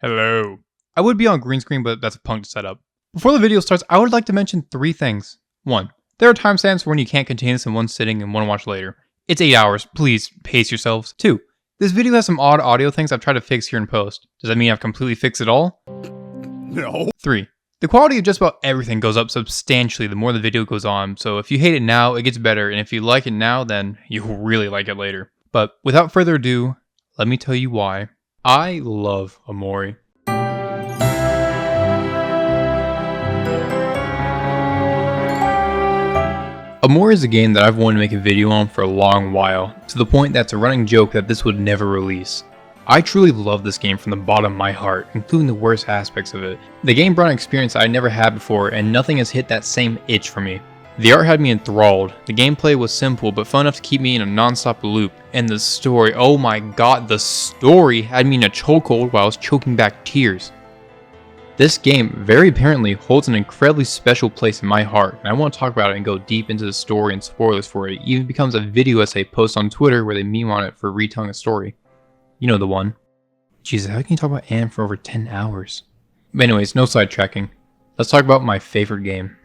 Hello. I would be on green screen, but that's a punk setup. Before the video starts, I would like to mention 3 things. 1. There are timestamps when you can't contain this in one sitting and want to watch later. It's 8 hours, please pace yourselves. 2. This video has some odd audio things I've tried to fix here in post. Does that mean I've completely fixed it all? No. 3. The quality of just about everything goes up substantially the more the video goes on, so if you hate it now, it gets better, and if you like it now, then you'll really like it later. But without further ado, let me tell you why. I love Omori. Omori is a game that I've wanted to make a video on for a long while, to the point that it's a running joke that this would never release. I truly love this game from the bottom of my heart, including the worst aspects of it. The game brought an experience I never had before, and nothing has hit that same itch for me. The art had me enthralled, the gameplay was simple but fun enough to keep me in a non-stop loop, and the story, oh my god, the story had me in a chokehold while I was choking back tears. This game very apparently holds an incredibly special place in my heart, and I want to talk about it and go deep into the story and spoilers for it. It even becomes a video essay post on Twitter where they meme on it for retelling a story. You know the one. Jesus, how can you talk about Anne for over 10 hours? But anyways, no sidetracking. Let's talk about my favorite game.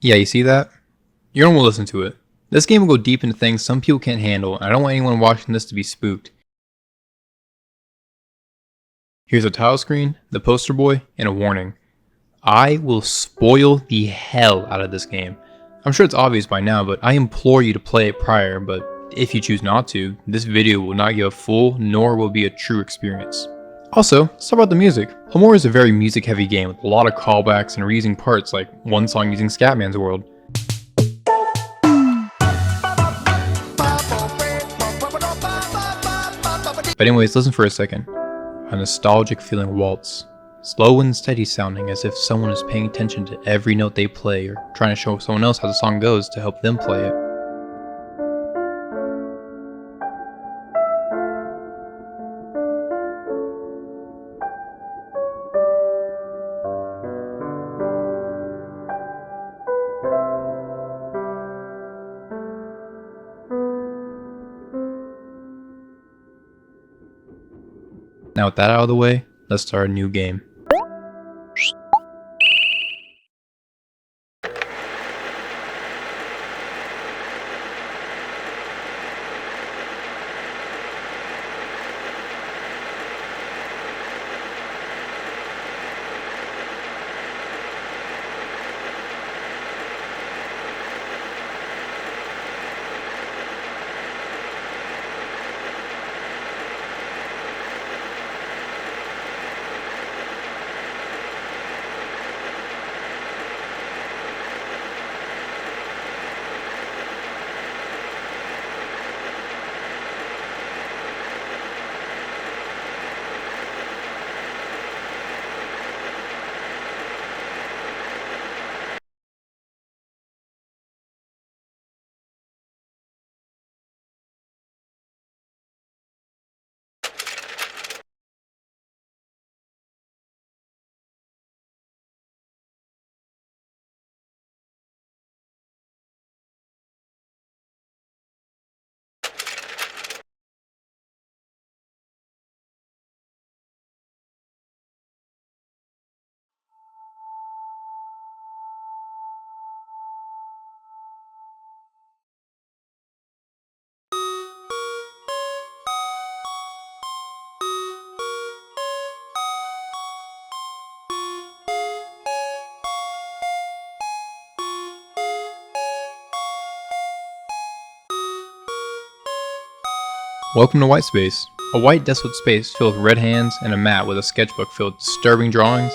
Yeah, you see that? You're gonna want to listen to it. This game will go deep into things some people can't handle, and I don't want anyone watching this to be spooked. Here's a title screen, the poster boy, and a warning. I will spoil the hell out of this game. I'm sure it's obvious by now, but I implore you to play it prior, but if you choose not to, this video will not give a full, nor will be a true experience. Also, let's talk about the music. Humphrey is a very music-heavy game with a lot of callbacks and reusing parts, like one song using Scatman's World. But anyways, listen for a second. A nostalgic feeling waltz. Slow and steady sounding as if someone is paying attention to every note they play or trying to show someone else how the song goes to help them play it. Now with that out of the way, let's start a new game. Welcome to White Space, a white desolate space filled with red hands and a mat with a sketchbook filled with disturbing drawings.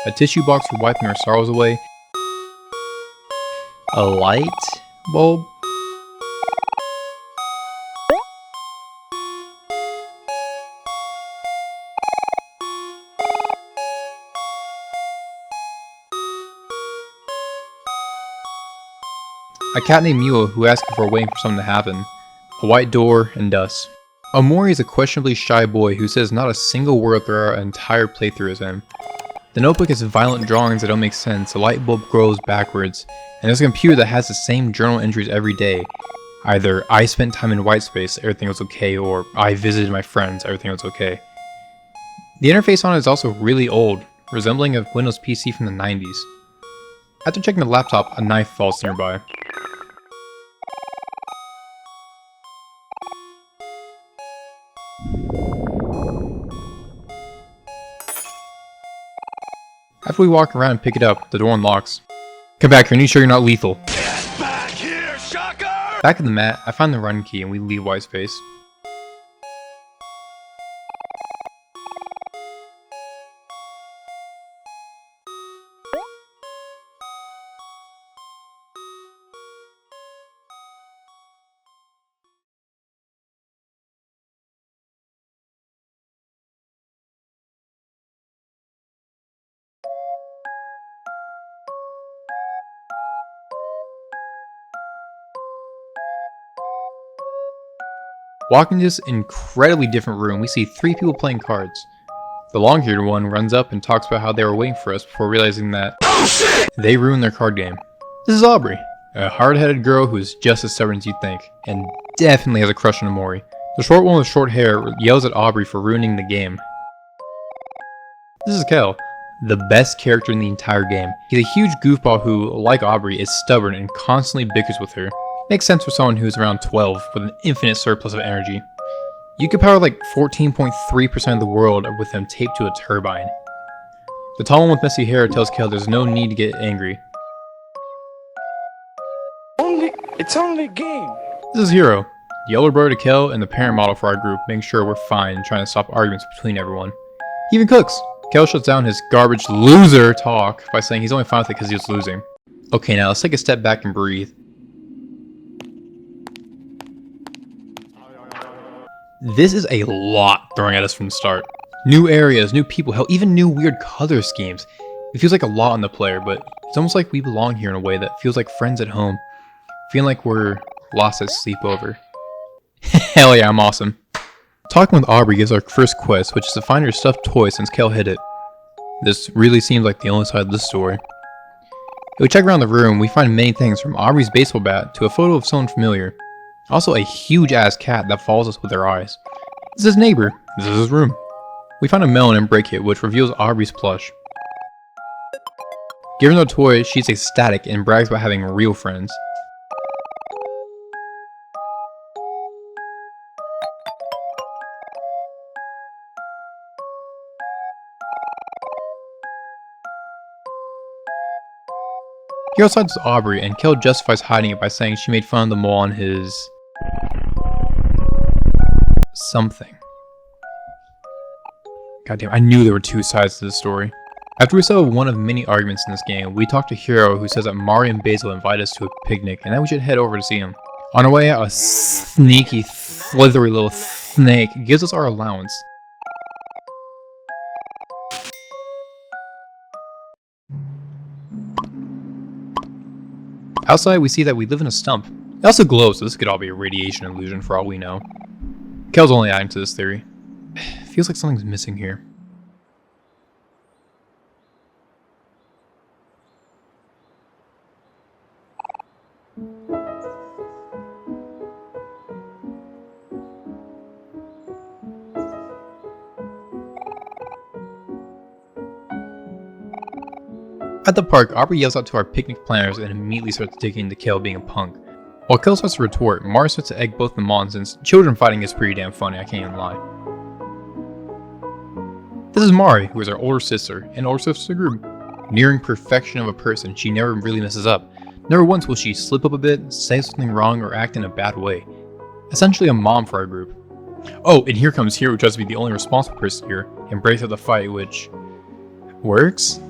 a tissue box for wiping our sorrows away, a light bulb, a cat named Mule who asked if we're waiting for something to happen, a white door, and dust. Omori is a questionably shy boy who says not a single word throughout our entire playthrough as him. The notebook has violent drawings that don't make sense, a light bulb grows backwards, and there's a computer that has the same journal entries every day. Either I spent time in white space, everything was okay, or I visited my friends, everything was okay. The interface on it is also really old, resembling a Windows PC from the 90s. After checking the laptop, a knife falls nearby. After we walk around and pick it up, the door unlocks. Come back here, I need to show you're not lethal. Get back here, shocker! Back in the mat, I find the run key and we leave white space. Walking into this incredibly different room, we see 3 people playing cards. The long-haired one runs up and talks about how they were waiting for us before realizing that they ruined their card game. This is Aubrey, a hard-headed girl who is just as stubborn as you'd think, and definitely has a crush on Omori. The short one with short hair yells at Aubrey for ruining the game. This is Kel, the best character in the entire game. He's a huge goofball who, like Aubrey, is stubborn and constantly bickers with her. Makes sense for someone who's around 12 with an infinite surplus of energy. You could power like 14.3% of the world with him taped to a turbine. The tall one with messy hair tells Kel there's no need to get angry. It's only a game. This is Hero, the elder brother to Kel and the parent model for our group, making sure we're fine and trying to stop arguments between everyone. He even cooks. Kel shuts down his garbage loser talk by saying he's only fine with it because he was losing. Okay, now let's take a step back and breathe. This is a lot throwing at us from the start. New areas, new people, hell, even new weird color schemes. It feels like a lot on the player, but it's almost like we belong here in a way that feels like friends at home. Feeling like we're lost at sleepover. Hell yeah, I'm awesome. Talking with Aubrey gives our first quest, which is to find her stuffed toy since Kel hid it. This really seems like the only side of this story. If we check around the room, we find many things from Aubrey's baseball bat to a photo of someone familiar. Also a huge ass cat that follows us with their eyes. This is his neighbor. This is his room. We find a melon and break it, which reveals Aubrey's plush. Given the toy, she's ecstatic and brags about having real friends. He also hides Aubrey, and Kel justifies hiding it by saying she made fun of the mole on his something. Goddamn, I knew there were 2 sides to this story. After we settle one of many arguments in this game, we talk to Hiro, who says that Mari and Basil invite us to a picnic and that we should head over to see him. On our way out, a sneaky, slithery little snake gives us our allowance. Outside, we see that we live in a stump. It also glows, so this could all be a radiation illusion for all we know. Kel's only adding to this theory. Feels like something's missing here. At the park, Aubrey yells out to our picnic planners and immediately starts digging into Kel being a punk. While Kel starts to retort, Mari starts to egg both of them on since children fighting is pretty damn funny, I can't even lie. This is Mari, who is our older sister, and older sister group. Nearing perfection of a person, she never really messes up. Never once will she slip up a bit, say something wrong, or act in a bad way. Essentially a mom for our group. Oh, and here comes Hiro, who tries to be the only responsible person here, and breaks up the fight, which works?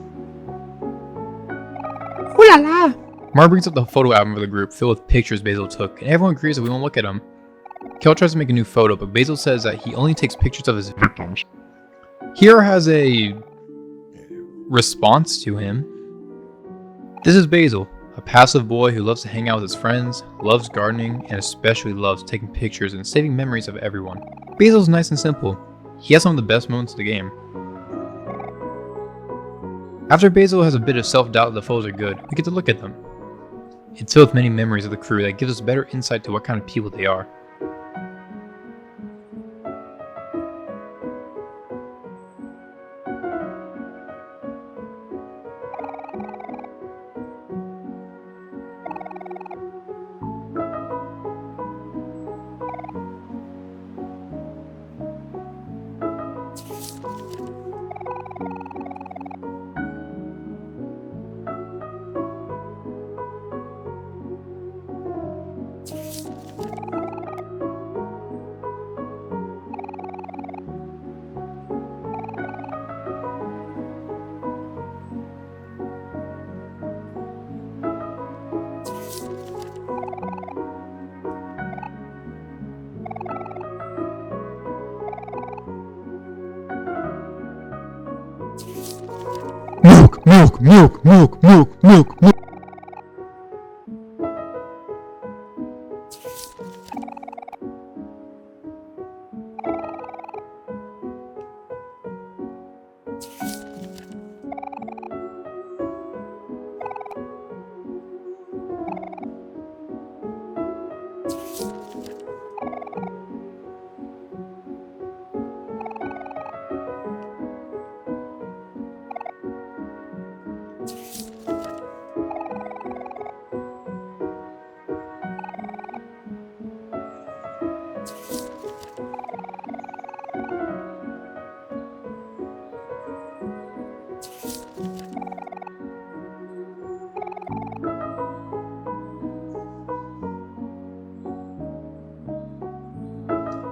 Ooh la la! Mara brings up the photo album of the group filled with pictures Basil took, and everyone agrees that we won't look at them. Kel tries to make a new photo, but Basil says that he only takes pictures of his victims. Hiro has a response to him. This is Basil, a passive boy who loves to hang out with his friends, loves gardening, and especially loves taking pictures and saving memories of everyone. Basil's nice and simple. He has some of the best moments of the game. After Basil has a bit of self-doubt that the photos are good, we get to look at them. It's filled with many memories of the crew that gives us better insight to what kind of people they are. Milk.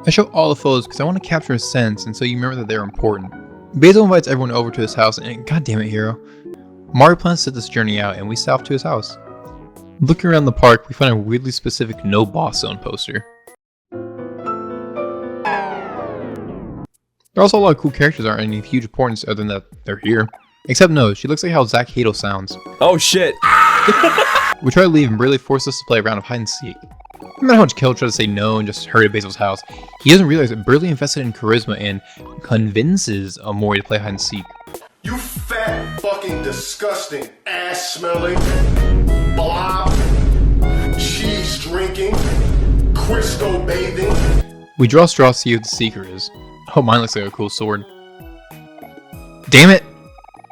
I show all the photos because I want to capture a sense and so you remember that they're important. Basil invites everyone over to his house and god damn it, Hiro. Mario plans to set this journey out and we set off to his house. Looking around the park, we find a weirdly specific no boss zone poster. There are also a lot of cool characters that aren't any huge importance other than that they're here. Except no, she looks like how Zach Hato sounds. Oh shit! We try to leave and Burley forces us to play a round of hide and seek. No matter how much Kel tries to say no and just hurry to Basil's house, he doesn't realize that Burley invested in charisma and convinces Omori to play hide and seek. You fat, fucking disgusting, ass-smelling, blob, cheese-drinking, Crisco-bathing. We draw straws to see who the seeker is. Oh, mine looks like a cool sword. Damn it!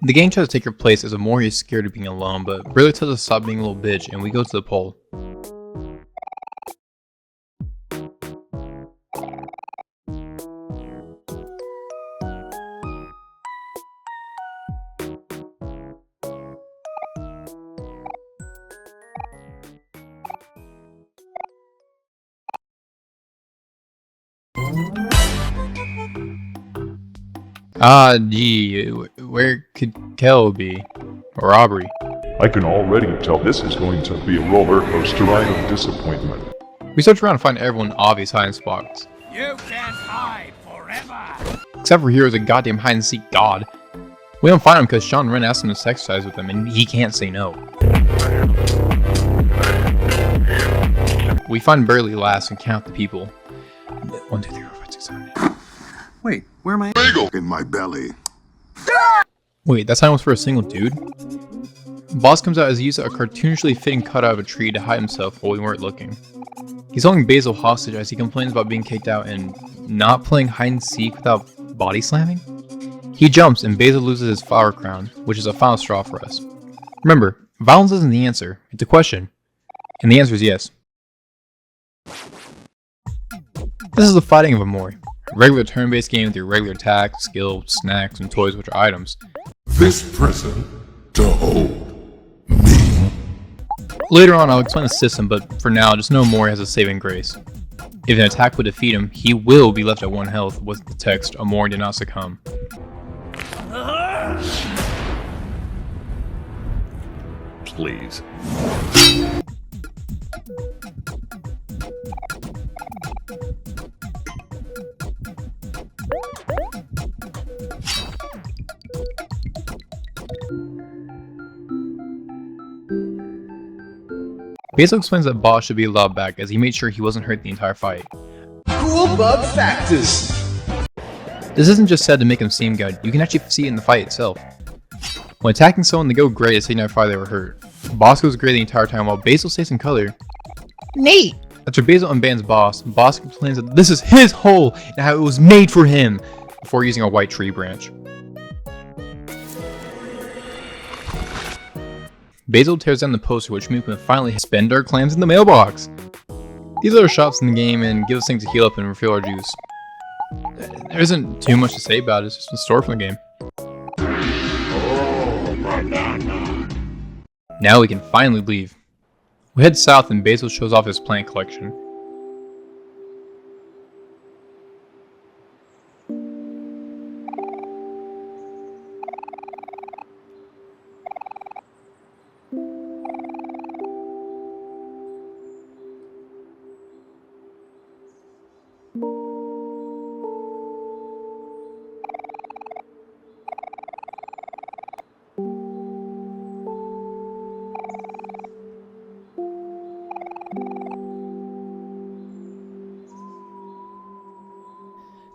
The gang tries to take her place as Omori is scared of being alone, but Burley tells us to stop being a little bitch and we go to the pole. Gee, where could Kel be? Or Aubrey? I can already tell this is going to be a roller coaster ride of disappointment. We search around to find everyone obvious hiding spots. You can't hide forever. Except for Hero's a goddamn hide and seek god. We don't find him because Sean Wren asked him to exercise with him and he can't say no. We find Burley last and count the people. 1, 2, 3, 4, 5, 6, 7, 8. Wait, where am I? Bagel in my belly. Wait, that time was for a single dude? Boss comes out as he used a cartoonishly fitting cutout of a tree to hide himself while we weren't looking. He's holding Basil hostage as he complains about being kicked out and not playing hide and seek without body slamming? He jumps and Basil loses his flower crown, which is a final straw for us. Remember, violence isn't the answer, it's a question. And the answer is yes. This is the fighting of Omori. A regular turn-based game with your regular attack, skill, snacks, and toys which are items. This present to hold. Later on I'll explain the system, but for now just know Omori has a saving grace. If an attack would defeat him, he will be left at 1 health with the text, Omori did not succumb. please. Basil explains that Boss should be allowed back as he made sure he wasn't hurt the entire fight. Cool bug factors. This isn't just said to make him seem good, you can actually see it in the fight itself. When attacking someone, they go gray to signify they were hurt. Boss goes gray the entire time while Basil stays in color. Neat! After Basil unbans Boss, Boss complains that this is his hole and how it was made for him before using a white tree branch. Basil tears down the poster, which means we can finally spend our clams in the mailbox. These are shops in the game and give us things to heal up and refill our juice. There isn't too much to say about it, it's just a story from the game. Now we can finally leave. We head south and Basil shows off his plant collection.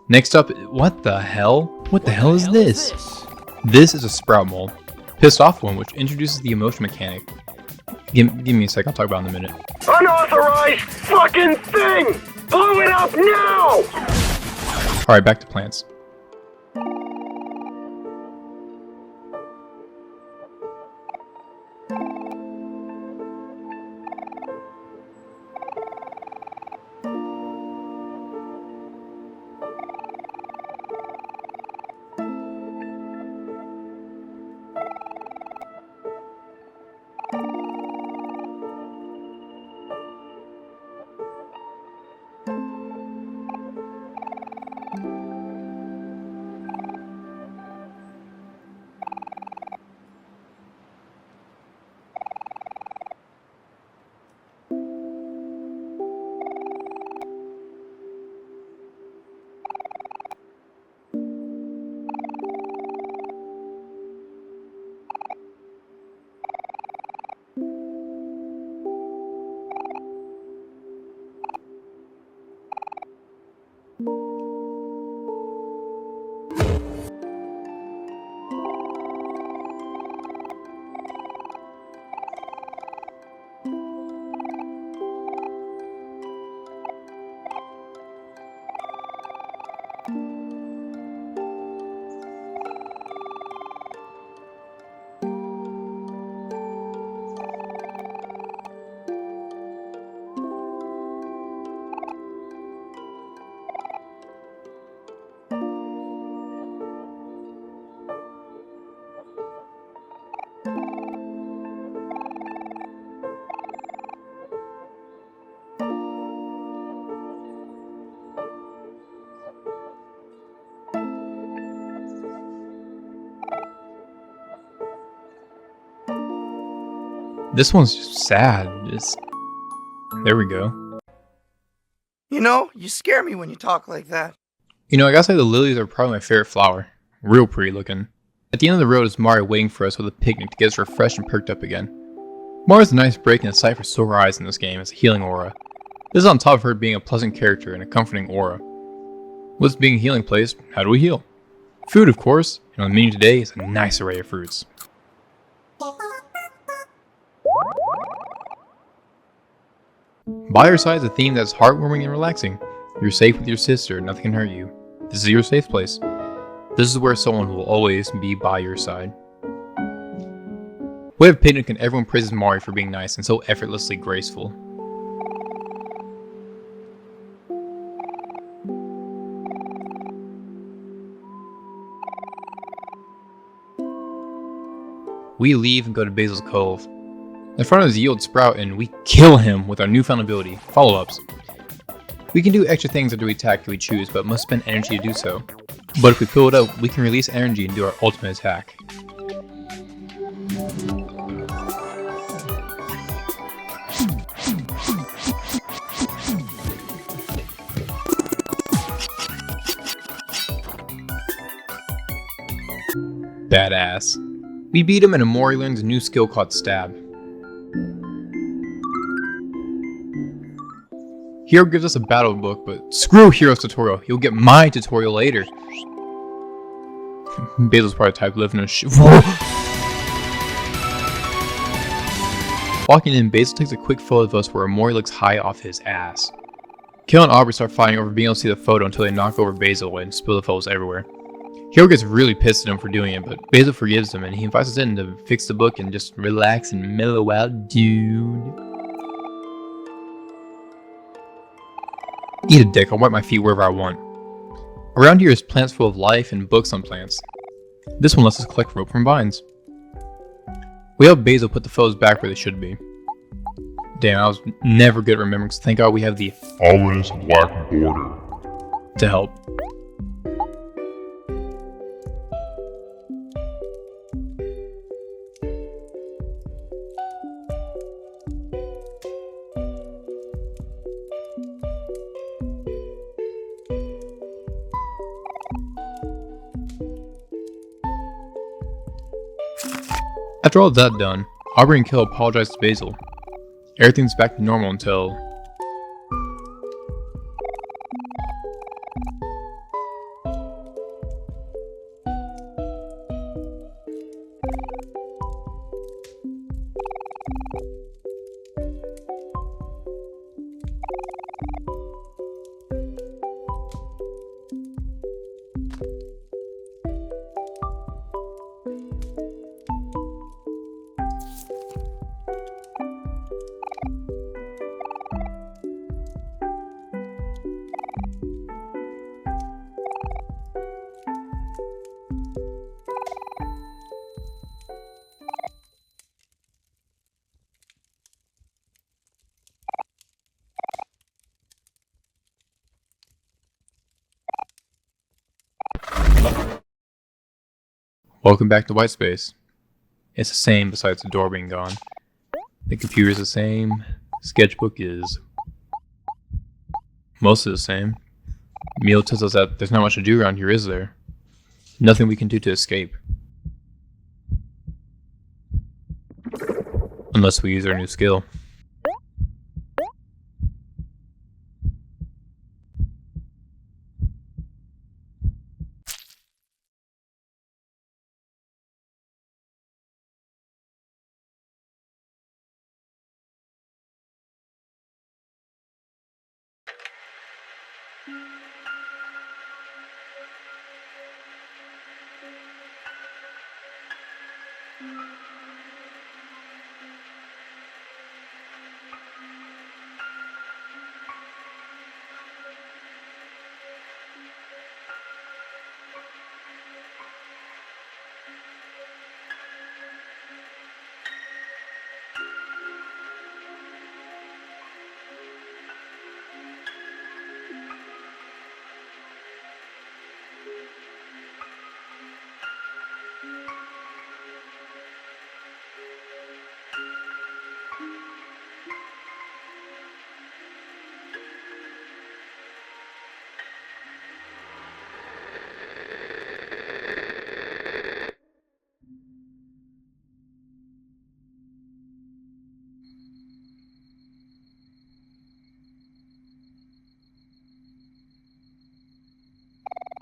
Next up, what the hell? What the hell is this? This is a sprout mold. Pissed off one, which introduces the emotion mechanic. Give me a sec, I'll talk about it in a minute. Unauthorized fucking thing! Blow it up now! Alright, back to plants. This one's just sad. There we go. You know, you scare me when you talk like that. You know, I gotta say the lilies are probably my favorite flower. Real pretty looking. At the end of the road is Mari waiting for us with a picnic to get us refreshed and perked up again. Mari's a nice break in the sight for sore eyes in this game as a healing aura. This is on top of her being a pleasant character and a comforting aura. With this being a healing place, how do we heal? Food, of course, and on the menu today is a nice array of fruits. By your side is a theme that's heartwarming and relaxing. You're safe with your sister, nothing can hurt you. This is your safe place. This is where someone will always be by your side. We have picnic and everyone praises Mari for being nice and so effortlessly graceful. We leave and go to Basil's Cove. In front of us yield Sprout and we kill him with our newfound ability, follow-ups. We can do extra things after we attack if we choose, but must spend energy to do so. But if we fill it up, we can release energy and do our ultimate attack. Badass. We beat him and Omori learns a new skill called Stab. Hero gives us a battle book, but screw Hero's tutorial, you'll get my tutorial later. Basil's prototype living in Walking in, Basil takes a quick photo of us where Omori looks high off his ass. Kale and Aubrey start fighting over being able to see the photo until they knock over Basil and spill the photos everywhere. Hero gets really pissed at him for doing it, but Basil forgives him and he invites us in to fix the book and just relax and mellow out, dude. Eat a dick, I'll wipe my feet wherever I want. Around here is plants full of life and books on plants. This one lets us collect rope from vines. We help Basil put the photos back where they should be. Damn, I was never good at remembering, so thank God we have the Ominous black border. to help. After all that done, Aubrey and Kill apologize to Basil. Everything's back to normal until... Welcome back to Whitespace. It's the same besides the door being gone. The computer's the same. Sketchbook is mostly the same. Mio tells us that there's not much to do around here, is there? Nothing we can do to escape. Unless we use our new skill.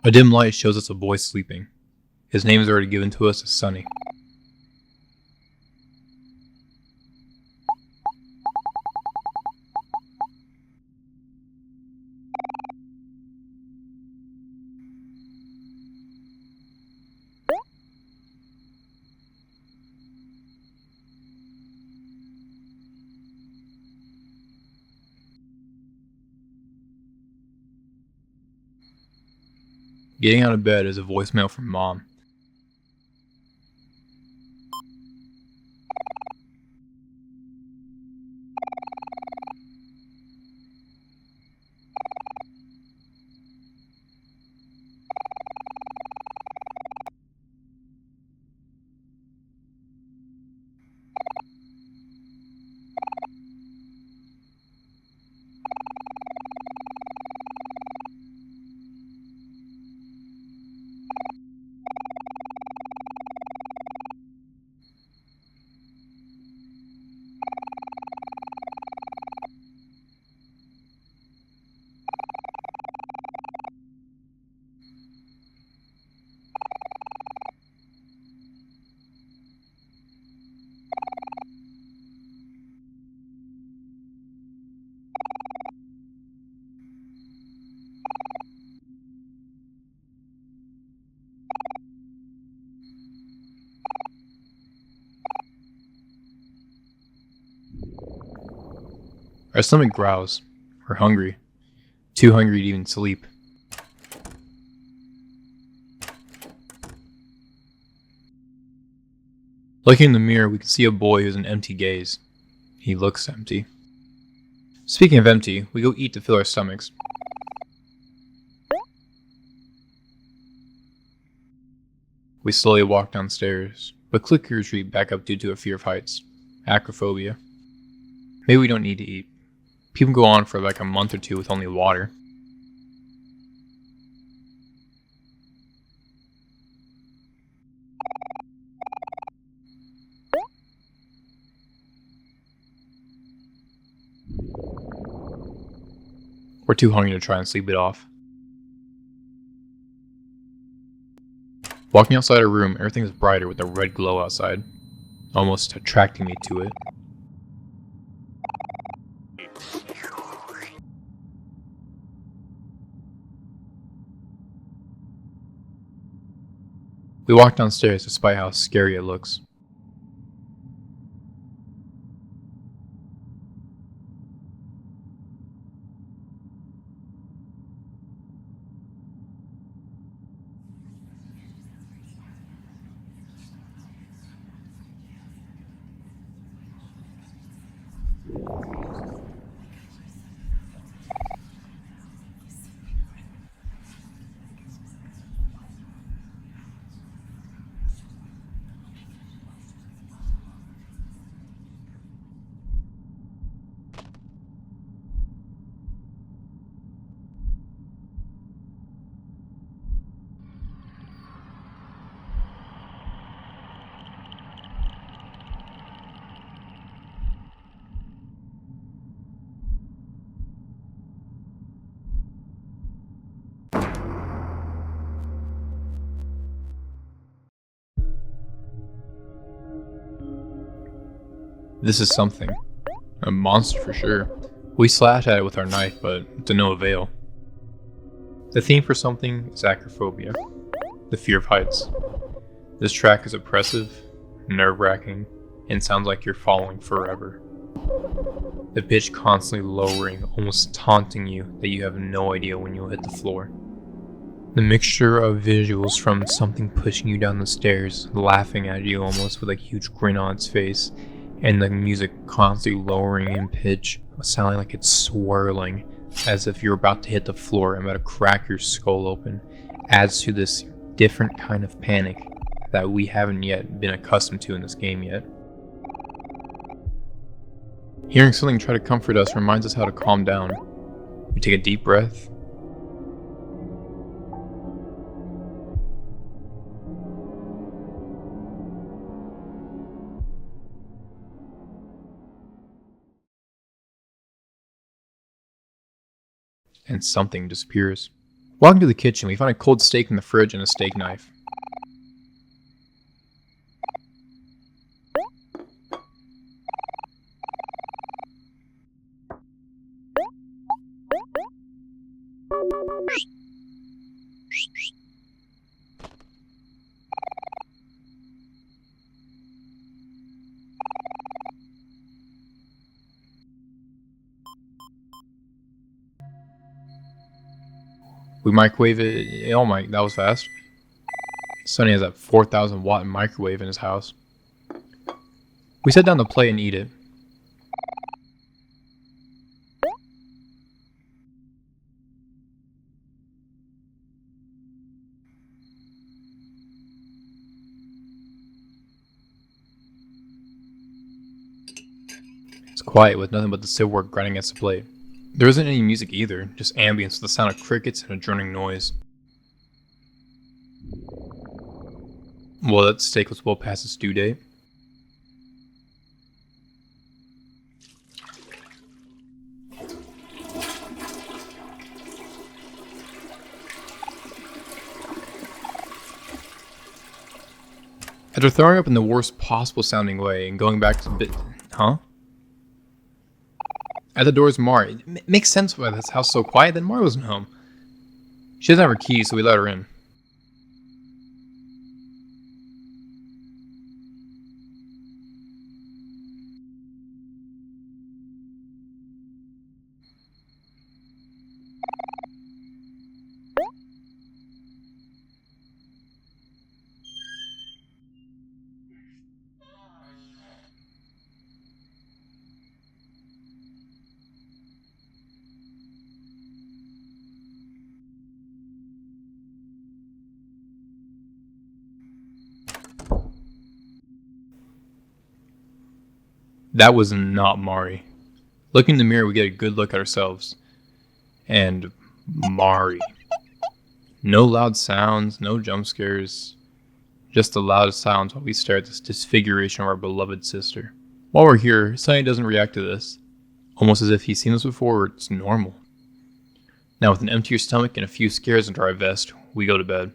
A dim light shows us a boy sleeping. His name is already given to us as Sunny. Getting out of bed is a voicemail from Mom. Our stomach growls. We're hungry. Too hungry to even sleep. Looking in the mirror, we can see a boy who has an empty gaze. He looks empty. Speaking of empty, we go eat to fill our stomachs. We slowly walk downstairs, but quickly retreat back up due to a fear of heights. Acrophobia. Maybe we don't need to eat. People go on for like a month or two with only water. We're too hungry to try and sleep it off. Walking outside our room, everything is brighter with a red glow outside, almost attracting me to it. We walk downstairs despite how scary it looks. This is something. A monster for sure. We slash at it with our knife, but to no avail. The theme for something is acrophobia, the fear of heights. This track is oppressive, nerve-wracking, and sounds like you're falling forever. The pitch constantly lowering, almost taunting you that you have no idea when you'll hit the floor. The mixture of visuals from something pushing you down the stairs, laughing at you almost with a huge grin on its face, and the music constantly lowering in pitch, sounding like it's swirling, as if you're about to hit the floor and about to crack your skull open, adds to this different kind of panic that we haven't yet been accustomed to in this game yet. Hearing something try to comfort us reminds us how to calm down. We take a deep breath. And something disappears. Walking to the kitchen, we find a cold steak in the fridge and a steak knife. We microwave it. Oh my, that was fast. Sonny has a 4,000 watt microwave in his house. We sit down to play and eat it. It's quiet with nothing but the silverware grinding against the plate. There isn't any music either, just ambience with the sound of crickets and a droning noise. Well, that steak was well past its due date. After throwing up in the worst possible sounding way and going back to the bit... Huh? At the door is Mari. It makes sense why this house is so quiet, then Mari wasn't home. She doesn't have her keys, so we let her in. That was not Mari. Looking in the mirror, we get a good look at ourselves. And Mari. No loud sounds, no jump scares. Just the loudest sounds while we stare at this disfiguration of our beloved sister. While we're here, Sunny doesn't react to this. Almost as if he's seen this before or it's normal. Now with an emptier stomach and a few scares under our vest, we go to bed.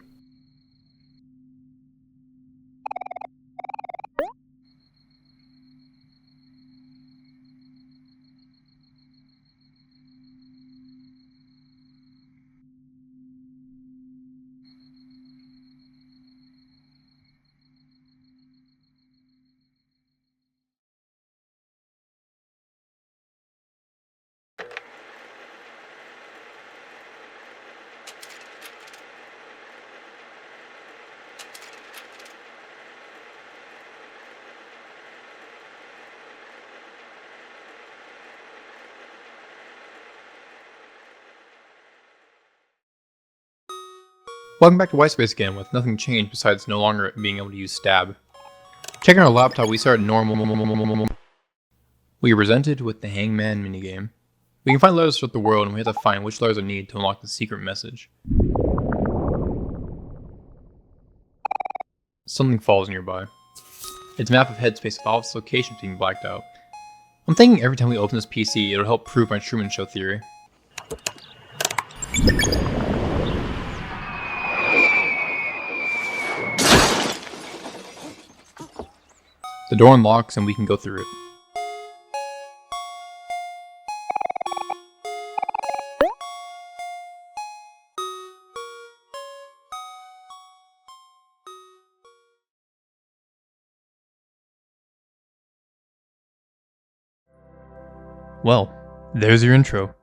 Welcome back to Whitespace again, with nothing changed besides no longer being able to use stab. Checking our laptop, we start normal. We are presented with the Hangman minigame. We can find letters throughout the world, and we have to find which letters are needed to unlock the secret message. Something falls nearby. It's a map of Headspace with all its locations being blacked out. I'm thinking every time we open this PC, it'll help prove my Truman Show theory. The door unlocks and we can go through it. Well, there's your intro.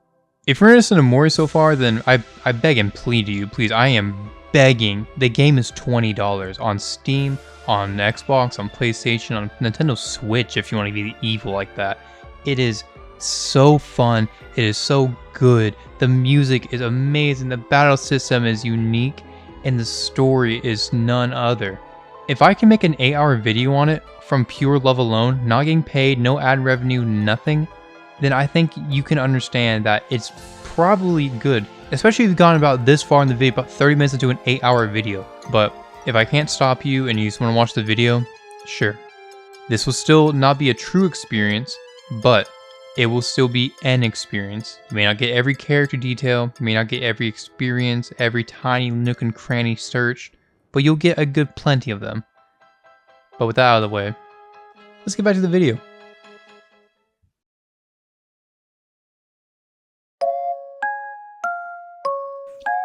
If you're interested in Omori so far, then I beg and plead to you, please, I am begging. The game is $20 on Steam, on Xbox, on PlayStation, on Nintendo Switch if you want to be evil like that. It is so fun. It is so good. The music is amazing. The battle system is unique. And the story is none other. If I can make an 8-hour video on it from pure love alone, not getting paid, no ad revenue, nothing, then I think you can understand that it's probably good. Especially if you've gone about this far in the video, about 30 minutes into an 8-hour video. But if I can't stop you and you just want to watch the video, sure. This will still not be a true experience, but it will still be an experience. You may not get every character detail, you may not get every experience, every tiny nook and cranny searched, but you'll get a good plenty of them. But with that out of the way, let's get back to the video.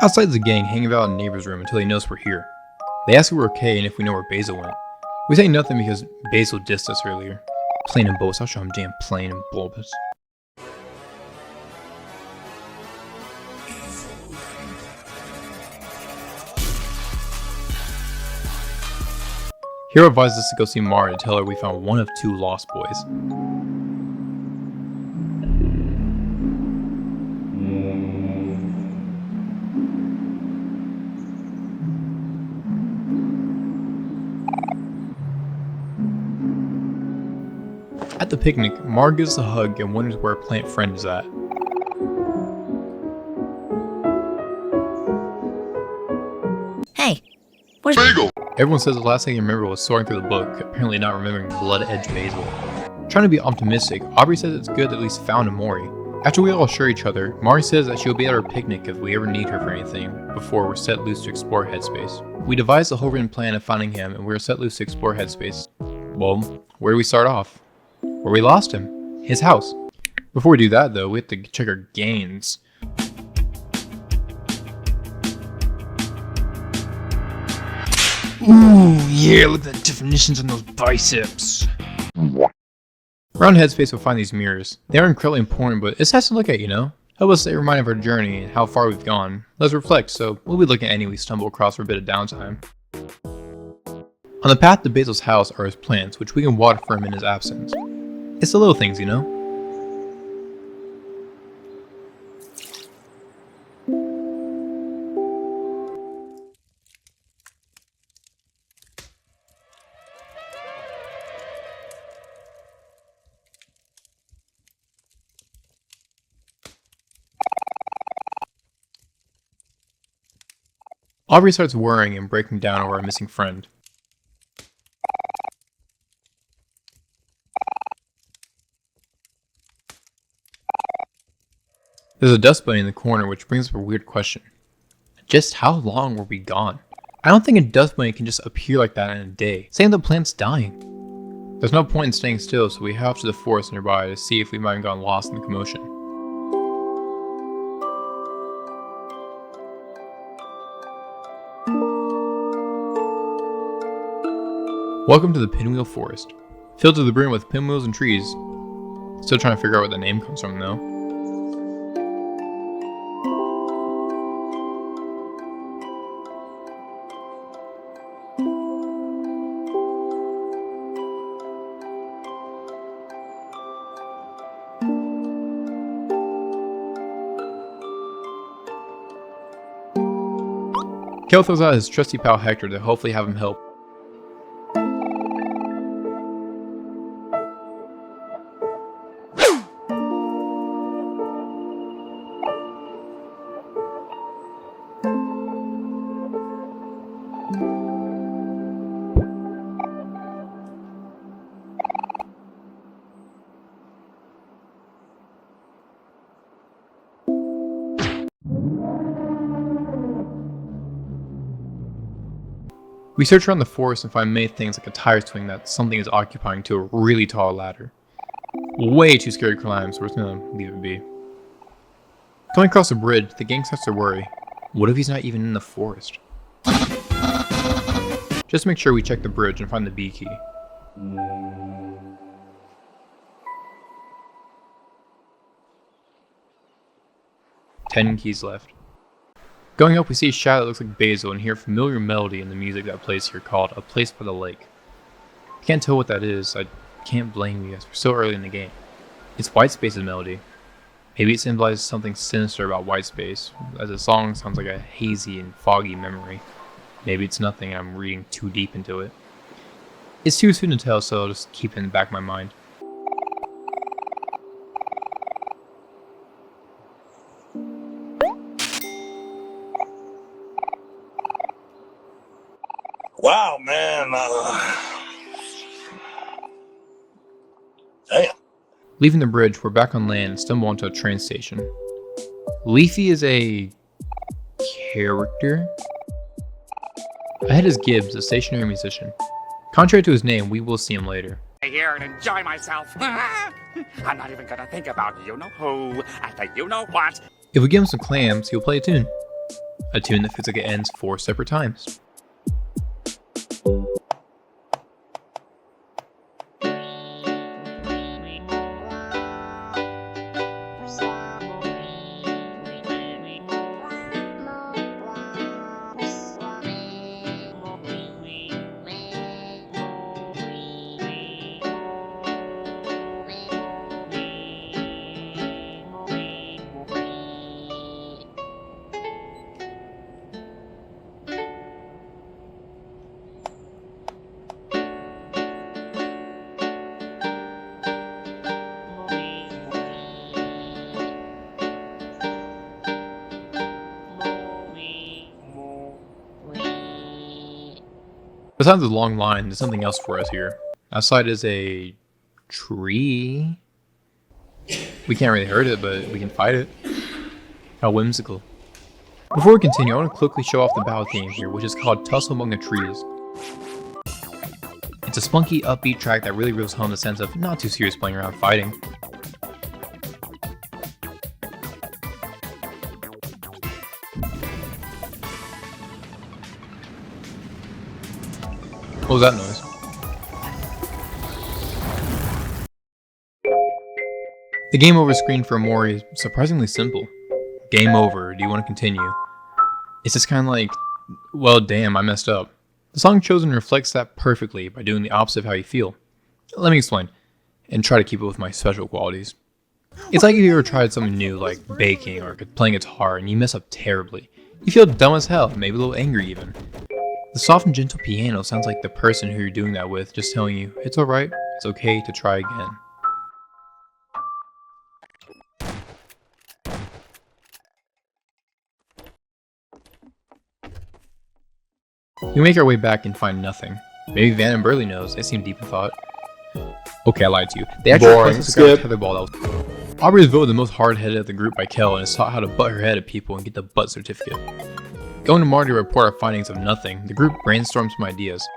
Outside the gang hanging out in the neighbor's room until they notice we're here. They ask if we're okay and if we know where Basil went. We say nothing because Basil dissed us earlier. Plain and bulbous, I'll show him damn plain and bulbous. Hero advises us to go see Mara to tell her we found one of 2 lost boys. At the picnic, Mar gives us a hug and wonders where her plant friend is at. Hey, where's Bagel! Everyone says the last thing you remember was soaring through the book, apparently not remembering Blood Edge Basil. Trying to be optimistic, Aubrey says it's good that at least found Omori. After we all assure each other, Mari says that she'll be at our picnic if we ever need her for anything, before we're set loose to explore Headspace. We devise the whole written plan of finding him, and we're set loose to explore Headspace. Well, where do we start off? Where we lost him. His house. Before we do that though, we have to check our gains. Ooh, yeah, look at the definitions on those biceps. Around Headspace we'll find these mirrors. They are incredibly important, but it's nice to look at, you know? Help us stay reminded of our journey and how far we've gone. Let's reflect, so we'll be looking at any we stumble across for a bit of downtime. On the path to Basil's house are his plants, which we can water for him in his absence. It's the little things, you know? Aubrey starts worrying and breaking down over our missing friend. There's a dust bunny in the corner, which brings up a weird question. Just how long were we gone? I don't think a dust bunny can just appear like that in a day. Same with the plant's dying. There's no point in staying still, so we head off to the forest nearby to see if we might have gotten lost in the commotion. Welcome to the Pinwheel Forest. Filled to the brim with pinwheels and trees. Still trying to figure out where the name comes from though. Kel throws out his trusty pal Hector to hopefully have him help. We search around the forest and find many things like a tire swing that something is occupying to a really tall ladder. Way too scary to climb, so we're just gonna leave it be. Coming across a bridge, the gang starts to worry. What if he's not even in the forest? Just make sure we check the bridge and find the B key. Ten keys left. Going up, we see a shadow that looks like Basil and hear a familiar melody in the music that plays here called A Place by the Lake. I can't tell what that is. I can't blame you as we're so early in the game. It's Whitespace's melody. Maybe it symbolizes something sinister about Whitespace, as the song sounds like a hazy and foggy memory. Maybe it's nothing and I'm reading too deep into it. It's too soon to tell, so I'll just keep it in the back of my mind. Wow, man. Damn. Leaving the bridge, we're back on land and stumble onto a train station. Leafy is a character? Ahead is Gibbs, a stationary musician. Contrary to his name, we will see him later. Here and enjoy myself. I'm not even gonna think about you-know-who and the you-know-what. If we give him some clams, he'll play a tune. A tune that feels like it ends 4 separate times. Besides the long line, there's something else for us here. Outside is a tree. We can't really hurt it, but we can fight it. How whimsical. Before we continue, I want to quickly show off the battle theme here, which is called Tussle Among the Trees. It's a spunky, upbeat track that really reels home the sense of not too serious playing around fighting. What was that noise? The game over screen for Omori is surprisingly simple. Game over, do you want to continue? It's just kind of like, well damn, I messed up. The song chosen reflects that perfectly by doing the opposite of how you feel. Let me explain, and try to keep it with my special qualities. It's like if you ever tried something new like baking or playing guitar and you mess up terribly. You feel dumb as hell, maybe a little angry even. The soft and gentle piano sounds like the person who you're doing that with just telling you, it's alright, it's okay to try again. We make our way back and find nothing. Maybe Van and Burley knows, they seem deep in thought. Okay, I lied to you. They actually requested us to grab a tetherball that was... Aubrey is voted the most hard-headed of the group by Kel and is taught how to butt her head at people and get the butt certificate. Going to Marty to report our findings of nothing, the group brainstorms some ideas.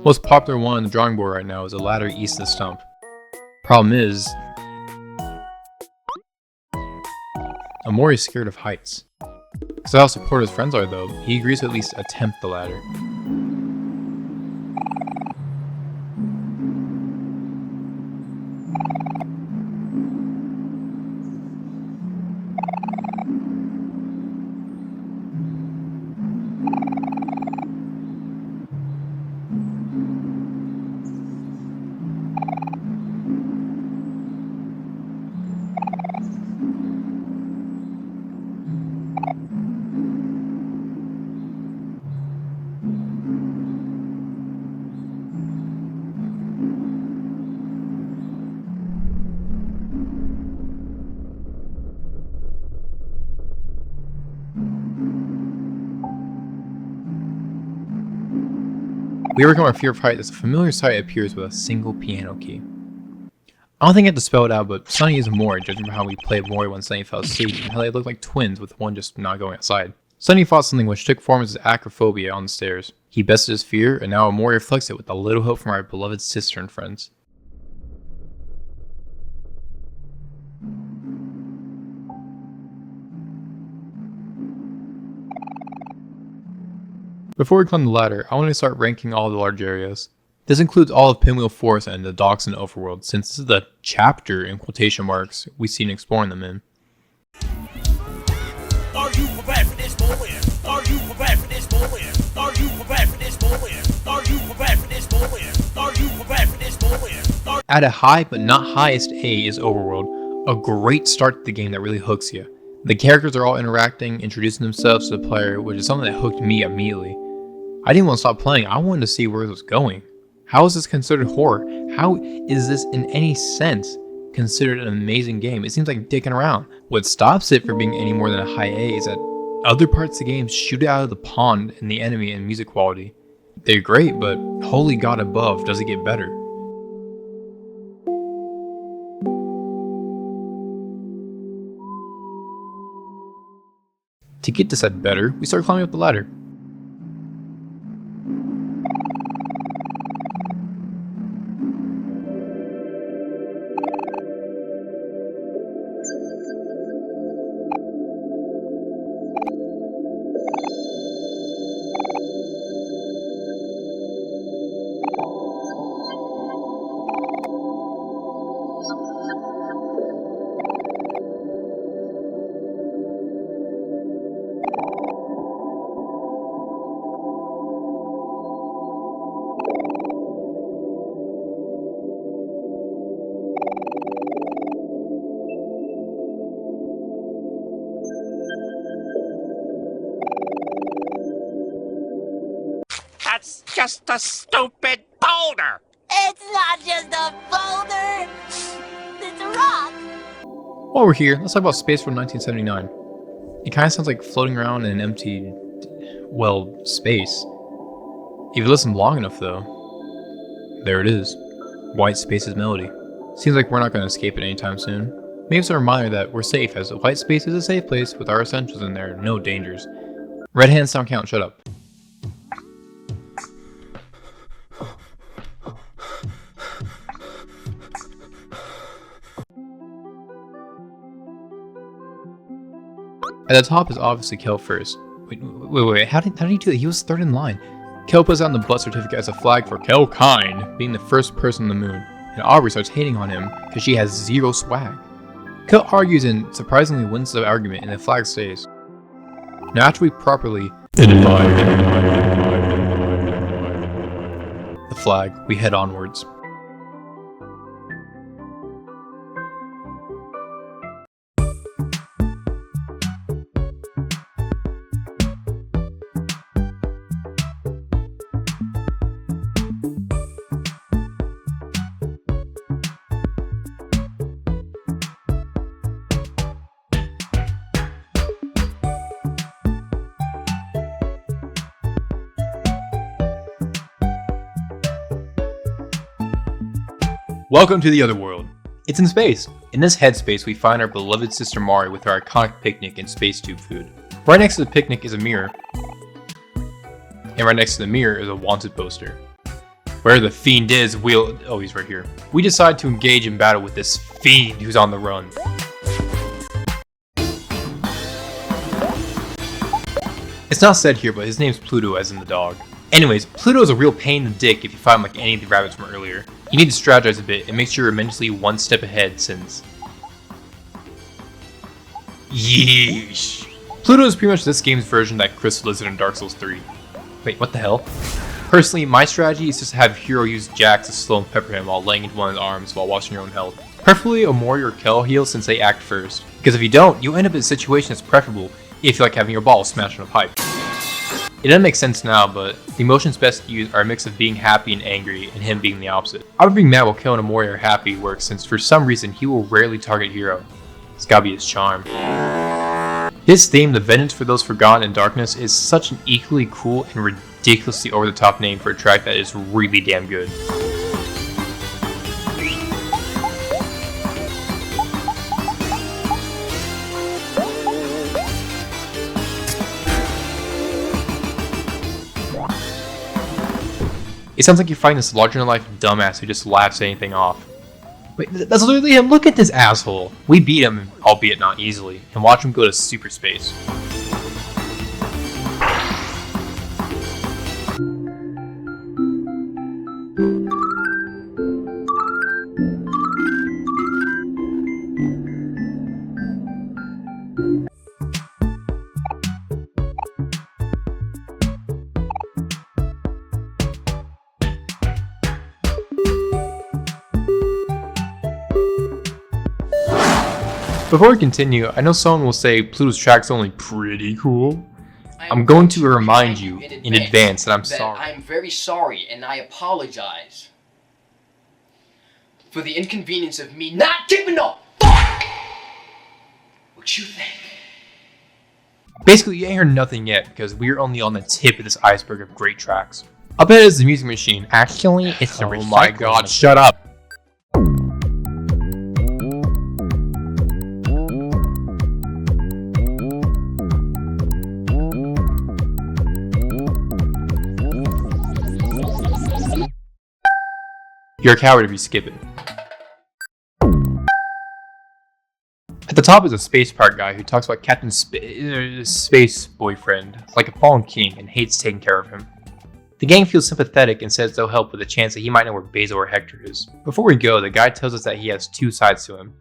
Most popular one on the drawing board right now is a ladder east of the stump. Problem is... Omori's scared of heights. Because how supportive his friends are though, he agrees to at least attempt the ladder. We overcome our fear of height as a familiar sight appears with a single piano key. I don't think I have to spell it out, but Sunny is Omori, judging from how we played Omori when Sunny fell asleep, and how they look like twins with one just not going outside. Sunny fought something which took form as acrophobia on the stairs. He bested his fear, and now Omori reflects it with a little hope from our beloved sister and friends. Before we climb the ladder, I want to start ranking all the large areas. This includes all of Pinwheel Forest and the docks in Otherworld, since this is the chapter in quotation marks we seen exploring them in. Are you prepared for this moment? Are you prepared for this moment? Are you prepared for this moment? Are you prepared for this moment? Are you prepared for this moment? At a high but not highest A is Otherworld, a great start to the game that really hooks you. The characters are all interacting, introducing themselves to the player, which is something that hooked me immediately. I didn't want to stop playing, I wanted to see where it was going. How is this considered horror? How is this in any sense considered an amazing game? It seems like dicking around. What stops it from being any more than a high A is that other parts of the game shoot it out of the pond in the enemy and music quality. They're great, but holy god above, does it get better? To get this at better, we start climbing up the ladder. That's just a stupid boulder! It's not just a boulder. It's a rock. While we're here, let's talk about Space from 1979. It kind of sounds like floating around in an empty, well, space. If you listen long enough though, there it is. White Space's melody. Seems like we're not going to escape it anytime soon. Maybe it's a reminder that we're safe, as White Space is a safe place with our essentials in there, no dangers. Red hands don't count, shut up. At the top is obviously Kel first. Wait, how did he do that? He was third in line. Kel puts out the butt certificate as a flag for Kel Kind being the first person on the moon, and Aubrey starts hating on him because she has zero swag. Kel argues and surprisingly wins the argument, and the flag stays. Now after we properly invite the flag, we head onwards. Welcome to the Otherworld. It's in space. In this headspace, we find our beloved sister Mari with her iconic picnic and space tube food. Right next to the picnic is a mirror. And right next to the mirror is a wanted poster. Where the fiend is, oh, he's right here. We decide to engage in battle with this fiend who's on the run. It's not said here, but his name's Pluto, as in the dog. Anyways, Pluto is a real pain in the dick if you find him like any of the rabbits from earlier. You need to strategize a bit and make sure you're immensely one step ahead since... Yeesh. Pluto is pretty much this game's version that Chris listed in Dark Souls 3. Wait, what the hell? Personally, my strategy is just to have Hero use Jax to slow and pepper him while laying into one of his arms while watching your own health. Preferably Omori or Kel heal since they act first. Because if you don't, you'll end up in a situation that's preferable if you like having your ball smashed on a pipe. It doesn't make sense now, but the emotions best used are a mix of being happy and angry, and him being the opposite. I would being mad while Kel and Omori are happy works since for some reason he will rarely target Hero. It's gotta be his charm. His theme, The Vengeance for Those Forgotten in Darkness, is such an equally cool and ridiculously over-the-top name for a track that is really damn good. It sounds like you're fighting this larger-than-life dumbass who just laughs anything off. Wait, that's literally him. Look at this asshole. We beat him, albeit not easily, and watch him go to super space. Before we continue, I know someone will say Pluto's track's only pretty cool. I'm going to remind you in advance that I'm sorry. I'm very sorry and I apologize for the inconvenience of me not giving a fuck what you think. Basically, you ain't heard nothing yet because we're only on the tip of this iceberg of great tracks. Up ahead is the music machine. Actually, it's the recycling. Oh my god, shut up. You're a coward if you skip it. At the top is a space park guy who talks about Captain Space Boyfriend, like a fallen king, and hates taking care of him. The gang feels sympathetic and says they'll help with a chance that he might know where Basil or Hector is. Before we go, the guy tells us that he has two sides to him.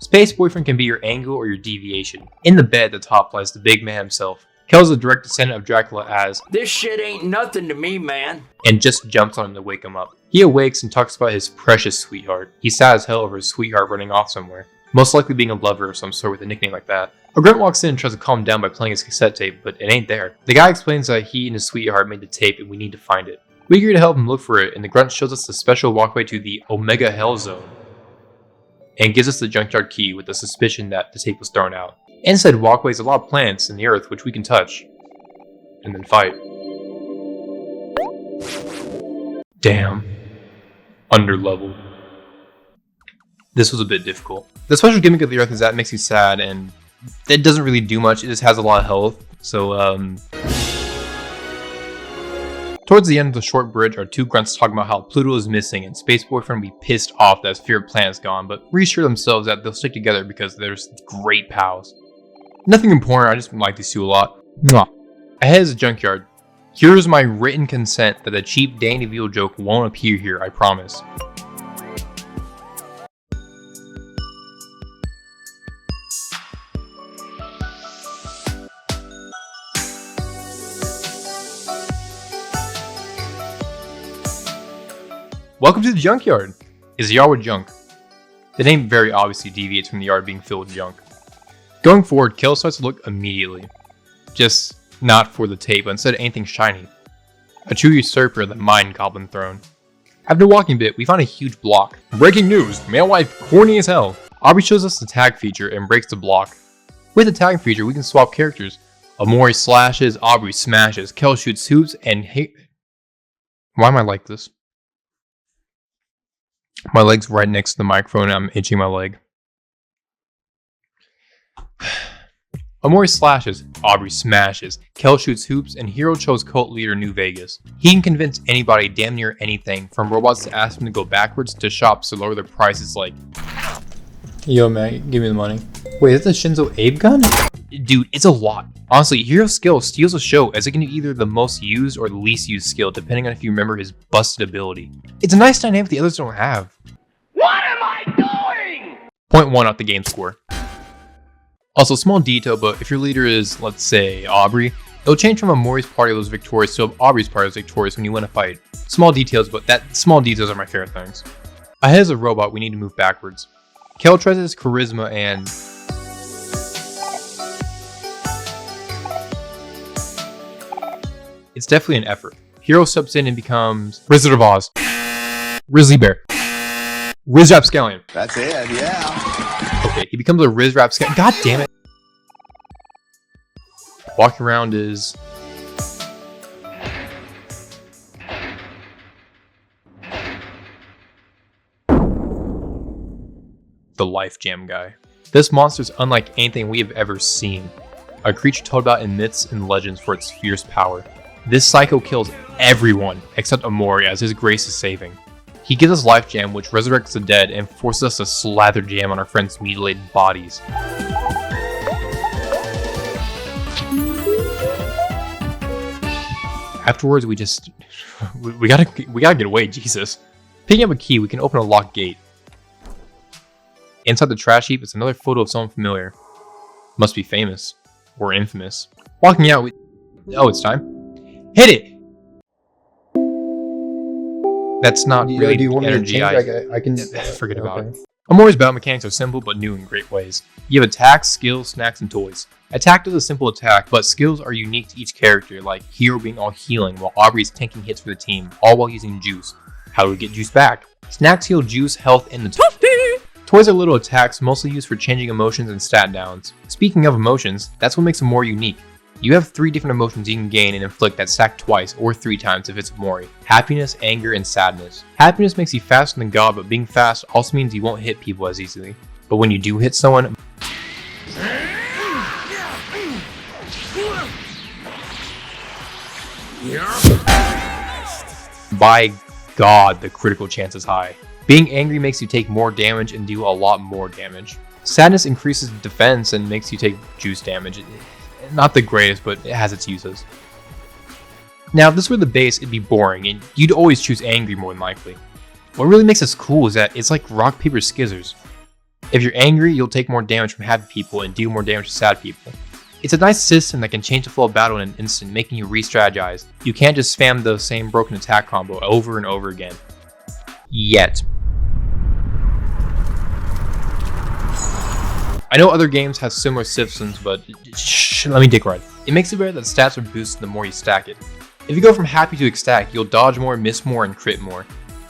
Space Boyfriend can be your angle or your deviation. In the bed at the top lies the big man himself. Kel's a direct descendant of Dracula as, "This shit ain't nothing to me, man," and just jumps on him to wake him up. He awakes and talks about his precious sweetheart. He's sad as hell over his sweetheart running off somewhere, most likely being a lover of some sort with a nickname like that. A grunt walks in and tries to calm him down by playing his cassette tape, but it ain't there. The guy explains that he and his sweetheart made the tape and we need to find it. We agree to help him look for it, and the grunt shows us the special walkway to the Omega Hell Zone and gives us the junkyard key with the suspicion that the tape was thrown out. Inside walkway is a lot of plants in the earth which we can touch and then fight. Damn. Underleveled. This was a bit difficult. The special gimmick of the earth is that it makes you sad, and it doesn't really do much. It just has a lot of health. So, towards the end of the short bridge are two grunts talking about how Pluto is missing and Space Boyfriend will be pissed off that his favorite planet is gone, but reassure themselves that they'll stick together because they're great pals. Nothing important, I just like these two a lot. Mwah. Ahead is a junkyard. Here's my written consent that a cheap Danny DeVito joke won't appear here, I promise. Welcome to the junkyard. Is a yard with junk. The name very obviously deviates from the yard being filled with junk. Going forward, Kel starts to look immediately. Just not for the tape, but instead anything shiny. A true usurper of the Mind Goblin throne. After walking a bit, we find a huge block. Breaking news! Male wife corny as hell! Aubrey shows us the tag feature and breaks the block. With the tag feature, we can swap characters. Omori slashes, Aubrey smashes, Kel shoots hoops, and Why am I like this? My leg's right next to the microphone and I'm itching my leg. Omori slashes, Aubrey smashes, Kel shoots hoops, and Hero chose cult leader New Vegas. He can convince anybody damn near anything, from robots to ask them to go backwards to shops to lower their prices like, yo man, give me the money. Wait, is that the Shinzo Abe gun? Dude, it's a lot. Honestly, Hero's skill steals the show as it can do either the most used or the least used skill depending on if you remember his busted ability. It's a nice dynamic the others don't have. What am I doing? 0.1 off the game score. Also, small detail, but if your leader is, let's say, Aubrey, it'll change from Omori's party that was victorious to Aubrey's party that was victorious when you win a fight. Small details, but small details are my favorite things. Ahead as a robot, we need to move backwards. Kel tries his charisma and... it's definitely an effort. Hero steps in and becomes Wizard of Oz. Grizzly Bear. Riz Rapscallion. That's it, yeah. Okay, he becomes a Riz Rapscallion. God damn it. Walking around is... the Life Jam guy. This monster is unlike anything we have ever seen. A creature told about in myths and legends for its fierce power. This psycho kills everyone except Omori as his grace is saving. He gives us Life Jam, which resurrects the dead and forces us to slather jam on our friends' mutilated bodies. Afterwards, we gotta get away, Jesus. Picking up a key, we can open a locked gate. Inside the trash heap is another photo of someone familiar. Must be famous. Or infamous. Walking out, oh, it's time. Hit it! That's not really do you want energy. me to change? I can forget about it. Omori's battle mechanics are simple but new in great ways. You have attacks, skills, snacks, and toys. Attack does a simple attack, but skills are unique to each character, like Hero being all healing while Aubrey's tanking hits for the team, all while using juice. How do we get juice back? Snacks heal juice, health, and the toys are little attacks, mostly used for changing emotions and stat downs. Speaking of emotions, that's what makes them more unique. You have 3 different emotions you can gain and inflict that stack twice or 3 times if it's Omori. Happiness, anger, and sadness. Happiness makes you faster than God, but being fast also means you won't hit people as easily. But when you do hit someone... by God, the critical chance is high. Being angry makes you take more damage and do a lot more damage. Sadness increases defense and makes you take juice damage. Not the greatest, but it has its uses. Now, if this were the base, it'd be boring, and you'd always choose angry more than likely. What really makes this cool is that it's like rock, paper, scissors. If you're angry, you'll take more damage from happy people and do more damage to sad people. It's a nice system that can change the flow of battle in an instant, making you re-strategize. You can't just spam the same broken attack combo over and over again. Yet. I know other games have similar systems, but let me dick right. It makes it better that stats are boosted the more you stack it. If you go from happy to ecstatic, you'll dodge more, miss more, and crit more.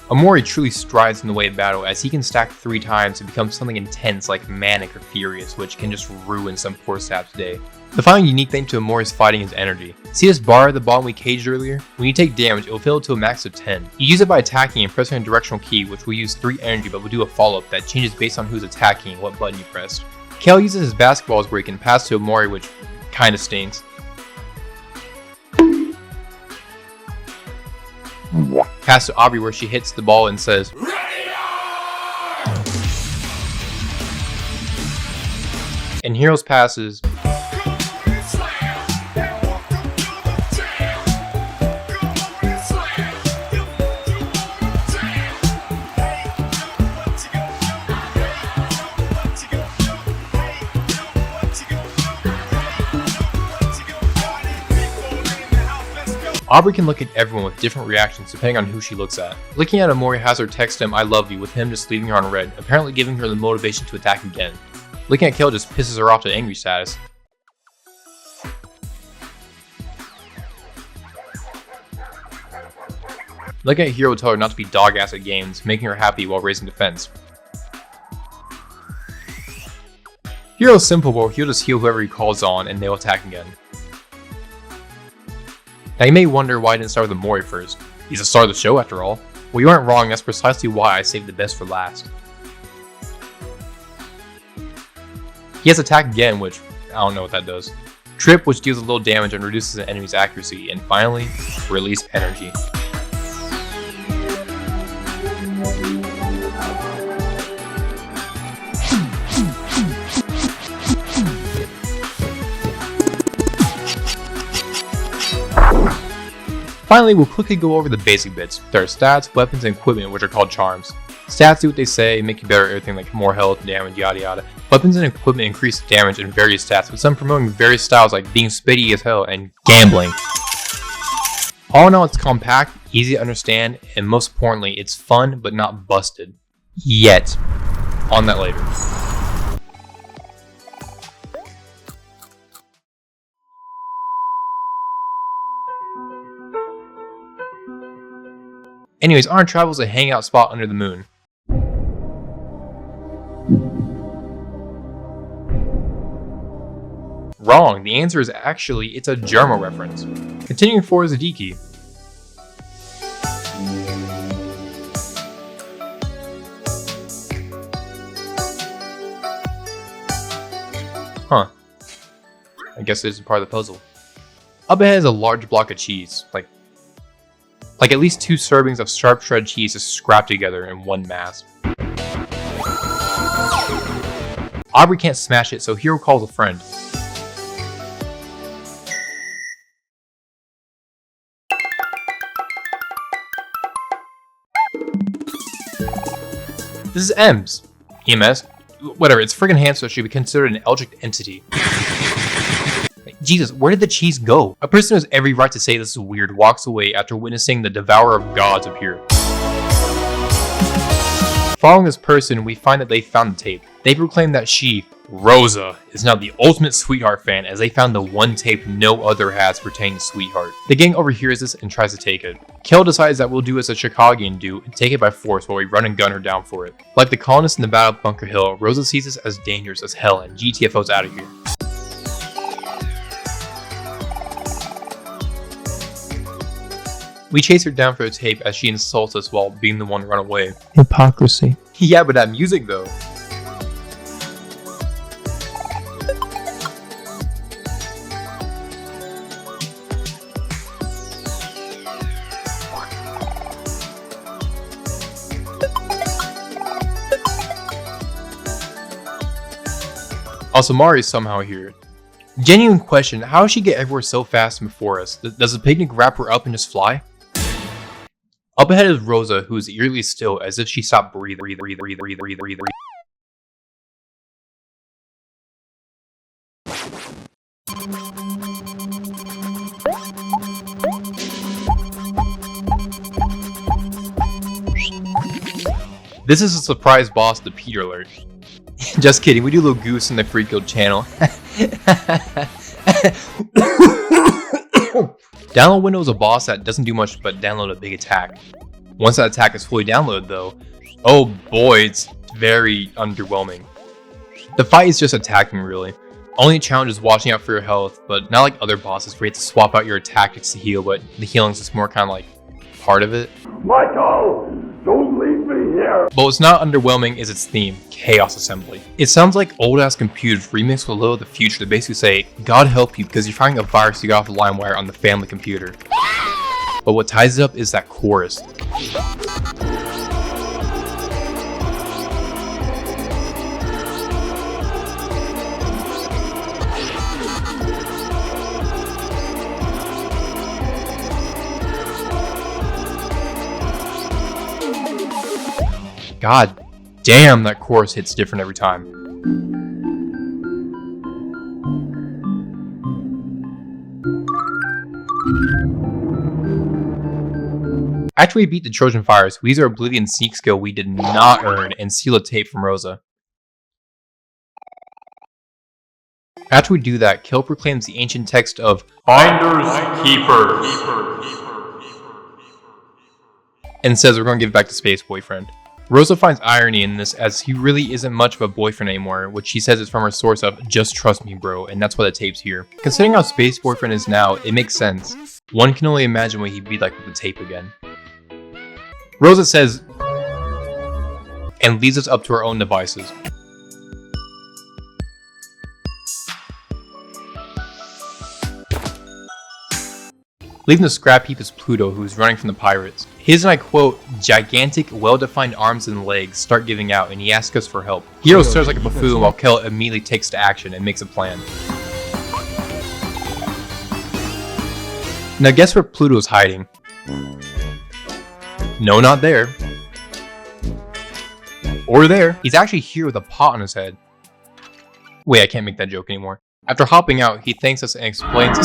Omori truly strides in the way of battle as he can stack 3 times and become something intense like manic or furious, which can just ruin some poor sap's day. The final unique thing to Omori's fighting is energy. See this bar at the bottom we caged earlier? When you take damage, it will fill to a max of 10. You use it by attacking and pressing a directional key, which will use 3 energy but will do a follow-up that changes based on who's attacking and what button you pressed. Kel uses his basketballs where he can pass to Omori, which kinda stinks. Pass to Aubrey where she hits the ball and says, and Hero's passes. Aubrey can look at everyone with different reactions depending on who she looks at. Looking at Omori has her text him I love you with him just leaving her on red, apparently giving her the motivation to attack again. Looking at Kel just pisses her off to angry status. Looking at Hero tell her not to be dog ass at games, making her happy while raising defense. Hero's simple, but he'll just heal whoever he calls on and they'll attack again. Now you may wonder why I didn't start with Omori first. He's the star of the show after all. Well, you aren't wrong, that's precisely why I saved the best for last. He has attack again, which I don't know what that does. Trip, which deals a little damage and reduces an enemy's accuracy. And finally, release energy. Finally, we'll quickly go over the basic bits. There are stats, weapons, and equipment, which are called charms. Stats do what they say, make you better at everything like more health, damage, yada yada. Weapons and equipment increase damage and various stats, with some promoting various styles like being spitty as hell and gambling. All in all, it's compact, easy to understand, and most importantly, it's fun but not busted. Yet. On that later. Anyways, our travel is a hangout spot under the moon. Wrong, the answer is actually, it's a Germa reference. Continuing forward is a D key. Huh. I guess this is part of the puzzle. Up ahead is a large block of cheese, like at least 2 servings of sharp shredded cheese is scrapped together in one mass. Aubrey can't smash it, so Hero calls a friend. This is EMS. EMS? Whatever, it's friggin' hand, so it should be considered an eldritch entity. Jesus, where did the cheese go? A person who has every right to say this is weird walks away after witnessing the Devourer of Gods appear. Following this person, we find that they found the tape. They proclaim that she, Rosa, is now the ultimate Sweetheart fan as they found the one tape no other has pertaining to Sweetheart. The gang overhears this and tries to take it. Kel decides that we'll do as a Chicagoan do and take it by force while we run and gun her down for it. Like the colonists in the Battle of Bunker Hill, Rosa sees this as dangerous as hell and GTFO's out of here. We chase her down for the tape as she insults us while being the one to run away. Hypocrisy. Yeah, but that music though. Also, Mari is somehow here. Genuine question, how does she get everywhere so fast and before us? Does the picnic wrap her up and just fly? Up ahead is Rosa, who is eerily still, as if she stopped breathing. This is a surprise boss to Peter alert. Just kidding, we do little goose in the Free Guild channel. Download window is a boss that doesn't do much but download a big attack. Once that attack is fully downloaded though, oh boy, it's very underwhelming. The fight is just attacking really. Only challenge is watching out for your health, but not like other bosses where you have to swap out your tactics to heal, but the healing is just more kind of like part of it. Michael, don't leave me here. But what's not underwhelming is its theme, Chaos Assembly. It sounds like old ass computers remixed with a little of the future to basically say, God help you because you're finding a virus you got off the LimeWire on the family computer. But what ties it up is that chorus. God damn, that chorus hits different every time. After we beat the Trojan Fires, we use our Oblivion Sneak skill we did not earn and steal a tape from Rosa. After we do that, Kel proclaims the ancient text of Finders Keepers and says we're going to give it back to Space Boyfriend. Rosa finds irony in this as he really isn't much of a boyfriend anymore, which she says is from her source of just trust me bro, and that's why the tape's here. Considering how Space Boyfriend is now, it makes sense. One can only imagine what he'd be like with the tape again. Rosa says, and leads us up to our own devices. Leaving the scrap heap is Pluto, who is running from the pirates. His, and I quote, gigantic, well-defined arms and legs start giving out, and he asks us for help. Hiro stares like a buffoon while Kel immediately takes to action and makes a plan. Now guess where Pluto's hiding? No, not there. Or there. He's actually here with a pot on his head. Wait, I can't make that joke anymore. After hopping out, he thanks us and explains...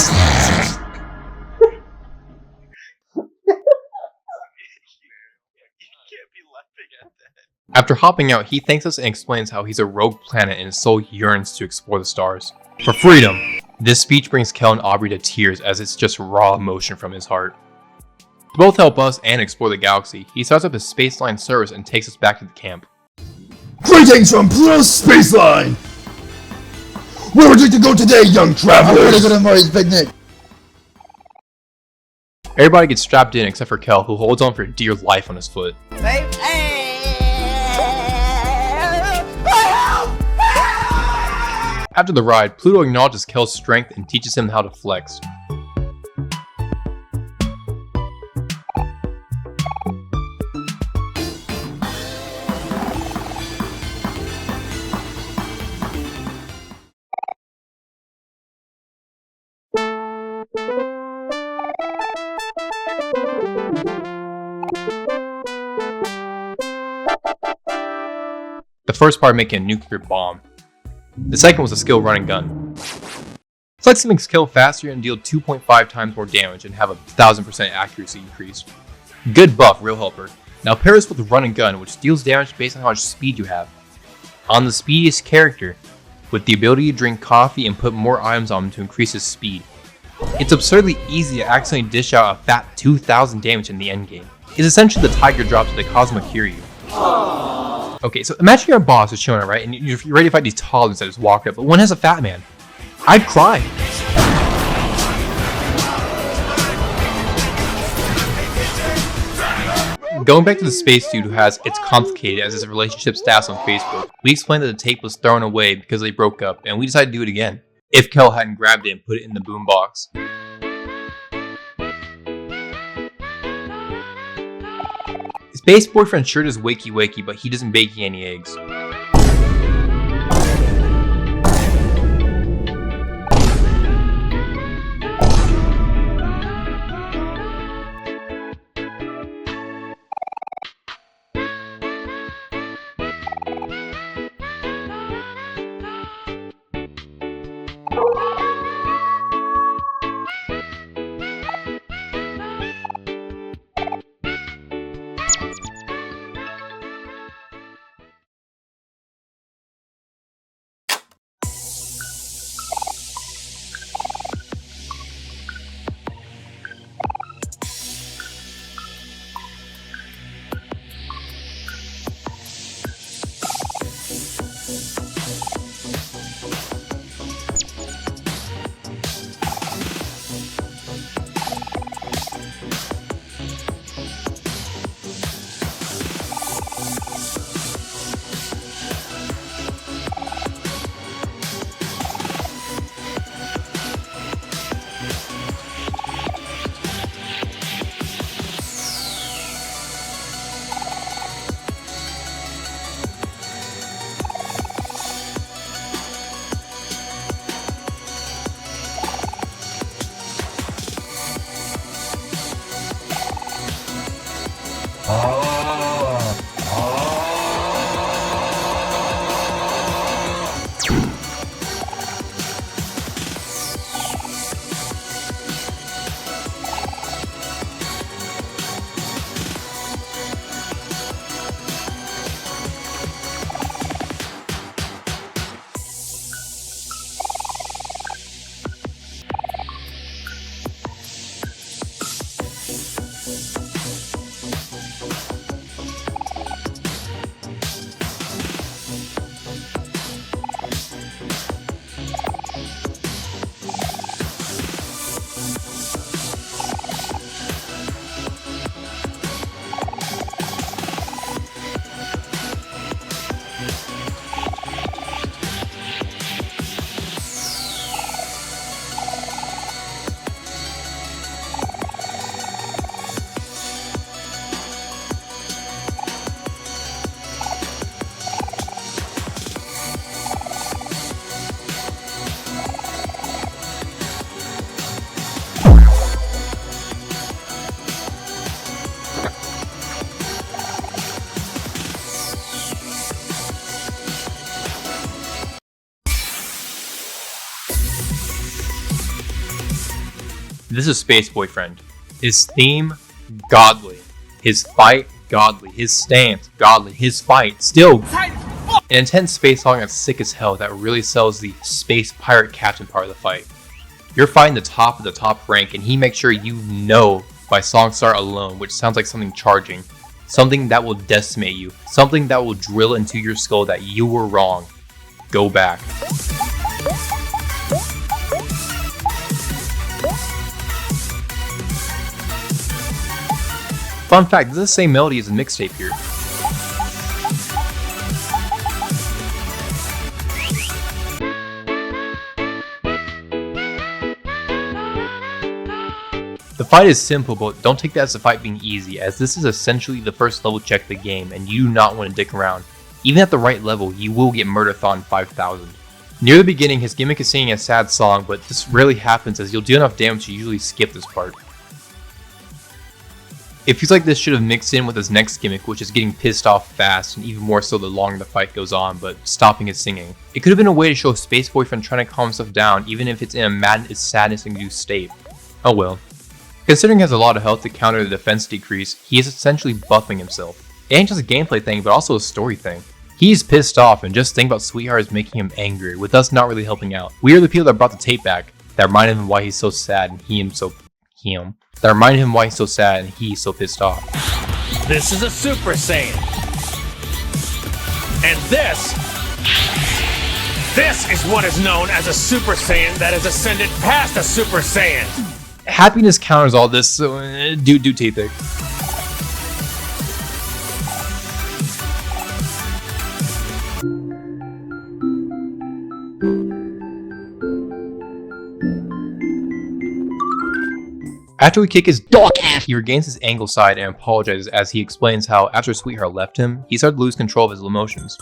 After hopping out, he thanks us and explains how he's a rogue planet and his soul yearns to explore the stars. For freedom! This speech brings Kel and Aubrey to tears as it's just raw emotion from his heart. To both help us and explore the galaxy, he starts up his spaceline service and takes us back to the camp. Greetings from Pluto's Spaceline! Where would you like to go today, young travelers? I'm gonna go to Omori's picnic. Everybody gets strapped in except for Kel, who holds on for dear life on his foot. After the ride, Pluto acknowledges Kel's strength and teaches him how to flex. The first part making a nuclear bomb. The second was a skill running gun. Flexing makes Kel faster and deal 2.5 times more damage and have a 1000% accuracy increase. Good buff, real helper. Now pair this with the running gun, which deals damage based on how much speed you have. On the speediest character, with the ability to drink coffee and put more items on him to increase his speed. It's absurdly easy to accidentally dish out a fat 2000 damage in the endgame. It's essentially the Tiger drops of the Cosmic Kiryu. Okay, so imagine you're a boss with Shona, right? And you're ready to fight these toddlers that just walk up, but one has a fat man. I'd cry. Going back to the space dude who has It's Complicated as his relationship status on Facebook, we explained that the tape was thrown away because they broke up, and we decided to do it again. If Kel hadn't grabbed it and put it in the boombox. His base boyfriend sure does wakey, but he doesn't bake any eggs. This is Space Boyfriend. His theme, godly. His fight, godly. His stance, godly. His fight, still an intense space song that's sick as hell that really sells the space pirate captain part of the fight. You're fighting the top of the top rank and he makes sure you know by song start alone, which sounds like something charging. Something that will decimate you. Something that will drill into your skull that you were wrong. Go back. Fun fact, this is the same melody as the mixtape here. The fight is simple, but don't take that as the fight being easy, as this is essentially the first level check of the game and you do not want to dick around. Even at the right level, you will get Murderthon 5000. Near the beginning, his gimmick is singing a sad song, but this rarely happens as you'll do enough damage to usually skip this part. It feels like this should have mixed in with his next gimmick, which is getting pissed off fast, and even more so the longer the fight goes on, but stopping his singing. It could have been a way to show Space Boyfriend trying to calm himself down, even if it's in a madness, sadness induced state. Oh well. Considering he has a lot of health to counter the defense decrease, he is essentially buffing himself. It ain't just a gameplay thing, but also a story thing. He's pissed off, and just think about Sweetheart is making him angry, with us not really helping out. We are the people that brought the tape back, that reminded him why he's so sad and that reminded him why he's so sad and he's so pissed off. This is a Super Saiyan. And this is what is known as a Super Saiyan that has ascended past a Super Saiyan. Happiness counters all this, so do T-Pick. After we kick his dog ass, he regains his angle side and apologizes as he explains how after Sweetheart left him, he started to lose control of his emotions.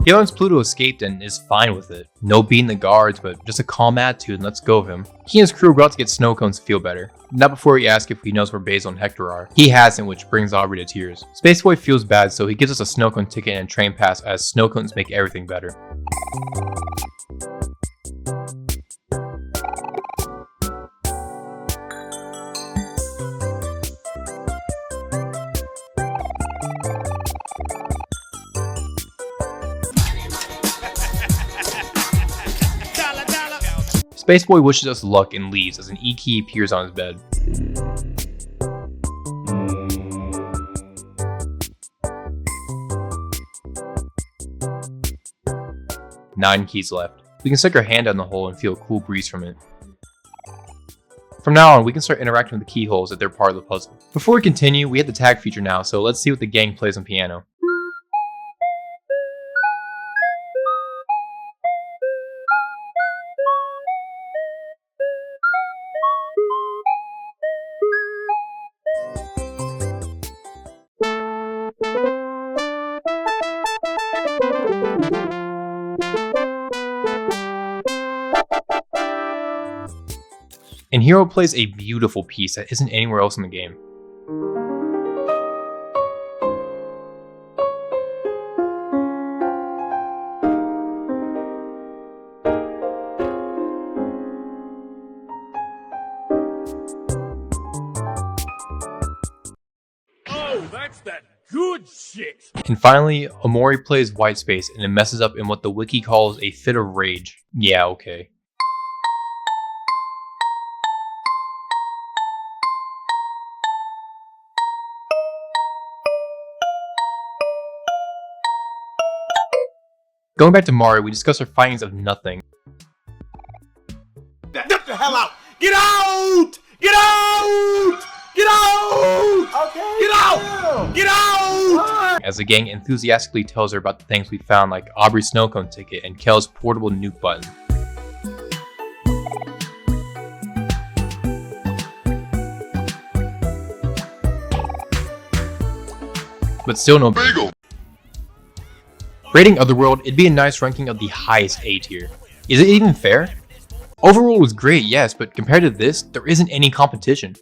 He learns Pluto escaped and is fine with it. No beating the guards, but just a calm attitude and let's go of him. He and his crew go out to get snow cones to feel better. Not before he asks if he knows where Basil and Hector are. He hasn't, which brings Aubrey to tears. Space Boy feels bad, so he gives us a snow cone ticket and a train pass as snow cones make everything better. Space Boy wishes us luck and leaves as an E-key appears on his bed. Nine keys left. We can stick our hand down the hole and feel a cool breeze from it. From now on, we can start interacting with the keyholes if they're part of the puzzle. Before we continue, we have the tag feature now, so let's see what the gang plays on piano. And Hero plays a beautiful piece that isn't anywhere else in the game. Oh, that's that good shit! And finally, Omori plays White Space and it messes up in what the wiki calls a fit of rage. Yeah, okay. Going back to Mario, we discussed our findings of nothing. Get the hell out! Get out! Get out! Get out! Okay. Get out! Get out! As the gang enthusiastically tells her about the things we found, like Aubrey's snow cone ticket and Kel's portable nuke button. But still no bagel. Rating Otherworld, it'd be a nice ranking of the highest A tier. Is it even fair? Overworld was great, yes, but compared to this, there isn't any competition.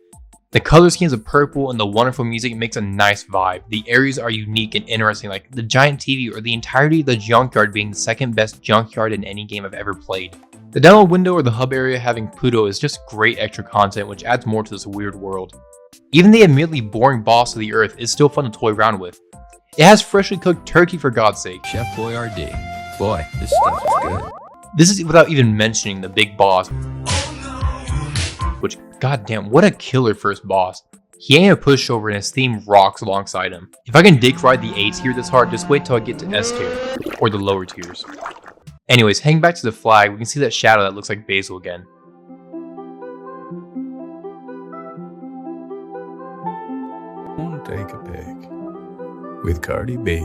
The color schemes of purple and the wonderful music makes a nice vibe. The areas are unique and interesting, like the giant TV or the entirety of the junkyard being the second best junkyard in any game I've ever played. The download window or the hub area having Pluto is just great extra content which adds more to this weird world. Even the admittedly boring boss of the Earth is still fun to toy around with. It has freshly cooked turkey for God's sake. Chef Boyardee. Boy, this stuff is good. This is without even mentioning the big boss, which, goddamn, what a killer first boss. He ain't a pushover and his theme rocks alongside him. If I can dick ride the A tier this hard, just wait till I get to S tier, or the lower tiers. Anyways, heading back to the flag, we can see that shadow that looks like Basil again. Won't take a pic with Cardi B.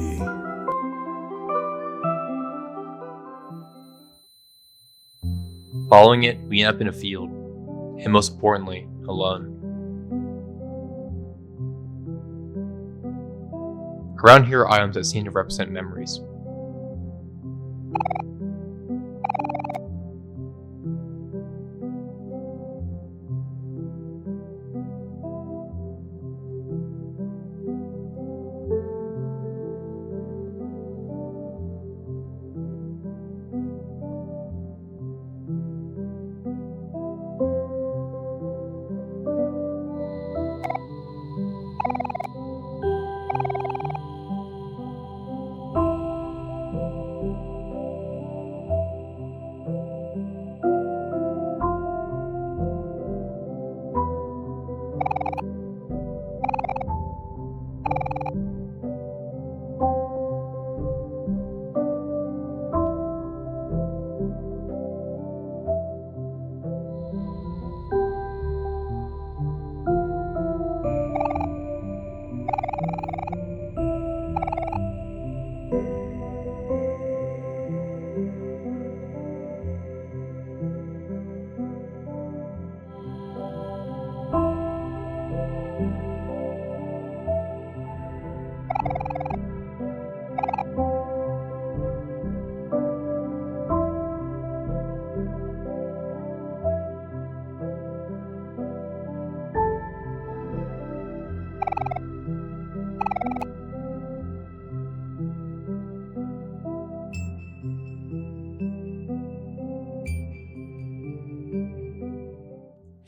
Following it, we end up in a field, and most importantly, alone. Around here are items that seem to represent memories.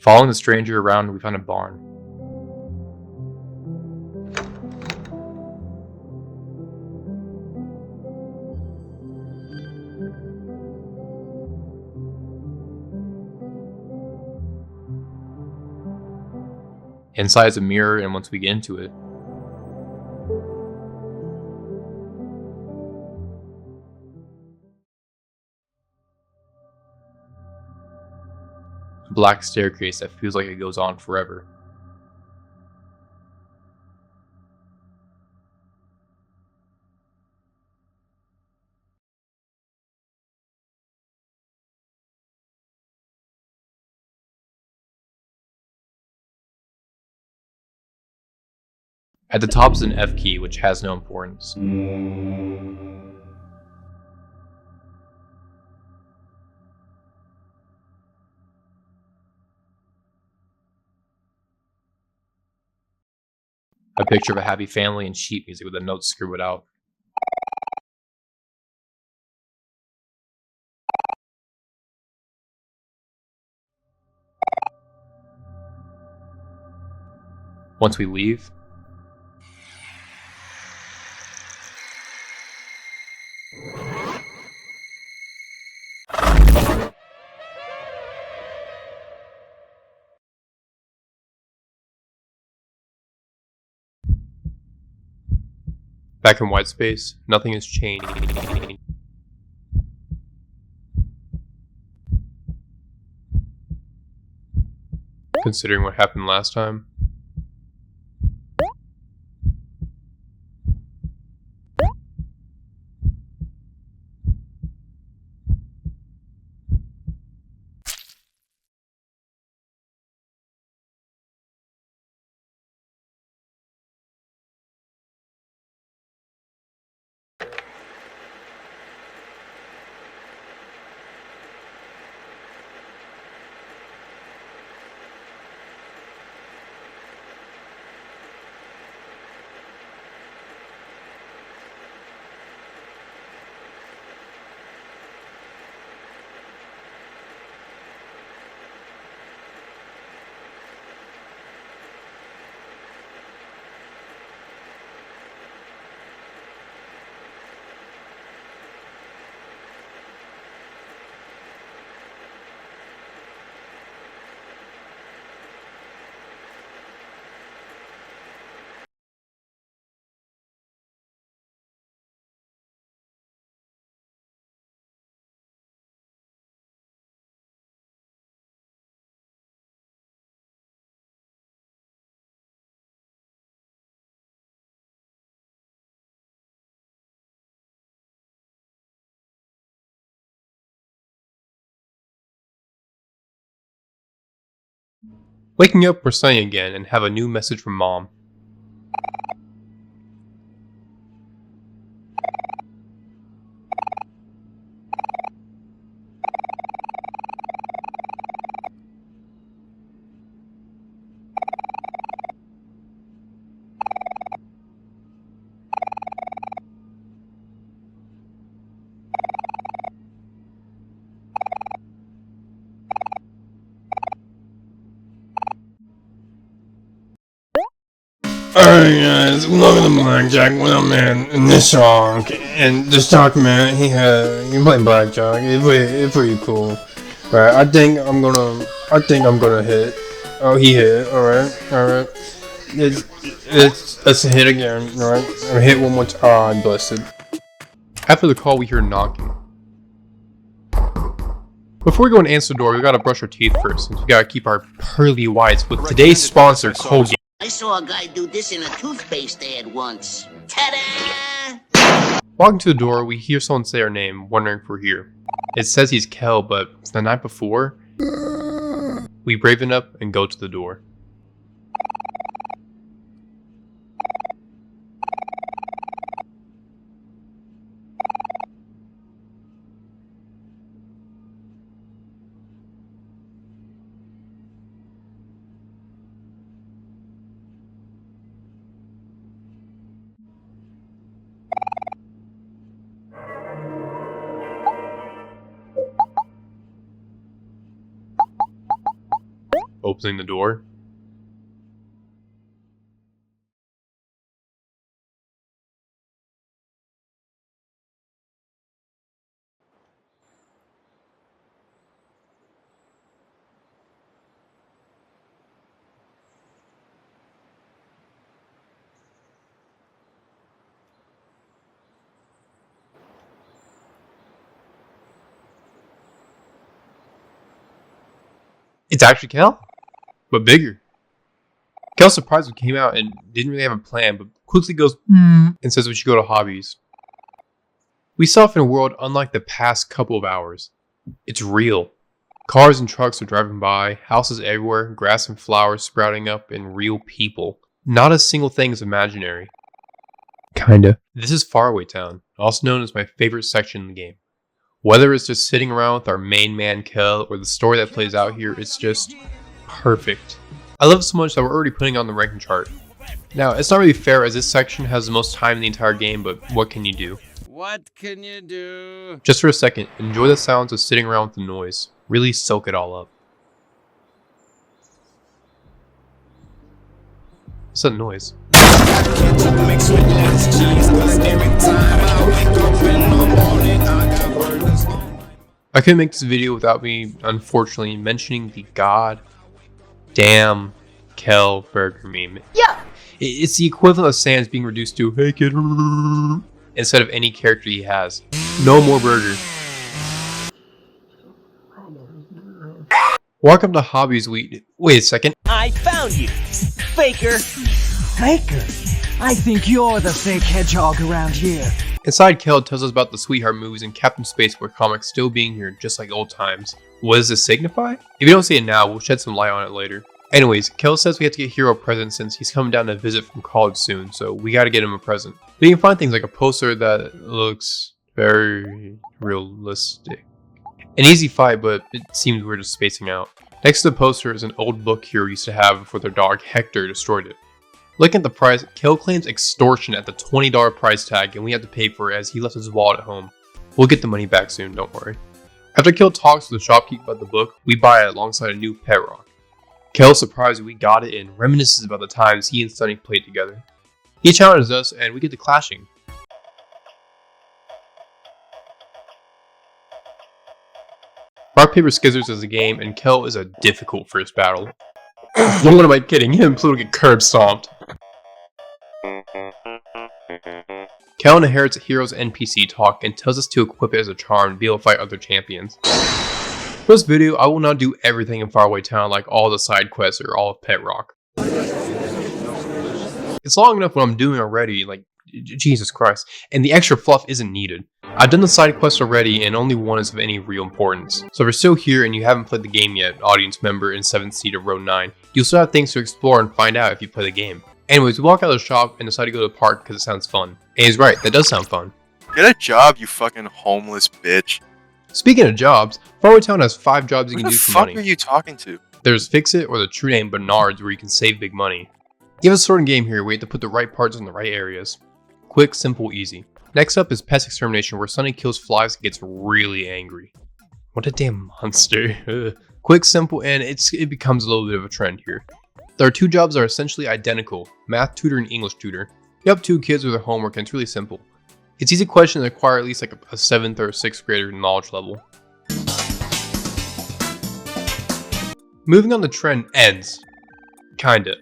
Following the stranger around, we found a barn. Inside is a mirror, and once we get into it, a black staircase that feels like it goes on forever. At the top is an F key, which has no importance. A picture of a happy family and sheet music with a note scribbled out. Once we leave, back in white space, nothing has changed. Considering what happened last time. Waking up, we're sunny again and have a new message from Mom. Alright guys, welcome to Blackjack with a man in this song. And this document, he played Blackjack, it's pretty cool. Right, I think I'm gonna hit. Oh, he hit, alright. Let's hit again, alright? I'm hit one more time, blessed. After the call, we hear knocking. Before we go and answer the door, we gotta brush our teeth first, since we gotta keep our pearly whites with today's sponsor, Colgate. I saw a guy do this in a toothpaste ad once. Ta-da! Walking to the door, we hear someone say our name, wondering if we're here. It says he's Kel, but the night before, we braven up and go to the door. Opening the door. It's actually Kel, but bigger. Kel's surprised we came out and didn't really have a plan, but quickly goes and says we should go to hobbies. We saw off in a world unlike the past couple of hours. It's real. Cars and trucks are driving by, houses everywhere, grass and flowers sprouting up, and real people. Not a single thing is imaginary. Kinda. This is Faraway Town, also known as my favorite section in the game. Whether it's just sitting around with our main man Kel or the story that plays out here, it's just perfect. I love it so much that we're already putting on the ranking chart. Now, it's not really fair as this section has the most time in the entire game, but what can you do? What can you do? Just for a second, enjoy the sounds of sitting around with the noise. Really soak it all up. What's that noise? I couldn't make this video without me, unfortunately, mentioning the god damn Kel burger meme. Yeah. It's the equivalent of Sans being reduced to "Hey kid" instead of any character he has. No more burger. Welcome to Hobbies Wait a second. I found you, Faker. Faker? I think you're the fake hedgehog around here. Inside, Kel tells us about the Sweetheart movies and Captain Spaceboy comics still being here just like old times. What does this signify? If you don't see it now, we'll shed some light on it later. Anyways, Kel says we have to get Hero a present since he's coming down to visit from college soon, so we gotta get him a present. We can find things like a poster that looks very realistic. An easy fight, but it seems we're just spacing out. Next to the poster is an old book Hero used to have before their dog Hector destroyed it. Looking at the price, Kel claims extortion at the $20 price tag and we have to pay for it as he left his wallet at home. We'll get the money back soon, don't worry. After Kel talks to the shopkeeper about the book, we buy it alongside a new pet rock. Kel's surprised we got it and reminisces about the times he and Sunny played together. He challenges us and we get to clashing. Rock, Paper, Scissors is a game and Kel is a difficult first battle. What am I kidding? Him and Pluto get curb stomped. Kel inherits a hero's NPC talk and tells us to equip it as a charm to be able to fight other champions. For this video, I will not do everything in Faraway Town like all the side quests or all of Pet Rock. It's long enough what I'm doing already, like, Jesus Christ, and the extra fluff isn't needed. I've done the side quests already and only one is of any real importance. So if you're still here and you haven't played the game yet, audience member in 7th seat of row 9, you'll still have things to explore and find out if you play the game. Anyways, we walk out of the shop and decide to go to the park because it sounds fun. And he's right, that does sound fun. Get a job, you fucking homeless bitch. Speaking of jobs, Faraway Town has 5 jobs you can do for money. Who the fuck are you talking to? There's Fix It or the true name Bernard's where you can save big money. You have a sorting game here where you have to put the right parts in the right areas. Quick, simple, easy. Next up is Pest Extermination where Sunny kills flies and gets really angry. What a damn monster. Quick, simple, and it becomes a little bit of a trend here. There are 2 jobs that are essentially identical, math tutor and English tutor. You help 2 kids with their homework and it's really simple. It's easy questions that require at least like a 7th or 6th grader knowledge level. Moving on to trend ends. Kinda.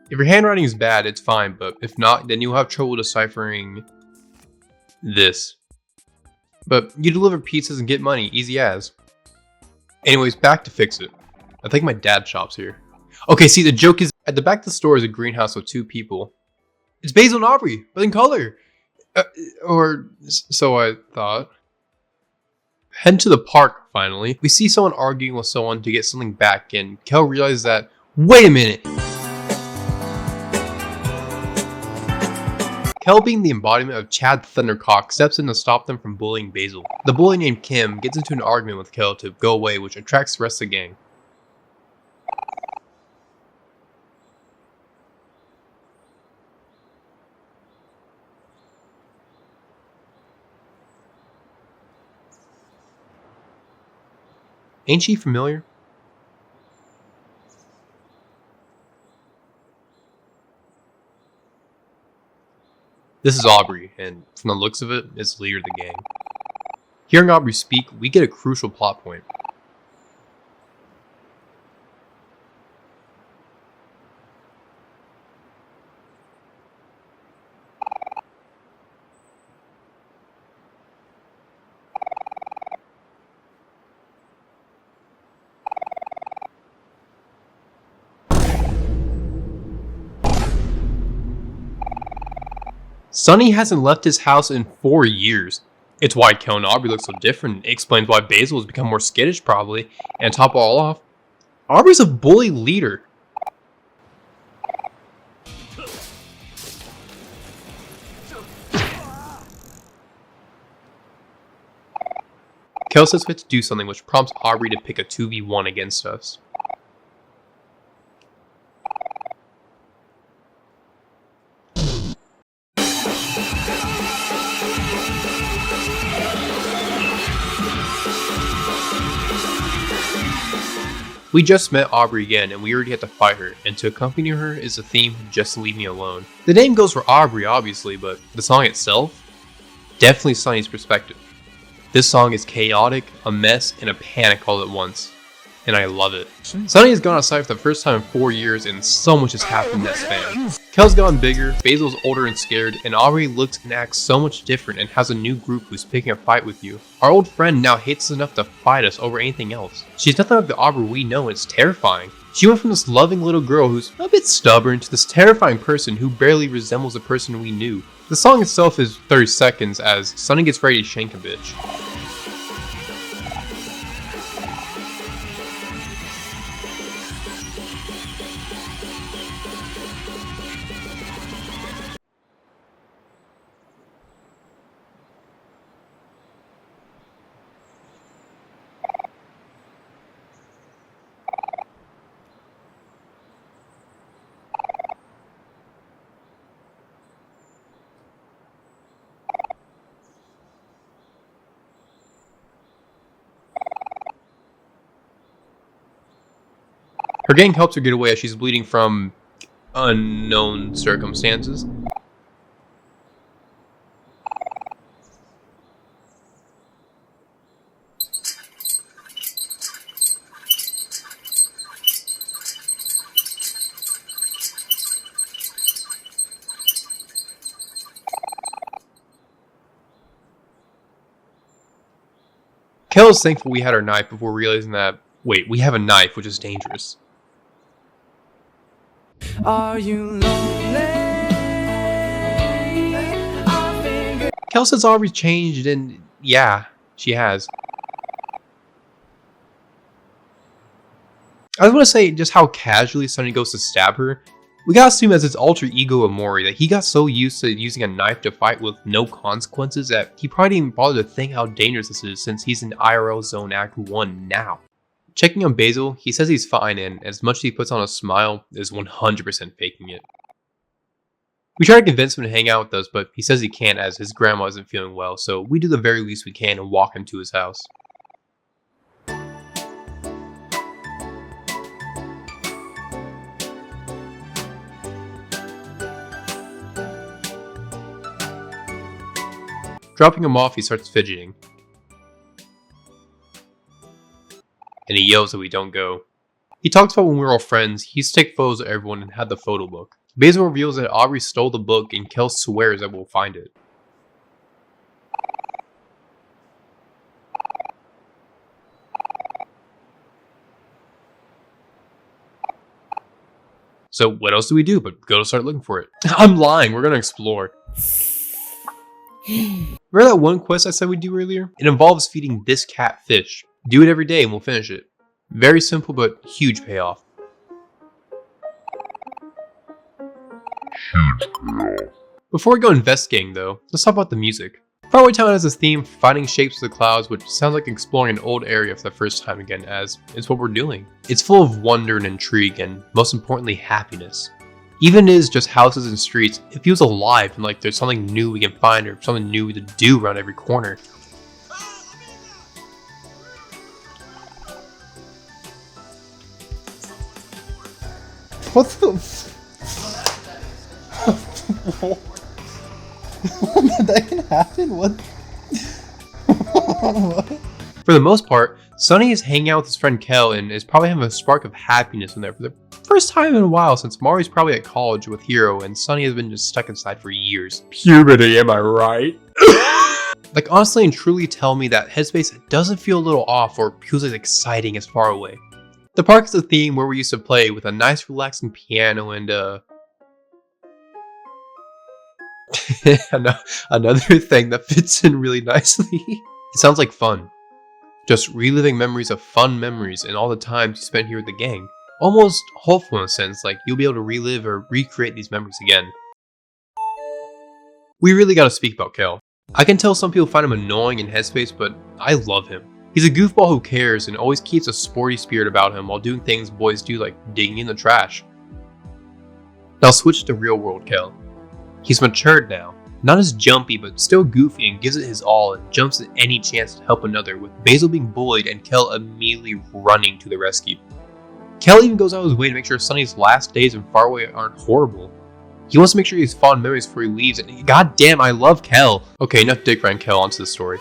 If your handwriting is bad, it's fine, but if not, then you'll have trouble deciphering this. But you deliver pizzas and get money, easy as. Anyways, back to Fix It. I think my dad shops here. Okay, see, the joke is, at the back of the store is a greenhouse with 2 people. It's Basil and Aubrey, but in color. Or so I thought. Head to the park, finally. We see someone arguing with someone to get something back, and Kel realizes that, wait a minute! Kel, being the embodiment of Chad Thundercock, steps in to stop them from bullying Basil. The bully named Kim gets into an argument with Kel to go away, which attracts the rest of the gang. Ain't she familiar? This is Aubrey, and from the looks of it, it's the leader of the gang. Hearing Aubrey speak, we get a crucial plot point. Sunny hasn't left his house in 4 years. It's why Kel and Aubrey look so different. It explains why Basil has become more skittish probably. And to top it all off, Aubrey's a bully leader. Kel says we have to do something which prompts Aubrey to pick a 2v1 against us. We just met Aubrey again and we already had to fight her, and to accompany her is the theme Just Leave Me Alone. The name goes for Aubrey obviously, but the song itself? Definitely Sunny's perspective. This song is chaotic, a mess, and a panic all at once. And I love it. Sunny has gone outside for the first time in 4 years and so much has happened in that span. Kel's gotten bigger, Basil's older and scared, and Aubrey looks and acts so much different and has a new group who's picking a fight with you. Our old friend now hates us enough to fight us over anything else. She's nothing like the Aubrey we know and it's terrifying. She went from this loving little girl who's a bit stubborn to this terrifying person who barely resembles the person we knew. The song itself is 30 seconds as Sunny gets ready to shank a bitch. Her gang helps her get away as she's bleeding from unknown circumstances. Kel is thankful we had our knife before realizing that, wait, we have a knife, which is dangerous. Are you lonely? Kel says Aubrey's changed, and yeah, she has. I just want to say just how casually Sunny goes to stab her. We gotta assume as its alter ego Omori that he got so used to using a knife to fight with no consequences that he probably didn't even bother to think how dangerous this is since he's in IRL Zone Act 1 now. Checking on Basil, he says he's fine and as much as he puts on a smile, is 100% faking it. We try to convince him to hang out with us, but he says he can't as his grandma isn't feeling well, so we do the very least we can and walk him to his house. Dropping him off, he starts fidgeting. And he yells that we don't go. He talks about when we were all friends, he used to take photos of everyone and had the photo book. Basil reveals that Aubrey stole the book and Kel swears that we'll find it. So what else do we do but go to start looking for it? I'm lying, we're gonna explore. Remember that one quest I said we'd do earlier? It involves feeding this cat fish. Do it every day and we'll finish it. Very simple but huge payoff. Before we go investigating though, let's talk about the music. Faraway Town has this theme, finding shapes of the clouds, which sounds like exploring an old area for the first time again, as it's what we're doing. It's full of wonder and intrigue and, most importantly, happiness. Even is just houses and streets, it feels alive and like there's something new we can find or something new to do around every corner. What the that can happen? What? What? For the most part, Sunny is hanging out with his friend Kel and is probably having a spark of happiness in there for the first time in a while since Mari's probably at college with Hiro and Sunny has been just stuck inside for years. Puberty, am I right? Like honestly and truly tell me that Headspace doesn't feel a little off or feels as exciting as far away. The park is a theme where we used to play with a nice relaxing piano and another thing that fits in really nicely. It sounds like fun. Just reliving memories of fun memories and all the times you spent here with the gang. Almost hopeful in a sense, like you'll be able to relive or recreate these memories again. We really gotta speak about Kel. I can tell some people find him annoying in Headspace, but I love him. He's a goofball who cares and always keeps a sporty spirit about him while doing things boys do like digging in the trash. Now switch to real world Kel. He's matured now. Not as jumpy, but still goofy and gives it his all and jumps at any chance to help another, with Basil being bullied and Kel immediately running to the rescue. Kel even goes out of his way to make sure Sunny's last days in Faraway aren't horrible. He wants to make sure he has fond memories before he leaves, and goddamn, I love Kel! Okay, enough dick riding Kel onto the story.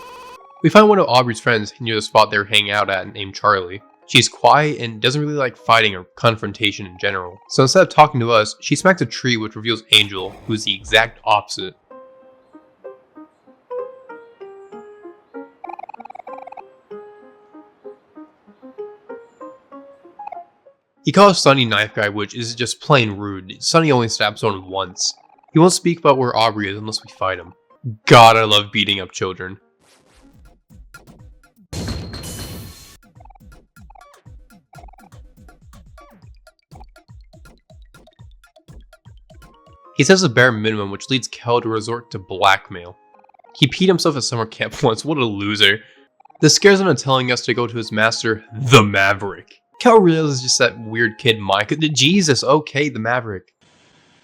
We find one of Aubrey's friends near the spot they were hanging out at named Charlie. She's quiet and doesn't really like fighting or confrontation in general. So instead of talking to us, she smacks a tree which reveals Angel, who is the exact opposite. He calls Sunny Knife Guy, which is just plain rude. Sunny only stabs someone once. He won't speak about where Aubrey is unless we fight him. God, I love beating up children. He says the bare minimum, which leads Kel to resort to blackmail. He peed himself at summer camp once, what a loser. This scares him into telling us to go to his master, the Maverick. Kel realizes just that weird kid Mike. Jesus, okay, the Maverick.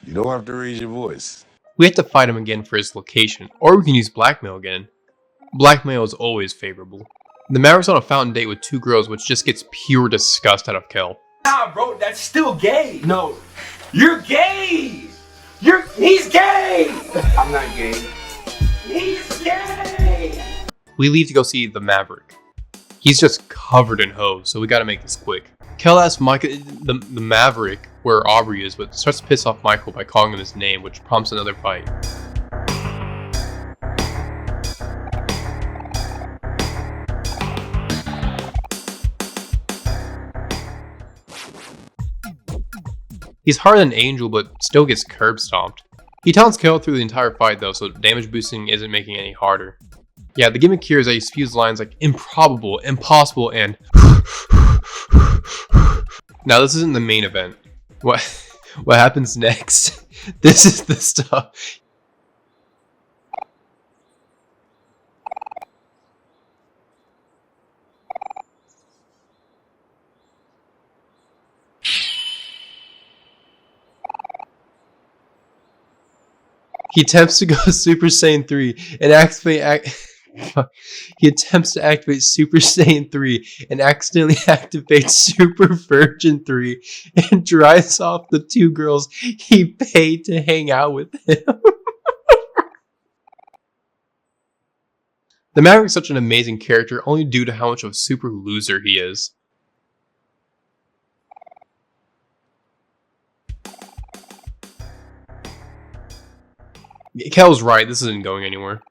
You don't have to raise your voice. We have to fight him again for his location, or we can use blackmail again. Blackmail is always favorable. The Maverick's on a fountain date with two girls, which just gets pure disgust out of Kel. Nah, bro, that's still gay. No, you're gay. He's gay. I'm not gay. He's gay. We leave to go see the Maverick. He's just covered in hoes, so we gotta make this quick. Kel asks Michael, the Maverick, where Aubrey is, but starts to piss off Michael by calling him his name, which prompts another fight. He's harder than Angel, but still gets curb stomped. He taunts Kel through the entire fight though, so damage boosting isn't making it any harder. Yeah, the gimmick here is that he spews lines like improbable, impossible, and now this isn't the main event. What happens next? This is the stuff. He attempts to go Super Saiyan 3 and he attempts to activate Super Saiyan 3 and accidentally activates Super Virgin 3 and dries off the 2 girls he paid to hang out with him. The Maverick's such an amazing character only due to how much of a super loser he is. Kel's right, this isn't going anywhere.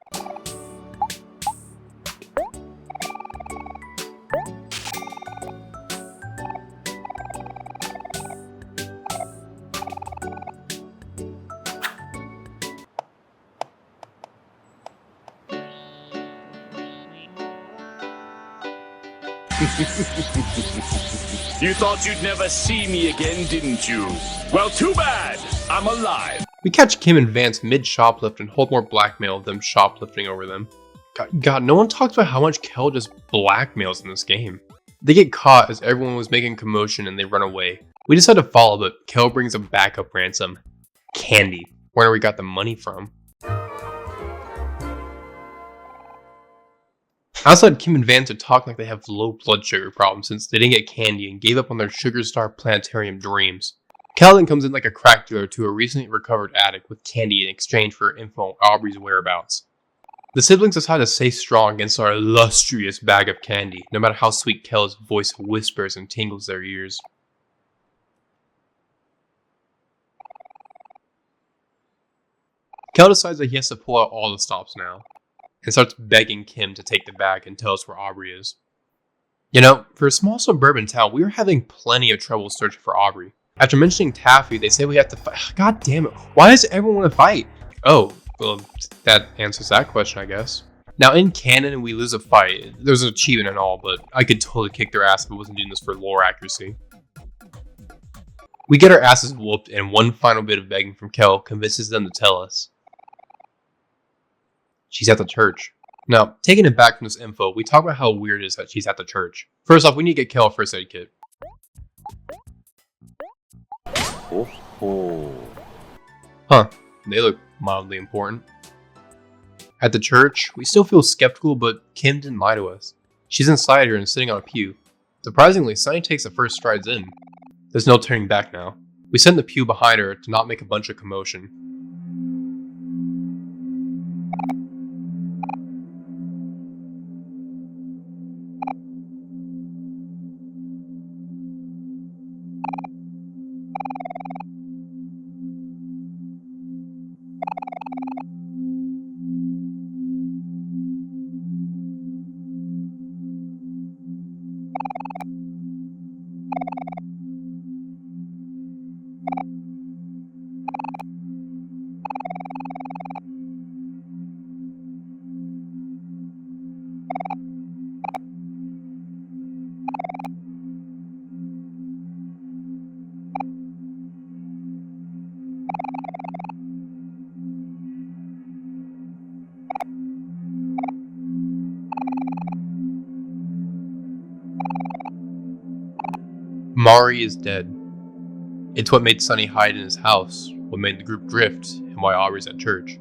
You thought you'd never see me again, didn't you? Well, too bad! I'm alive! We catch Kim and Vance mid-shoplift and hold more blackmail of them shoplifting over them. God, no one talks about how much Kel just blackmails in this game. They get caught as everyone was making commotion and they run away. We decide to follow, but Kel brings a backup ransom. Candy. Where we got the money from. Outside, Kim and Vance are talking like they have low blood sugar problems since they didn't get candy and gave up on their Sugar Star Planetarium dreams. Kel then comes in like a crack dealer to a recently recovered addict with candy in exchange for info on Aubrey's whereabouts. The siblings decide to stay strong against our illustrious bag of candy, no matter how sweet Kel's voice whispers and tingles their ears. Kel decides that he has to pull out all the stops now, and starts begging Kim to take the bag and tell us where Aubrey is. You know, for a small suburban town, we were having plenty of trouble searching for Aubrey. After mentioning Taffy, they say we have to fight. God damn it, why does everyone want to fight? Oh, well, that answers that question, I guess. Now, in canon, we lose a fight. There's an achievement and all, but I could totally kick their ass if I wasn't doing this for lore accuracy. We get our asses whooped, and one final bit of begging from Kel convinces them to tell us. She's at the church. Now, taking it back from this info, we talk about how weird it is that she's at the church. First off, we need to get Kel a first aid kit. Huh, they look mildly important. At the church, we still feel skeptical, but Kim didn't lie to us. She's inside here and sitting on a pew. Surprisingly, Sunny takes the first strides in. There's no turning back now. We send the pew behind her to not make a bunch of commotion. Mari is dead. It's what made Sunny hide in his house, what made the group drift, and why Aubrey's at church.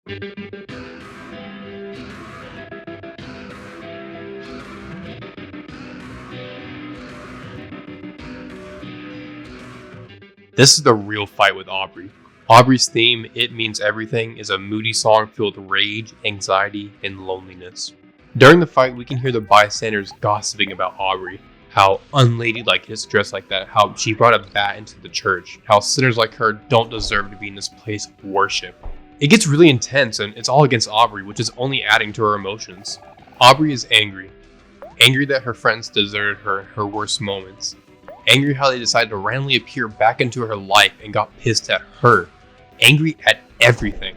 This is the real fight with Aubrey. Aubrey's theme, It Means Everything, is a moody song filled with rage, anxiety, and loneliness. During the fight, we can hear the bystanders gossiping about Aubrey, how unladylike it is to dress like that, how she brought a bat into the church, how sinners like her don't deserve to be in this place of worship. It gets really intense, and it's all against Aubrey, which is only adding to her emotions. Aubrey is angry. Angry that her friends deserted her in her worst moments. Angry how they decided to randomly appear back into her life and got pissed at her. Angry at everything.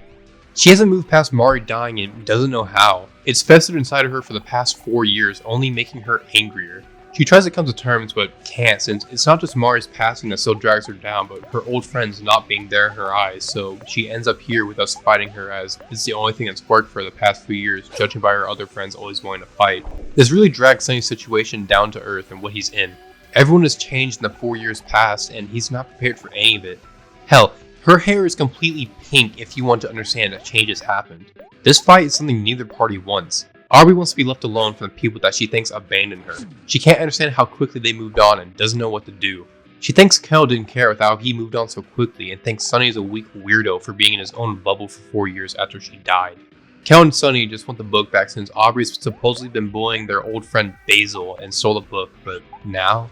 She hasn't moved past Mari dying and doesn't know how. It's festered inside of her for the past 4 years, only making her angrier. She tries to come to terms but can't, since it's not just Mari's passing that still drags her down, but her old friends not being there in her eyes, so she ends up here with us fighting her, as it's the only thing that's worked for the past few years, judging by her other friends always wanting to fight. This really drags Sunny's situation down to earth and what he's in. Everyone has changed in the 4 years past, and he's not prepared for any of it. Hell, her hair is completely pink if you want to understand that change has happened. This fight is something neither party wants. Aubrey wants to be left alone from the people that she thinks abandoned her. She can't understand how quickly they moved on and doesn't know what to do. She thinks Kel didn't care with how he moved on so quickly and thinks Sunny is a weak weirdo for being in his own bubble for 4 years after she died. Kel and Sunny just want the book back since Aubrey's supposedly been bullying their old friend Basil and stole the book, but now?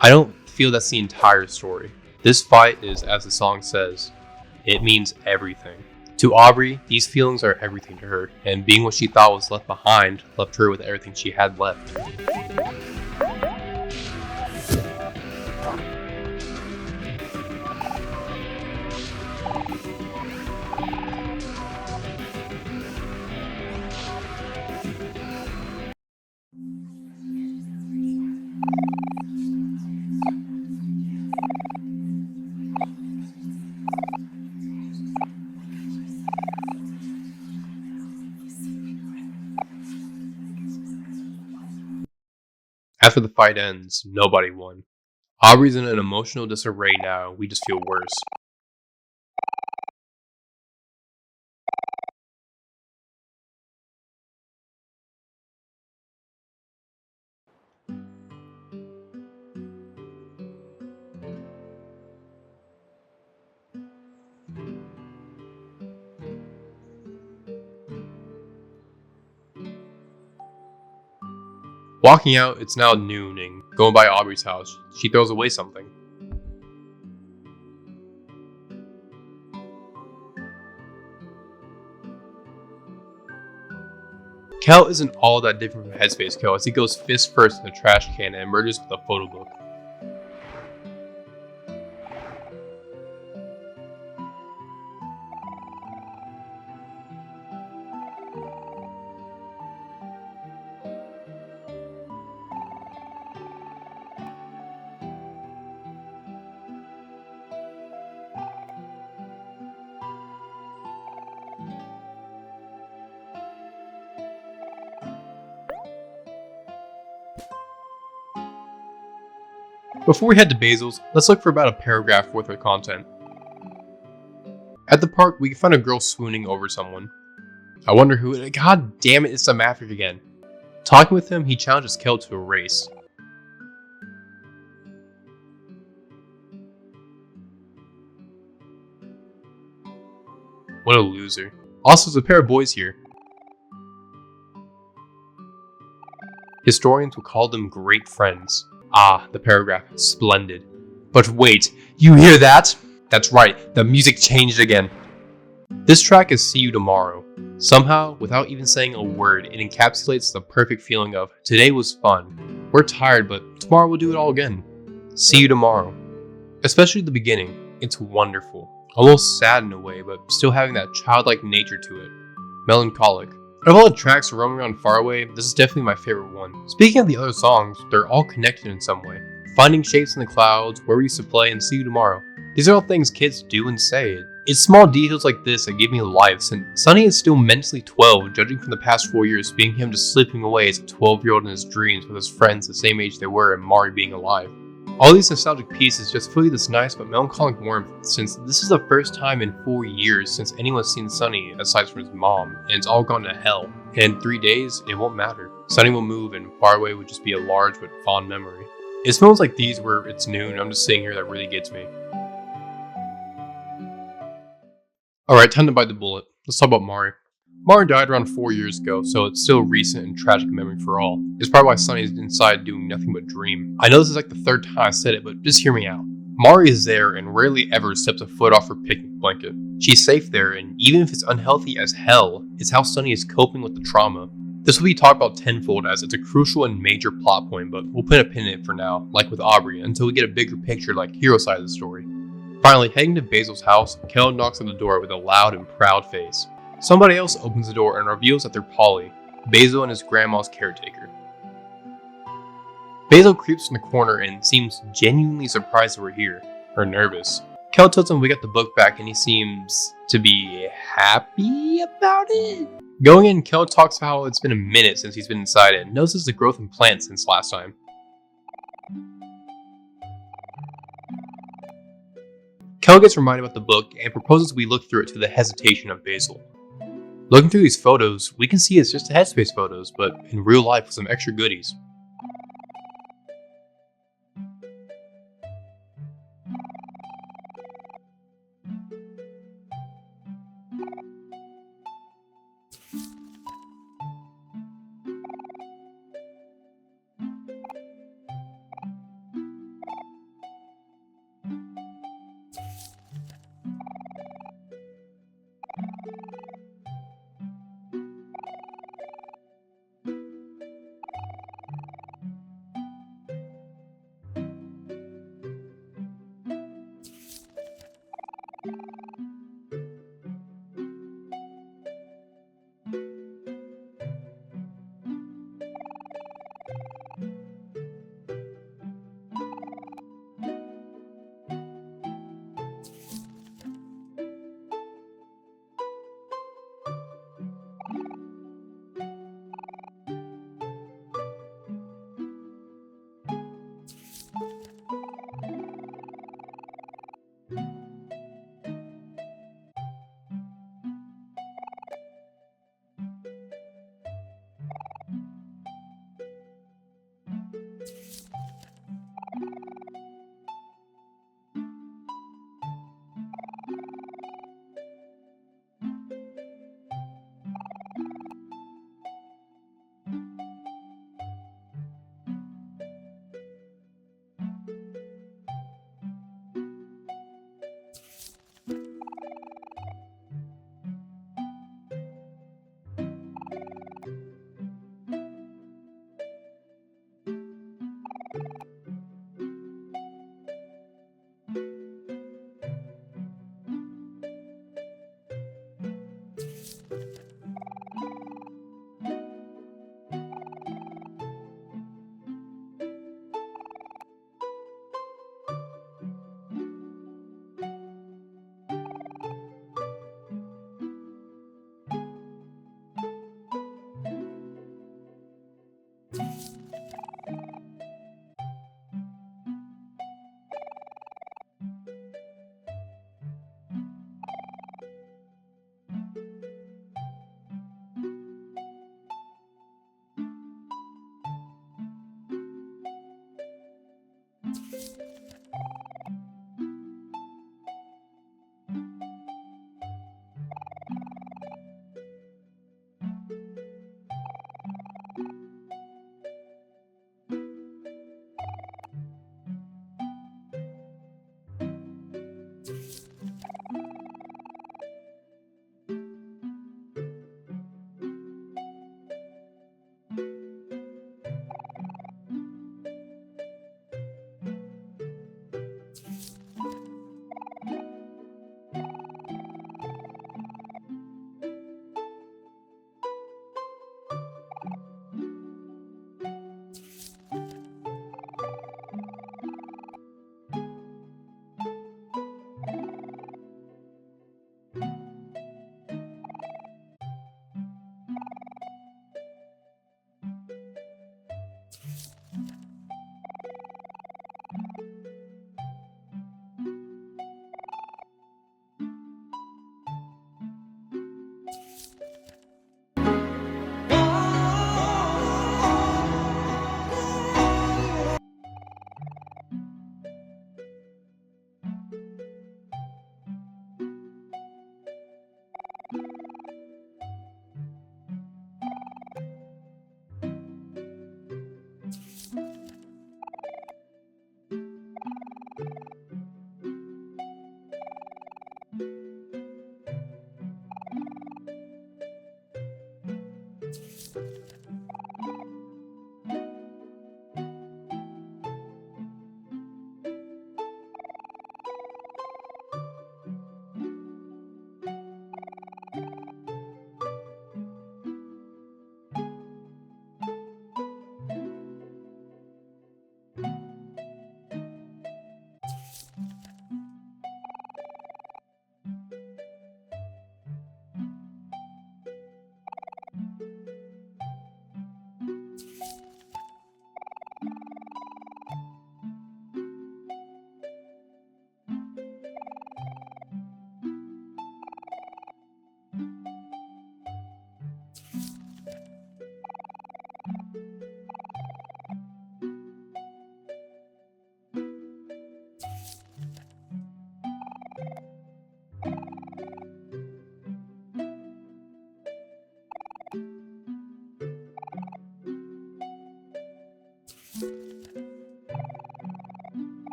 I don't feel that's the entire story. This fight is, as the song says, it means everything. To Aubrey, these feelings are everything to her, and being what she thought was left behind left her with everything she had left. After the fight ends, nobody won. Aubrey's in an emotional disarray now, we just feel worse. Walking out, it's now noon, and going by Aubrey's house, she throws away something. Kel isn't all that different from Headspace Kel as he goes fist first in the trash can and emerges with a photo book. Before we head to Basil's, let's look for about a paragraph worth of content. At the park, we find a girl swooning over someone. I wonder who. God damn it, it's the Maverick again. Talking with him, he challenges Kel to a race. What a loser. Also, there's a pair of boys here. Historians will call them great friends. Ah, the paragraph, splendid. But wait, you hear that? That's right, the music changed again. This track is See You Tomorrow. Somehow, without even saying a word, it encapsulates the perfect feeling of, today was fun. We're tired, but tomorrow we'll do it all again. See you tomorrow. Especially the beginning, it's wonderful. Almost sad in a way, but still having that childlike nature to it. Melancholic. Of all the tracks roaming around far away, this is definitely my favorite one. Speaking of the other songs, they're all connected in some way. Finding Shapes in the Clouds, Where We Used to Play, and See You Tomorrow. These are all things kids do and say. It's small details like this that give me life, since Sunny is still mentally 12, judging from the past 4 years being him just sleeping away as a 12-year-old in his dreams with his friends the same age they were and Mari being alive. All these nostalgic pieces just feel this nice but melancholic warmth, since this is the first time in 4 years since anyone's seen Sunny aside from his mom, and it's all gone to hell. And in 3 days, it won't matter. Sunny will move, and far away would just be a large but fond memory. It's moments like these where it's noon, I'm just sitting here, that really gets me. Alright, time to bite the bullet. Let's talk about Mari. Mari died around 4 years ago, so it's still a recent and tragic memory for all. It's probably why Sunny's inside doing nothing but dream. I know this is like the 3rd time I said it, but just hear me out. Mari is there and rarely ever steps a foot off her picnic blanket. She's safe there, and even if it's unhealthy as hell, it's how Sunny is coping with the trauma. This will be talked about tenfold as it's a crucial and major plot point, but we'll put a pin in it for now, like with Aubrey, until we get a bigger picture like hero side of the story. Finally, heading to Basil's house, Kel knocks on the door with a loud and proud face. Somebody else opens the door and reveals that they're Polly, Basil and his grandma's caretaker. Basil creeps in the corner and seems genuinely surprised that we're here, or nervous. Kel tells him we got the book back and he seems to be happy about it. Going in, Kel talks about how it's been a minute since he's been inside and notices the growth in plants since last time. Kel gets reminded about the book and proposes we look through it to the hesitation of Basil. Looking through these photos, we can see it's just Headspace photos, but in real life with some extra goodies.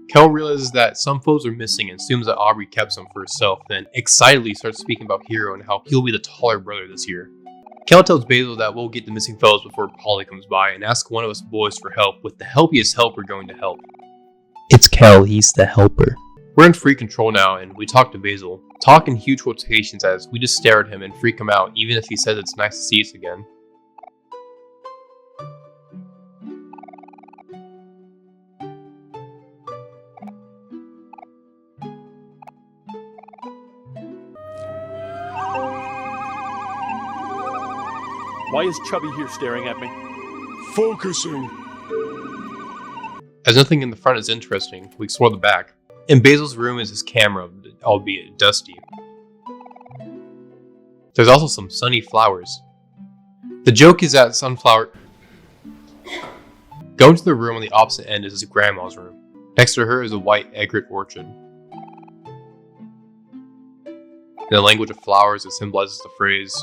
Kel realizes that some photos are missing and assumes that Aubrey kept some for herself, then excitedly starts speaking about Hiro and how he'll be the taller brother this year. Kel tells Basil that we'll get the missing photos before Polly comes by and asks one of us boys for help with the helpiest helper going to help. It's Kel, he's the helper. We're in free control now and we talk to Basil. Talk in huge quotations as we just stare at him and freak him out even if he says it's nice to see us again. Why is Chubby here staring at me? Focusing. As nothing in the front is interesting, we explore the back. In Basil's room is his camera, albeit dusty. There's also some sunny flowers. The joke is that sunflower... Going to the room on the opposite end is his grandma's room. Next to her is a white egret orchard. In the language of flowers, it symbolizes the phrase,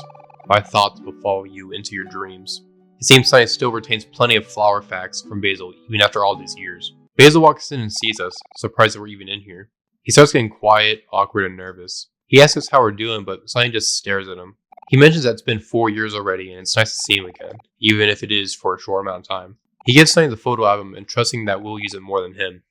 "My thoughts will follow you into your dreams." It seems Sunny still retains plenty of flower facts from Basil even after all these years. Basil walks in and sees us, surprised that we're even in here. He starts getting quiet, awkward, and nervous. He asks us how we're doing, but Sunny just stares at him. He mentions that it's been 4 years already and it's nice to see him again, even if it is for a short amount of time. He gives Sunny the photo album and trusting that we'll use it more than him.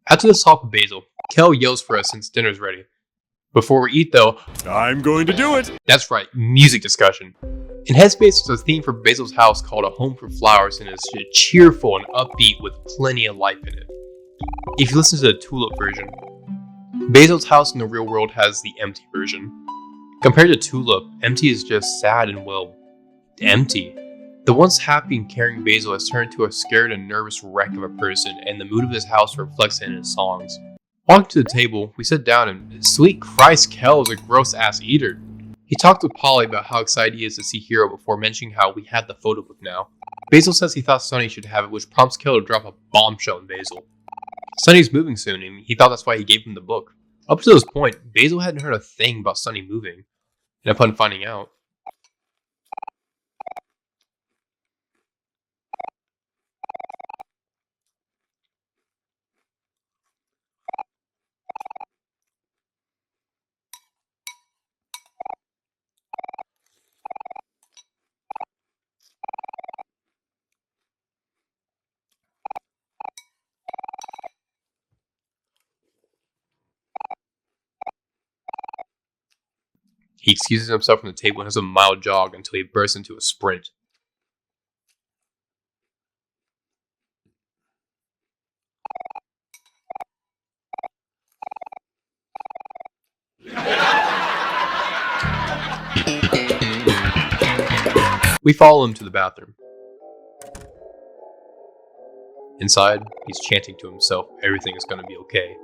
After the talk with Basil, Kel yells for us since dinner's ready. Before we eat though, I'm going to do it! That's right, music discussion. In Headspace, there's a theme for Basil's house called A Home for Flowers and it's cheerful and upbeat with plenty of life in it. If you listen to the Tulip version, Basil's house in the real world has the empty version. Compared to Tulip, empty is just sad and, well, empty. The once happy and caring Basil has turned into a scared and nervous wreck of a person, and the mood of his house reflects it in his songs. Walking to the table, we sit down and, sweet Christ, Kel is a gross-ass eater. He talked with Polly about how excited he is to see Hiro before mentioning how we had the photo book now. Basil says he thought Sunny should have it, which prompts Kel to drop a bombshell on Basil. Sunny's moving soon, and he thought that's why he gave him the book. Up to this point, Basil hadn't heard a thing about Sunny moving, and upon finding out, He excuses himself from the table and has a mild jog until he bursts into a sprint. We follow him to the bathroom. Inside, he's chanting to himself, everything is gonna be okay.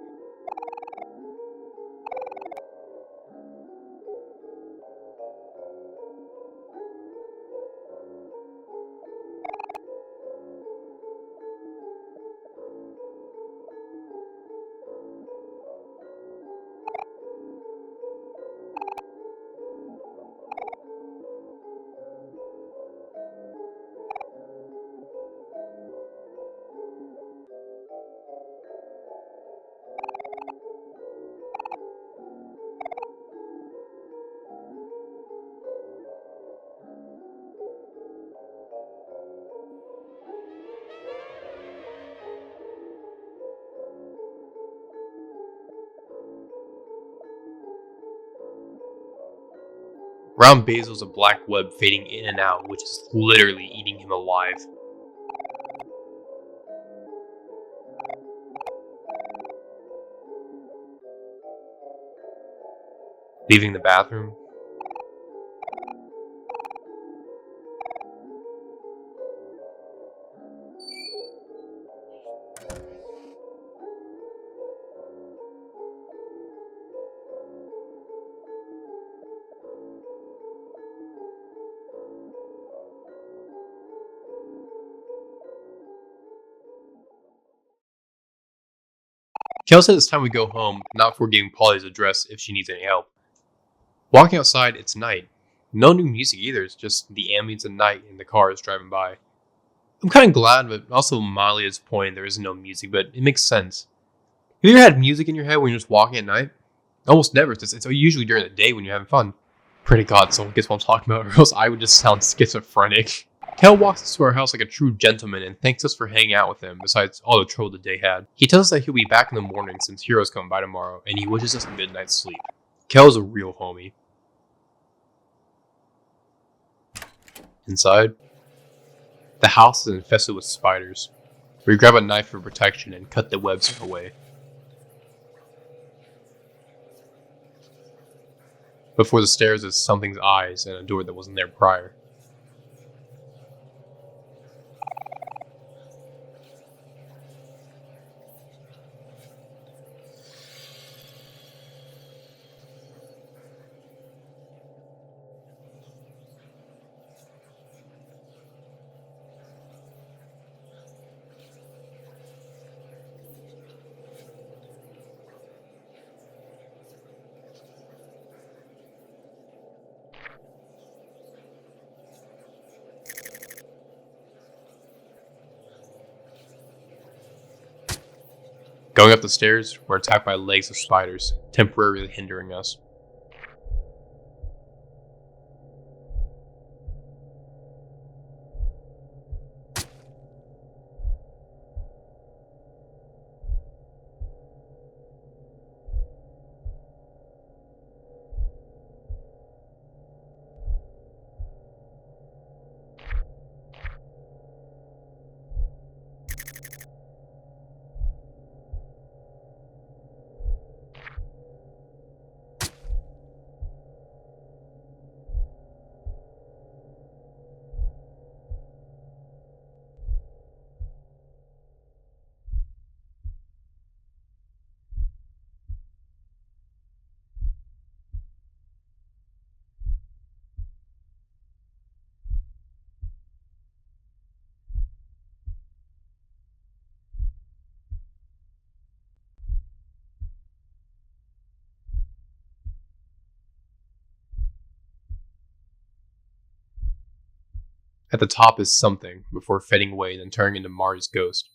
Round Basil's a black web fading in and out, which is literally eating him alive. Leaving the bathroom, Kel says it's time we go home, not before giving Polly's address if she needs any help. Walking outside, it's night. No new music either, it's just the ambience of night and the cars driving by. I'm kind of glad, but also mildly disappointed there is no music, but it makes sense. Have you ever had music in your head when you're just walking at night? Almost never, it's usually during the day when you're having fun. Pray to God someone gets what I'm talking about, or else I would just sound schizophrenic. Kel walks us to our house like a true gentleman and thanks us for hanging out with him, besides all the trouble the day had. He tells us that he'll be back in the morning since Hero's coming by tomorrow, and he wishes us a good night's sleep. Kel's a real homie. Inside, the house is infested with spiders. We grab a knife for protection and cut the webs away. Before the stairs is something's eyes and a door that wasn't there prior. Going up the stairs, we're attacked by legs of spiders, temporarily hindering us. At the top is something, before fading away and then turning into Mari's ghost.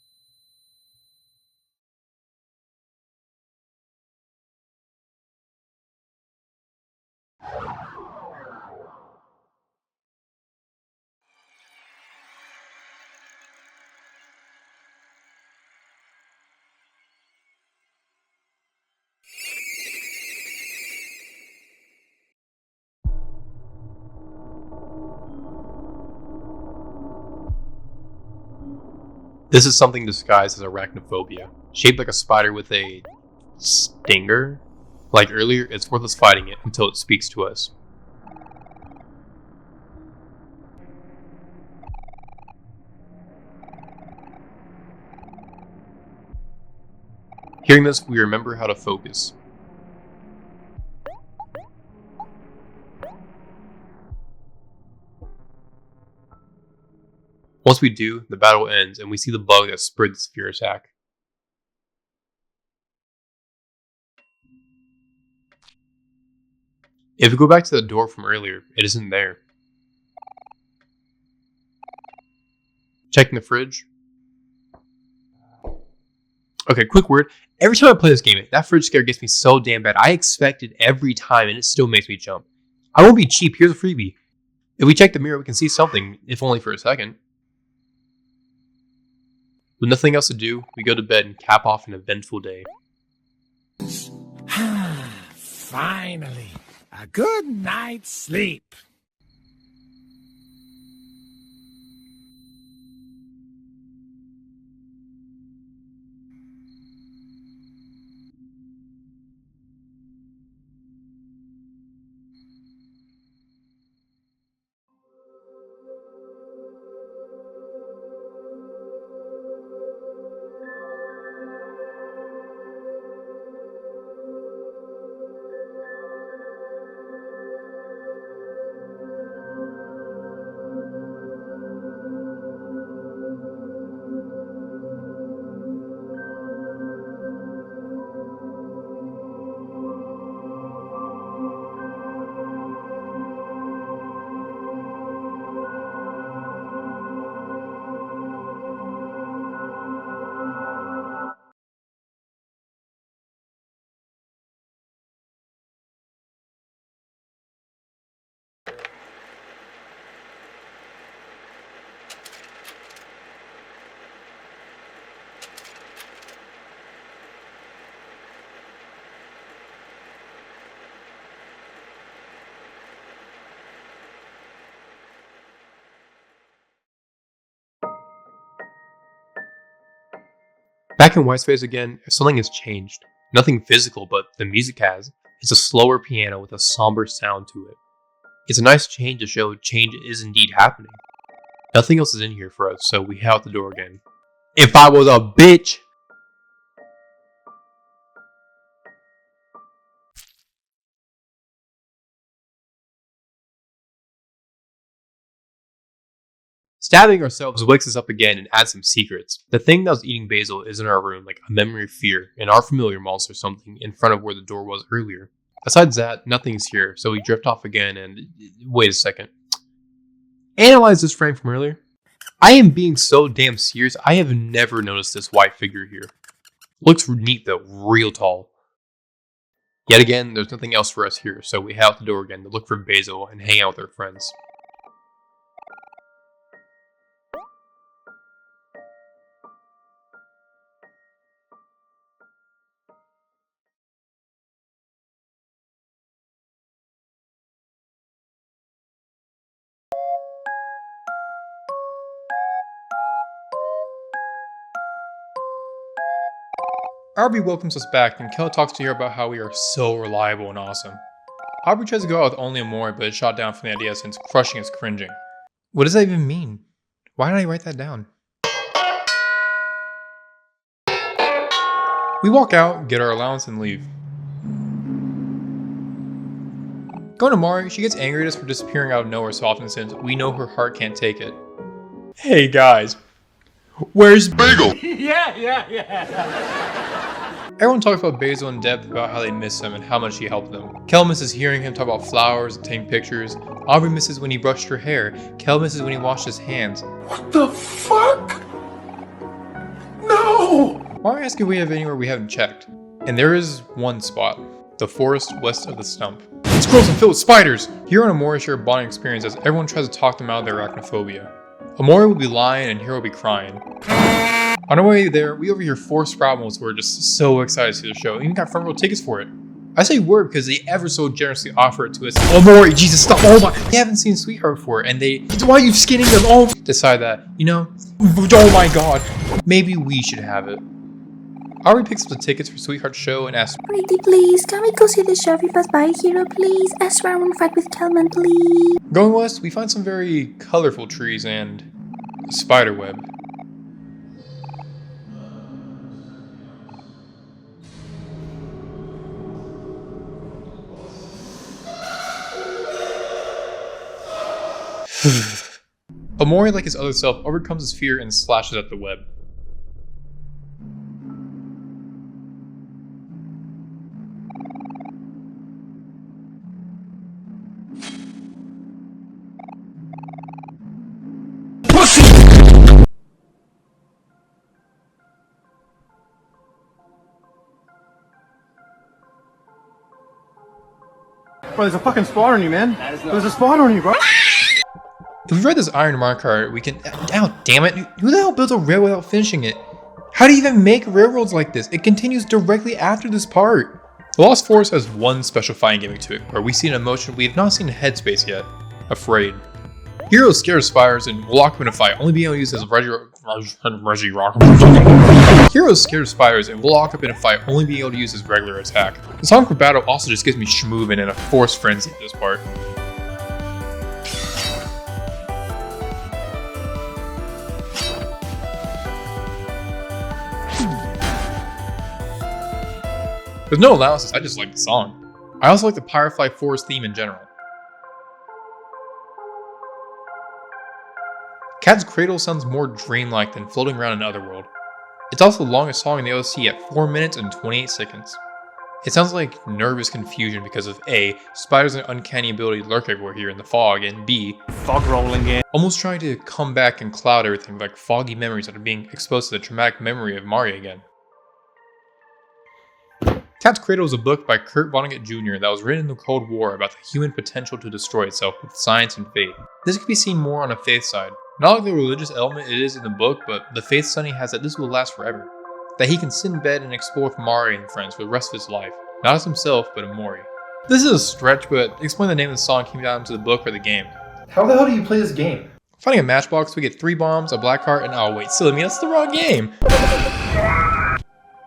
This is something disguised as arachnophobia, shaped like a spider with a stinger. Like earlier, it's worthless fighting it until it speaks to us. Hearing this, we remember how to focus. Once we do, the battle ends and we see the bug that spread the sphere attack. If we go back to the door from earlier, it isn't there. Checking the fridge. Okay, quick word. Every time I play this game, that fridge scare gets me so damn bad. I expect it every time and it still makes me jump. I won't be cheap, here's a freebie. If we check the mirror, we can see something, if only for a second. With nothing else to do, we go to bed and cap off an eventful day. Finally, a good night's sleep. Back in White's face again, something has changed. Nothing physical, but the music has. It's a slower piano with a somber sound to it. It's a nice change to show change is indeed happening. Nothing else is in here for us, so we head out the door again. If I was a bitch! Stabbing ourselves wakes us up again and adds some secrets. The thing that was eating Basil is in our room, like a memory of fear, and our familiar monster or something in front of where the door was earlier. Besides that, nothing's here, so we drift off again and... Wait a second. Analyze this frame from earlier. I am being so damn serious, I have never noticed this white figure here. Looks neat though, real tall. Yet again, there's nothing else for us here, so we head out the door again to look for Basil and hang out with our friends. Aubrey welcomes us back, and Kel talks to her about how we are so reliable and awesome. Aubrey tries to go out with only Omori, but is shot down from the idea since crushing is cringing. What does that even mean? Why did I write that down? We walk out, get our allowance, and leave. Going to Omori, she gets angry at us for disappearing out of nowhere so often since we know her heart can't take it. Hey guys, where's Bagel? Yeah. Everyone talks about Basil in depth about how they miss him and how much he helped them. Kel misses hearing him talk about flowers and taking pictures. Aubrey misses when he brushed her hair. Kel misses when he washed his hands. What the fuck? No! Why don't I ask if we have anywhere we haven't checked? And there is one spot. The forest west of the stump. It's gross and filled with spiders! Hero and Omori share a bonding experience as everyone tries to talk them out of their arachnophobia. Omori will be lying and Hero will be crying. On our way there, we overhear 4 Sproutmals who are just so excited to see the show, even got front row tickets for it. I say were because they ever so generously offer it to us. Omori, Jesus, stop, oh my, they haven't seen Sweetheart before, and why are you skinning them? Oh, decide that, you know, oh my god. maybe we should have it. Ari picks up the tickets for Sweetheart's show and asks, Pretty please, can we go see the show if we pass by Hero please? I swear I won't fight with Kelman please. Going west, we find some very colorful trees and a spider web. Omori, like his other self, overcomes his fear and slashes at the web. Bro, there's a fucking spawn on you, man. There's a spawn on you, bro. If we read this Iron Minecart, we can... Oh, damn it. Who the hell builds a railway without finishing it? How do you even make railroads like this? It continues directly after this part. The Lost Forest has one special fighting gimmick to it, where we see an emotion we have not seen in Headspace yet. Afraid. Hero is scared of spiders and will lock up in a fight, only being able to use his Hero is scared of spiders and will lock up in a fight, only being able to use his regular attack. The song for battle also just gives me schmoovin' and a forced frenzy at this part. There's no allowances, I just like the song. I also like the Pyrefly Forest theme in general. Cat's Cradle sounds more dreamlike than floating around in Otherworld. It's also the longest song in the OC at 4 minutes and 28 seconds. It sounds like nervous confusion because of A, spiders and uncanny ability lurk everywhere here in the fog, and B, fog rolling in. Almost trying to come back and cloud everything like foggy memories that are being exposed to the traumatic memory of Mari again. Cat's Cradle is a book by Kurt Vonnegut Jr. that was written in the Cold War about the human potential to destroy itself with science and faith. This could be seen more on a faith side. Not like the religious element it is in the book, but the faith Sonny has that this will last forever. That he can sit in bed and explore with Mari and friends for the rest of his life. Not as himself, but Omori. This is a stretch, but explain the name of the song came down to the book or the game. How the hell do you play this game? Finding a matchbox, we get 3 bombs, a black heart, and oh wait, silly me, that's the wrong game!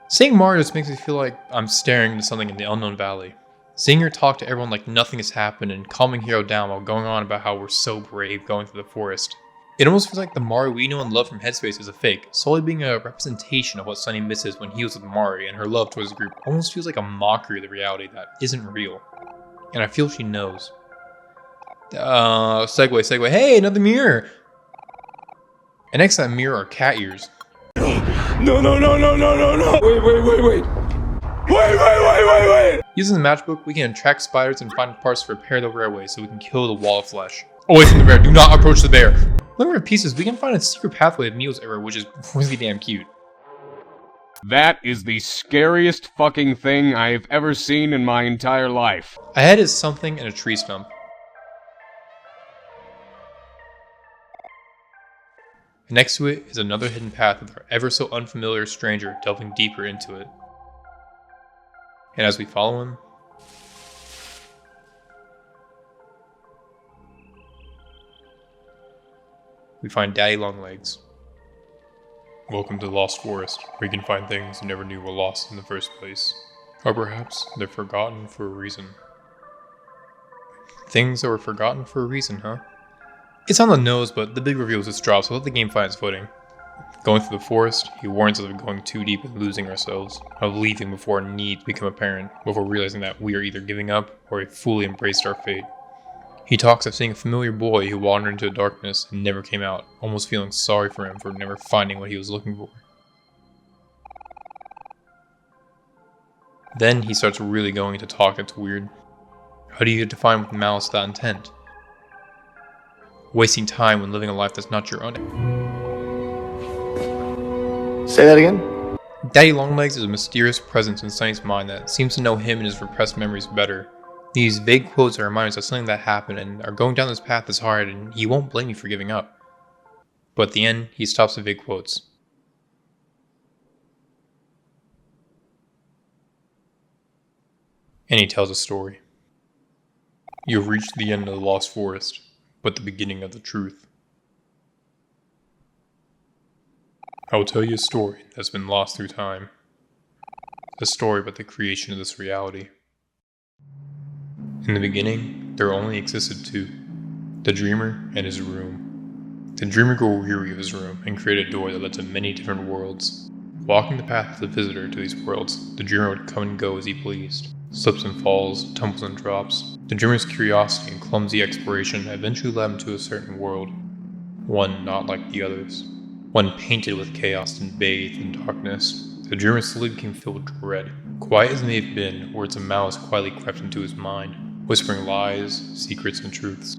Seeing Mari just makes me feel like I'm staring into something in the unknown valley. Seeing her talk to everyone like nothing has happened and calming Hero down while going on about how we're so brave going through the forest. It almost feels like the Mari we know and love from Headspace is a fake, solely being a representation of what Sonny misses when he was with Mari, and her love towards the group almost feels like a mockery of the reality that isn't real. And I feel she knows. Segue, hey, another mirror! And next to that mirror are cat ears. No. Wait. Using the matchbook, we can attract spiders and find parts to repair the railway so we can kill the wall of flesh. Away from the bear, do not approach the bear! Looking for pieces, we can find a secret pathway of Neil's era, which is really damn cute. That is the scariest fucking thing I have ever seen in my entire life. Ahead is something in a tree stump. And next to it is another hidden path with our ever so unfamiliar stranger delving deeper into it. And as we follow him, we find Daddy Longlegs. Welcome to the Lost Forest, where you can find things you never knew were lost in the first place. Or perhaps they're forgotten for a reason. Things that were forgotten for a reason, huh? It's on the nose, but the big reveal is its drop, so let the game find its footing. Going through the forest, he warns us of going too deep and losing ourselves, of leaving before our needs become apparent, before realizing that we are either giving up or have fully embraced our fate. He talks of seeing a familiar boy who wandered into the darkness and never came out, almost feeling sorry for him for never finding what he was looking for. Then he starts really going into talk that's weird. How do you define with malice that intent? Wasting time when living a life that's not your own. Say that again? Daddy Longlegs is a mysterious presence in Sonny's mind that seems to know him and his repressed memories better. These vague quotes are reminders of something that happened and are going down this path is hard and he won't blame you for giving up. But at the end, he stops the vague quotes. And he tells a story. You have reached the end of the Lost Forest, but the beginning of the truth. I will tell you a story that's been lost through time. A story about the creation of this reality. In the beginning, there only existed two, the dreamer and his room. The dreamer grew weary of his room and created a door that led to many different worlds. Walking the path of the visitor to these worlds, the dreamer would come and go as he pleased. Slips and falls, tumbles and drops. The dreamer's curiosity and clumsy exploration eventually led him to a certain world. One not like the others. One painted with chaos and bathed in darkness. The dreamer slowly became filled with dread. Quiet as may have been, words of malice quietly crept into his mind, whispering lies, secrets, and truths.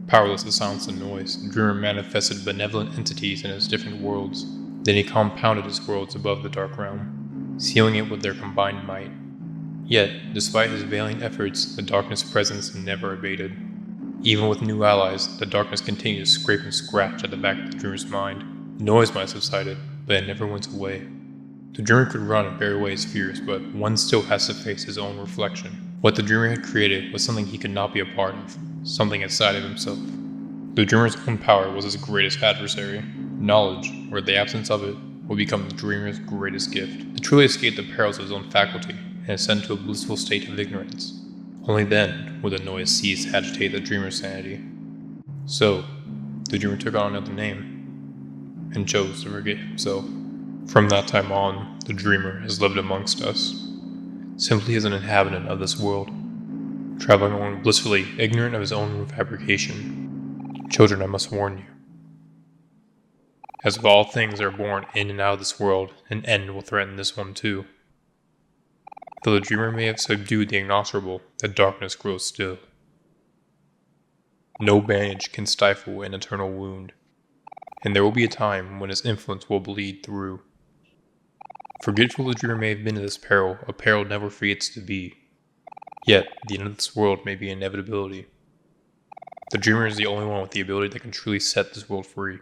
Powerless to silence the noise, the dreamer manifested benevolent entities in his different worlds. Then he compounded his worlds above the dark realm, sealing it with their combined might. Yet, despite his valiant efforts, the darkness' presence never abated. Even with new allies, the darkness continued to scrape and scratch at the back of the dreamer's mind. The noise might have subsided, but it never went away. The dreamer could run and bear away his fears, but one still has to face his own reflection. What the dreamer had created was something he could not be a part of, something outside of himself. The dreamer's own power was his greatest adversary. Knowledge, or the absence of it, would become the dreamer's greatest gift. To truly escape the perils of his own faculty, and ascend to a blissful state of ignorance. Only then would the noise cease to agitate the dreamer's sanity. So, the dreamer took on another name, and chose to forget himself. From that time on, the dreamer has lived amongst us, simply as an inhabitant of this world, traveling along blissfully ignorant of his own fabrication. Children, I must warn you. As of all things are born in and out of this world, an end will threaten this one too. Though the dreamer may have subdued the inexorable, the darkness grows still. No bandage can stifle an eternal wound, and there will be a time when its influence will bleed through. Forgetful the dreamer may have been of this peril, a peril never forgets to be. Yet, the end of this world may be an inevitability. The dreamer is the only one with the ability that can truly set this world free.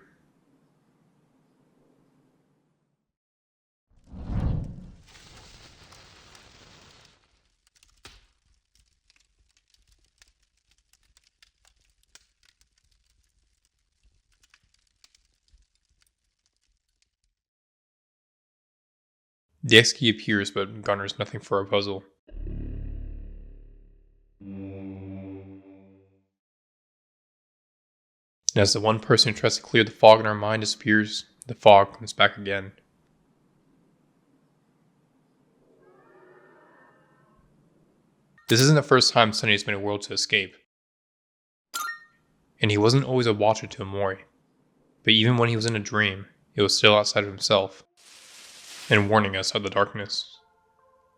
The X key appears, but garners nothing for our puzzle. And as the one person who tries to clear the fog in our mind disappears, the fog comes back again. This isn't the first time Sunny has been a world to escape. And he wasn't always a watcher to Omori. But even when he was in a dream, it was still outside of himself. And warning us of the darkness.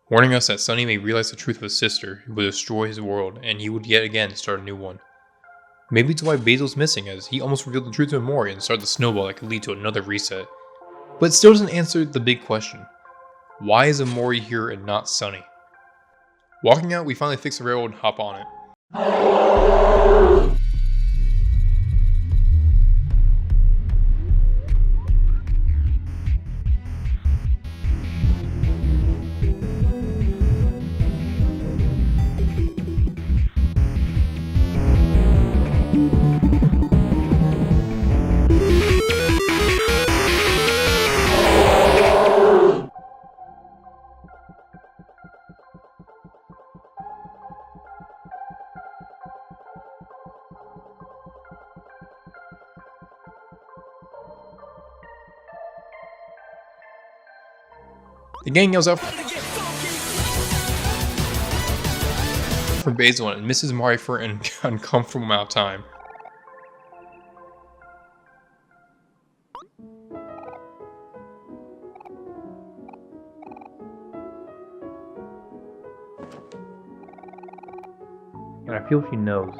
Warning us that Sunny may realize the truth of his sister, who would destroy his world, and he would yet again start a new one. Maybe it's why Basil's missing, as he almost revealed the truth to Omori and started the snowball that could lead to another reset. But it still doesn't answer the big question. Why is Omori here and not Sunny? Walking out, we finally fix the railroad and hop on it. The gang yells out for Basil and misses Mari for an uncomfortable amount of time. And I feel she knows.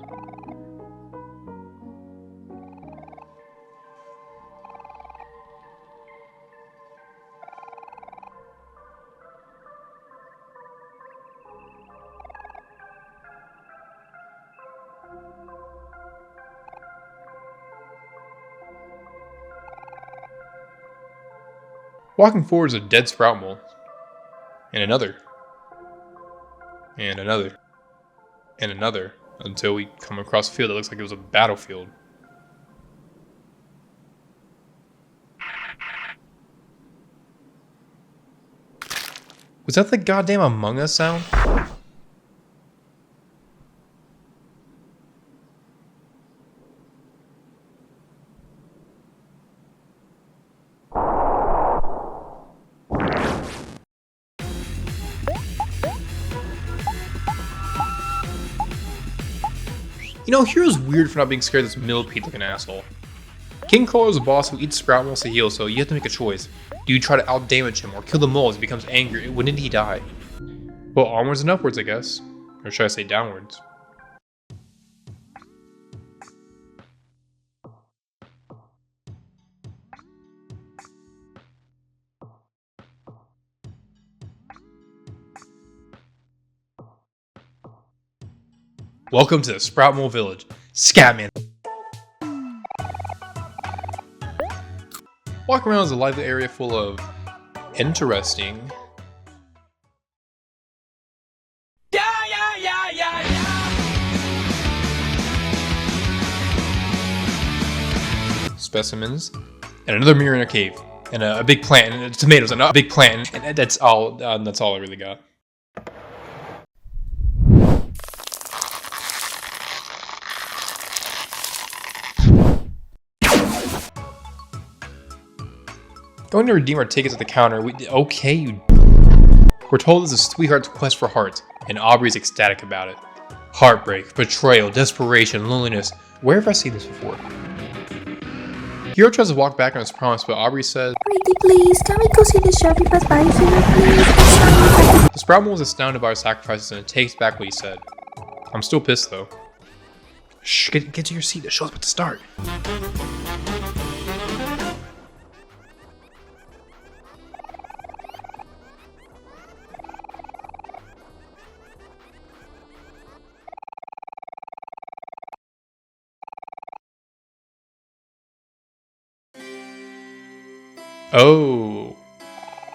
Walking forward is a dead sprout mole. And another. And another. And another. Until we come across a field that looks like it was a battlefield. Was that the goddamn Among Us sound? You know, Hero's weird for not being scared of this millipede looking asshole. King Crawler is a boss who eats Sprout moles to heal, so you have to make a choice. Do you try to out-damage him or kill the mole as he becomes angry? When did he die? Well, onwards and upwards, I guess. Or should I say downwards? Welcome to the Sprout Mole Village. Scatman. Walk around is a lively area full of interesting specimens, and another mirror in a cave, and a big plant, and tomatoes, and a big plant, and that's all I really got. Going to redeem our tickets at the counter. Okay, we're told it's a sweetheart's quest for hearts, and Aubrey's ecstatic about it. Heartbreak, betrayal, desperation, loneliness. Where have I seen this before? Hero tries to walk back on his promise, but Aubrey says, Pretty please, can we go see the Chevy pass by here, please? The Sprout Mole is astounded by our sacrifices and takes back what he said. I'm still pissed though. Shh, get to your seat, the show's about to start.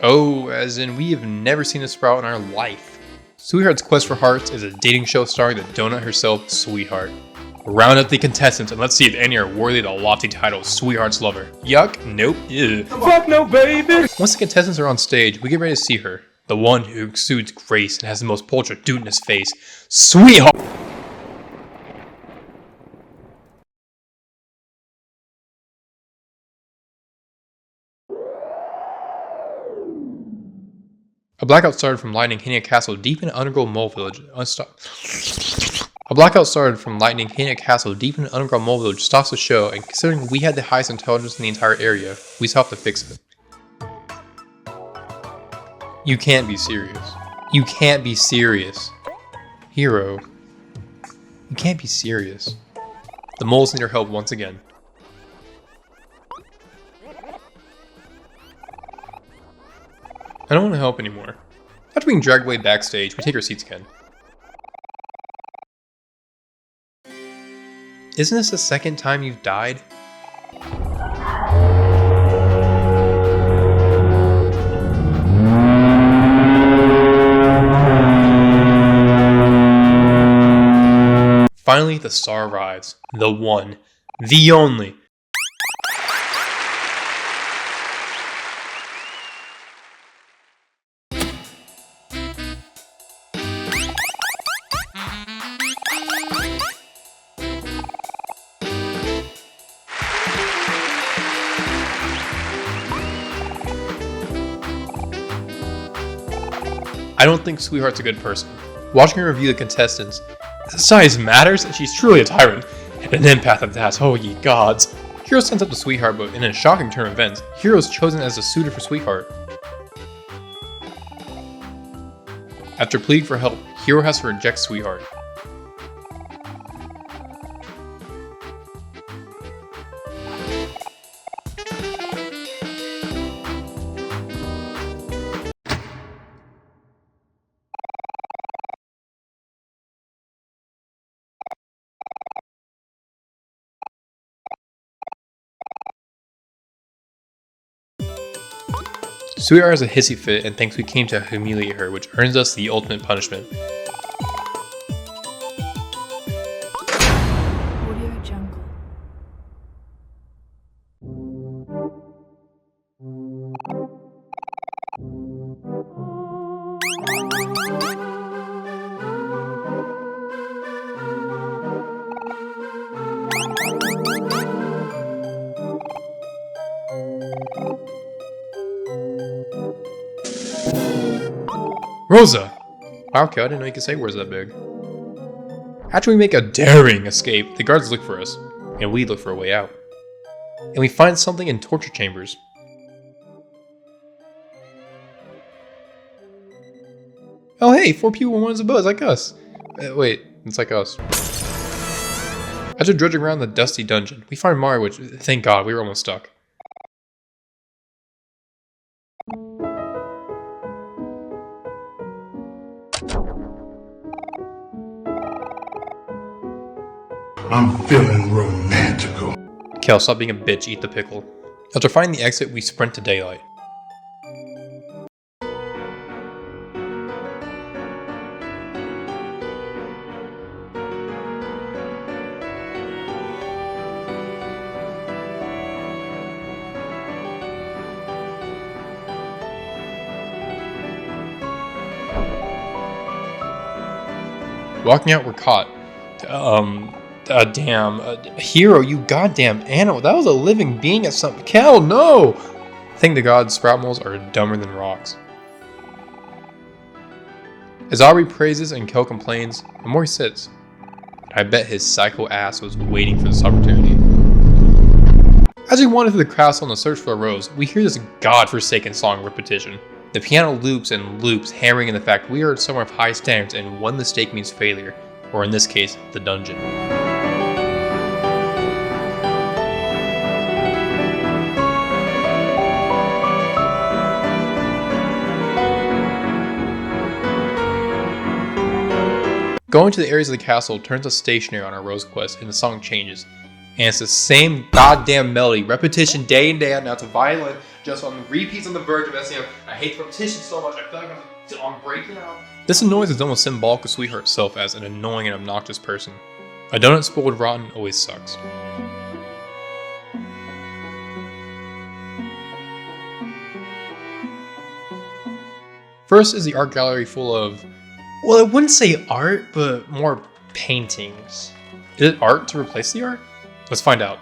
Oh, as in we have never seen a Sprout in our life. Sweetheart's Quest for Hearts is a dating show starring the donut herself, Sweetheart. Round up the contestants and let's see if any are worthy of the lofty title, Sweetheart's Lover. Yuck, nope, ew. Fuck no, baby! Once the contestants are on stage, we get ready to see her. The one who exudes grace and has the most poltrodutinous face, Sweetheart! A blackout started from lightning hitting a castle deep in an underground mole village. A blackout started from lightning hitting a castle deep in an underground mole village stops the show, and considering we had the highest intelligence in the entire area, we still have to fix it. You can't be serious. You can't be serious. Hero. You can't be serious. The moles need our help once again. I don't want to help anymore. After being dragged away backstage, we take our seats again. Isn't this the second time you've died? Finally, the star arrives. The one. The only. I don't think Sweetheart's a good person. Watching her review the contestants, size matters, and she's truly a tyrant, and an empath at that, oh ye gods. Hero sends up to Sweetheart, but in a shocking turn of events, Hero is chosen as a suitor for Sweetheart. After pleading for help, Hero has to reject Sweetheart. Sweetheart has a hissy fit and thinks we came to humiliate her, which earns us the ultimate punishment. Audio Jungle. Rosa! Wow, okay, I didn't know you could say words that big. After we make a daring escape, the guards look for us, and we look for a way out. And we find something in torture chambers. Oh hey, 4 people in one is a buzz, like us. Wait, it's like us. After dredging around the dusty dungeon, we find Mari, which, thank God, we were almost stuck. I'm feeling romantical. Kel, stop being a bitch, eat the pickle. After finding the exit, we sprint to daylight. Walking out, we're caught. Hero, you goddamn animal. That was a living being at some. Kel, no! Thank the gods, sprout moles are dumber than rocks. As Aubrey praises and Kel complains, Omori sits. I bet his psycho ass was waiting for this opportunity. As we wander through the castle on the search for a rose, we hear this godforsaken song repetition. The piano loops and loops, hammering in the fact we are somewhere of high standards and one mistake means failure, or in this case, the dungeon. Going to the areas of the castle turns us stationary on our rose quest and the song changes. And it's the same goddamn melody, repetition day in day out. Now it's a violin, just on repeats on the verge of SEM. I hate the repetition so much, I feel like I'm breaking out. This annoyance is almost symbolic of Sweetheart itself as an annoying and obnoxious person. A donut spoiled rotten always sucks. First is the art gallery full of, well, I wouldn't say art, but more paintings. Is it art to replace the art? Let's find out.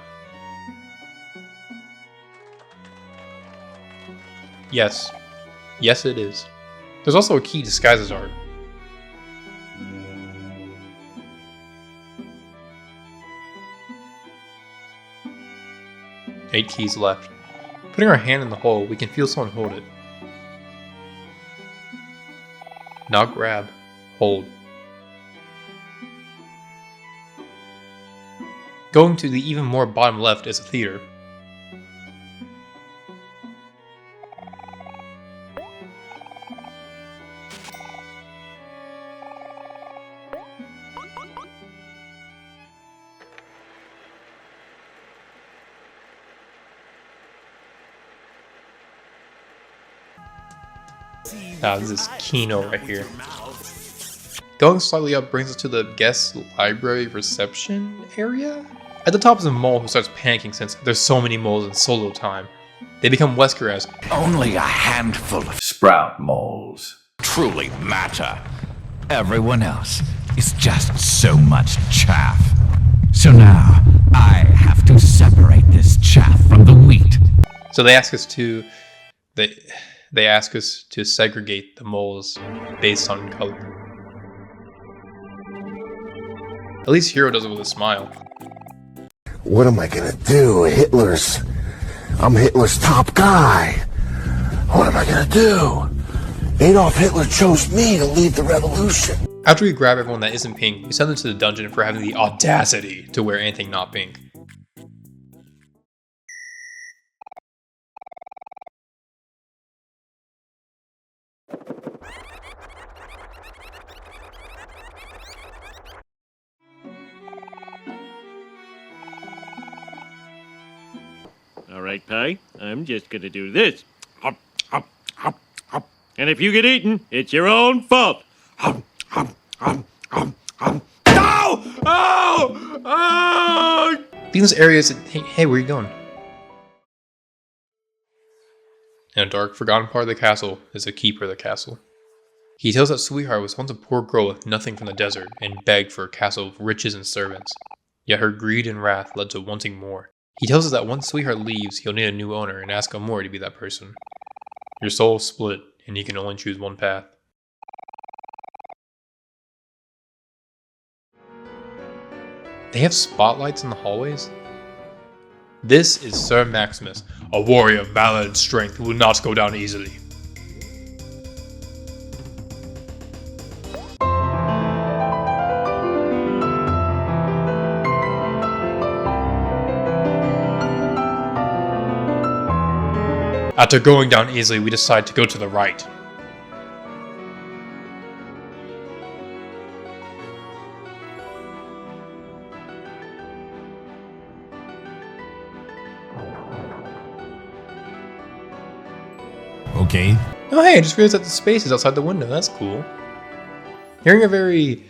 Yes. Yes, it is. There's also a key disguised as art. Eight keys left. Putting our hand in the hole, we can feel someone hold it. Now grab. Hold. Going to the even more bottom left is a theater. This is Kino right here. Going slightly up brings us to the guest library reception area? At the top is a mole who starts panicking since there's so many moles in so little time. They become Wesker as Only a handful of Sprout moles truly matter. Everyone else is just so much chaff. So now, I have to separate this chaff from the wheat. So they ask us to segregate the moles based on color. At least Hero does it with a smile. What am I gonna do? I'm Hitler's top guy. What am I gonna do? Adolf Hitler chose me to lead the revolution. After we grab everyone that isn't pink, we send them to the dungeon for having the audacity to wear anything not pink. All right, Pie, I'm just gonna do this. Hop, hop, hop, hop. And if you get eaten, it's your own fault. Hop, hop, hop, hop, hop. No! Oh! Oh! These areas, hey, where are you going? In a dark, forgotten part of the castle is the keeper of the castle. He tells that Sweetheart was once a poor girl with nothing from the desert and begged for a castle of riches and servants. Yet her greed and wrath led to wanting more. He tells us that once Sweetheart leaves, he'll need a new owner and ask Omori to be that person. Your soul is split, and you can only choose one path. They have spotlights in the hallways? This is Sir Maximus, a warrior of valor and strength who will not go down easily. After going down easily, we decide to go to the right. Okay. Oh hey, I just realized that the space is outside the window. That's cool. Hearing a very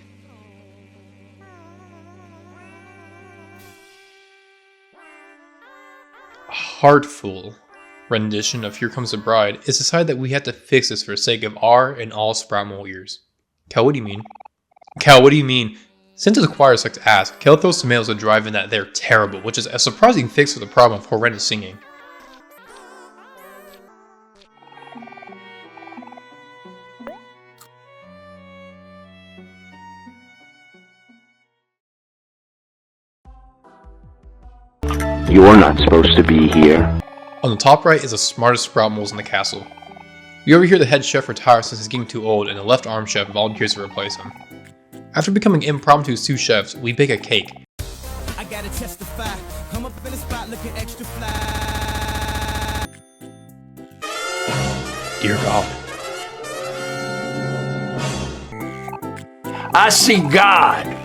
heartful rendition of Here Comes the Bride, it's decided that we have to fix this for the sake of our and all Sproutmole ears. Kel, what do you mean? Kel, what do you mean? Since the choir sucks ass, Kel throws tomatoes to drive in that they're terrible, which is a surprising fix for the problem of horrendous singing. You're not supposed to be here. On the top right is the smartest Sproutmoles in the castle. We overhear the head chef retire since he's getting too old and the left arm chef volunteers to replace him. After becoming impromptu sous chefs, we bake a cake. I gotta testify. Come up in the spot looking extra fly. Dear God. I see God.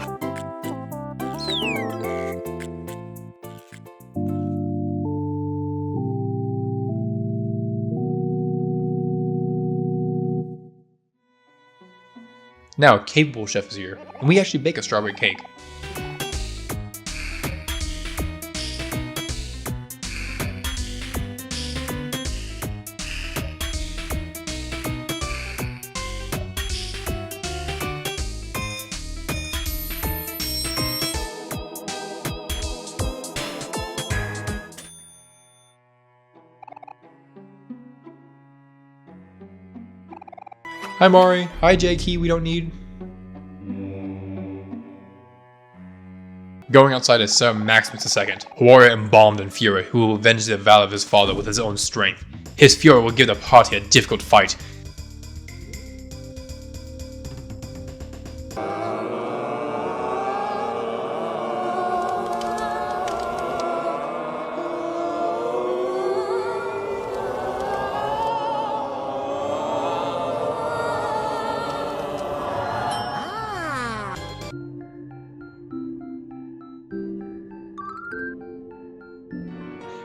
Now, a capable chef is here, and we actually bake a strawberry cake. Hi Mari, hi J-Key we don't need. Going outside is Sir Maximus II, a warrior embalmed in fury who will avenge the valor of his father with his own strength. His fury will give the party a difficult fight.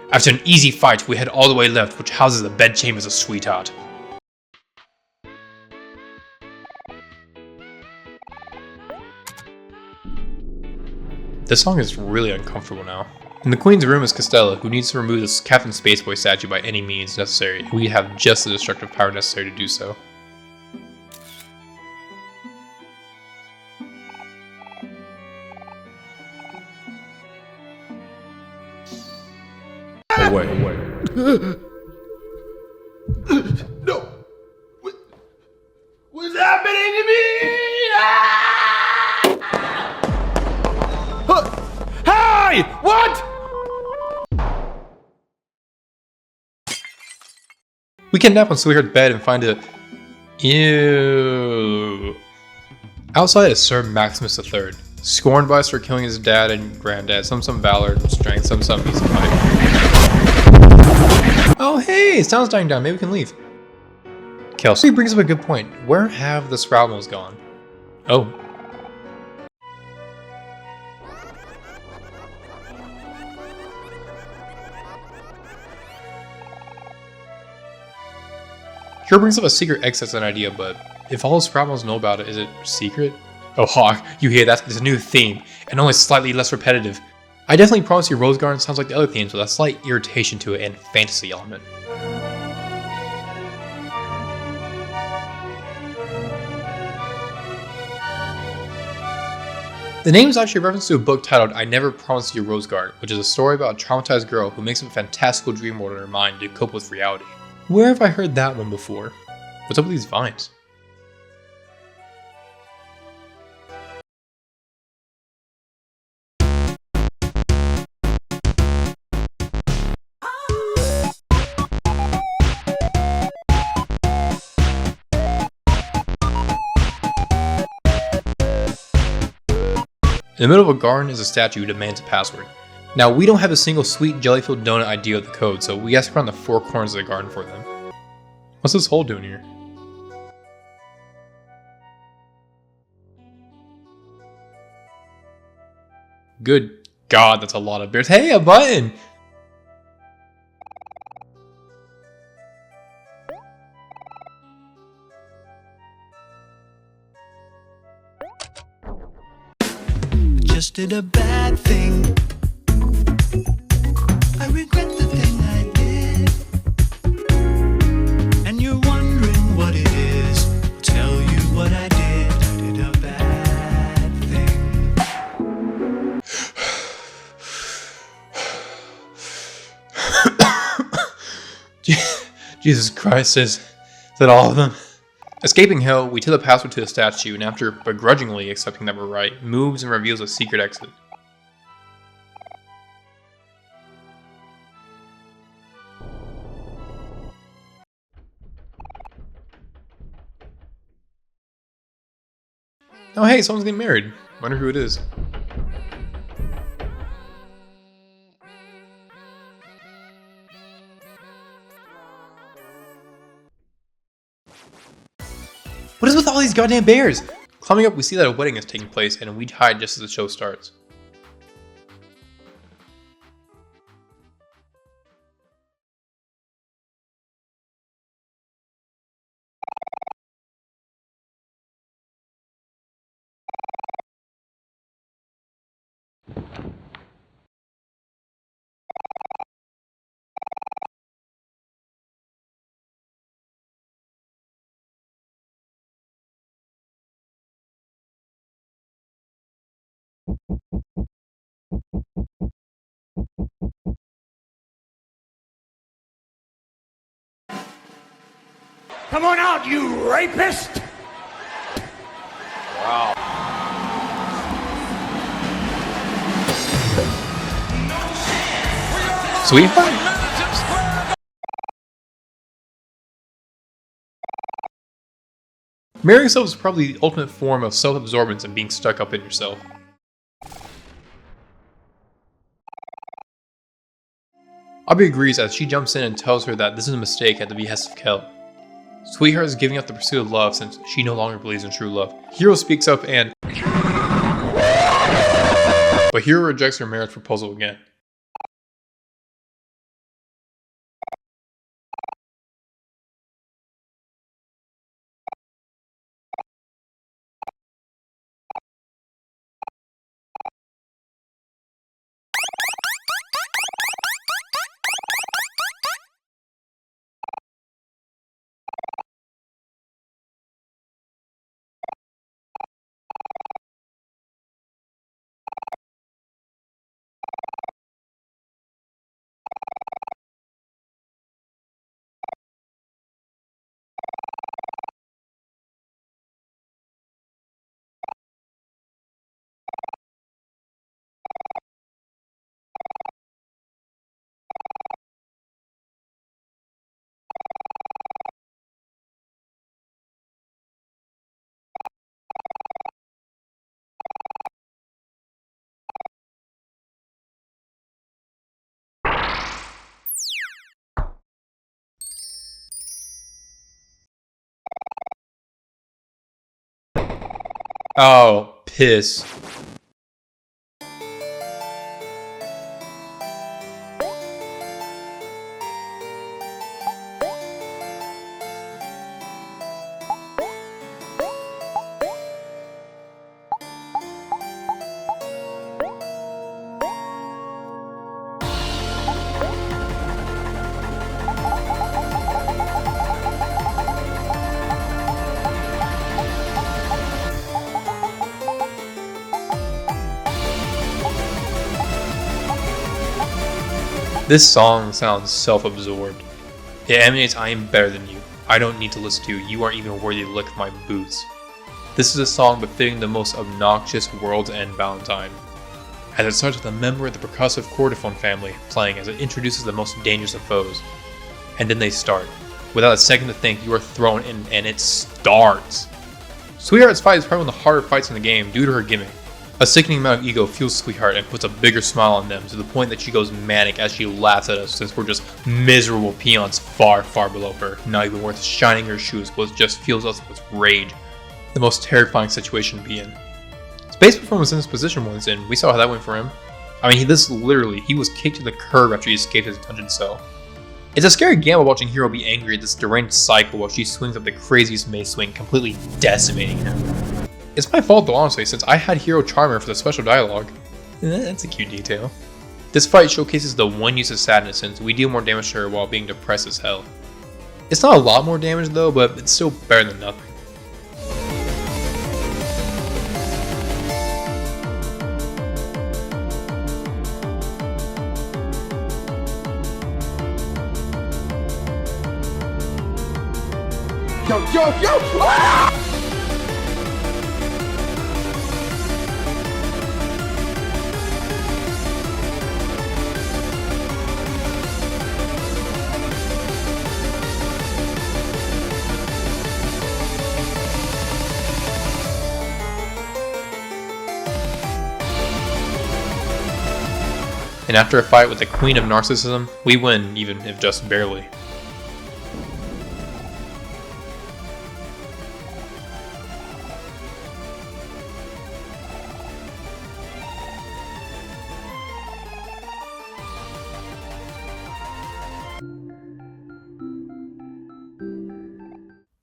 After an easy fight, we head all the way left, which houses the bedchambers of Sweetheart. This song is really uncomfortable now. In the Queen's room is Costella, who needs to remove this Captain Spaceboy statue by any means necessary, and we have just the destructive power necessary to do so. Away. No! What's happening to me? Hey! What? We kidnap on Sweetheart's bed and find a... Ew. Outside is Sir Maximus III, scorned by us for killing his dad and granddad, some valor and strength, some easy fight. Oh hey, sound's dying down, maybe we can leave. Kelsey brings up a good point. Where have the Sproutmoles gone? Oh. Here brings up a secret exit as an idea, but if all the Sproutmoles know about it, is it secret? Oh Hawk, you hear that? There's a new theme, and only slightly less repetitive. I definitely promise you Rose Garden sounds like the other themes with a slight irritation to it and fantasy element. The name is actually a reference to a book titled I Never Promised You a Rose Garden, which is a story about a traumatized girl who makes a fantastical dream world in her mind to cope with reality. Where have I heard that one before? What's up with these vines? In the middle of a garden is a statue who demands a password. Now, we don't have a single sweet jelly-filled donut idea of the code, so we ask around the four corners of the garden for them. What's this hole doing here? Good God, that's a lot of bears. Hey, a button! Just did a bad thing. I regret the thing I did. And you're wondering what it is. I'll tell you what I did. I did a bad thing. Jesus Christ, is that all of them? Escaping hell, we tell the password to the statue, and after begrudgingly accepting that we're right, moves and reveals a secret exit. Oh hey, someone's getting married. Wonder who it is. What is with all these goddamn bears? Climbing up, we see that a wedding is taking place, and we hide just as the show starts. Come on out, you rapist! Wow. Sweetheart? Marrying yourself is probably the ultimate form of self-absorbance and being stuck up in yourself. Abby agrees as she jumps in and tells her that this is a mistake at the behest of Kel. Sweetheart is giving up the pursuit of love since she no longer believes in true love. Hero speaks up and... But Hero rejects her marriage proposal again. Oh, piss. This song sounds self-absorbed. It emanates, I am better than you. I don't need to listen to you. You aren't even worthy to lick my boots. This is a song befitting the most obnoxious World's End Valentine. As it starts with a member of the percussive chordophone family playing as it introduces the most dangerous of foes. And then they start. Without a second to think, you are thrown in and it starts. Sweetheart's fight is probably one of the harder fights in the game due to her gimmick. A sickening amount of ego fuels Sweetheart and puts a bigger smile on them, to the point that she goes manic as she laughs at us since we're just miserable peons far, far below her, not even worth shining her shoes, but just fills us with rage. The most terrifying situation to be in. Space Perform was in this position once, and we saw how that went for him. I mean, he was kicked to the curb after he escaped his dungeon cell. It's a scary gamble watching Hero be angry at this deranged cycle while she swings up the craziest mace swing, completely decimating him. It's my fault though, honestly, since I had Hero charm her for the special dialogue. That's a cute detail. This fight showcases the one use of sadness, since we deal more damage to her while being depressed as hell. It's not a lot more damage though, but it's still better than nothing. Yo, yo, yo! Ah! And after a fight with the Queen of Narcissism, we win, even if just barely.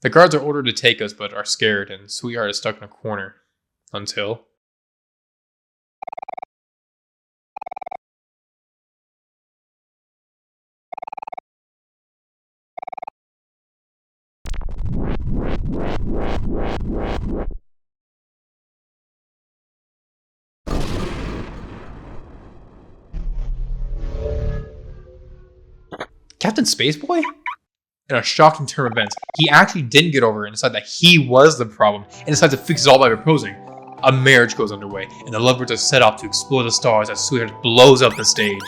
The guards are ordered to take us, but are scared, and Sweetheart is stuck in a corner. Until... Captain Spaceboy? In a shocking turn of events, he actually didn't get over it and decided that he was the problem, and decided to fix it all by proposing. A marriage goes underway, and the lovebirds are set off to explore the stars as Sweetheart blows up the stage.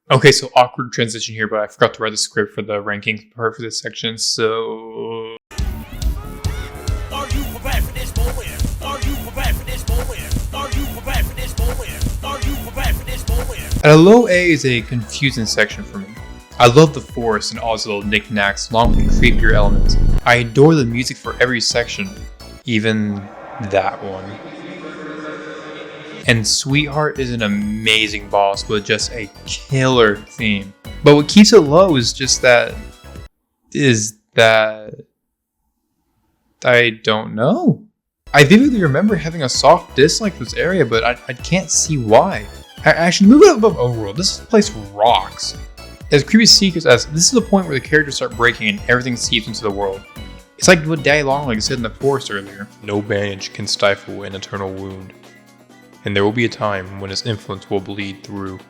Okay, so awkward transition here, but I forgot to write the script for the rankings part for this section, so... Are you prepared for this moment? Are you prepared for this moment? Are you prepared for this moment? Are you prepared for this moment? At a low A is a confusing section for me. I love the forest and all its little knickknacks, along with the creepier elements. I adore the music for every section, even that one. And Sweetheart is an amazing boss with just a killer theme. But what keeps it low is just that I don't know. I vividly remember having a soft dislike for this area, but I can't see why. Actually, move it above Overworld. This place rocks. As creepy secrets as this is the point where the characters start breaking and everything seeps into the world. It's like what Daddy Longlegs said in the forest earlier. No bandage can stifle an eternal wound. And there will be a time when its influence will bleed through.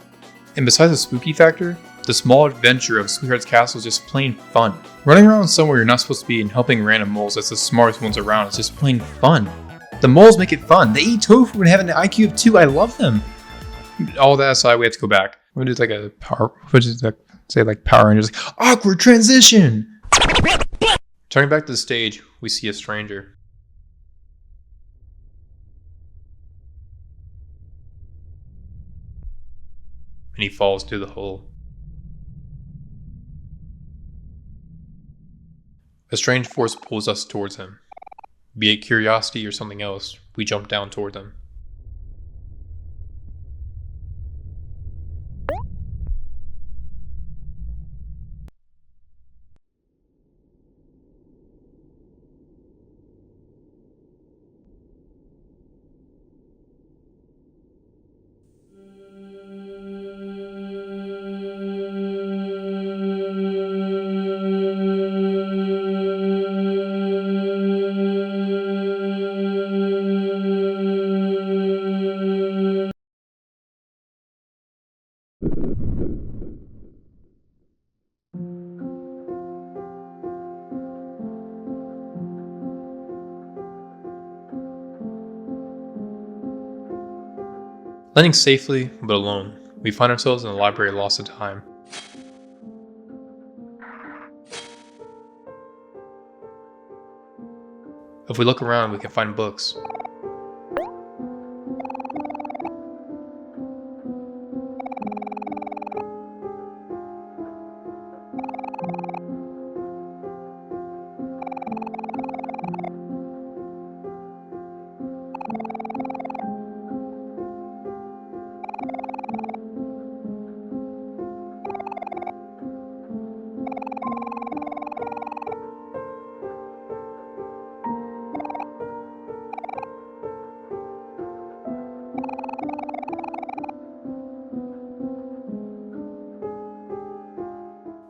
And besides the spooky factor, the small adventure of Sweetheart's Castle is just plain fun. Running around somewhere you're not supposed to be and helping random moles that's the smartest ones around is just plain fun. The moles make it fun. They eat tofu and have an IQ of 2. I love them. All that aside, we have to go back. We're gonna do like a power, say like Power Rangers, like, awkward transition. Turning back to the stage, we see a stranger. And he falls through the hole. A strange force pulls us towards him. Be it curiosity or something else, we jump down toward them. Landing safely, but alone, we find ourselves in a library lost to time. If we look around, we can find books.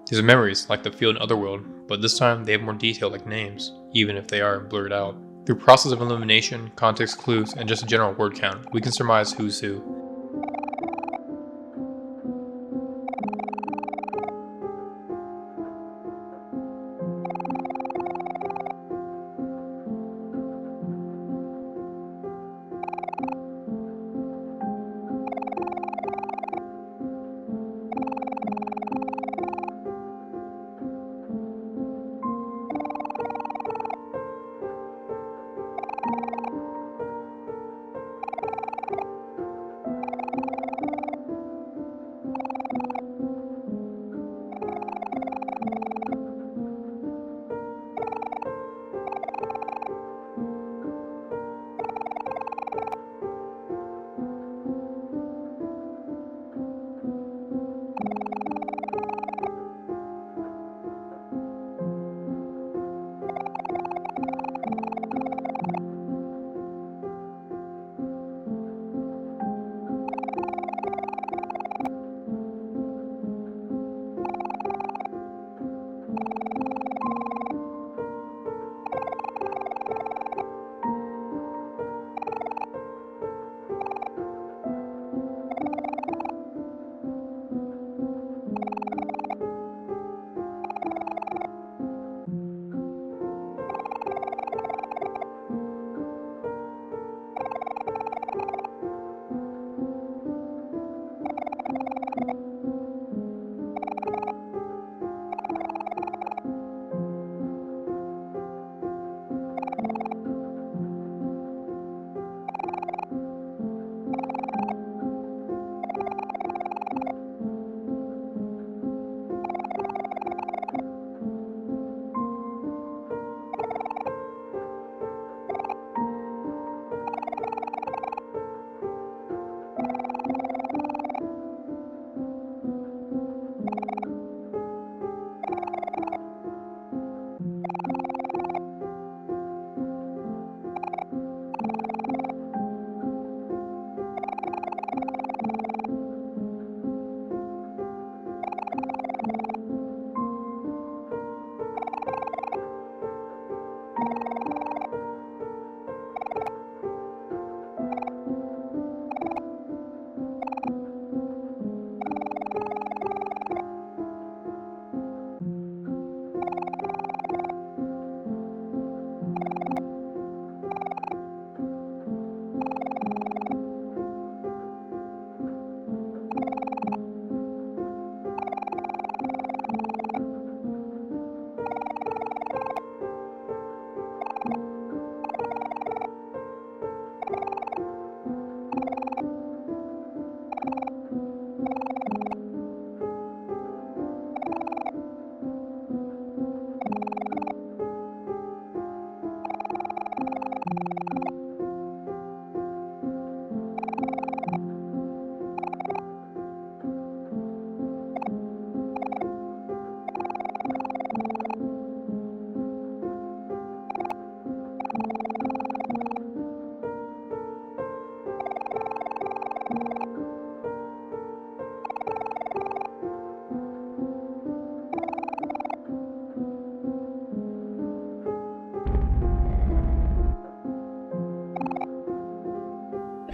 These are memories like the field in Otherworld, but this time they have more detail like names, even if they are blurred out. Through process of elimination, context clues, and just a general word count, we can surmise who's who.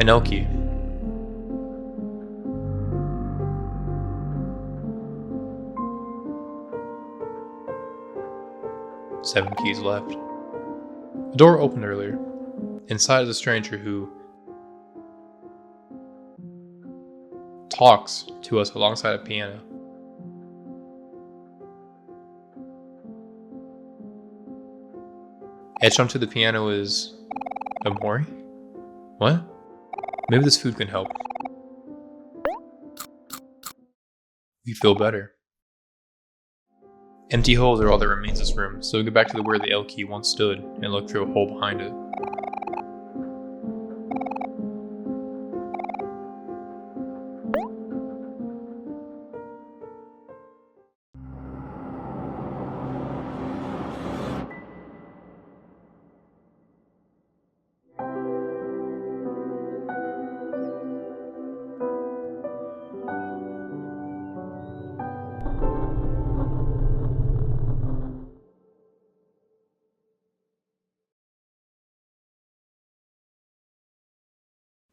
An L key. Seven keys left. The door opened earlier. Inside is a stranger who talks to us alongside a piano. Etched onto the piano is Omori? What? Maybe this food can help. We feel better. Empty holes are all that remains in this room, so we go back to where the L key once stood and look through a hole behind it.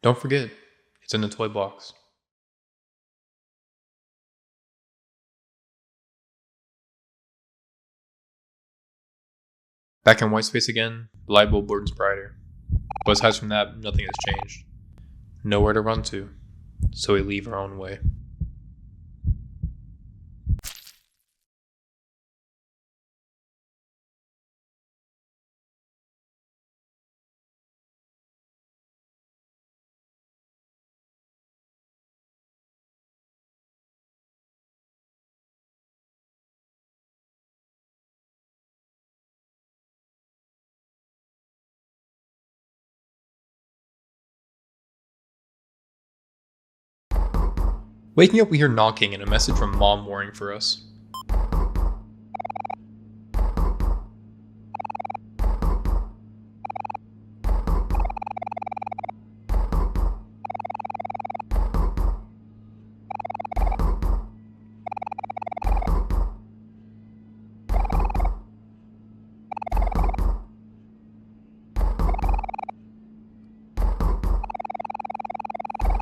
Don't forget, it's in the toy box. Back in white space again, the light bulb burns brighter. But aside from that, nothing has changed. Nowhere to run to, so we leave our own way. Waking up, we hear knocking and a message from Mom worrying for us.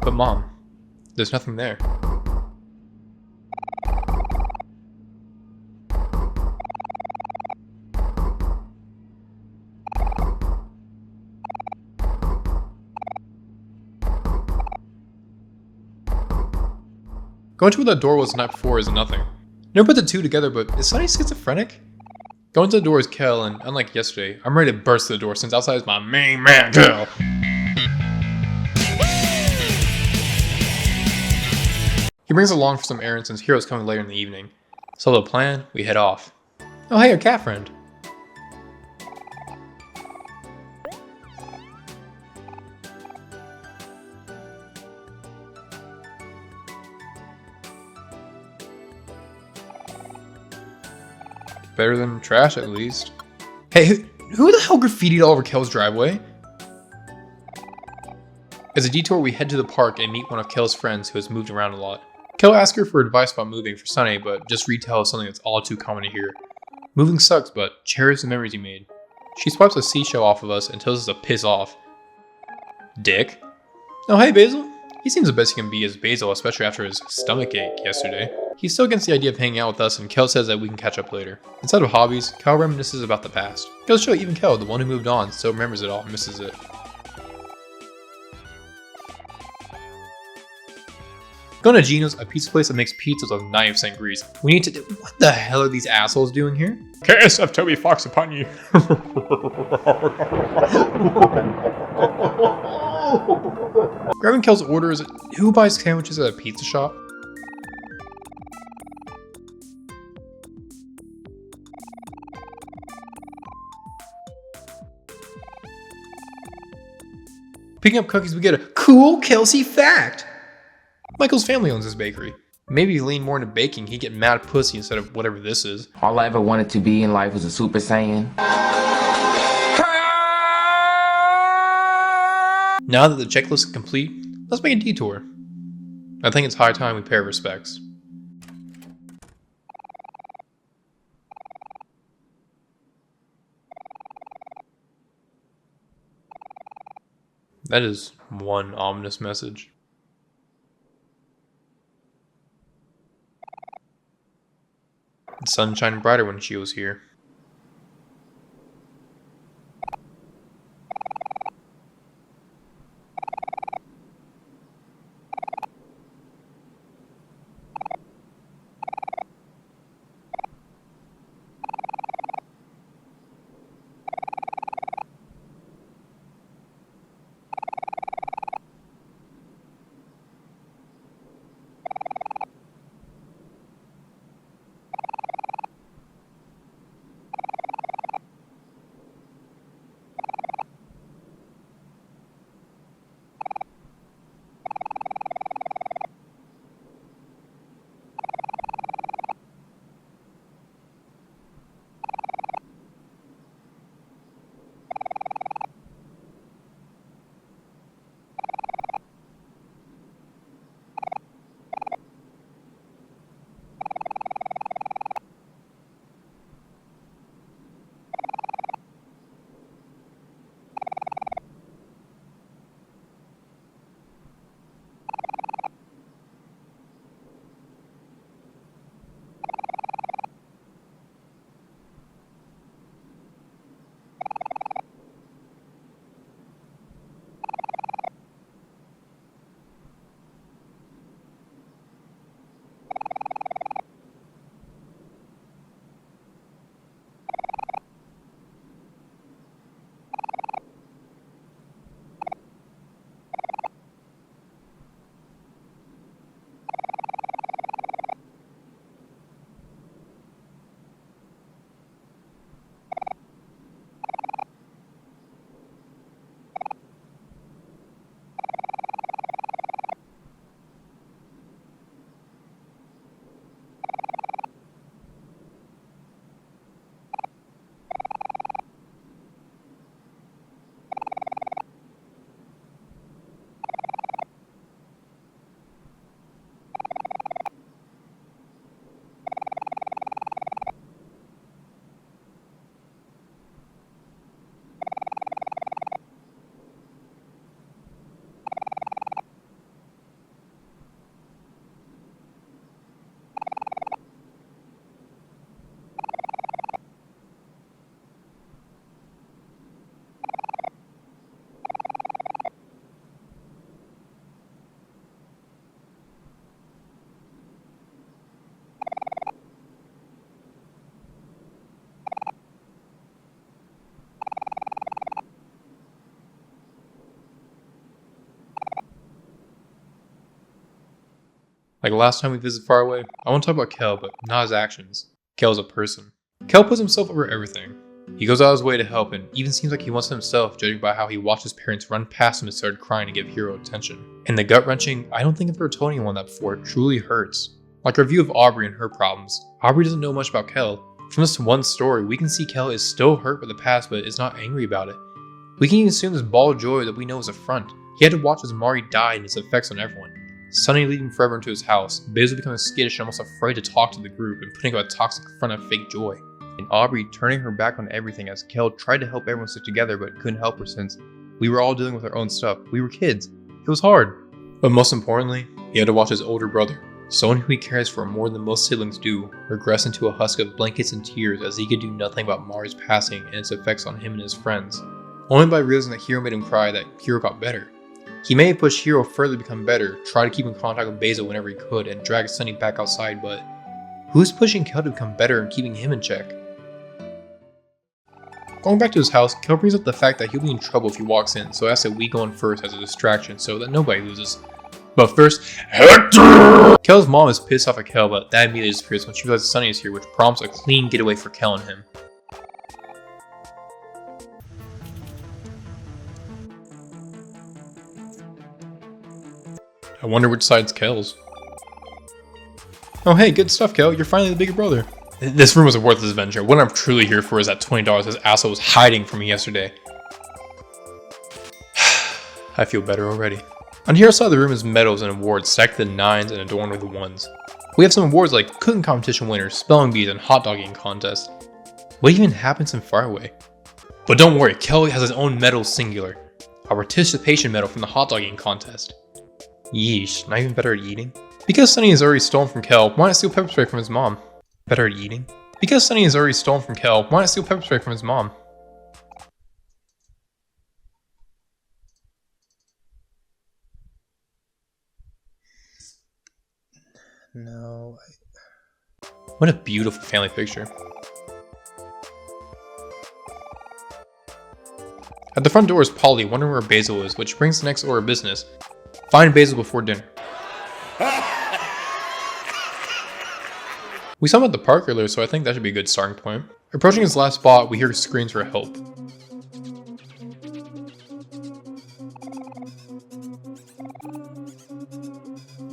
But Mom, there's nothing there. Going to where the door was the night before is nothing. Never put the two together, but is Sunny schizophrenic? Going to the door is Kel, and unlike yesterday, I'm ready to burst the door since outside is my main man, Kel. He brings along for some errands since Hero's coming later in the evening. So the plan, we head off. Oh hey, your cat friend. Better than trash, at least. Hey, who the hell graffitied all over Kel's driveway? As a detour, we head to the park and meet one of Kel's friends who has moved around a lot. Kel asks her for advice about moving for Sunny, but just retells something that's all too common to hear. Moving sucks, but cherish the memories you made. She swipes a seashell off of us and tells us to piss off. Dick. Oh hey, Basil. He seems the best he can be as Basil, especially after his stomach ache yesterday. He's still against the idea of hanging out with us, and Kel says that we can catch up later. Instead of hobbies, Kel reminisces about the past. Goes to show even Kel, the one who moved on, still remembers it all and misses it. Going to Gino's, a pizza place that makes pizzas with knives and grease. We need to do— what the hell are these assholes doing here? KSF Toby Fox upon you. Grabbing Kel's order is— who buys sandwiches at a pizza shop? Picking up cookies, we get a cool Kelsey fact! Michael's family owns this bakery. Maybe if he leaned more into baking, he'd get mad pussy instead of whatever this is. All I ever wanted to be in life was a Super Saiyan. Now that the checklist is complete, let's make a detour. I think it's high time we pay our respects. That is one ominous message. The sun shined brighter when she was here. Like last time we visited Faraway, I want to talk about Kel, but not his actions. Kel's a person. Kel puts himself over everything. He goes out of his way to help and even seems like he wants it himself, judging by how he watched his parents run past him and started crying to give Hiro attention. And the gut-wrenching, I don't think I've ever told anyone that before, truly hurts. Like our view of Aubrey and her problems. Aubrey doesn't know much about Kel. From this one story, we can see Kel is still hurt by the past but is not angry about it. We can even assume this ball of joy that we know is a front. He had to watch as Mari died and its effects on everyone. Sunny leaving forever into his house, Basil becoming skittish and almost afraid to talk to the group and putting up a toxic front of fake joy. And Aubrey turning her back on everything as Kel tried to help everyone stick together but couldn't help her since we were all dealing with our own stuff. We were kids. It was hard. But most importantly, he had to watch his older brother, someone who he cares for more than most siblings do, regress into a husk of blankets and tears as he could do nothing about Mari's passing and its effects on him and his friends. Only by realizing that Hiro made him cry that Hiro got better. He may have pushed Hiro further to become better, try to keep in contact with Basil whenever he could, and drag Sunny back outside, but who's pushing Kel to become better and keeping him in check? Going back to his house, Kel brings up the fact that he'll be in trouble if he walks in, so asks that we go in first as a distraction so that nobody loses. But first, Hector! Kel's mom is pissed off at Kel, but that immediately disappears when she realizes Sunny is here, which prompts a clean getaway for Kel and him. I wonder which side's Kel's. Oh hey, good stuff Kel, you're finally the bigger brother. This room was a worthless adventure. What I'm truly here for is that $20 this asshole was hiding from me yesterday. I feel better already. On here outside the room is medals and awards stacked to the 9s and adorned with the 1s. We have some awards like cooking competition winners, spelling bees, and hot dog eating contest. What even happens in Faraway? But don't worry, Kel has his own medal singular. A participation medal from the hot dog eating contest. Yeesh, not even better at eating? Because Sunny has already stolen from Kel, why not steal pepper spray from his mom? Better at eating? Because Sunny has already stolen from Kel, why not steal pepper spray from his mom? No. What a beautiful family picture. At the front door is Polly, wondering where Basil is, which brings the next order of business. Find Basil before dinner. We saw him at the park earlier, so I think that should be a good starting point. Approaching his last spot, we hear screams for help.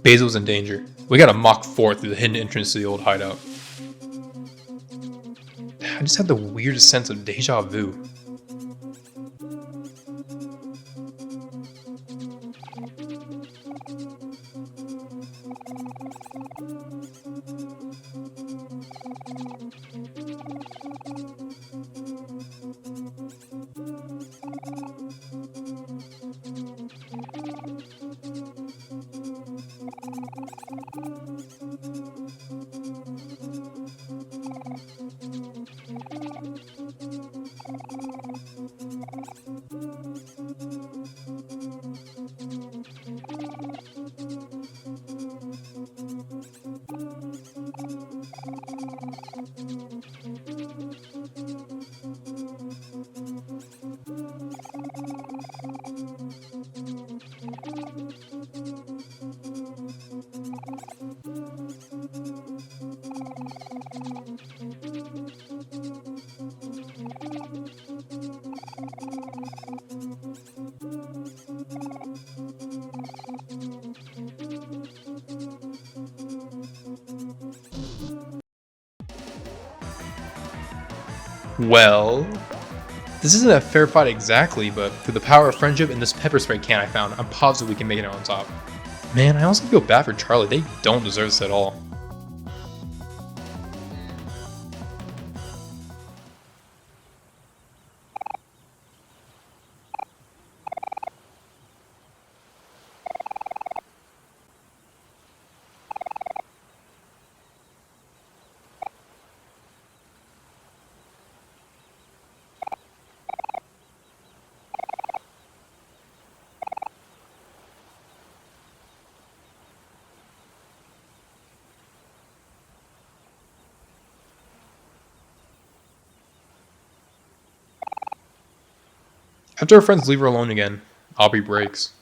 Basil's in danger. We gotta Mach 4 through the hidden entrance to the old hideout. I just had the weirdest sense of deja vu. Well, this isn't a fair fight exactly, but through the power of friendship and this pepper spray can I found, I'm positive we can make it out on top. Man, I also feel bad for Charlie, they don't deserve this at all. After her friends leave her alone again, Aubrey breaks.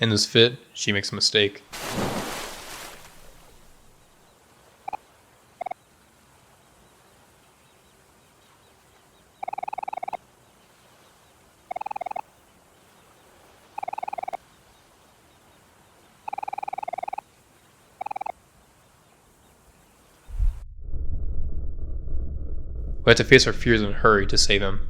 In this fit, she makes a mistake. We have to face our fears in a hurry to save him.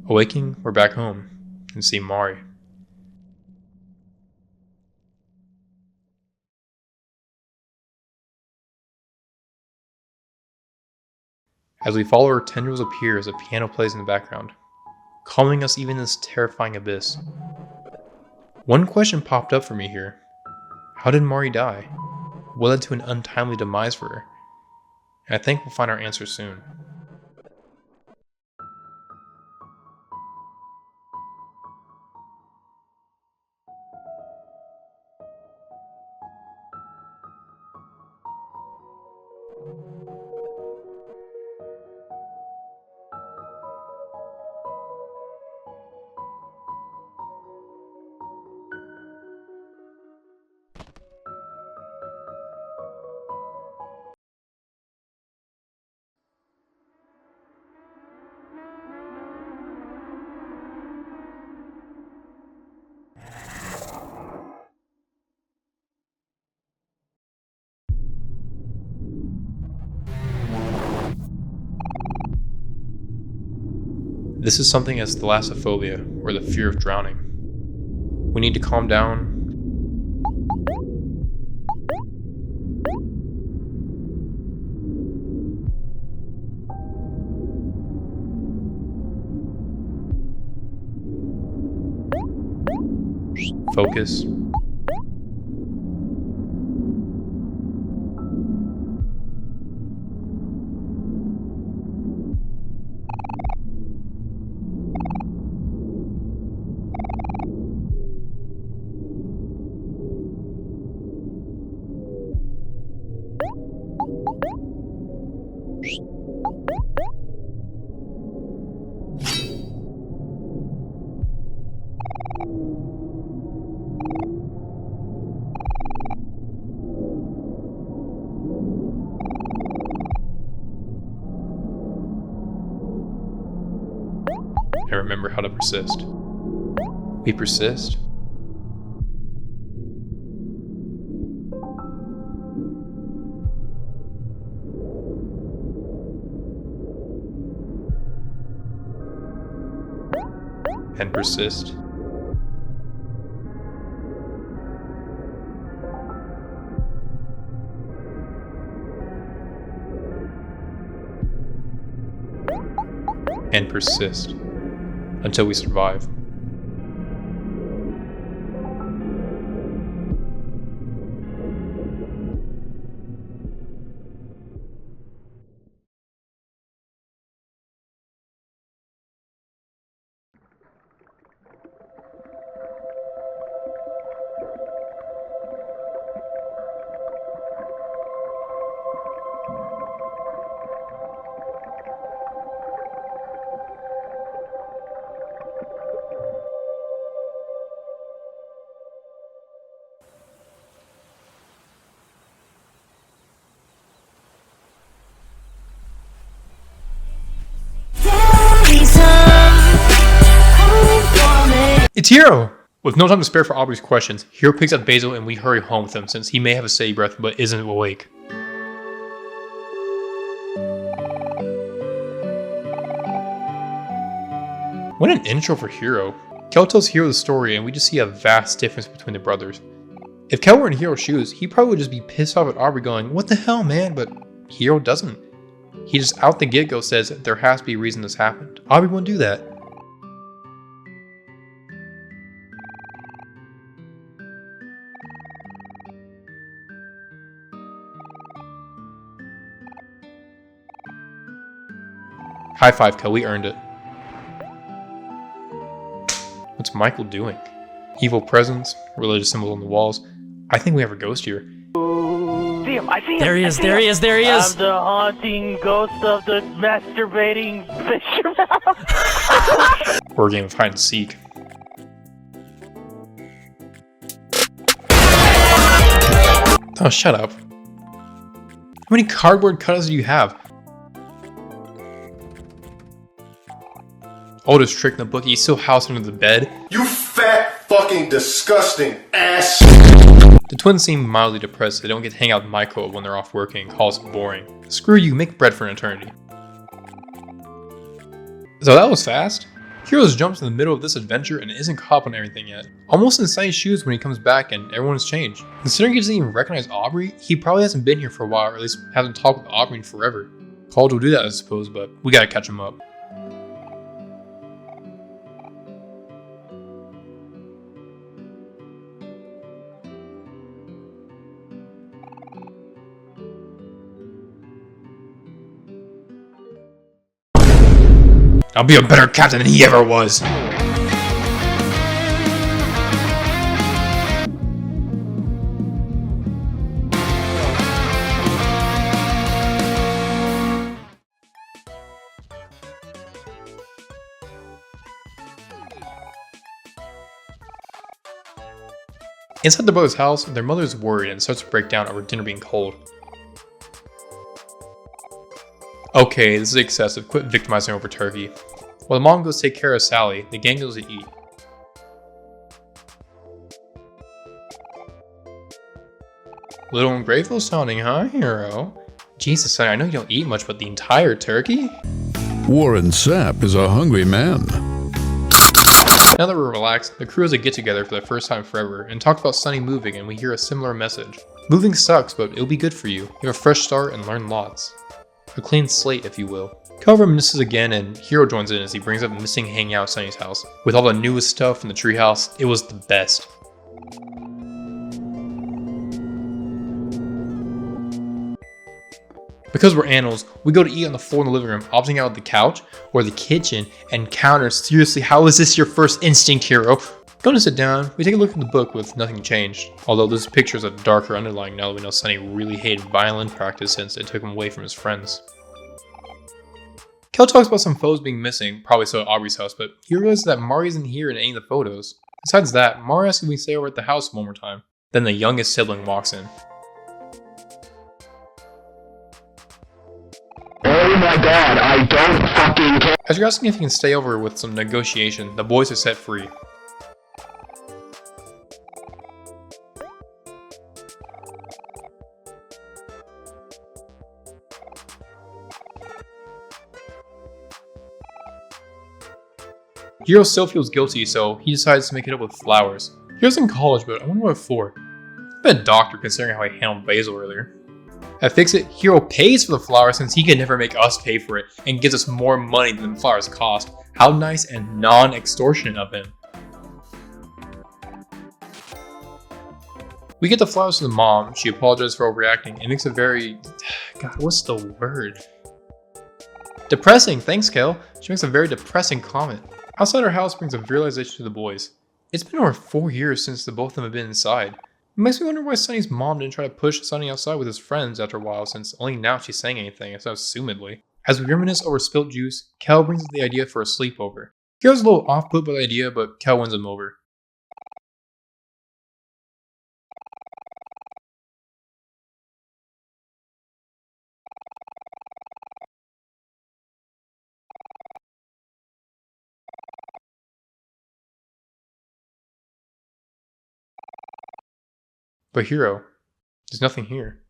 Awaking, we're back home and see Mari. As we follow her, tendrils appear as a piano plays in the background, calming us even in this terrifying abyss. One question popped up for me here. How did Mari die? What led to an untimely demise for her? And I think we'll find our answer soon. This is something as thalassophobia, or the fear of drowning. We need to calm down. Focus. And remember how to persist. We persist. And persist. And persist until we survive. It's Hiro! With no time to spare for Aubrey's questions, Hiro picks up Basil and we hurry home with him since he may have a steady breath but isn't awake. What an intro for Hiro. Kel tells Hiro the story and we just see a vast difference between the brothers. If Kel were in Hiro's shoes, he probably would just be pissed off at Aubrey going, "What the hell, man?" But Hiro doesn't. He just out the get-go says there has to be a reason this happened. Aubrey won't do that. High five, Kel, we earned it. What's Michael doing? Evil presence, religious symbols on the walls. I think we have a ghost here. Damn, I see him. There he is, there he is, there he is! I'm the haunting ghost of the masturbating fisherman. Or a game of hide and seek. Oh, shut up. How many cardboard cutouts do you have? Oldest trick in the book, he's still housed under the bed. You fat fucking disgusting ass. The twins seem mildly depressed. They don't get to hang out with Michael when they're off working and calls it boring. Screw you, make bread for an eternity. So that was fast. Heroes jumps in the middle of this adventure and isn't caught up on everything yet. Almost in Sunny's shoes when he comes back and everyone has changed. Considering he doesn't even recognize Aubrey, he probably hasn't been here for a while, or at least hasn't talked with Aubrey in forever. College will do that, I suppose, but we gotta catch him up. I'll be a better captain than he ever was. Inside the brother's house, their mother is worried and starts to break down over dinner being cold. Okay, this is excessive. Quit victimizing over turkey. While the mom goes take care of Sally, the gang goes to eat. Little ungrateful sounding, huh, hero? Jesus, Sonny, I know you don't eat much, but the entire turkey? Warren Sapp is a hungry man. Now that we're relaxed, the crew has a get-together for the first time forever and talk about Sonny moving, and we hear a similar message. Moving sucks, but it'll be good for you. You have a fresh start and learn lots. A clean slate, if you will. Kel reminisces again, and Hero joins in as he brings up missing hanging out at Sunny's house. With all the newest stuff in the treehouse, it was the best. Because we're animals, we go to eat on the floor in the living room, opting out of the couch or the kitchen, and counter, seriously, how is this your first instinct, Hero? Going to sit down, we take a look at the book with nothing changed, although this picture is a darker underlying now that we know Sunny really hated violin practice since it took him away from his friends. Kel talks about some photos being missing, probably still at Aubrey's house, but he realizes that Mari isn't here in any of the photos. Besides that, Mari asks if we can stay over at the house one more time. Then the youngest sibling walks in. Oh my god, I don't fucking care. As you're asking if you can stay over with some negotiation, the boys are set free. Hero still feels guilty, so he decides to make it up with flowers. Hero's in college, but I wonder what for. I've been a doctor considering how I handled Basil earlier. At Fix-It, Hero pays for the flowers since he can never make us pay for it and gives us more money than the flowers cost. How nice and non-extortionate of him. We get the flowers to the mom. She apologizes for overreacting and makes a very... God, what's the word? Depressing, thanks Kel. She makes a very depressing comment. Outside our house brings a realization to the boys. It's been over 4 years since the both of them have been inside. It makes me wonder why Sunny's mom didn't try to push Sunny outside with his friends after a while, since only now she's saying anything, so assumedly. As we reminisce over spilt juice, Kel brings up the idea for a sleepover. Hero's a little off-put by the idea, but Kel wins him over. But Hero, there's nothing here.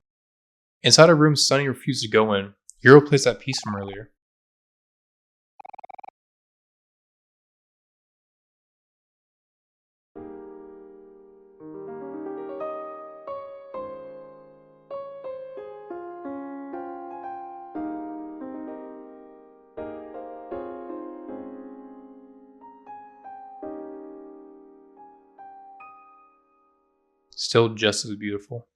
Inside our room, Sunny refuses to go in. Hero plays that piece from earlier. Still just as beautiful.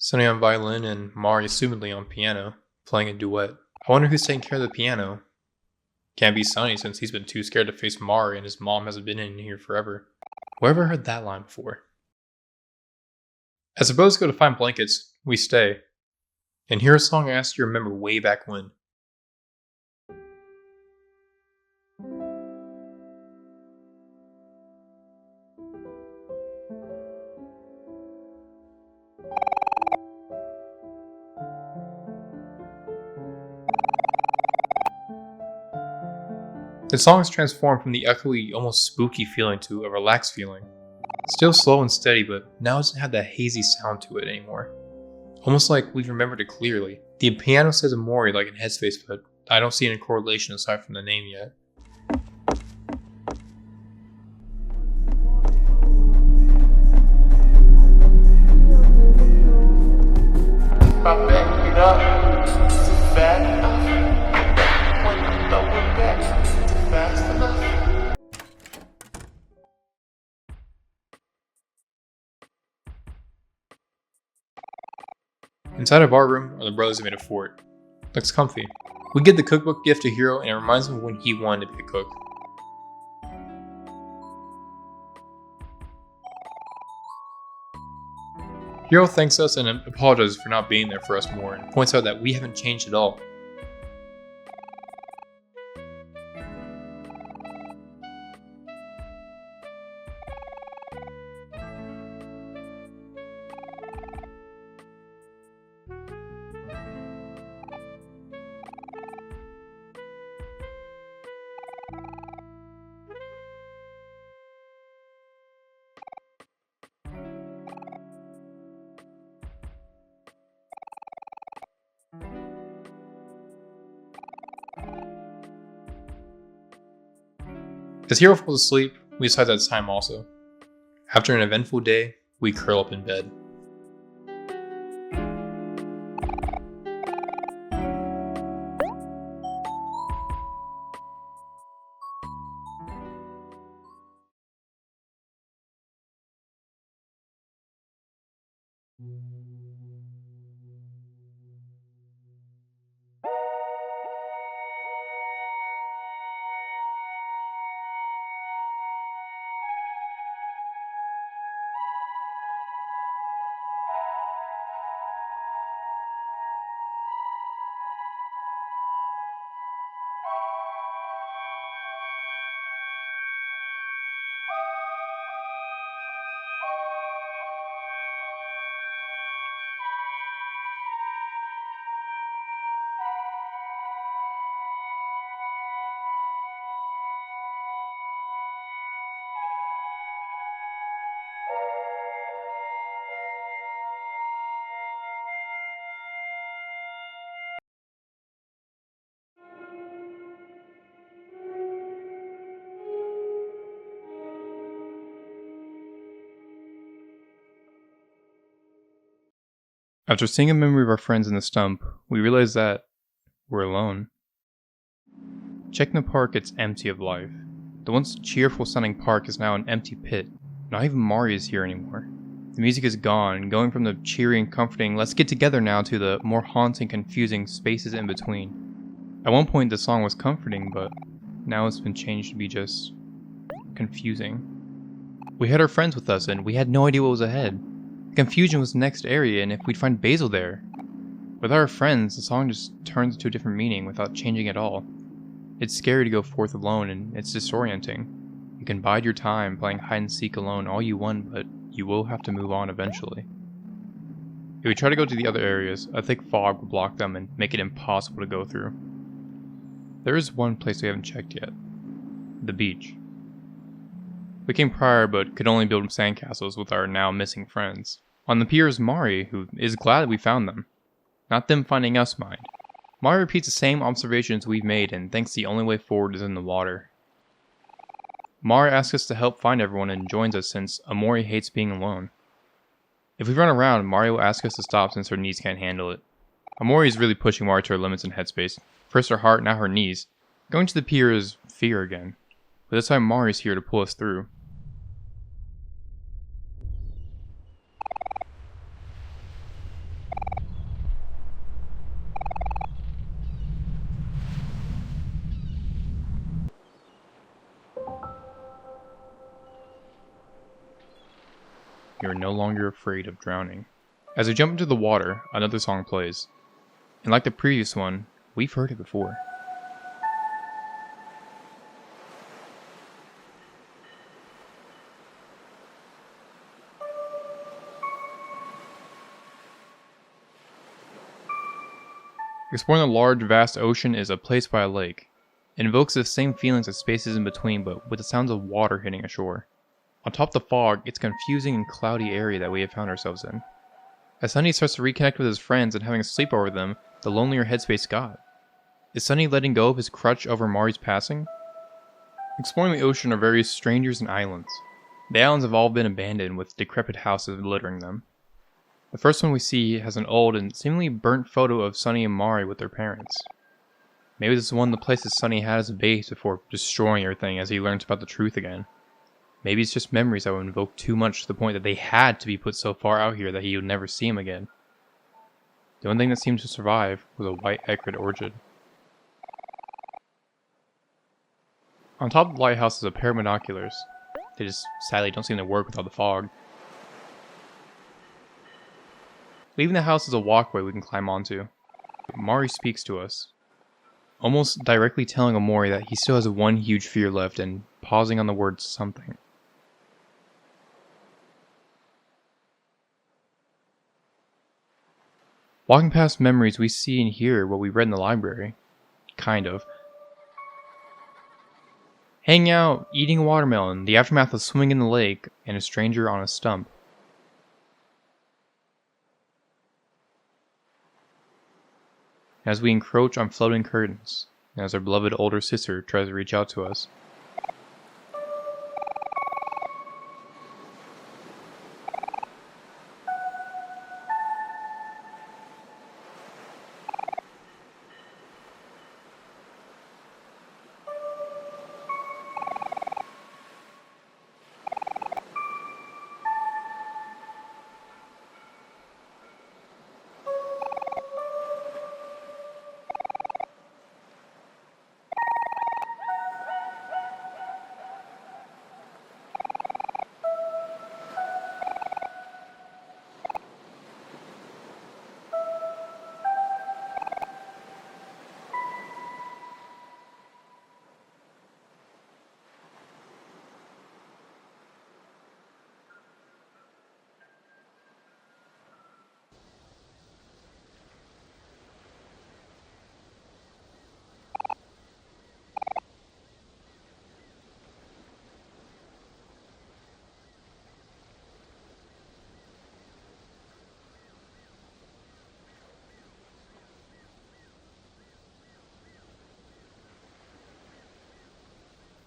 Sunny on violin and Mari assumedly on piano, playing a duet. I wonder who's taking care of the piano. Can't be Sunny since he's been too scared to face Mari and his mom hasn't been in here forever. Whoever heard that line before? As opposed to go to find blankets, we stay. And hear a song I asked you to remember way back when. The song is transformed from the echoey, almost spooky feeling to a relaxed feeling. Still slow and steady, but now it doesn't have that hazy sound to it anymore. Almost like we've remembered it clearly. The piano says Omori like in Headspace, but I don't see any correlation aside from the name yet. Inside of our room are the brothers that made a fort. Looks comfy. We give the cookbook gift to Hiro and it reminds him of when he wanted to be a cook. Hiro thanks us and apologizes for not being there for us more and points out that we haven't changed at all. As Hiro falls asleep, we decide that it's time also. After an eventful day, we curl up in bed. After seeing a memory of our friends in the stump, we realize that we're alone. Checking the park, it's empty of life. The once cheerful sounding park is now an empty pit. Not even Mari is here anymore. The music is gone, going from the cheery and comforting "let's get together now" to the more haunting, confusing spaces in between. At one point the song was comforting, but now it's been changed to be just confusing. We had our friends with us and we had no idea what was ahead. Confusion was the next area, and if we'd find Basil there. With our friends, the song just turns into a different meaning without changing at all. It's scary to go forth alone, and it's disorienting. You can bide your time playing hide and seek alone all you want, but you will have to move on eventually. If we try to go to the other areas, a thick fog will block them and make it impossible to go through. There is one place we haven't checked yet. The beach. We came prior, but could only build sandcastles with our now missing friends. On the pier is Mari, who is glad we found them. Not them finding us, mind. Mari repeats the same observations we've made and thinks the only way forward is in the water. Mari asks us to help find everyone and joins us since Omori hates being alone. If we run around, Mari will ask us to stop since her knees can't handle it. Omori is really pushing Mari to her limits in headspace. First her heart, now her knees. Going to the pier is fear again. But this time Mari's here to pull us through. you are no longer afraid of drowning. As we jump into the water, another song plays. And like the previous one, we've heard it before. Exploring the large, vast ocean is A Place by a Lake. It invokes the same feelings as Spaces in Between, but with the sounds of water hitting ashore. On top of the fog, it's a confusing and cloudy area that we have found ourselves in. As Sunny starts to reconnect with his friends and having a sleepover with them, the lonelier Headspace got. Is Sunny letting go of his crutch over Mori's passing? Exploring the ocean are various strangers and islands. The islands have all been abandoned with decrepit houses littering them. The first one we see has an old and seemingly burnt photo of Sunny and Mori with their parents. Maybe this is one of the places Sunny had as a base before destroying everything as he learns about the truth again. Maybe it's just memories that would invoke too much to the point that they had to be put so far out here that he would never see him again. The only thing that seemed to survive was a white echrid orchid. On top of the lighthouse is a pair of binoculars. They just sadly don't seem to work without the fog. Leaving the house is a walkway we can climb onto. Mori speaks to us, almost directly telling Omori that he still has one huge fear left and pausing on the word something. Walking past memories, we see and hear what we read in the library. Kind of. Hanging out, eating a watermelon, the aftermath of swimming in the lake, and a stranger on a stump. As we encroach on floating curtains, and as our beloved older sister tries to reach out to us.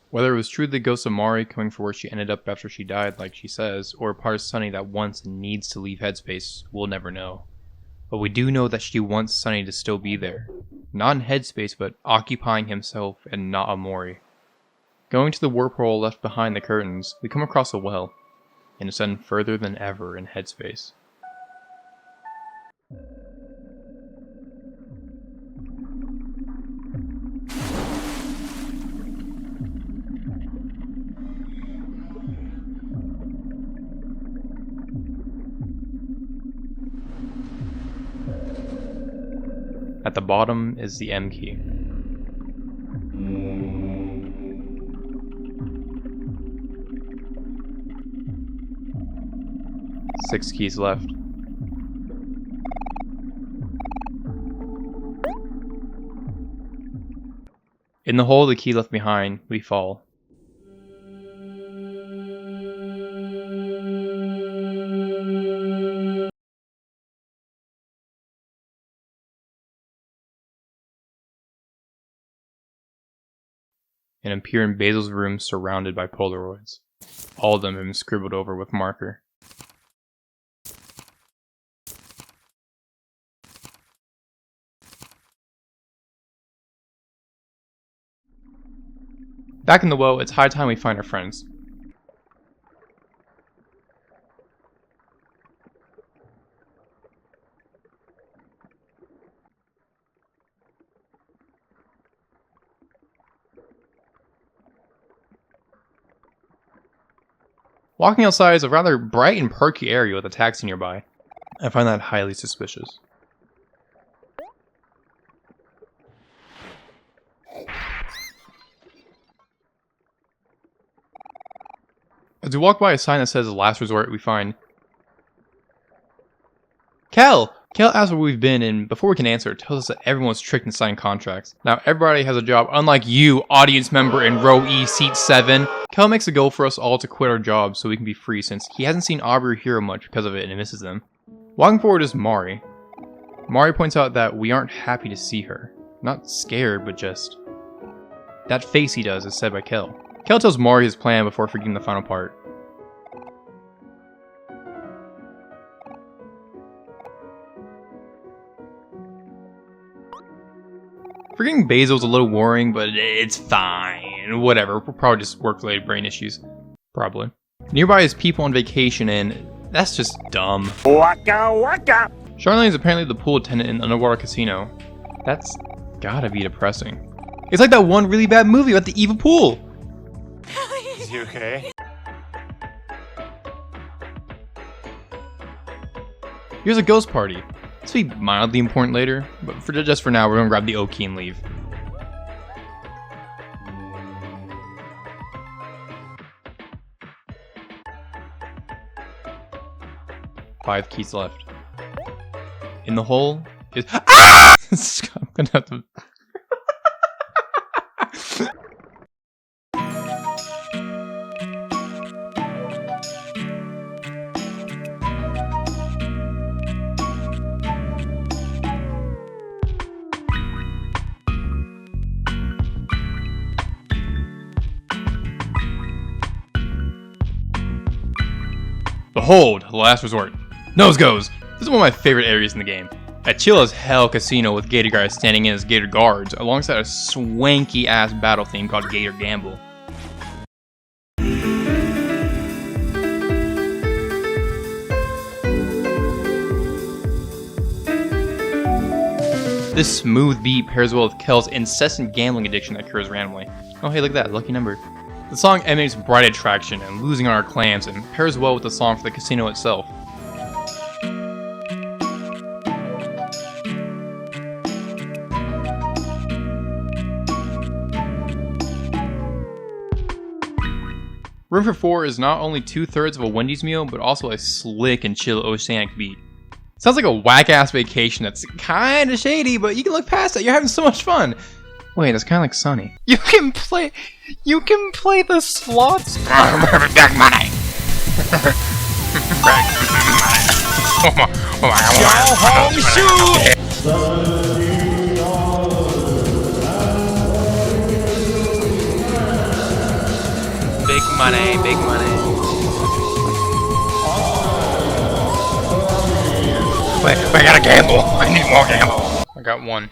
Whether it was true the ghost of Mori coming for where she ended up after she died, like she says, or a part of Sunny that wants and needs to leave Headspace, we'll never know. But we do know that she wants Sunny to still be there. Not in Headspace, but occupying himself and not Omori. Going to the warp hole left behind the curtains, we come across a well, and ascend further than ever in Headspace. At the bottom is the M key. Six keys left. In the hole the key left behind, we fall. And appear in Basil's room surrounded by Polaroids. All of them have been scribbled over with marker. Back in the well, it's high time we find our friends. Walking outside is a rather bright and perky area with a taxi nearby. I find that highly suspicious. As we walk by a sign that says Last Resort, we find Kel! Kel asks where we've been, and before we can answer, tells us that everyone's tricked and signed contracts. Now, everybody has a job, unlike you, audience member in row E, seat 7. Kel makes a goal for us all to quit our jobs so we can be free, since he hasn't seen Aubrey or Hiro much because of it and misses them. Walking forward is Mari. Mari points out that we aren't happy to see her. Not scared, but just... That face he does is said by Kel. Kel tells Mari his plan before forgetting the final part. Forgetting Basil's a little worrying, but it's fine. Whatever, probably just work-related brain issues. Probably. Nearby is people on vacation, and that's just dumb. Waka waka! Charlene is apparently the pool attendant in an underwater casino. That's gotta be depressing. It's like that one really bad movie about the evil pool. Is he okay? Here's a ghost party. This will be mildly important later, but just for now, we're gonna grab the O key and leave. Five keys left. In the hole is... Ah! I'm gonna have to... Behold, the last resort. Nose goes! This is one of my favorite areas in the game. A chill as hell casino with Gator guys standing in as Gator guards, alongside a swanky ass battle theme called Gator Gamble. This smooth beat pairs well with Kel's incessant gambling addiction that occurs randomly. Oh hey, look at that, lucky number. The song emanates bright attraction and losing on our clams and pairs well with the song for the casino itself. Room for Four is not only 2/3 of a Wendy's meal, but also a slick and chill oceanic beat. Sounds like a whack-ass vacation that's kinda shady, but you can look past it, you're having so much fun! Wait, that's kinda like Sunny. You can play the slots? Back money! Go home shoot! Big money, big money. Wait, I gotta gamble. I need more gamble. I got one.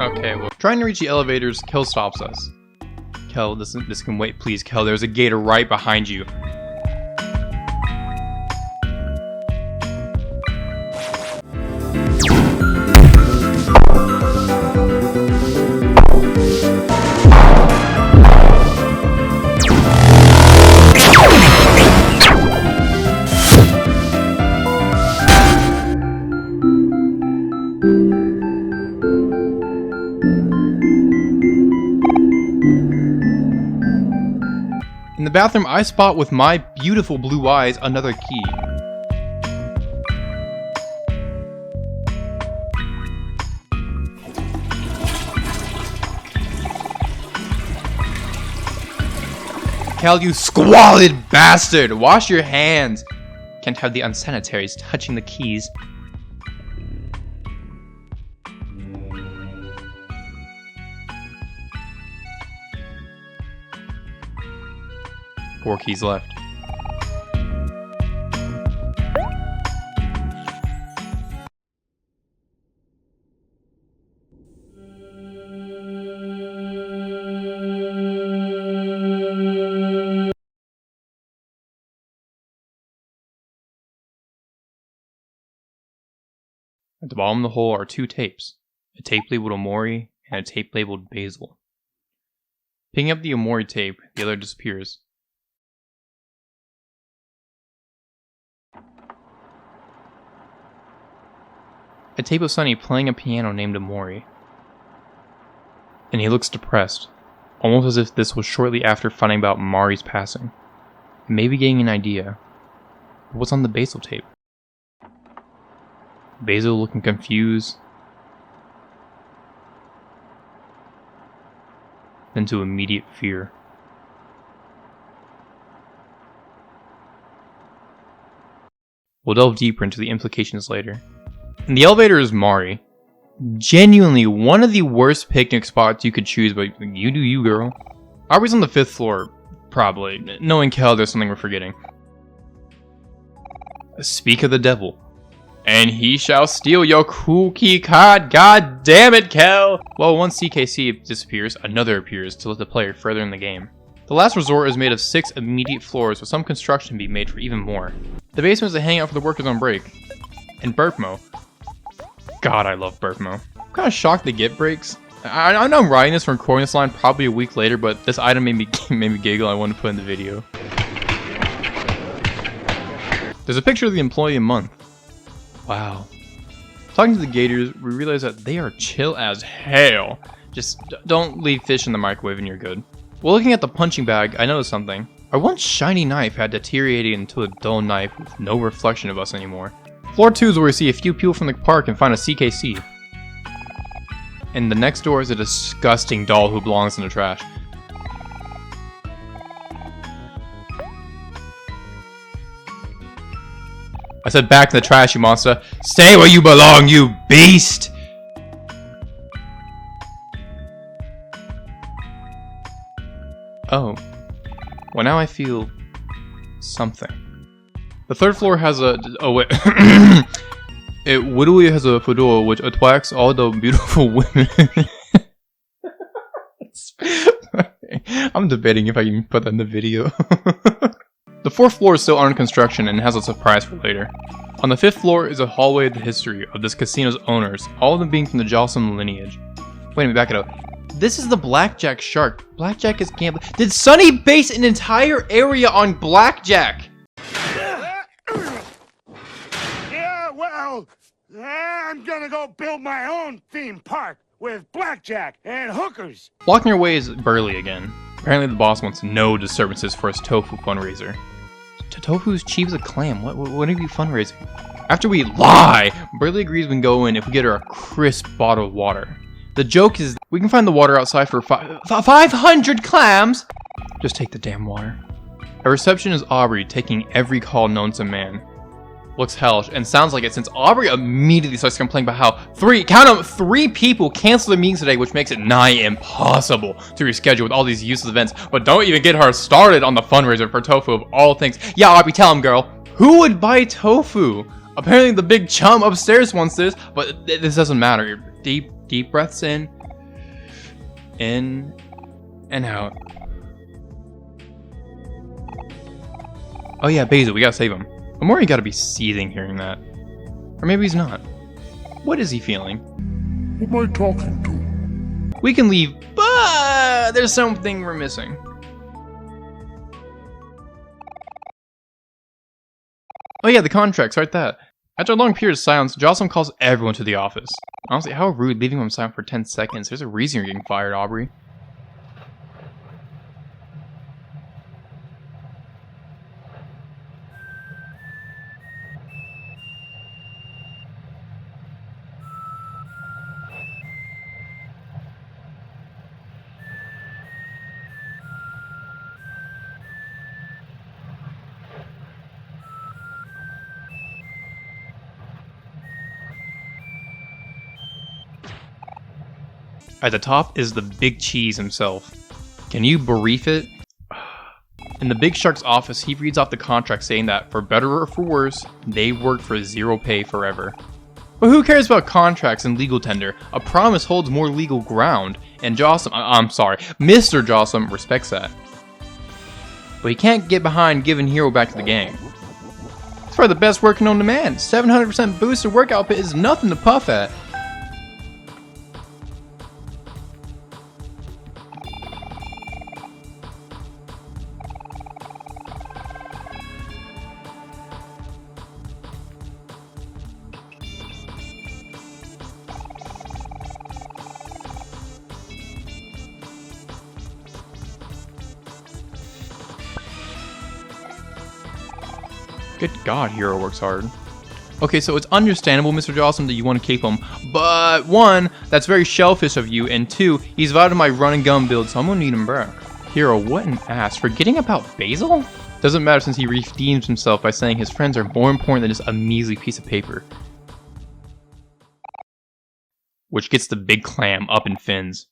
Okay, well, trying to reach the elevators, Kel stops us. Kel, this can wait, please. Kel, there's a gator right behind you. In the bathroom, I spot with my beautiful blue eyes another key. Kel, you squalid bastard! Wash your hands! Can't have the unsanitaries touching the keys. Four keys left. At the bottom of the hole are two tapes. A tape labeled Omori and a tape labeled Basil. Picking up the Omori tape, the other disappears. A tape of Sunny playing a piano named Omori. And he looks depressed, almost as if this was shortly after finding about Mari's passing. Maybe getting an idea. What's on the Basil tape? Basil looking confused. Then to immediate fear. We'll delve deeper into the implications later. In the elevator is Mari. Genuinely one of the worst picnic spots you could choose, but you do you, girl. Aubrey's on the 5th floor, probably. Knowing Kel, there's something we're forgetting. Speak of the devil. And he shall steal your cookie card, god damn it, Kel! Well, once CKC disappears, another appears to let the player further in the game. The last resort is made of 6 immediate floors with some construction to be made for even more. The basement is a hangout for the workers on break. And burp mo. God, I love burp mo. I'm kind of shocked they get breaks. I know I'm writing this and recording this line probably a week later, but this item made me giggle. I wanted to put in the video. There's a picture of the employee a month. Wow. Talking to the Gators, we realize that they are chill as hell. Just don't leave fish in the microwave and you're good. While looking at the punching bag, I noticed something. Our once shiny knife had deteriorated into a dull knife with no reflection of us anymore. Floor 2 is where we see a few people from the park and find a CKC. And the next door is a disgusting doll who belongs in the trash. I said back in the trash, you monster. Stay where you belong, you beast! Oh. Well, now I feel something. The 3rd floor has a... Oh, wait. It literally has a fedora which attracts all the beautiful women. I'm debating if I can put that in the video. The 4th floor is still under construction and has a surprise for later. On the 5th floor is a hallway of the history of this casino's owners, all of them being from the Jocelyn lineage. Wait a minute, back it up. This is the Blackjack Shark. Blackjack is gambling. Did Sunny base an entire area on Blackjack? Yeah, well, I'm gonna go build my own theme park with blackjack and hookers. Blocking your way is Burley again. Apparently the boss wants no disturbances for his tofu fundraiser. Tofu's cheap as a clam. What are you fundraising? After we lie, Burley agrees we can go in if we get her a crisp bottle of water. The joke is we can find the water outside for 500 clams! Just take the damn water. At reception is Aubrey taking every call known to man. Looks hellish and sounds like it since Aubrey immediately starts complaining about how 3 people canceled their meetings today, which makes it nigh impossible to reschedule with all these useless events. But don't even get her started on the fundraiser for tofu of all things. Yeah, Aubrey, tell him, girl. Who would buy tofu? Apparently the big chum upstairs wants this, but this doesn't matter. Deep breaths in and out. Oh yeah, Basil, we gotta save him. Omori gotta be seething hearing that. Or maybe he's not. What is he feeling? Who am I talking to? We can leave, but there's something we're missing. Oh yeah, the contracts, right that. After a long period of silence, Jocelyn calls everyone to the office. Honestly, how rude leaving him silent for 10 seconds. There's a reason you're getting fired, Aubrey. At the top is the Big Cheese himself. Can you brief it? In the Big Shark's office, he reads off the contract saying that, for better or for worse, they work for 0 pay forever. But who cares about contracts and legal tender? A promise holds more legal ground, and Mr. Jocelyn respects that. But he can't get behind giving Hero back to the gang. It's probably the best work known to man. 700% boosted work output is nothing to puff at. Good God, Hero works hard. Okay, so it's understandable, Mr. Jawsome, that you want to keep him, but one, that's very shellfish of you, and two, he's vital my run and gun build, so I'm gonna need him back. Hero, what an ass. Forgetting about Basil? Doesn't matter since he redeems himself by saying his friends are more important than just a measly piece of paper. Which gets the big clam up in fins.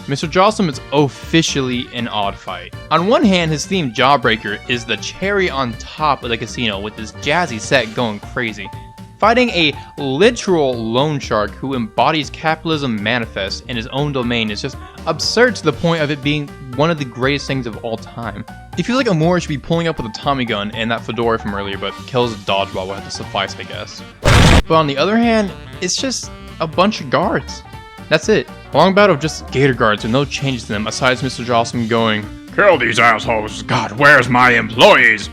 Mr. Jawsome is officially an odd fight. On one hand, his theme Jawbreaker is the cherry on top of the casino with this jazzy set going crazy. Fighting a literal loan shark who embodies capitalism manifest in his own domain is just absurd to the point of it being one of the greatest things of all time. It feels like Omori should be pulling up with a Tommy gun and that fedora from earlier, but Kel's dodgeball will have to suffice, I guess. But on the other hand, it's just a bunch of guards. That's it. A long battle of just gator guards with no changes to them, aside Mr. Jawsome going, "Kill these assholes! God, where's my employees?"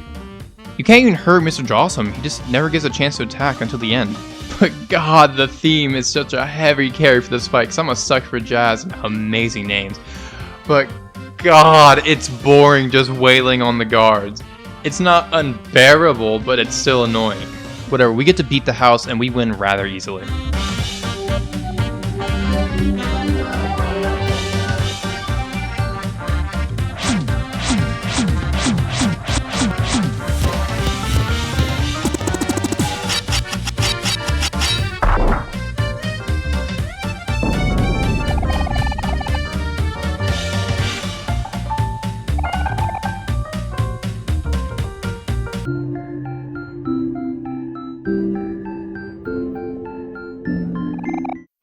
You can't even hurt Mr. Jawsome, he just never gets a chance to attack until the end. But God, the theme is such a heavy carry for this fight, because I'm a sucker for jazz and amazing names. But God, it's boring just wailing on the guards. It's not unbearable, but it's still annoying. Whatever, we get to beat the house and we win rather easily.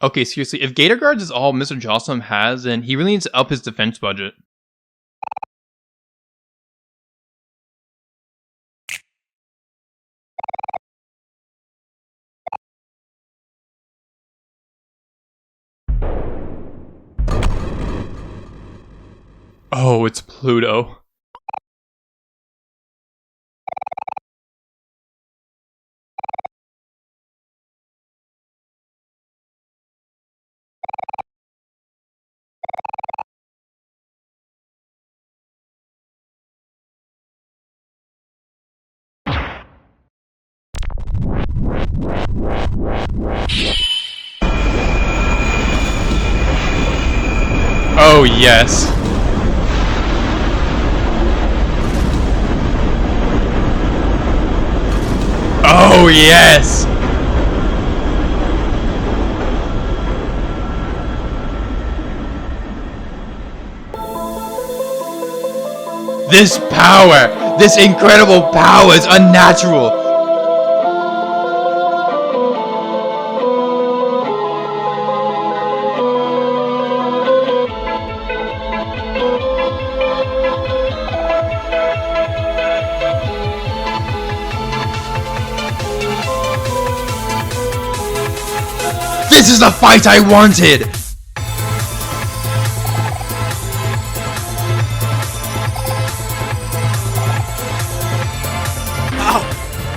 Okay, seriously, if Gator Guards is all Mr. Jawsome has, then he really needs to up his defense budget. Oh, it's Pluto. Oh, yes. Oh, yes! This power! This incredible power is unnatural! This is the fight I wanted!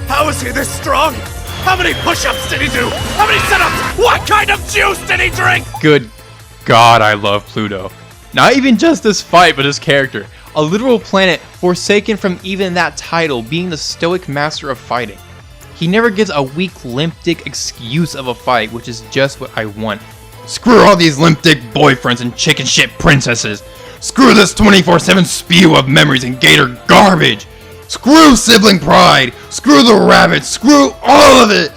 How is he this strong? How many push-ups did he do? How many sit-ups? What kind of juice did he drink? Good God, I love Pluto. Not even just this fight, but his character. A literal planet forsaken from even that title, being the stoic master of fighting. He never gives a weak, limp-dick excuse of a fight, which is just what I want. Screw all these limp-dick boyfriends and chicken shit princesses. Screw this 24/7 spew of memories and gator garbage. Screw sibling pride! Screw the rabbit! Screw all of it!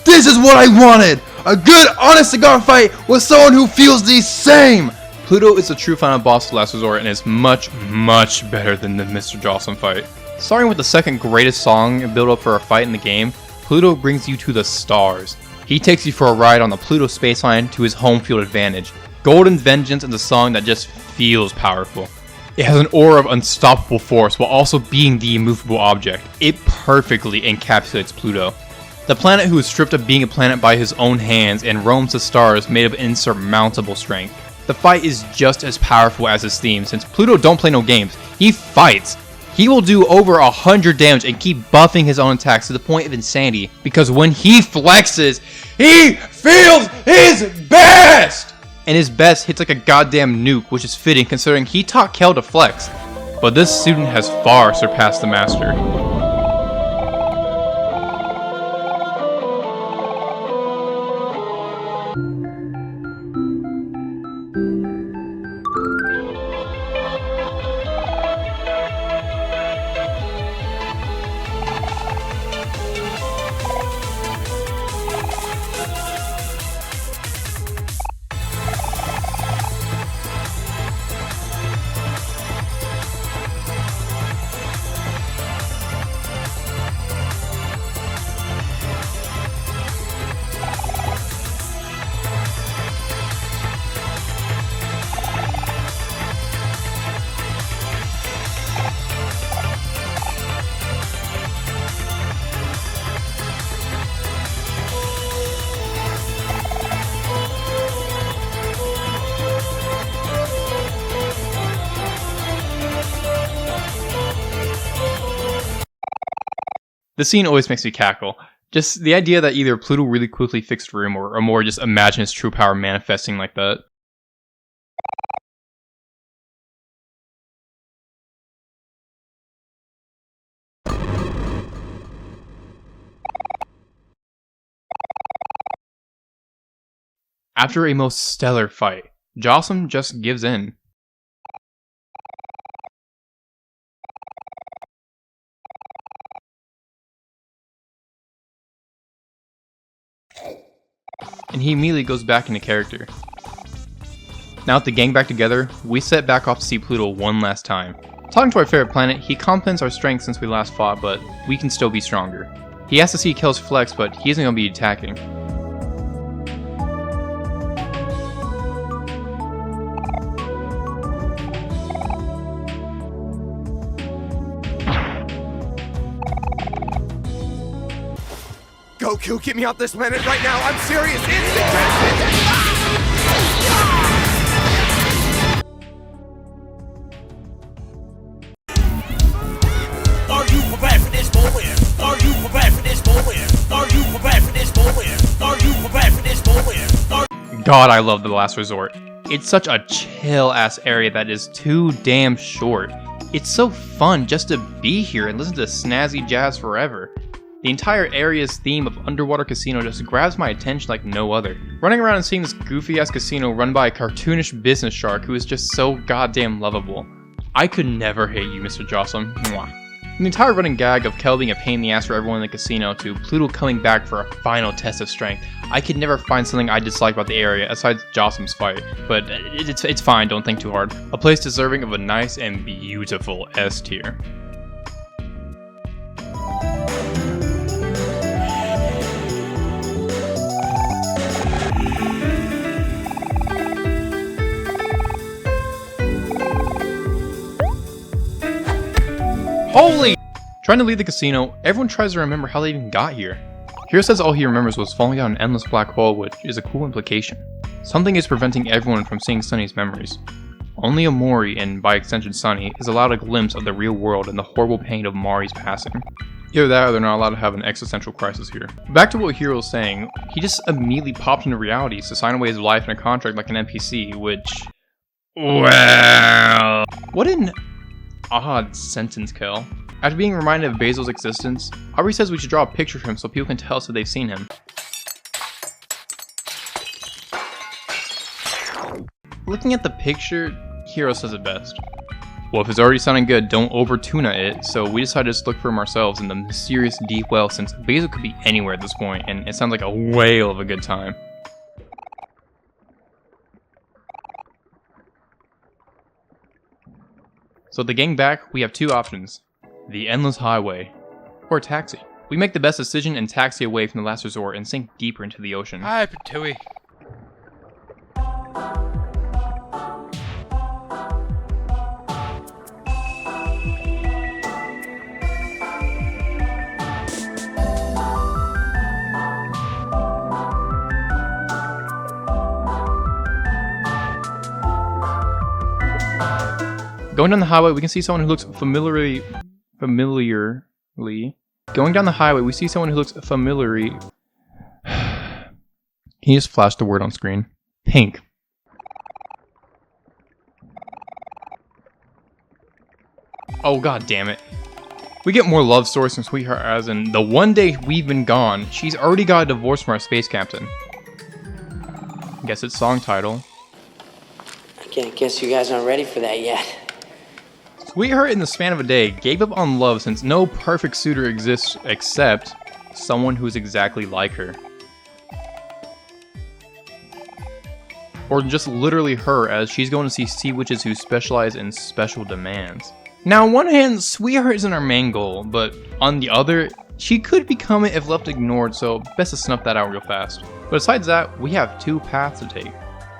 This is what I wanted! A good, honest-to-God fight with someone who feels the same! Pluto is the true final boss of Last Resort and is much, much better than the Mr. Jocelyn fight. Starting with the second greatest song and build up for a fight in the game, Pluto brings you to the stars. He takes you for a ride on the Pluto spaceline to his home field advantage. Golden Vengeance is a song that just feels powerful. It has an aura of unstoppable force while also being the immovable object. It perfectly encapsulates Pluto. The planet who is stripped of being a planet by his own hands and roams the stars made of insurmountable strength. The fight is just as powerful as his theme, since Pluto don't play no games. He fights. He will do over 100 damage and keep buffing his own attacks to the point of insanity, because when he flexes, he feels his best! And his best hits like a goddamn nuke, which is fitting considering he taught Kel to flex. But this student has far surpassed the master. This scene always makes me cackle. Just the idea that either Pluto really quickly fixed room or Omori just imagine his true power manifesting like that. After a most stellar fight, Jocelyn just gives in. And he immediately goes back into character. Now with the gang back together, we set back off to see Pluto one last time. Talking to our favorite planet, he compliments our strength since we last fought, but we can still be stronger. He has to see Kel's flex, but he isn't going to be attacking. Goku, get me out this minute right now! I'm serious! Instant transmission! Are you prepared for this moment? Are you prepared for this moment? Are you prepared for this moment? Are you prepared for this moment? God, I love The Last Resort. It's such a chill-ass area that is too damn short. It's so fun just to be here and listen to snazzy jazz forever. The entire area's theme of underwater casino just grabs my attention like no other. Running around and seeing this goofy-ass casino run by a cartoonish business shark who is just so goddamn lovable. I could never hate you, Mr. Jocelyn. Mwah. The entire running gag of Kel being a pain in the ass for everyone in the casino to Pluto coming back for a final test of strength. I could never find something I dislike about the area aside Jocelyn's fight, but it's fine, don't think too hard. A place deserving of a nice and beautiful S tier. Holy! Trying to leave the casino, everyone tries to remember how they even got here. Hiro says all he remembers was falling down an endless black hole, which is a cool implication. Something is preventing everyone from seeing Sunny's memories. Only Omori, and by extension Sunny, is allowed a glimpse of the real world and the horrible pain of Mari's passing. Either that or they're not allowed to have an existential crisis here. Back to what Hiro was saying, he just immediately popped into reality to sign away his life in a contract like an NPC, which... well... What an odd sentence, Kel. After being reminded of Basil's existence, Aubrey says we should draw a picture of him so people can tell us that they've seen him. Looking at the picture, Hiro says it best. Well, if it's already sounding good, don't over-tuna it, so we decided to just look for him ourselves in the mysterious deep well, since Basil could be anywhere at this point, and it sounds like a whale of a good time. So the gang back, we have two options. The Endless Highway, or taxi. We make the best decision and taxi away from the last resort and sink deeper into the ocean. Hi, Patui. Going down the highway, we can see someone who looks familiarly. Going down the highway, we see someone who looks familiarly. Can you just flash the word on screen? Pink. Oh, god damn it. We get more love stories from Sweetheart, as in, the one day we've been gone, she's already got a divorce from our space captain. Guess it's song title. I guess you guys aren't ready for that yet. Sweetheart, in the span of a day, gave up on love since no perfect suitor exists except someone who's exactly like her. Or just literally her, as she's going to see sea witches who specialize in special demands. Now, on one hand, Sweetheart isn't our main goal, but on the other, she could become it if left ignored, so best to snuff that out real fast. But besides that, we have two paths to take.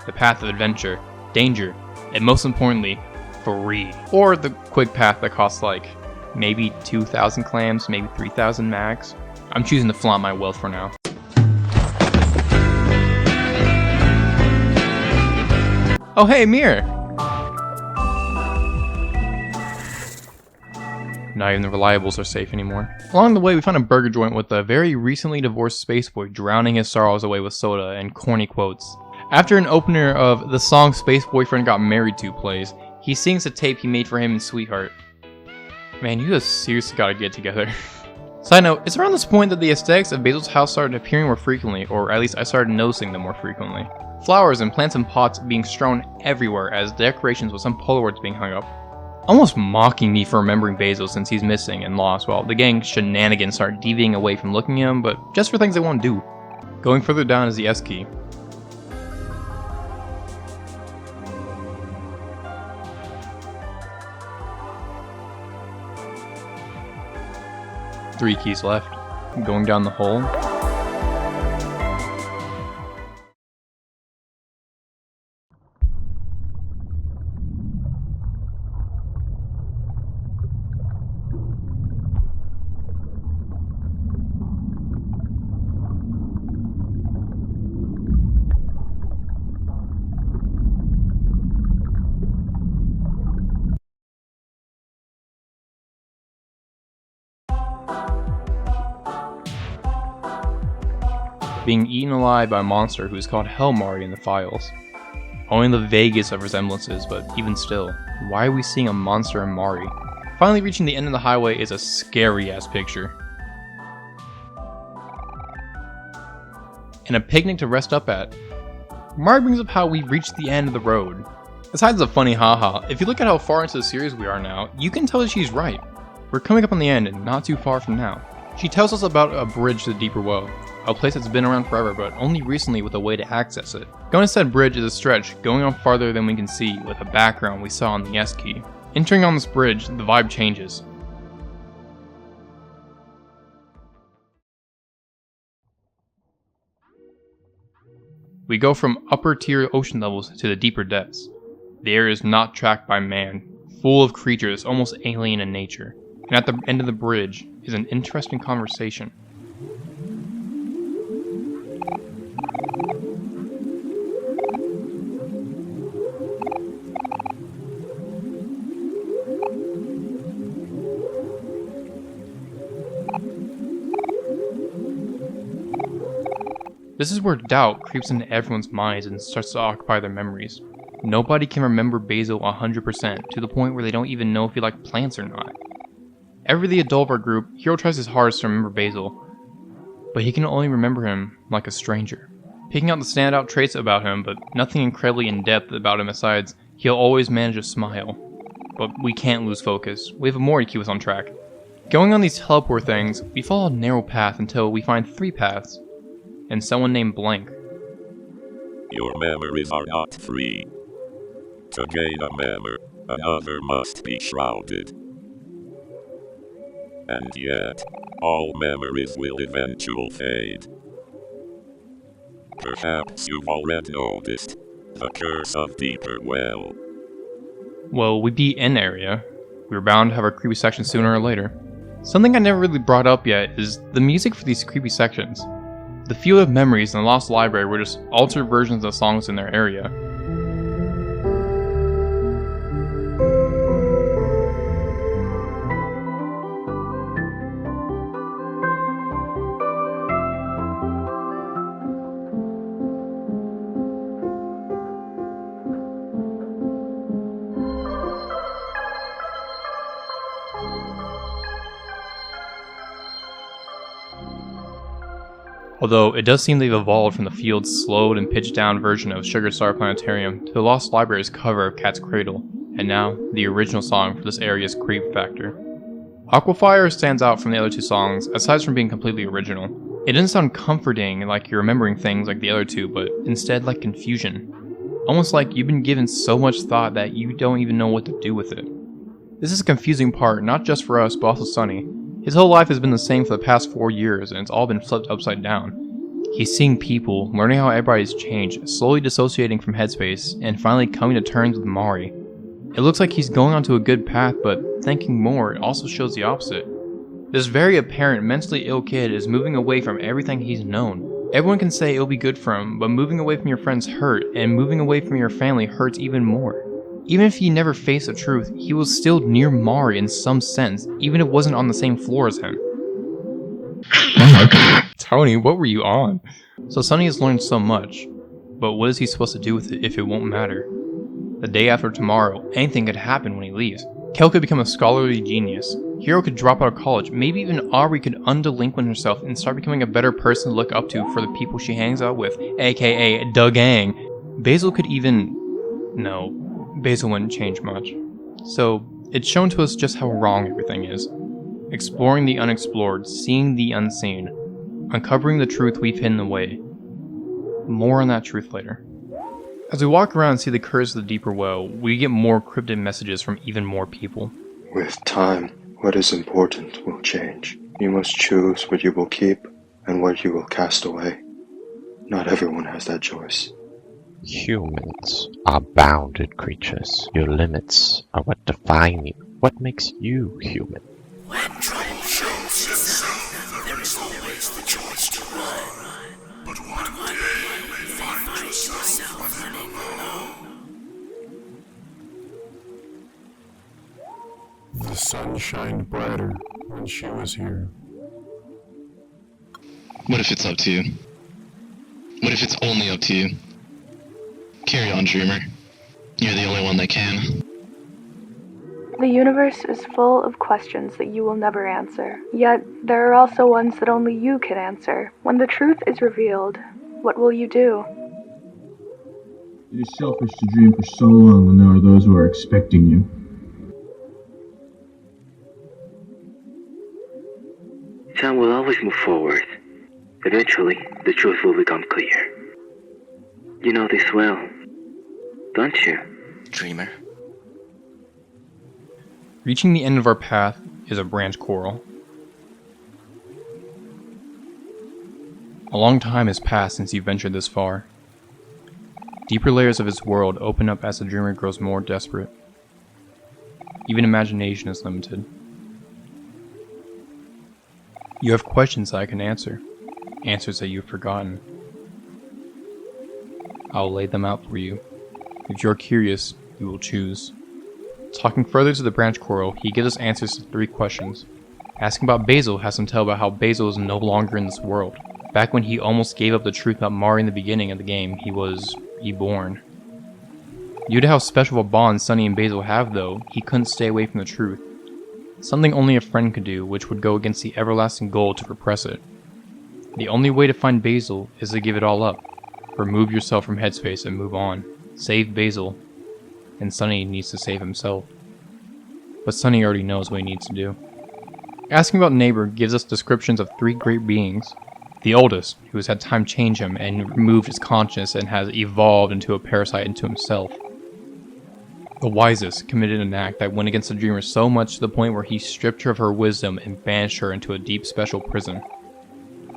The path of adventure, danger, and most importantly, free. Or the quick path that costs like, maybe 2,000 clams, maybe 3,000 max. I'm choosing to flaunt my wealth for now. Oh hey, Mir! Not even the reliables are safe anymore. Along the way, we found a burger joint with a very recently divorced space boy drowning his sorrows away with soda and corny quotes. After an opener of the song Space Boyfriend Got Married To plays, he sings a tape he made for him and Sweetheart. Man, you just seriously gotta get together. Side note, it's around this point that the aesthetics of Basil's house started appearing more frequently, or at least I started noticing them more frequently. Flowers and plants and pots being strewn everywhere as decorations with some Polaroids being hung up. Almost mocking me for remembering Basil since he's missing and lost, while the gang shenanigans start deviating away from looking at him, but just for things they won't do. Going further down is the S key. Three keys left. Going down the hole. Being eaten alive by a monster who is called Hikkomori in the files. Only the vaguest of resemblances, but even still, why are we seeing a monster in Mari? Finally reaching the end of the highway is a scary ass picture. And a picnic to rest up at. Mari brings up how we've reached the end of the road. Besides the funny haha, if you look at how far into the series we are now, you can tell that she's right. We're coming up on the end and not too far from now. She tells us about a bridge to the deeper well, a place that's been around forever but only recently with a way to access it. Going to said bridge is a stretch, going on farther than we can see with a background we saw on the S key. Entering on this bridge, the vibe changes. We go from upper tier ocean levels to the deeper depths. The area is not tracked by man, full of creatures almost alien in nature. And at the end of the bridge is an interesting conversation. This is where doubt creeps into everyone's minds and starts to occupy their memories. Nobody can remember Basil 100% to the point where they don't even know if he liked plants or not. Every the adult of our group, Hiro tries his hardest to remember Basil, but he can only remember him like a stranger. Picking out the standout traits about him, but nothing incredibly in-depth about him besides he'll always manage to smile. but we can't lose focus. We have Omori to keep us on track. Going on these teleport things, we follow a narrow path until we find 3 paths, and someone named Blank. Your memories are not free. To gain a memory, another must be shrouded. And yet, all memories will eventually fade. Perhaps you've already noticed the curse of Deeper Well. Well, we beat an area. We were bound to have our creepy section sooner or later. Something I never really brought up yet is the music for these creepy sections. The Field of Memories and the Lost Library were just altered versions of songs in their area. Although it does seem they've evolved from the field's slowed and pitched down version of Sugar Star Planetarium to the Lost Library's cover of Cat's Cradle, and now the original song for this area's creep factor. Aquafire stands out from the other 2 songs, aside from being completely original. It doesn't sound comforting like you're remembering things like the other 2, but instead like confusion. Almost like you've been given so much thought that you don't even know what to do with it. This is a confusing part, not just for us, but also Sunny. His whole life has been the same for the past 4 years, and it's all been flipped upside down. He's seeing people, learning how everybody's changed, slowly dissociating from Headspace, and finally coming to terms with Mari. It looks like he's going onto a good path, but thinking more, it also shows the opposite. This very apparent mentally ill kid is moving away from everything he's known. Everyone can say it'll be good for him, but moving away from your friends hurt, and moving away from your family hurts even more. Even if he never faced the truth, he was still near Mari in some sense, even if it wasn't on the same floor as him. Tony, what were you on? So Sunny has learned so much, but what is he supposed to do with it if it won't matter? The day after tomorrow, anything could happen when he leaves. Kel could become a scholarly genius. Hero could drop out of college. Maybe even Aubrey could undelinquent herself and start becoming a better person to look up to for the people she hangs out with, aka the gang. Basil could even... No, Basil wouldn't change much. So, it's shown to us just how wrong everything is. Exploring the unexplored, seeing the unseen, uncovering the truth we've hidden away. More on that truth later. As we walk around and see the curse of the Deeper Well, we get more cryptic messages from even more people. With time, what is important will change. You must choose what you will keep and what you will cast away. Not everyone has that choice. Humans are bounded creatures. Your limits are what define you. What makes you human? When trouble shows itself, there is always the choice to run. But one day you may find yourself running alone. The sun shined brighter when she was here. What if it's up to you? What if it's only up to you? Carry on, dreamer. You're the only one that can. The universe is full of questions that you will never answer. Yet, there are also ones that only you can answer. When the truth is revealed, what will you do? It is selfish to dream for so long when there are those who are expecting you. Time will always move forward. Eventually, the truth will become clear. You know this well, don't you? Dreamer. Reaching the end of our path is a branch coral. A long time has passed since you ventured this far. Deeper layers of his world open up as the dreamer grows more desperate. Even imagination is limited. You have questions that I can answer, answers that you've forgotten. I'll lay them out for you. If you're curious, you will choose. Talking further to the branch coral, he gives us answers to 3 questions. Asking about Basil has him tell about how Basil is no longer in this world. Back when he almost gave up the truth about Mari in the beginning of the game, he was reborn. Due to how special of a bond Sunny and Basil have though, he couldn't stay away from the truth. Something only a friend could do, which would go against the everlasting goal to repress it. The only way to find Basil is to give it all up. Remove yourself from Headspace and move on. Save Basil. And Sunny needs to save himself. but Sunny already knows what he needs to do. Asking about Neighbor gives us descriptions of 3 great beings. The oldest, who has had time change him and removed his conscience and has evolved into a parasite into himself. The wisest committed an act that went against the dreamer so much to the point where he stripped her of her wisdom and banished her into a deep special prison.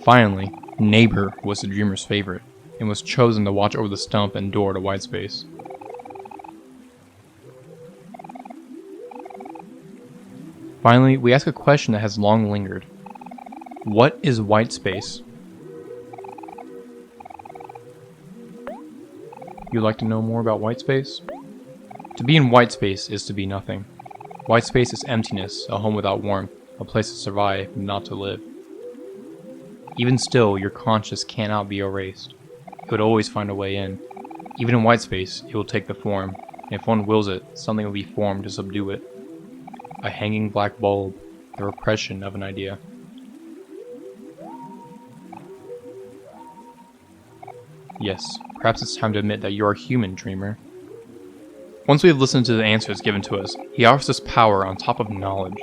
Finally, Neighbor was the dreamer's favorite, and was chosen to watch over the stump and door to white space. Finally, we ask a question that has long lingered. What is white space? You'd like to know more about white space? To be in white space is to be nothing. White space is emptiness, a home without warmth, a place to survive, not to live. Even still, your conscience cannot be erased. It would always find a way in. Even in white space, it will take the form, and if one wills it, something will be formed to subdue it. A hanging black bulb, the repression of an idea. Yes, perhaps it's time to admit that you're a human, dreamer. Once we have listened to the answers given to us, he offers us power on top of knowledge.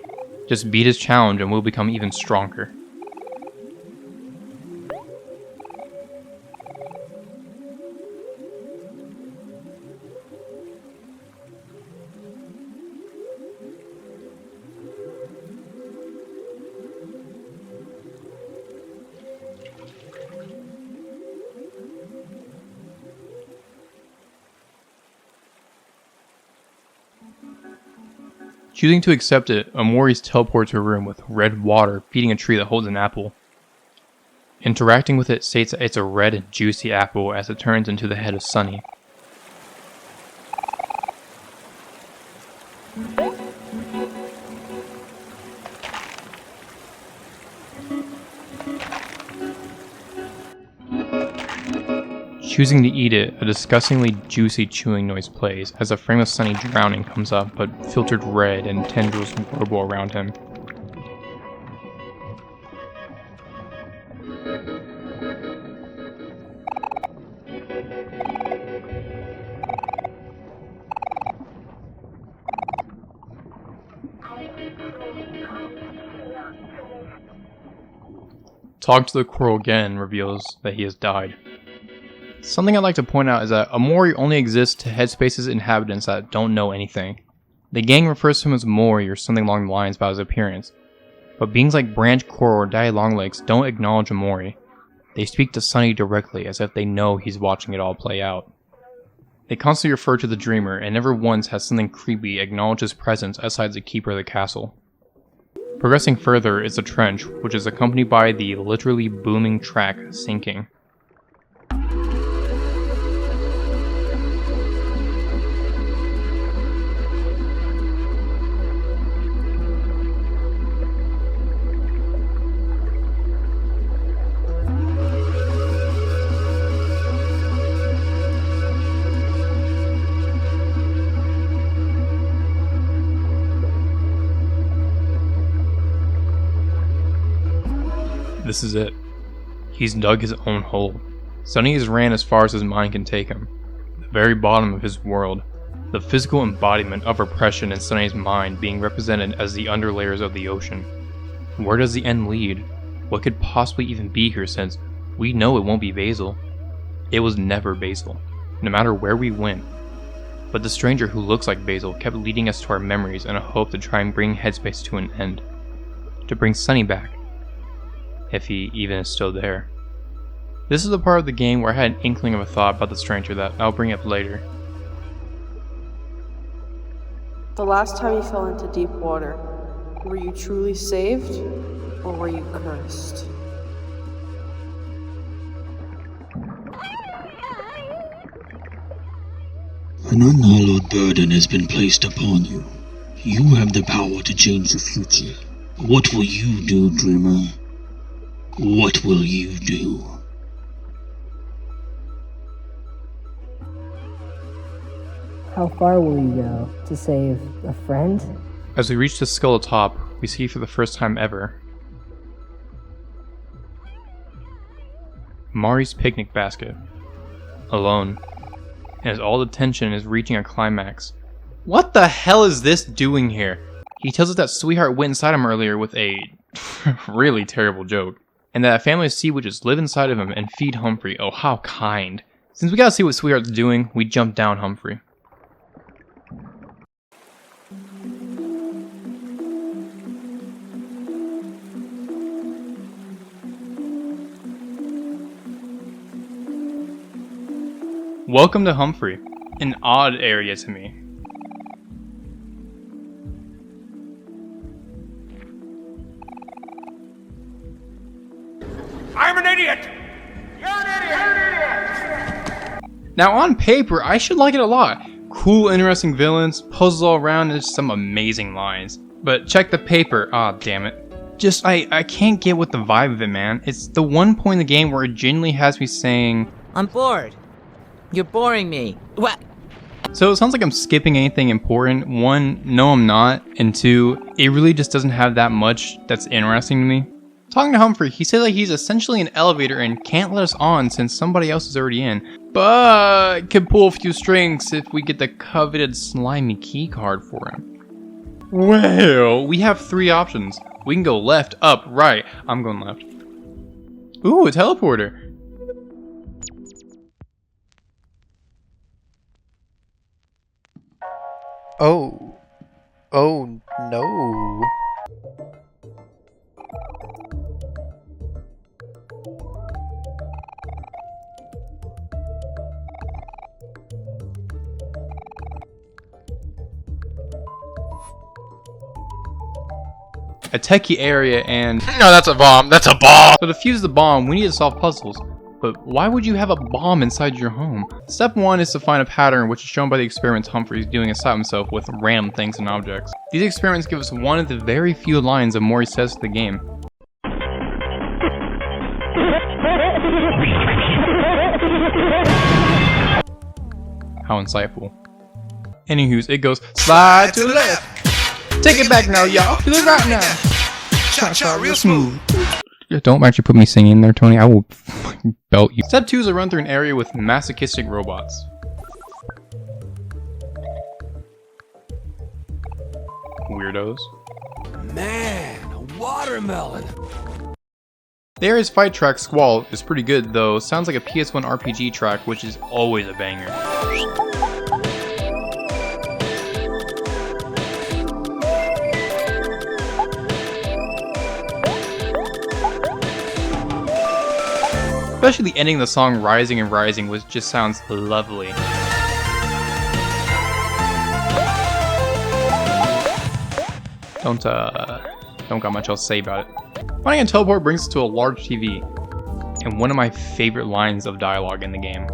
Just beat his challenge and we'll become even stronger. Choosing to accept it, Omori's teleported to a room with red water feeding a tree that holds an apple. Interacting with it states that it's a red and juicy apple as it turns into the head of Sunny. Choosing to eat it, a disgustingly juicy chewing noise plays as a frame of Sunny drowning comes up, but filtered red and tendrils burble around him. Talk to the Coral again reveals that he has died. Something I'd like to point out is that Omori only exists to Headspace's inhabitants that don't know anything. The gang refers to him as Omori or something along the lines about his appearance, but beings like Branch Coral or Daddy Longlegs don't acknowledge Omori. They speak to Sunny directly as if they know he's watching it all play out. They constantly refer to the dreamer and never once has something creepy acknowledge his presence outside the keeper of the castle. Progressing further is the trench, which is accompanied by the literally booming track sinking. This is it. He's dug his own hole. Sunny has ran as far as his mind can take him. The very bottom of his world. The physical embodiment of repression in Sunny's mind being represented as the underlayers of the ocean. Where does the end lead? What could possibly even be here since we know it won't be Basil? It was never Basil, no matter where we went. But the stranger who looks like Basil kept leading us to our memories in a hope to try and bring Headspace to an end. To bring Sunny back. If he even is still there. This is the part of the game where I had an inkling of a thought about the stranger that I'll bring up later. The last time you fell into deep water, were you truly saved, or were you cursed? An unhallowed burden has been placed upon you. You have the power to change the future. What will you do, dreamer? What will you do? How far will you go to save a friend? As we reach the skull atop, we see for the first time ever Mari's picnic basket. Alone. And as all the tension is reaching a climax. What the hell is this doing here? He tells us that Sweetheart went inside him earlier with a really terrible joke, and that a family of sea witches live inside of him and feed Humphrey. Oh, how kind. Since we gotta see what Sweetheart's doing, we jump down Humphrey. Welcome to Humphrey, an odd area to me. I'm an idiot! You're an idiot! Now on paper, I should like it a lot. Cool, interesting villains, puzzles all around, and some amazing lines. But check the paper, aw damn it. Just, I can't get with the vibe of it, man. It's the one point in the game where it genuinely has me saying, I'm bored. You're boring me. What? So it sounds like I'm skipping anything important. One, no I'm not. And two, it really just doesn't have that much that's interesting to me. Talking to Humphrey, he said that he's essentially an elevator and can't let us on since somebody else is already in. But can pull a few strings if we get the coveted slimy key card for him. Well, we have three options. We can go left, up, right. I'm going left. Ooh, a teleporter. Oh no. A techie area and... No, that's a bomb. That's a bomb! So to fuse the bomb, we need to solve puzzles. But why would you have a bomb inside your home? Step 1 is to find a pattern, which is shown by the experiments Humphrey is doing inside himself with random things and objects. These experiments give us one of the very few lines Omori says to the game. How insightful. Anywho's, it goes, slide to the left. Take it back now, y'all. To the right now. Cha-cha real smooth. Don't actually put me singing in there, Tony. I will fucking belt you. Step 2 is a run through an area with masochistic robots. Weirdos. Man, a watermelon. The area's fight track, Squall, is pretty good, though sounds like a PS1 RPG track, which is always a banger. Especially the ending of the song Rising and Rising, which just sounds lovely. Don't got much else to say about it. Finding a teleport brings us to a large TV, and one of my favorite lines of dialogue in the game.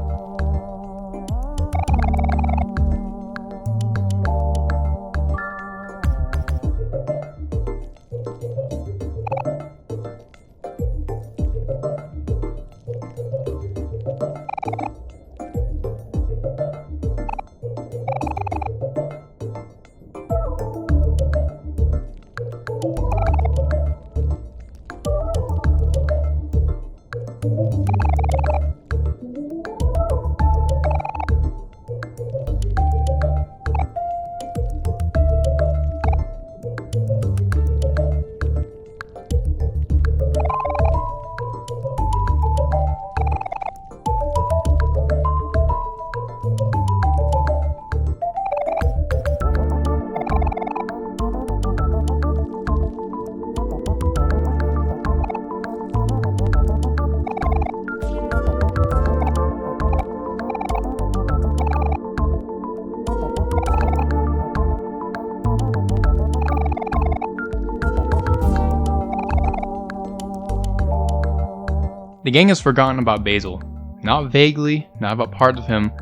The gang has forgotten about Basil. Not vaguely, not about parts of him.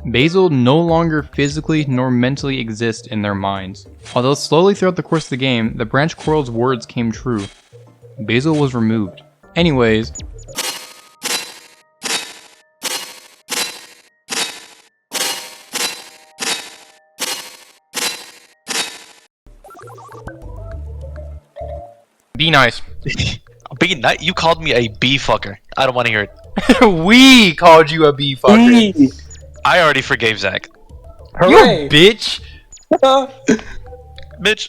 Basil no longer physically nor mentally exists in their minds. Although slowly throughout the course of the game, the branch coral's words came true. Basil was removed. Anyways, be nice. Be nice? You called me a bee fucker. I don't want to hear it. We called you a bee fucker. I already forgave Zach. Hooray. You bitch. Bitch.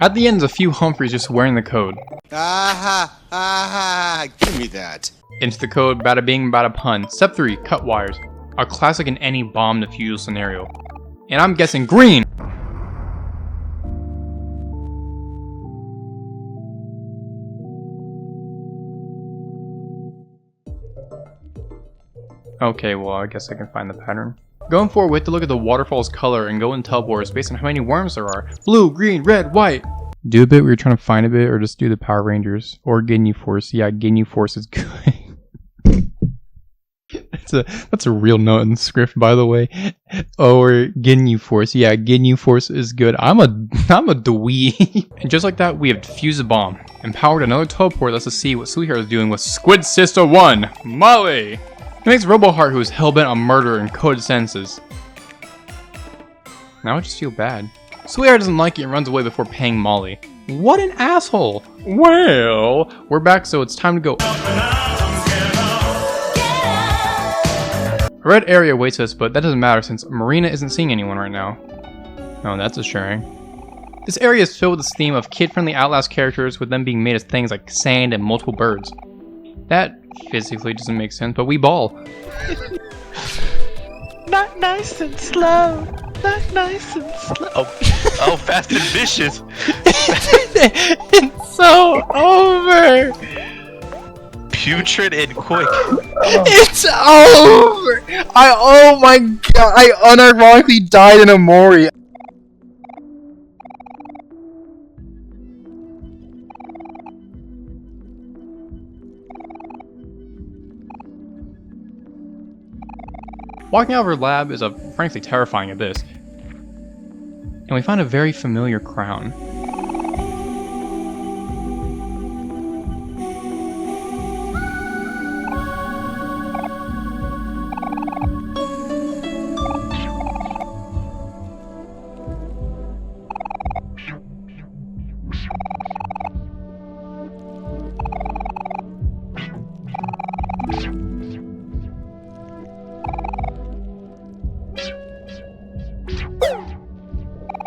At the end is a few Humphreys just wearing the code. Give me that. Into the code, bada bing, bada pun. Step 3, cut wires. A classic in any bomb defusal scenario. And I'm guessing green! Okay, well, I guess I can find the pattern. Going forward, we have to look at the waterfall's color and go in teleporters based on how many worms there are. Blue, green, red, white! Do a bit where you're trying to find a bit, or just do the Power Rangers. Or Ginyu Force. Yeah, Ginyu Force is good. That's a real note in the script, by the way. Or Ginyu Force. Yeah, Ginyu Force is good. I'm a dweeb. And just like that, we have defused the bomb. Empowered another teleport lets us see what Sweetheart is doing with Squid Sister 1, Molly! He makes Roboheart, who is hellbent on murder and coded sentences. Now I just feel bad. Sweetheart doesn't like it and runs away before paying Molly. What an asshole! Well, we're back, so it's time to go. A red area awaits us, but that doesn't matter since Marina isn't seeing anyone right now. Oh, that's assuring. This area is filled with this theme of kid-friendly Outlast characters, with them being made as things like sand and multiple birds. That physically doesn't make sense, but we ball. Not nice and slow. Not nice and slow. Oh, fast and vicious. It's so over. Putrid and quick. It's over. Oh my god! I unironically died in Omori. Walking out of her lab is a frankly terrifying abyss. And we find a very familiar crown.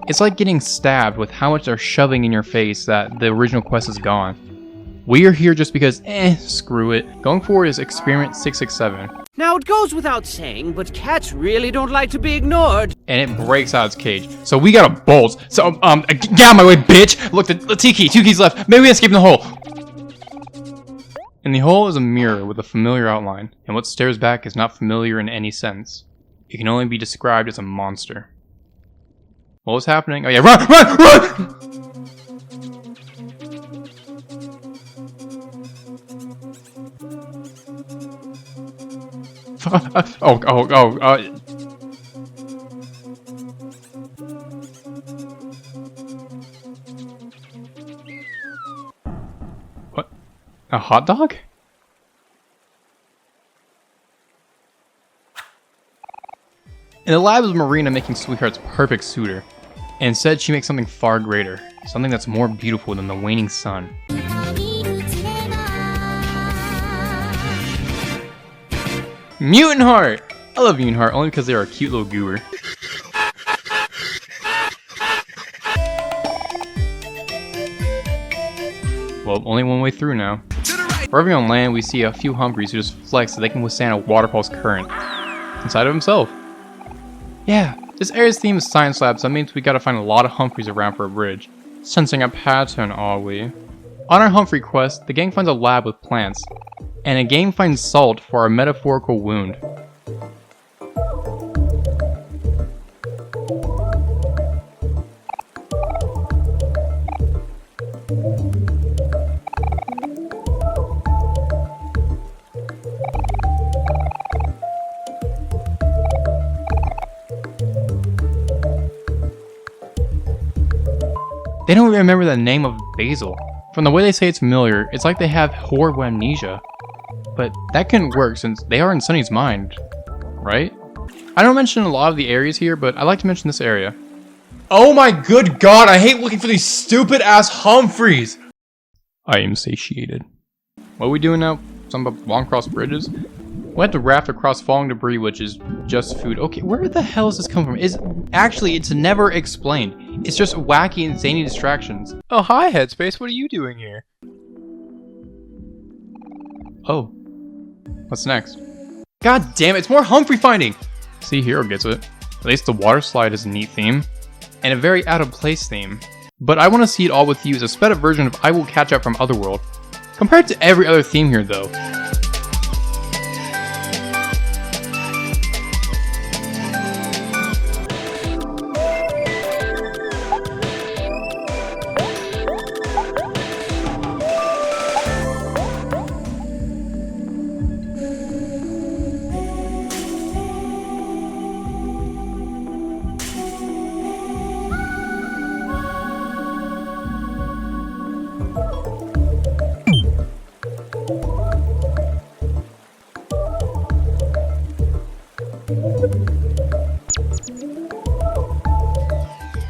It's like getting stabbed with how much they're shoving in your face that the original quest is gone. We are here just because, screw it. Going forward is Experiment 667. Now it goes without saying, but cats really don't like to be ignored. And it breaks out its cage. So we gotta bolt. So, get out of my way, bitch! Look, the T key, 2 keys left. Maybe we can escape in the hole. In the hole is a mirror with a familiar outline, and what stares back is not familiar in any sense. It can only be described as a monster. What was happening? Oh yeah, run! What? A hot dog? In the lab is Marina making Sweetheart's perfect suitor. And instead she makes something far greater. Something that's more beautiful than the waning sun. Mutant Heart! I love Mutant Heart only because they're a cute little goober. Well, only one way through now. Arriving on land, we see a few Humphreys who just flex so they can withstand a waterfall's current. Inside of himself. Yeah, this area's theme is science lab, so that means we gotta find a lot of Humphreys around for a bridge. Sensing a pattern, are we? On our Humphrey quest, the gang finds a lab with plants, and a gang finds salt for our metaphorical wound. They don't remember the name of Basil. From the way they say it's familiar, it's like they have horrible amnesia. But that couldn't work since they are in Sunny's mind, right? I don't mention a lot of the areas here, but I like to mention this area. Oh my good god, I hate looking for these stupid ass Humphreys! I am satiated. What are we doing now? Something about long cross bridges? We'll have to raft across falling debris, which is just food. Okay, where the hell does this come from? Actually, it's never explained. It's just wacky and zany distractions. Oh, hi, Headspace. What are you doing here? Oh. What's next? God damn it, it's more Humphrey finding! See, Hero gets it. At least the water slide is a neat theme. And a very out-of-place theme. But I want to see it all with you as a sped up version of I Will Catch Up from Otherworld. Compared to every other theme here, though.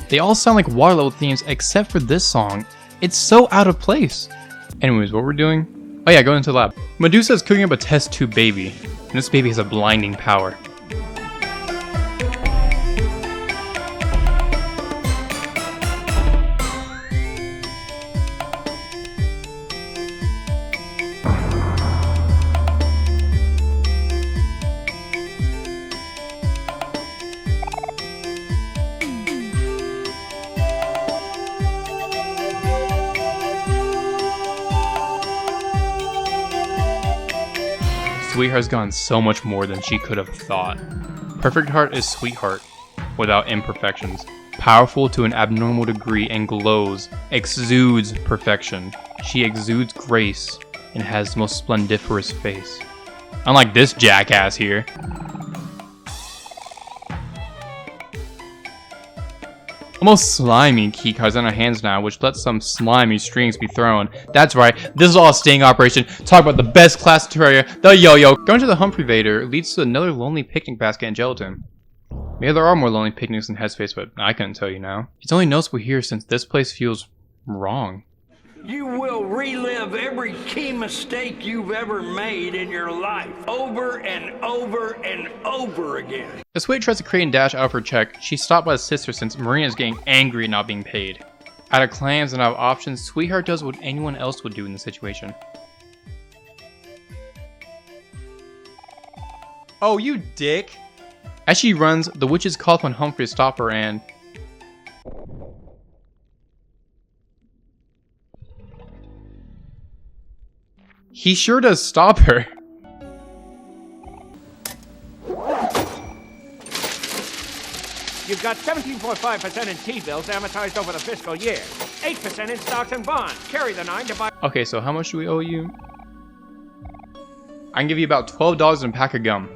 They all sound like water level themes except for this song. It's so out of place. Anyways, what we're doing? Oh yeah, going into the lab. Medusa is cooking up a test tube baby, and this baby has a blinding power. Sweetheart's gone so much more than she could have thought. Perfect Heart is Sweetheart, without imperfections. Powerful to an abnormal degree and glows, exudes perfection. She exudes grace and has the most splendiferous face. Unlike this jackass here. Almost slimy keycards on our hands now, which lets some slimy strings be thrown. That's right, this is all a sting operation. Talk about the best class in Terraria, the yo-yo. Going to the Humphrey Vader leads to another lonely picnic basket and gelatin. Maybe there are more lonely picnics in Headspace, but I couldn't tell you now. It's only noticeable here since this place feels wrong. You will relive every key mistake you've ever made in your life, over and over and over again. As Sweet tries to create and dash out of her check, she's stopped by his sister since Marina is getting angry at not being paid. Out of clams and out of options, Sweetheart does what anyone else would do in the situation. Oh, you dick! As she runs, the witches call upon Humphrey to stop her and... he sure does stop her. You've got 17.5% in T-bills amortized over the fiscal year. 8% in stocks and bonds. Carry the 9 to buy... Okay, so how much do we owe you? I can give you about $12 in a pack of gum.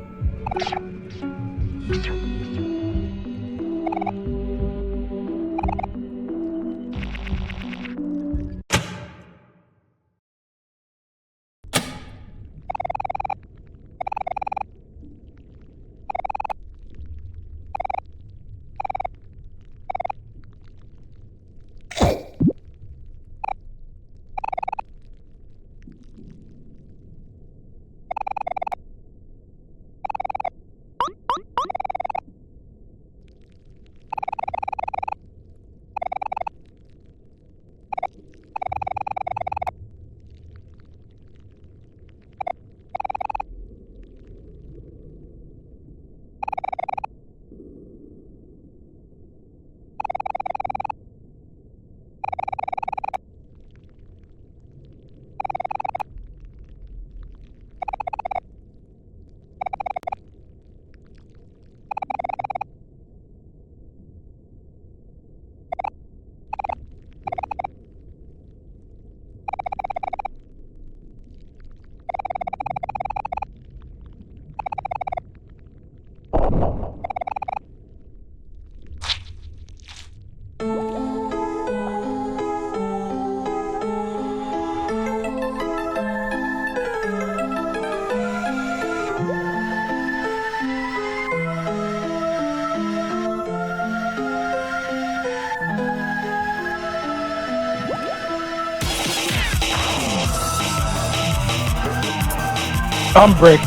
I'm bricked.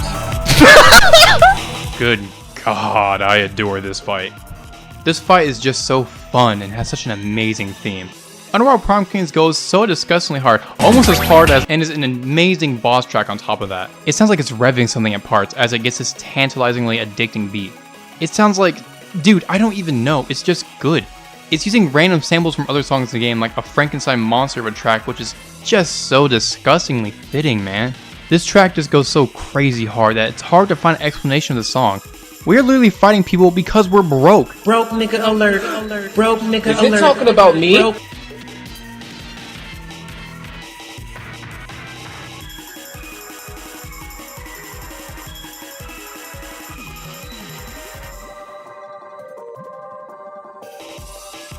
Good God, I adore this fight. This fight is just so fun and has such an amazing theme. Underworld Prom Kings goes so disgustingly hard, almost as hard as, and is an amazing boss track on top of that. It sounds like it's revving something at parts as it gets this tantalizingly addicting beat. It sounds like, dude, I don't even know, it's just good. It's using random samples from other songs in the game like a Frankenstein monster of a track, which is just so disgustingly fitting, man. This track just goes so crazy hard that it's hard to find an explanation of the song. We're literally fighting people because we're broke. Broke nigga alert. Broke nigga alert. Is it talking about me? Broke.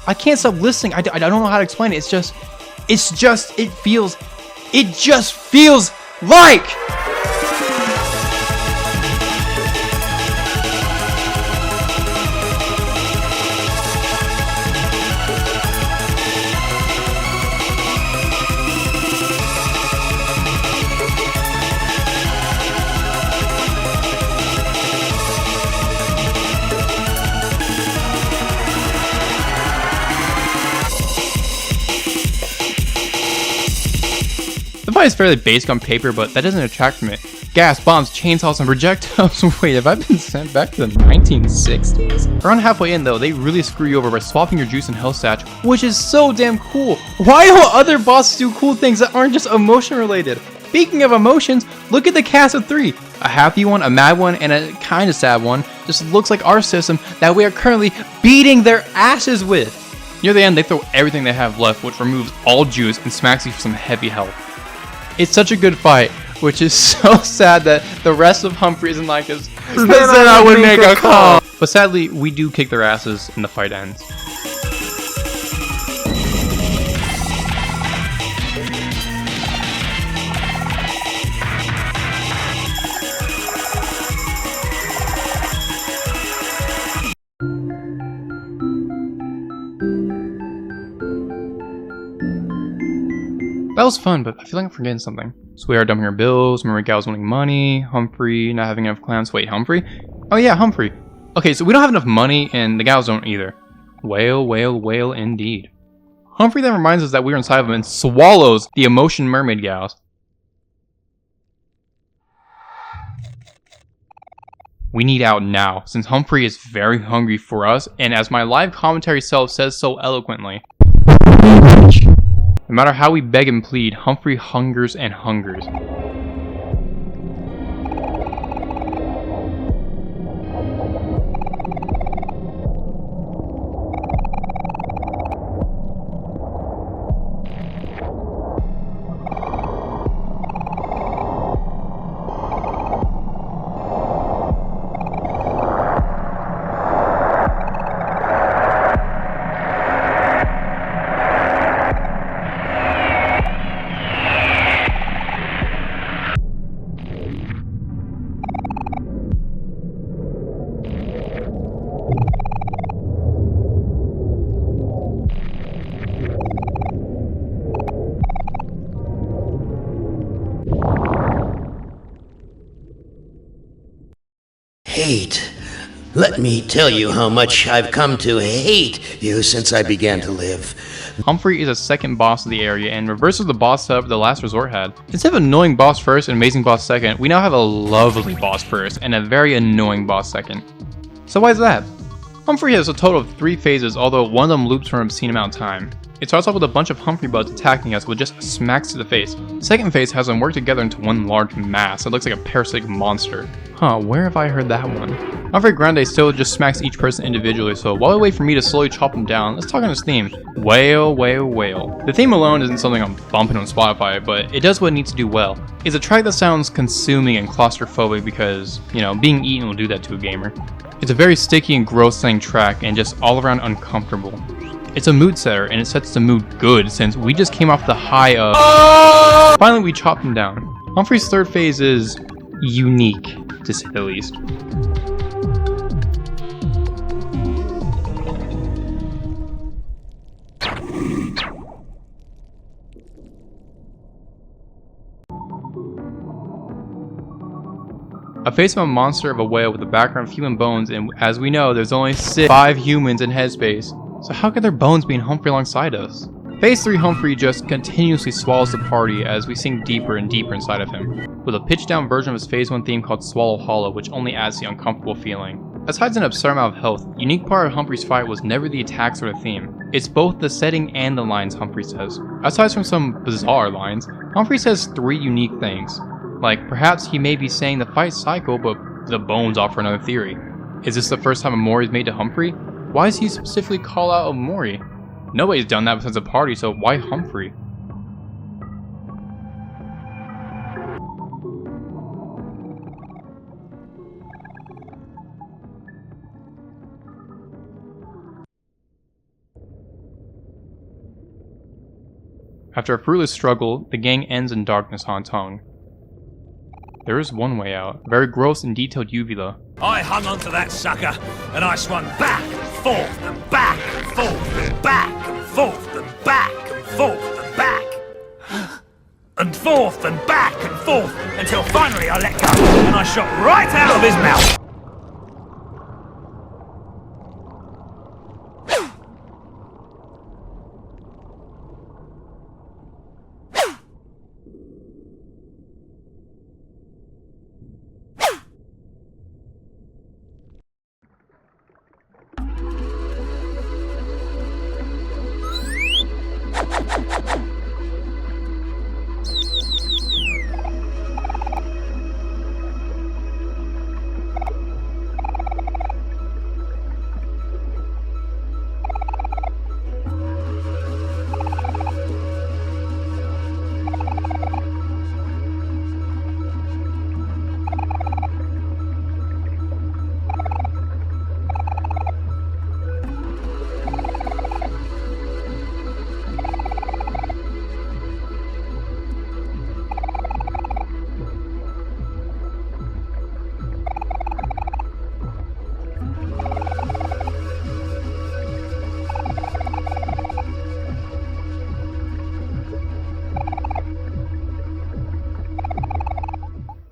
I can't stop listening. I don't know how to explain it. It just feels like. The fight is fairly basic on paper, but that doesn't detract from it. Gas, bombs, chainsaws, and projectiles. Wait, have I been sent back to the 1960s? Around halfway in though, they really screw you over by swapping your juice and health stats, which is so damn cool. Why do other bosses do cool things that aren't just emotion related? Speaking of emotions, look at the cast of 3. A happy one, a mad one, and a kinda sad one. Just looks like our system that we are currently beating their asses with. Near the end, they throw everything they have left, which removes all juice and smacks you for some heavy health. It's such a good fight, which is so sad that the rest of Humphrey isn't like this. They said I would make a call. But sadly, we do kick their asses and the fight ends. That was fun, but I feel like I'm forgetting something. So we are dumping our bills, memory gals wanting money, Humphrey not having enough clams. Wait, Humphrey? Oh yeah, Humphrey. Okay, so we don't have enough money, and the gals don't either. Whale, whale, whale indeed. Humphrey then reminds us that we're inside of him and swallows the emotion mermaid gals. We need out now, since Humphrey is very hungry for us, and as my live commentary self says so eloquently, no matter how we beg and plead, Humphrey hungers and hungers. Hate. Let me tell you how much I've come to hate you since I began to live. Humphrey is a second boss of the area and reverses the boss setup the Last Resort had. Instead of annoying boss first and amazing boss second, we now have a lovely boss first and a very annoying boss second. So why is that? Humphrey has a total of 3 phases, although one of them loops for an obscene amount of time. It starts off with a bunch of Humphrey buds attacking us with just smacks to the face. The second phase has them work together into one large mass that looks like a parasitic monster. Huh, where have I heard that one? Humphrey Grande still just smacks each person individually, so while we wait for me to slowly chop them down, let's talk on his theme. Whale, whale, whale. The theme alone isn't something I'm bumping on Spotify, but it does what it needs to do well. It's a track that sounds consuming and claustrophobic because, you know, being eaten will do that to a gamer. It's a very sticky and gross sounding track and just all around uncomfortable. It's a mood setter, and it sets the mood good since we just came off the high of... Finally, we chopped him down. Humphrey's third phase is unique, to say the least. A face of a monster of a whale with a background of human bones, and as we know, there's only 5 humans in headspace. So how could their bones be in Humphrey alongside us? Phase 3 Humphrey just continuously swallows the party as we sink deeper and deeper inside of him, with a pitched down version of his Phase 1 theme called Swallow Hollow, which only adds the uncomfortable feeling. Besides an absurd amount of health, the unique part of Humphrey's fight was never the attacks or the theme. It's both the setting and the lines Humphrey says. Aside from some bizarre lines, Humphrey says 3 unique things. Like, perhaps he may be saying the fight's cycle, but the bones offer another theory. Is this the first time Omori is made to Humphrey? Why does he specifically call out Omori? Nobody's done that since a party, so why Humphrey? After a fruitless struggle, the gang ends in darkness on tongue. There is one way out, a very gross and detailed uvula. I hung onto that sucker, and I swung back and forth and back and forth and back and forth and back and forth and back and forth and back and forth until finally I let go and I shot right out of his mouth.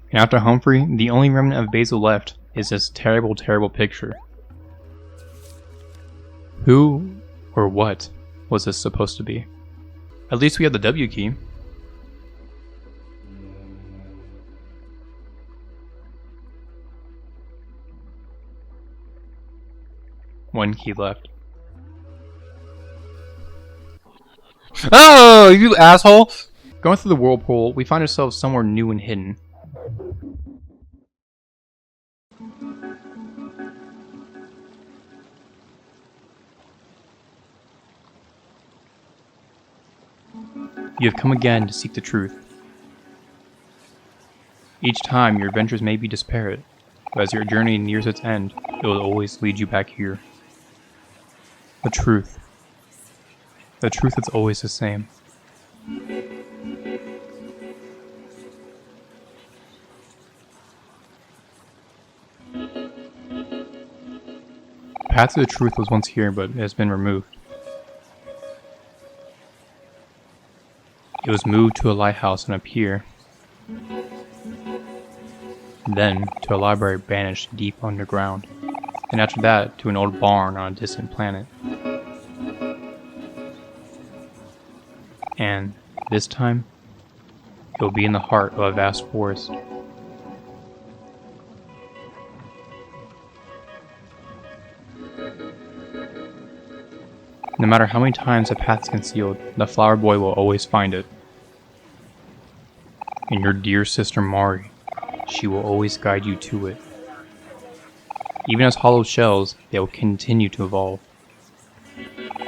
And after Humphrey, the only remnant of Basil left is this terrible, terrible picture. Who or what was this supposed to be? At least we had the W key. One key left. Oh, you asshole! Going through the whirlpool, we find ourselves somewhere new and hidden. You have come again to seek the truth. Each time your adventures may be disparate, but as your journey nears its end, it will always lead you back here. The truth. The truth is always the same. The path to the truth was once here, but it has been removed. It was moved to a lighthouse and a pier, then to a library banished deep underground, and after that to an old barn on a distant planet. And this time, it will be in the heart of a vast forest. No matter how many times the path is concealed, the flower boy will always find it. And your dear sister Mari, she will always guide you to it. Even as hollow shells, they will continue to evolve.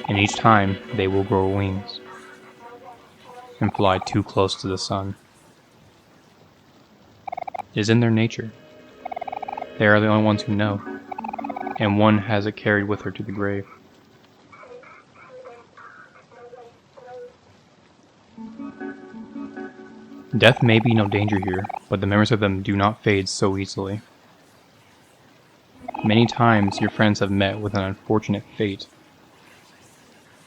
And each time, they will grow wings and fly too close to the sun. It is in their nature. They are the only ones who know, and one has it carried with her to the grave. Death may be no danger here, but the memories of them do not fade so easily. Many times your friends have met with an unfortunate fate.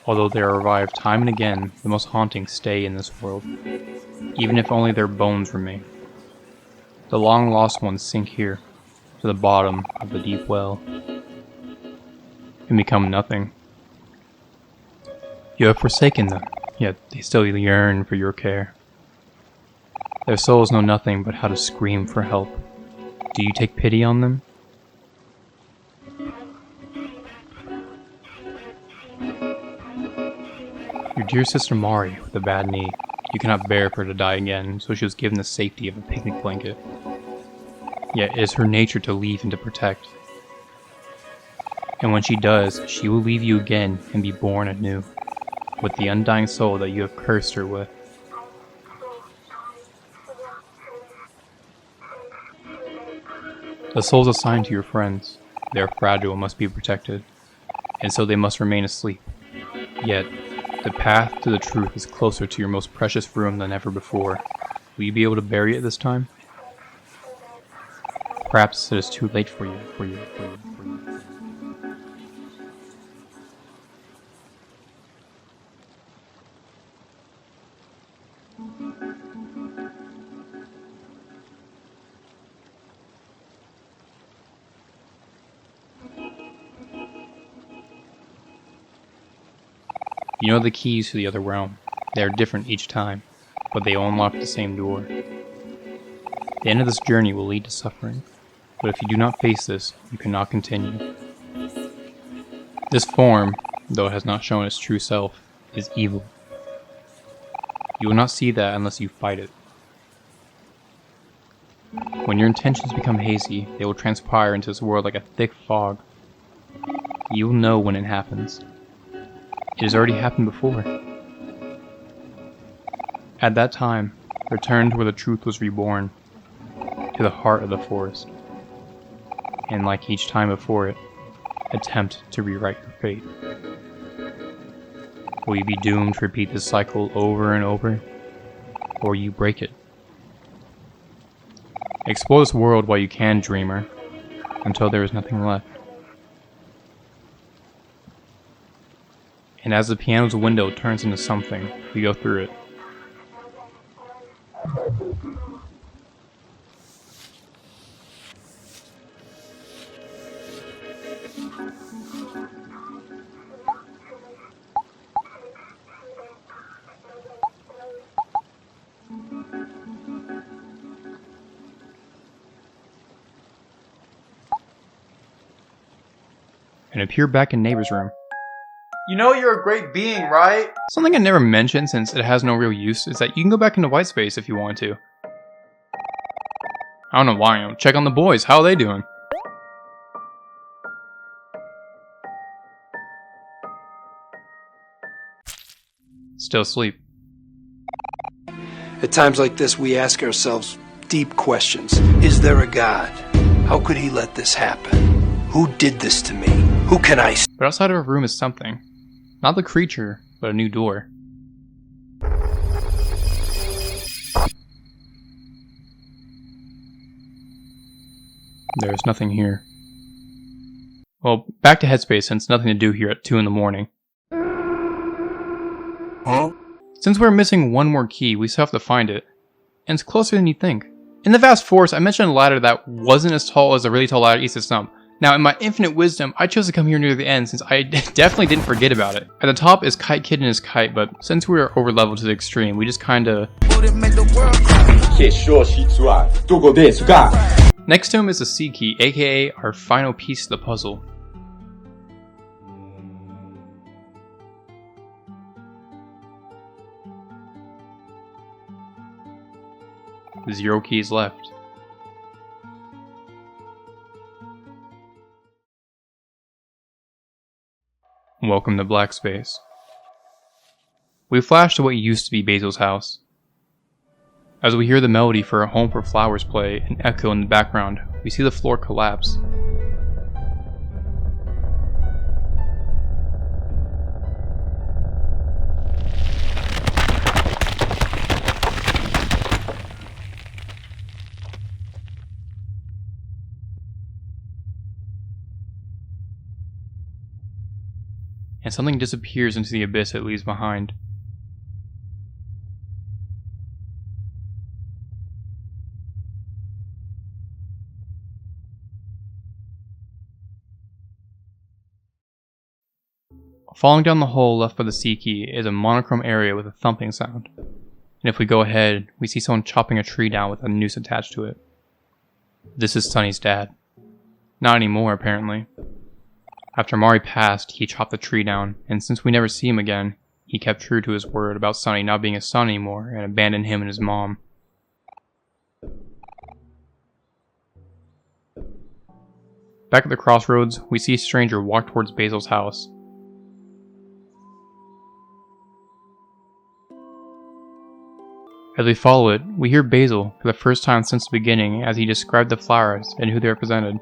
Although they are revived time and again, the most haunting stay in this world, even if only their bones remain. The long lost ones sink here, to the bottom of the deep well, and become nothing. You have forsaken them, yet they still yearn for your care. Their souls know nothing but how to scream for help. Do you take pity on them? Your dear sister Mari with a bad knee. You cannot bear for her to die again, so she was given the safety of a picnic blanket. Yet it is her nature to leave and to protect. And when she does, she will leave you again and be born anew, with the undying soul that you have cursed her with. The souls assigned to your friends, they are fragile and must be protected, and so they must remain asleep. Yet, the path to the truth is closer to your most precious room than ever before. Will you be able to bury it this time? Perhaps it is too late for you. You know the keys to the other realm. They are different each time, but they all unlock the same door. The end of this journey will lead to suffering, but if you do not face this, you cannot continue. This form, though it has not shown its true self, is evil. You will not see that unless you fight it. When your intentions become hazy, they will transpire into this world like a thick fog. You will know when it happens. It has already happened before. At that time, return to where the truth was reborn, to the heart of the forest, and like each time before it, attempt to rewrite your fate. Will you be doomed to repeat this cycle over and over, or will you break it? Explore this world while you can, dreamer, until there is nothing left. And as the piano's window turns into something, we go through it. And appear back in neighbor's room. You know you're a great being, right? Something I never mentioned since it has no real use is that you can go back into white space if you want to. I don't know why, check on the boys, how are they doing? Still asleep. At times like this, we ask ourselves deep questions. Is there a God? How could he let this happen? Who did this to me? Who can I see? But outside of our room is something. Not the creature, but a new door. There is nothing here. Well, back to Headspace since nothing to do here at 2 in the morning. Huh? Since we're missing one more key, we still have to find it. And it's closer than you think. In the vast forest, I mentioned a ladder that wasn't as tall as a really tall ladder east of Stump. Now, in my infinite wisdom, I chose to come here near the end since I definitely didn't forget about it. At the top is Kite Kid and his kite, but since we are over leveled to the extreme, we just kinda... Next to him is the C key, aka our final piece of the puzzle. Zero keys left. Welcome to Black Space. We flash to what used to be Basil's house. As we hear the melody for A Home for Flowers play and echo in the background, we see the floor collapse. And something disappears into the abyss it leaves behind. Falling down the hole left by the sea key is a monochrome area with a thumping sound. And if we go ahead, we see someone chopping a tree down with a noose attached to it. This is Sunny's dad. Not anymore, apparently. After Mari passed, he chopped the tree down, and since we never see him again, he kept true to his word about Sunny not being his son anymore and abandoned him and his mom. Back at the crossroads, we see a stranger walk towards Basil's house. As we follow it, we hear Basil for the first time since the beginning as he described the flowers and who they represented.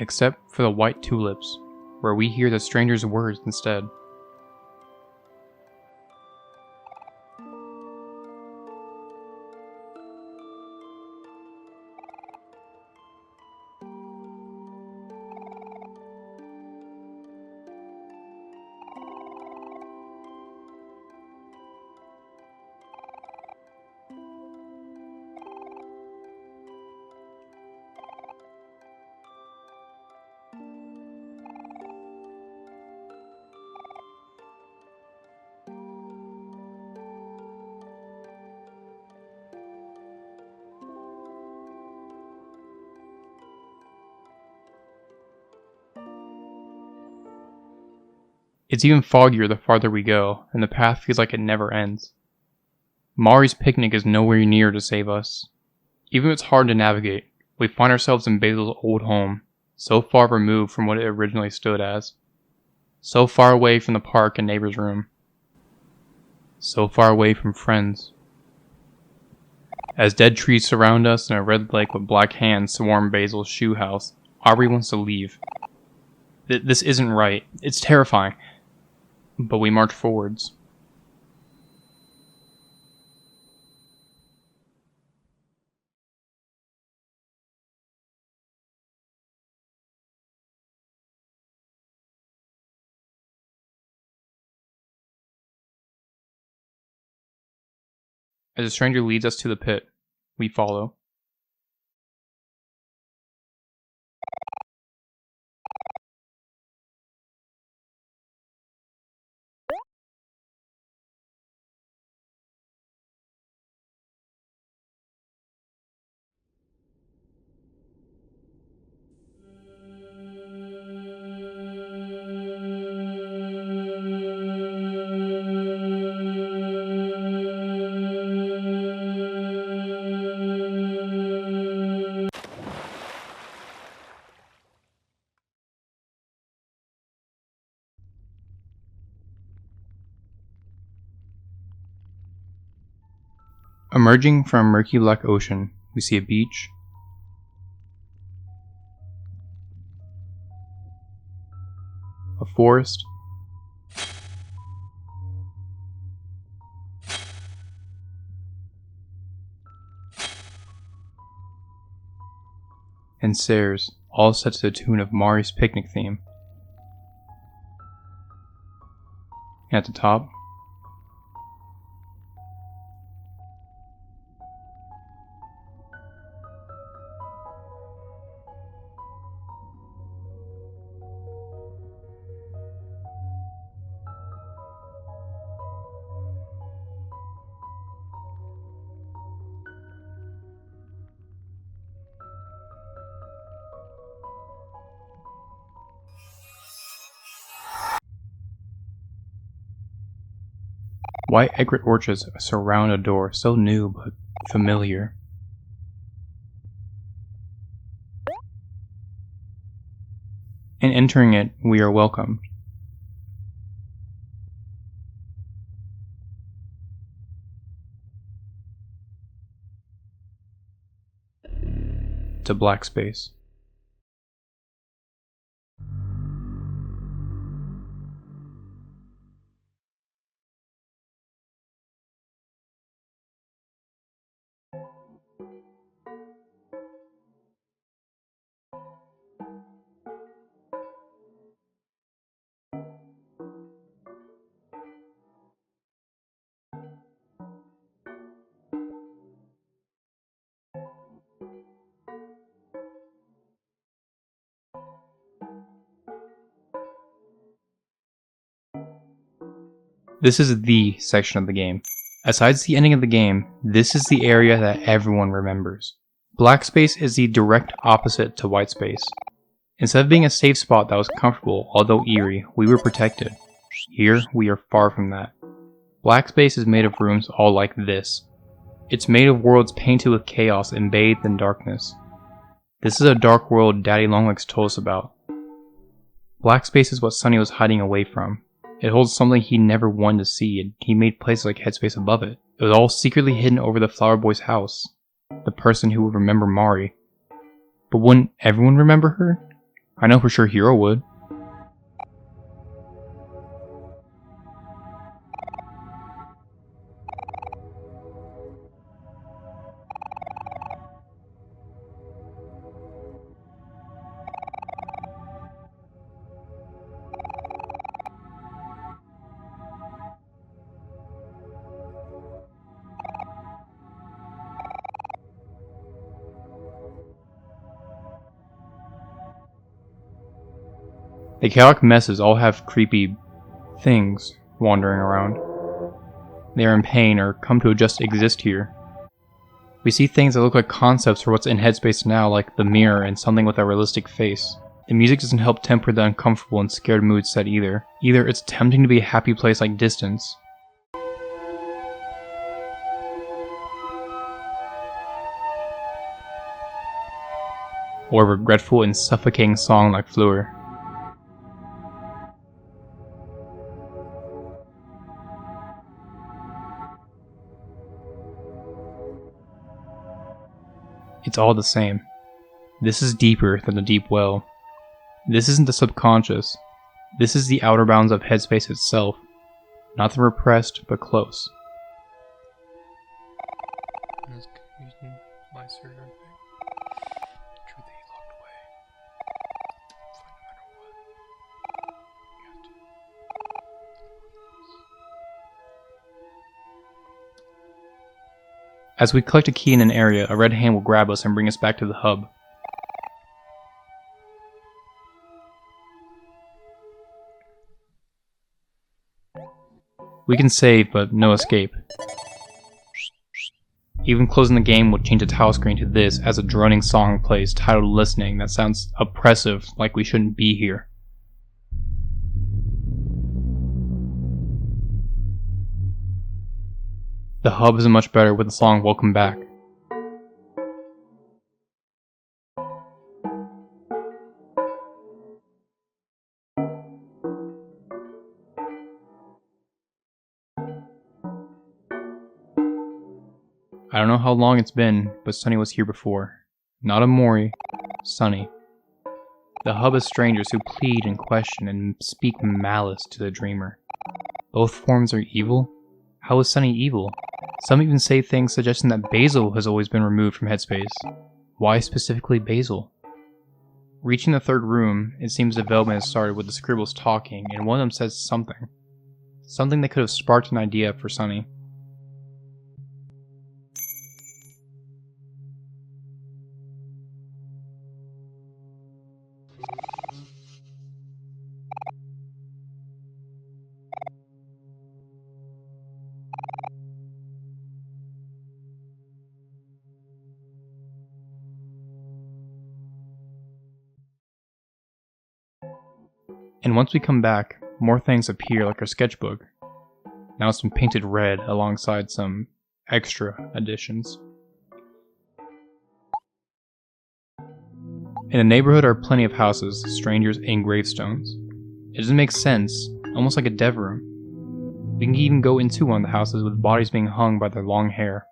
Except for the white tulips, where we hear the stranger's words instead. It's even foggier the farther we go, and the path feels like it never ends. Mari's picnic is nowhere near to save us. Even if it's hard to navigate, we find ourselves in Basil's old home, so far removed from what it originally stood as. So far away from the park and neighbor's room. So far away from friends. As dead trees surround us and a red lake with black hands swarm Basil's shoe house, Aubrey wants to leave. This isn't right. It's terrifying. But we march forwards. As the stranger leads us to the pit, we follow. Emerging from a murky black ocean, we see a beach, a forest, and stairs, all set to the tune of Mari's picnic theme. And at the top, White egret orchards surround a door so new but familiar. In entering it, we are welcomed. To black space. This is the section of the game. Asides the ending of the game, this is the area that everyone remembers. Black space is the direct opposite to white space. Instead of being a safe spot that was comfortable, although eerie, we were protected. Here, we are far from that. Black space is made of rooms all like this. It's made of worlds painted with chaos and bathed in darkness. This is a dark world Daddy Longlegs told us about. Black space is what Sunny was hiding away from. It holds something he never wanted to see, and he made places like Headspace above it. It was all secretly hidden over the Flower Boy's house. The person who would remember Mari. But wouldn't everyone remember her? I know for sure Hiro would. The chaotic messes all have creepy things wandering around. They are in pain or come to just exist here. We see things that look like concepts for what's in Headspace now, like the mirror and something with a realistic face. The music doesn't help temper the uncomfortable and scared mood set either. Either it's tempting to be a happy place like Distance, or a regretful and suffocating song like Fleur. It's all the same. This is deeper than the deep well. This isn't the subconscious. This is the outer bounds of Headspace itself. Not the repressed, but close. As we collect a key in an area, a red hand will grab us and bring us back to the hub. We can save, but no escape. Even closing the game will change the title screen to this as a droning song plays titled Listening that sounds oppressive, like we shouldn't be here. The hub isn't much better with the song Welcome Back. I don't know how long it's been, but Sunny was here before. Not Omori, Sunny. The hub is strangers who plead and question and speak malice to the dreamer. Both forms are evil? How is Sunny evil? Some even say things suggesting that Basil has always been removed from Headspace. Why specifically Basil? Reaching the third room, it seems development has started with the scribbles talking, and one of them says something. Something that could have sparked an idea for Sunny. And once we come back, more things appear like our sketchbook. Now it's been painted red alongside some extra additions. In the neighborhood are plenty of houses, strangers, and gravestones. It doesn't make sense, almost like a dev room. We can even go into one of the houses with bodies being hung by their long hair.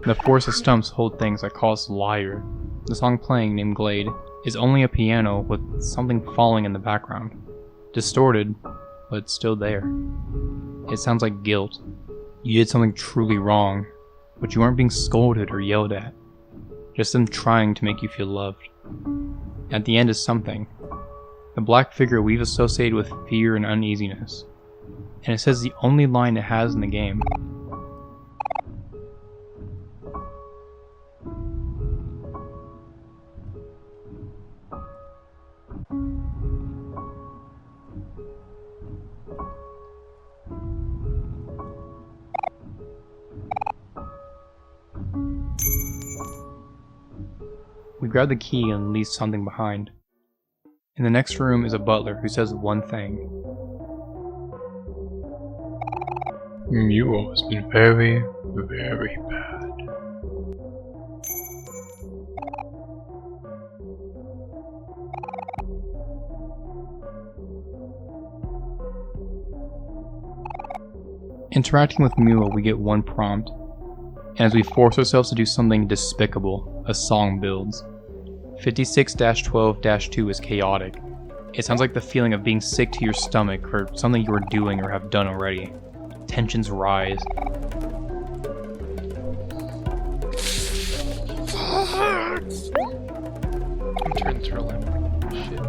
The forest of stumps hold things that call us liar. The song playing, named Glade, is only a piano with something falling in the background. Distorted, but still there. It sounds like guilt. You did something truly wrong, but you aren't being scolded or yelled at. Just them trying to make you feel loved. At the end is something. The black figure we've associated with fear and uneasiness. And it says the only line it has in the game. We grab the key and leave something behind. In the next room is a butler who says one thing. You has been very, very bad. Interacting with Miwa, we get one prompt, and as we force ourselves to do something despicable, a song builds. 56-12-2 is chaotic. It sounds like the feeling of being sick to your stomach or something you are doing or have done already. Tensions rise. I'm turning to limp. Shit.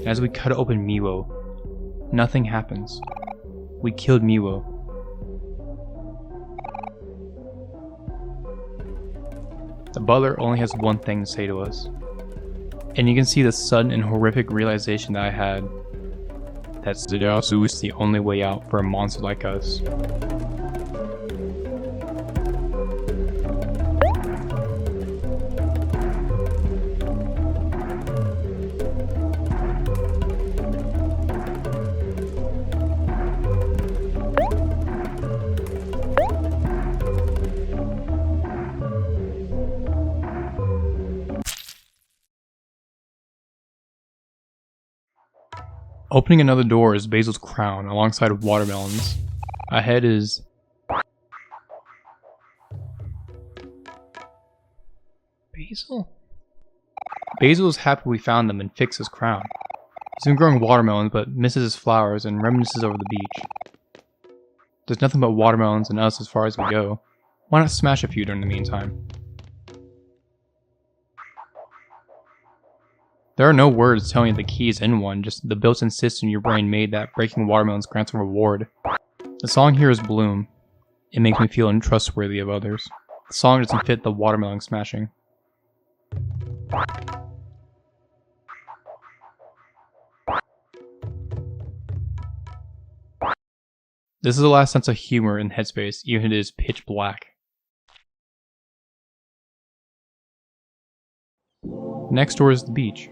As we cut open Miwo, nothing happens. We killed Miwo. The butler only has one thing to say to us. And you can see the sudden and horrific realization that I had. That Zurasu is the only way out for a monster like us. Opening another door is Basil's crown alongside of watermelons. Ahead is Basil? Basil is happy we found them and fixed his crown. He's been growing watermelons but misses his flowers and reminisces over the beach. There's nothing but watermelons and us as far as we go. Why not smash a few during the meantime? There are no words telling you the key is in one, just the built-in system in your brain made that breaking watermelons grants a reward. The song here is Bloom. It makes me feel untrustworthy of others. The song doesn't fit the watermelon smashing. This is the last sense of humor in Headspace, even if it is pitch black. Next door is the beach.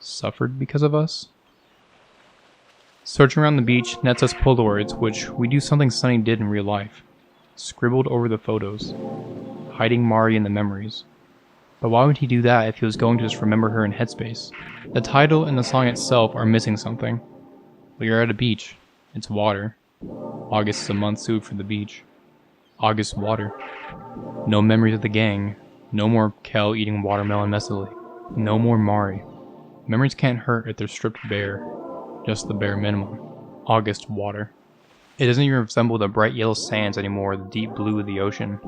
Suffered because of us? Searching around the beach nets us Polaroids, which we do something Sunny did in real life. Scribbled over the photos, hiding Mari in the memories. But why would he do that if he was going to just remember her in Headspace? The title and the song itself are missing something. We are at a beach. It's water. August is a month sued for the beach. August water. No memories of the gang. No more Kel eating watermelon messily. No more Mari. Memories can't hurt if they're stripped bare. Just the bare minimum. August water. It doesn't even resemble the bright yellow sands anymore or the deep blue of the ocean.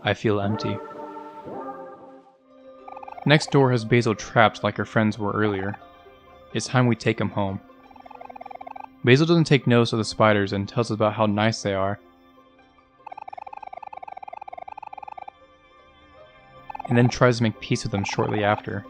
I feel empty. Next door has Basil trapped like her friends were earlier. It's time we take him home. Basil doesn't take notice of the spiders and tells us about how nice they are. And then tries to make peace with them shortly after.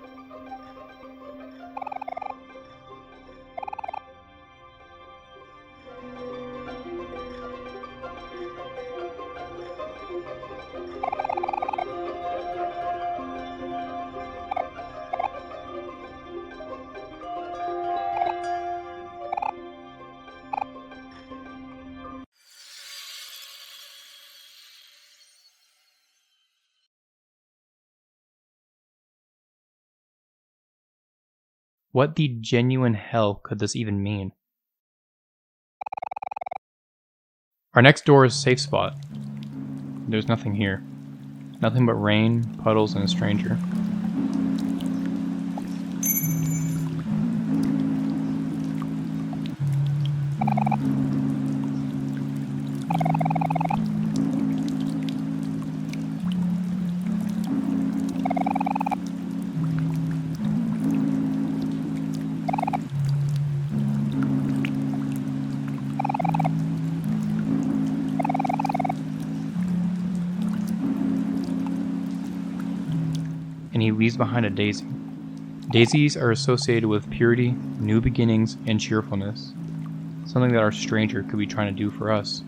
What the genuine hell could this even mean? Our next door is safe spot. There's nothing here. Nothing but rain, puddles, and a stranger. And he leaves behind a daisy. Daisies are associated with purity, new beginnings, and cheerfulness. Something that our stranger could be trying to do for us.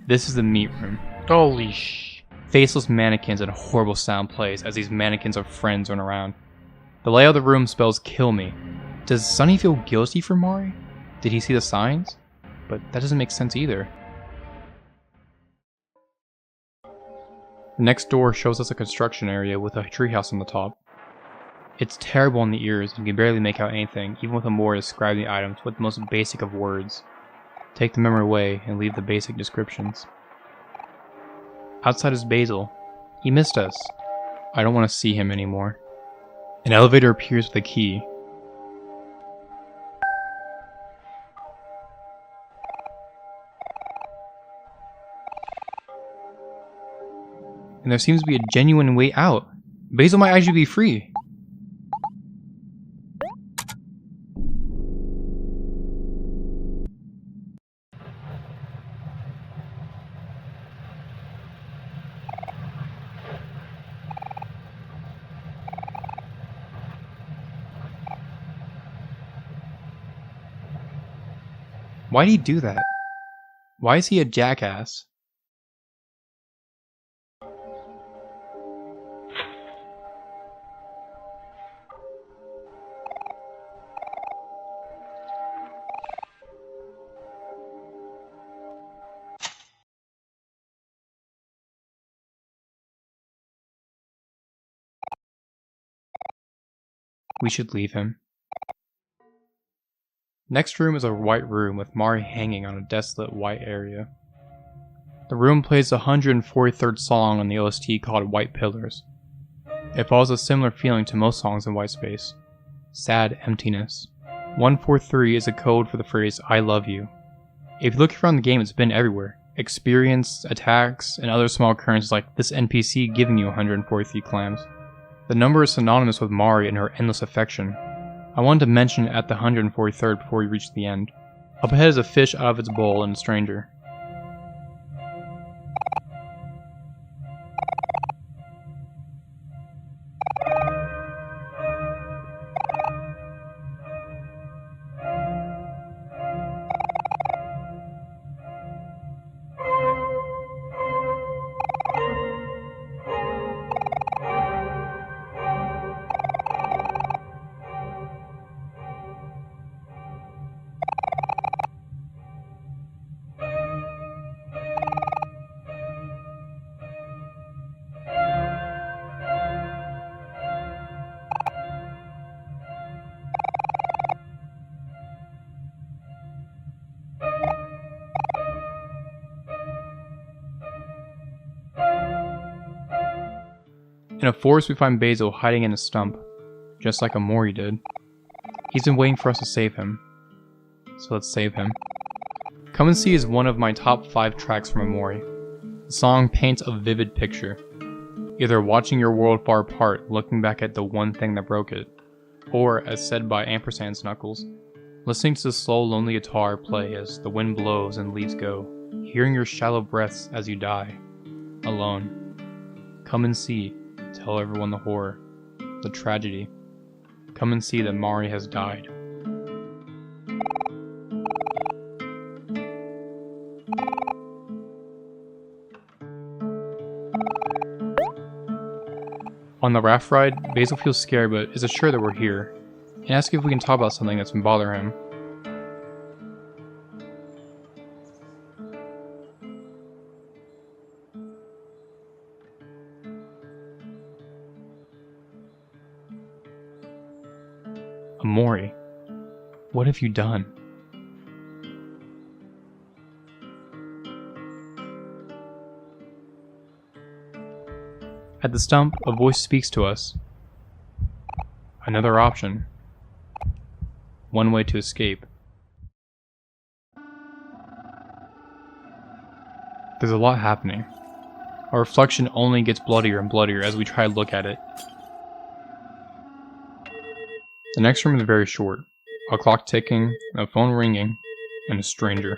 This is the meat room. Holy sh... Faceless mannequins and horrible sound plays as these mannequins of friends run around. The layout of the room spells kill me. Does Sunny feel guilty for Mari? Did he see the signs? But that doesn't make sense either. The next door shows us a construction area with a treehouse on the top. It's terrible on the ears and you can barely make out anything, even with Omori describing the items with the most basic of words. Take the memory away and leave the basic descriptions. Outside is Basil. He missed us. I don't want to see him anymore. An elevator appears with a key. And there seems to be a genuine way out. Basil might actually be free. Why did he do that? Why is he a jackass? We should leave him. Next room is a white room with Mari hanging on a desolate white area. The room plays the 143rd song on the OST called White Pillars. It follows a similar feeling to most songs in white space. Sad emptiness. 143 is a code for the phrase I love you. If you look around the game, it's been everywhere. Experience, attacks, and other small occurrences like this NPC giving you 143 clams. The number is synonymous with Mari and her endless affection. I wanted to mention it at the 143rd before we reach the end. Up ahead is a fish out of its bowl and a stranger. In a forest we find Basil hiding in a stump, just like Omori did. He's been waiting for us to save him, so let's save him. Come and See is one of my top 5 tracks from Omori. The song paints a vivid picture, either watching your world far apart looking back at the one thing that broke it, or, as said by Ampersand's Knuckles, listening to the slow lonely guitar play as the wind blows and leaves go, hearing your shallow breaths as you die, alone. Come and see. Tell everyone the horror, the tragedy. Come and see that Mari has died. On the raft ride, Basil feels scared but is assured that we're here, and asks if we can talk about something that's been bothering him. Omori, what have you done? At the stump, a voice speaks to us. Another option. One way to escape. There's a lot happening. Our reflection only gets bloodier and bloodier as we try to look at it. The next room is very short. A clock ticking, a phone ringing, and a stranger.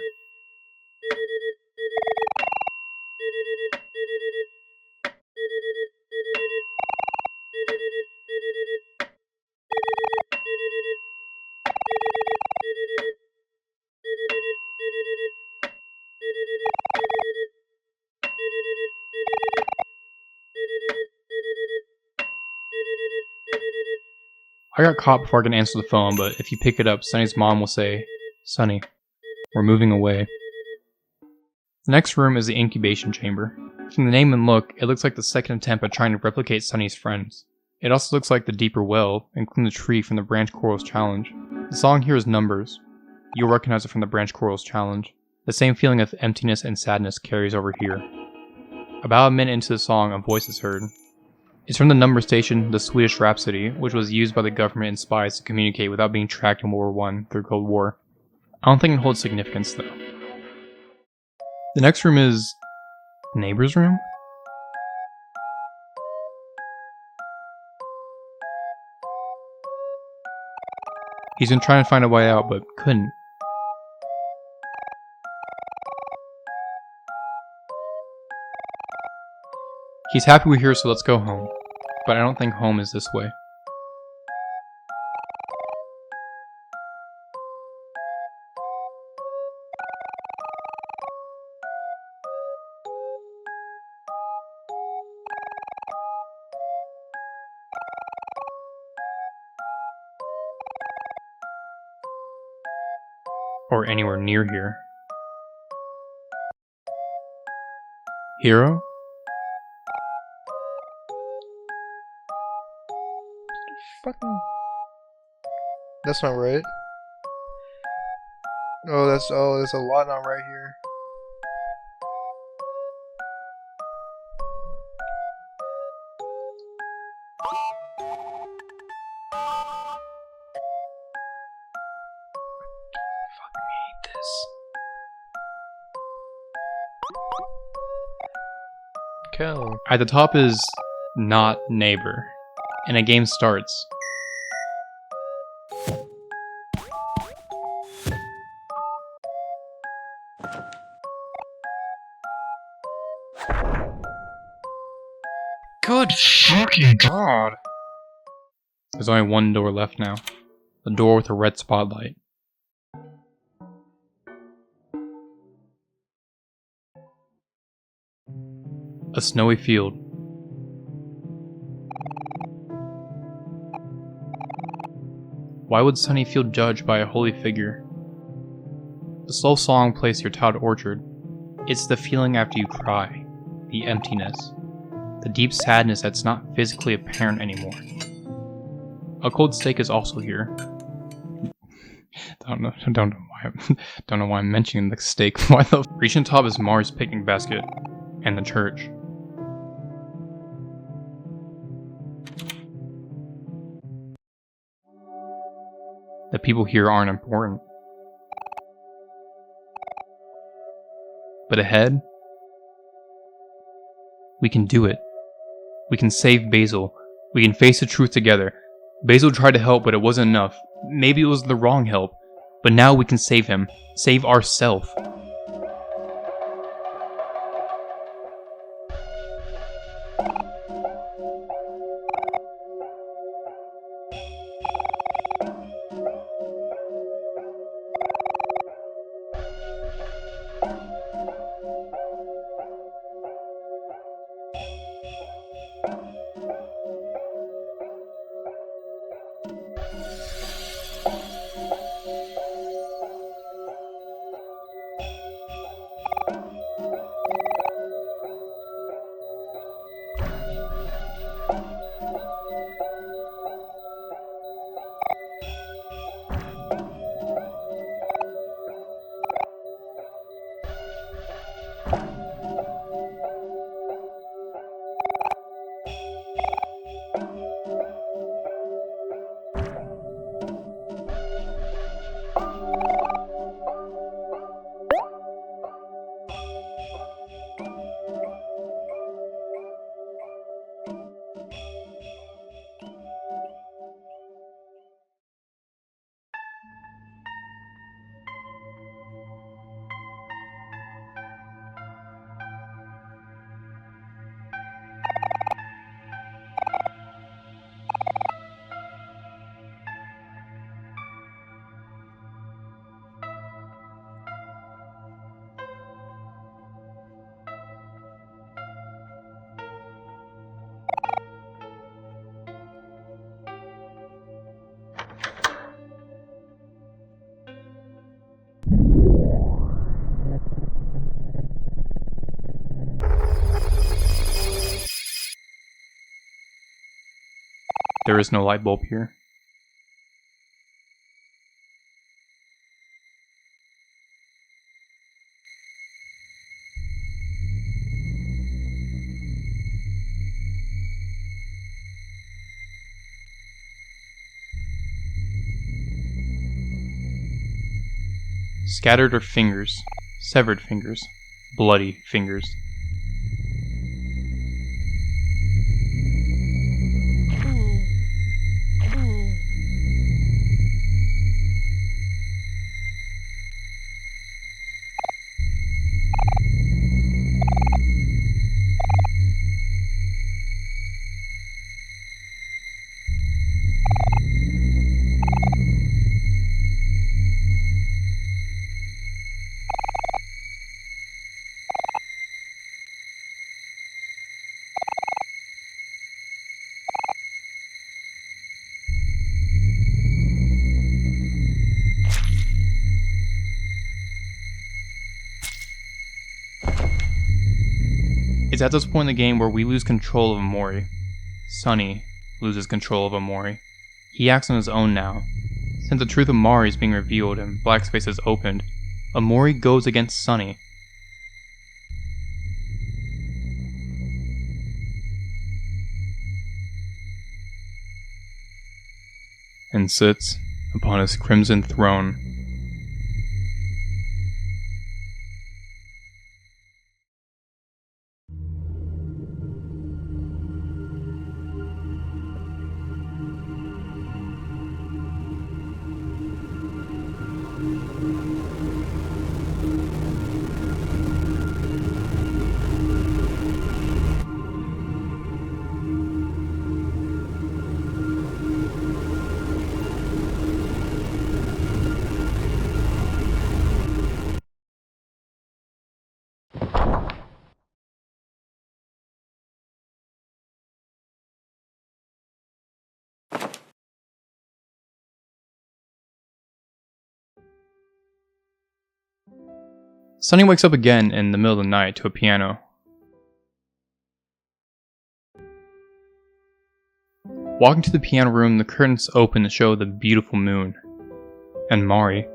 I got caught before I could answer the phone, but if you pick it up, Sunny's mom will say, "Sunny, we're moving away." The next room is the incubation chamber. From the name and look, it looks like the second attempt at trying to replicate Sunny's friends. It also looks like the deeper well, including the tree from the Branch Corals challenge. The song here is Numbers. You'll recognize it from the Branch Corals challenge. The same feeling of emptiness and sadness carries over here. About a minute into the song, a voice is heard. It's from the number station, the Swedish Rhapsody, which was used by the government and spies to communicate without being tracked in World War I through Cold War. I don't think it holds significance though. The next room is... neighbor's room? He's been trying to find a way out, but couldn't. He's happy we're here, so let's go home. But I don't think home is this way. Or anywhere near here. Hero? Fucking That's not right. Oh, there's a lot not right here. Fucking hate this. Kel. At the top is not neighbor, and a game starts. Good fucking god. There's only one door left now. The door with a red spotlight. A snowy field. Why would Sunny feel judged by a holy figure? The slow song plays your tiled orchard. It's the feeling after you cry. The emptiness. The deep sadness that's not physically apparent anymore. A cold steak is also here. Don't know why I'm mentioning the steak. Why the reaching top is Mars' picnic basket and the church. The people here aren't important. But ahead, we can do it. We can save Basil. We can face the truth together. Basil tried to help, but it wasn't enough. Maybe it was the wrong help. But now we can save him. Save ourselves. There is no light bulb here. Scattered are fingers, severed fingers, bloody fingers. It's at this point in the game where we lose control of Omori. Sunny loses control of Omori. He acts on his own now. Since the truth of Omori is being revealed and Black's face is opened, Omori goes against Sunny. And sits upon his crimson throne. Sunny wakes up again in the middle of the night to a piano. Walking to the piano room, the curtains open to show the beautiful moon. And Mari.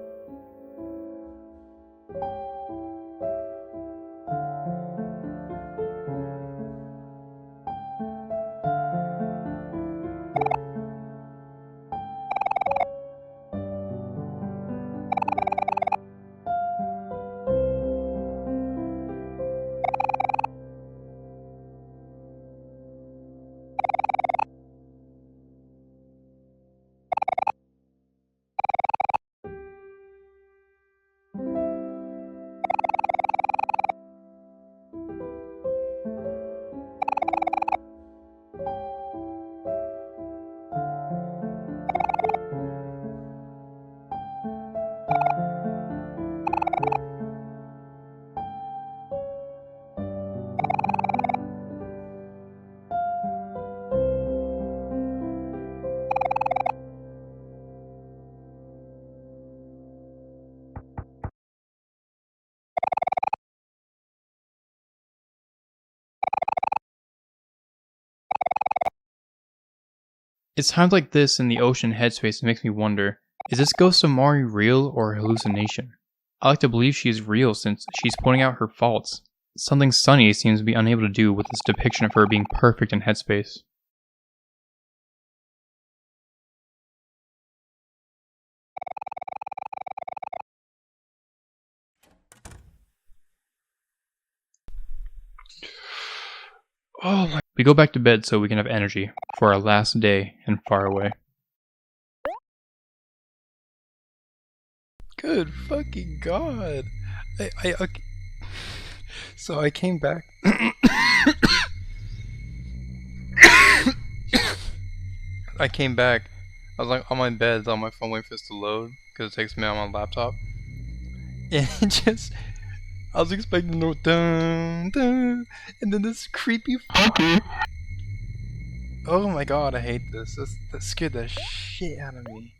It's times like this in the ocean headspace that makes me wonder, is this ghost of Mari real or a hallucination? I like to believe she is real since she's pointing out her faults, something Sunny seems to be unable to do with this depiction of her being perfect in headspace. Oh my. We go back to bed so we can have energy for our last day in Far Away. Good fucking god. Okay. So I came back. I came back. I was like on my bed on my phone waiting for this to load because it takes me on my laptop. And it just, I was expecting no dun dun, and then this creepy fucker. Oh my god, I hate this. That scared the shit out of me.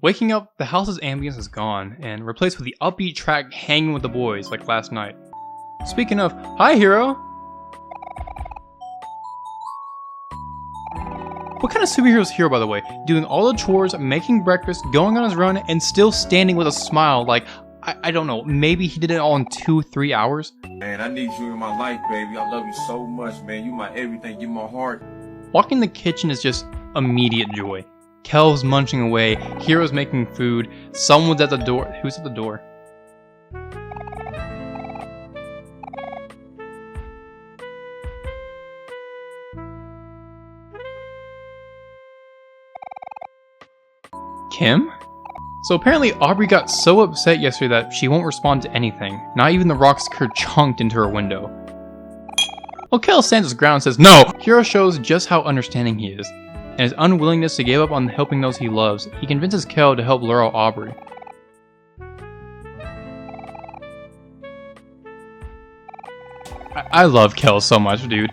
Waking up, the house's ambience is gone and replaced with the upbeat track Hanging with the Boys like last night. Speaking of, hi hero! What kind of superhero is Hero, by the way? Doing all the chores, making breakfast, going on his run, and still standing with a smile like, I don't know, maybe he did it all in 2-3 hours? Man, I need you in my life, baby. I love you so much, man. You my everything, you my heart. Walking in the kitchen is just immediate joy. Kelv's munching away, Hero's making food, someone's at the door. Who's at the door? Kim? So apparently Aubrey got so upset yesterday that she won't respond to anything, not even the rocks kerchunked into her window. Well, Kel stands his ground and says no! Hero shows just how understanding he is. And his unwillingness to give up on helping those he loves, he convinces Kel to help lure out Aubrey. I love Kel so much, dude.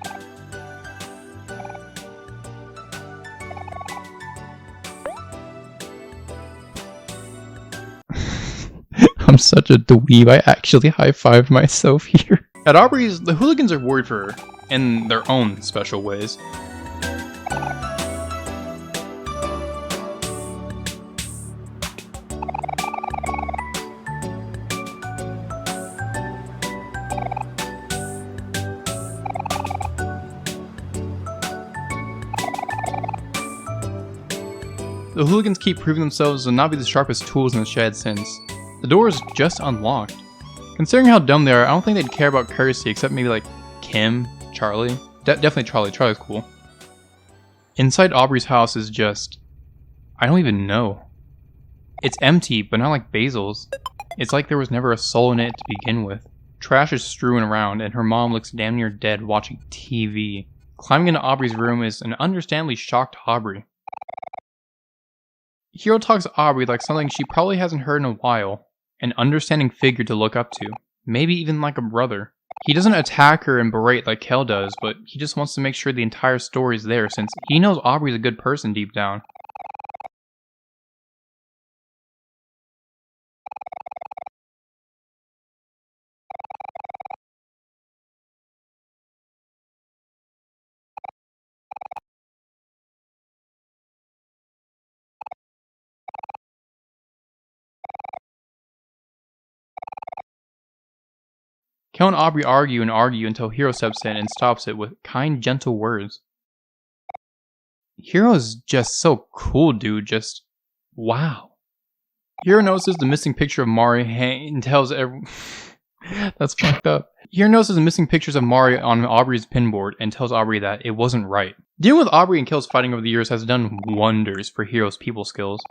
I'm such a dweeb, I actually high-fived myself here. At Aubrey's, the hooligans are worried for her, in their own special ways. The hooligans keep proving themselves to not be the sharpest tools in the shed since the door is just unlocked. Considering how dumb they are, I don't think they'd care about courtesy except maybe like Kim, Charlie. Definitely Charlie. Charlie's cool. Inside Aubrey's house is just... I don't even know. It's empty, but not like Basil's. It's like there was never a soul in it to begin with. Trash is strewn around, and her mom looks damn near dead watching TV. Climbing into Aubrey's room is an understandably shocked Aubrey. Hiro talks to Aubrey like something she probably hasn't heard in a while. An understanding figure to look up to. Maybe even like a brother. He doesn't attack her and berate like Kel does, but he just wants to make sure the entire story is there since he knows Aubrey's a good person deep down. Kel and Aubrey argue and argue until Hiro steps in and stops it with kind, gentle words. Hiro is just so cool, dude. Just wow. Hiro notices the missing picture of Mari and tells everyone... That's fucked up. Hiro notices the missing pictures of Mari on Aubrey's pinboard and tells Aubrey that it wasn't right. Dealing with Aubrey and Kel's fighting over the years has done wonders for Hiro's people skills.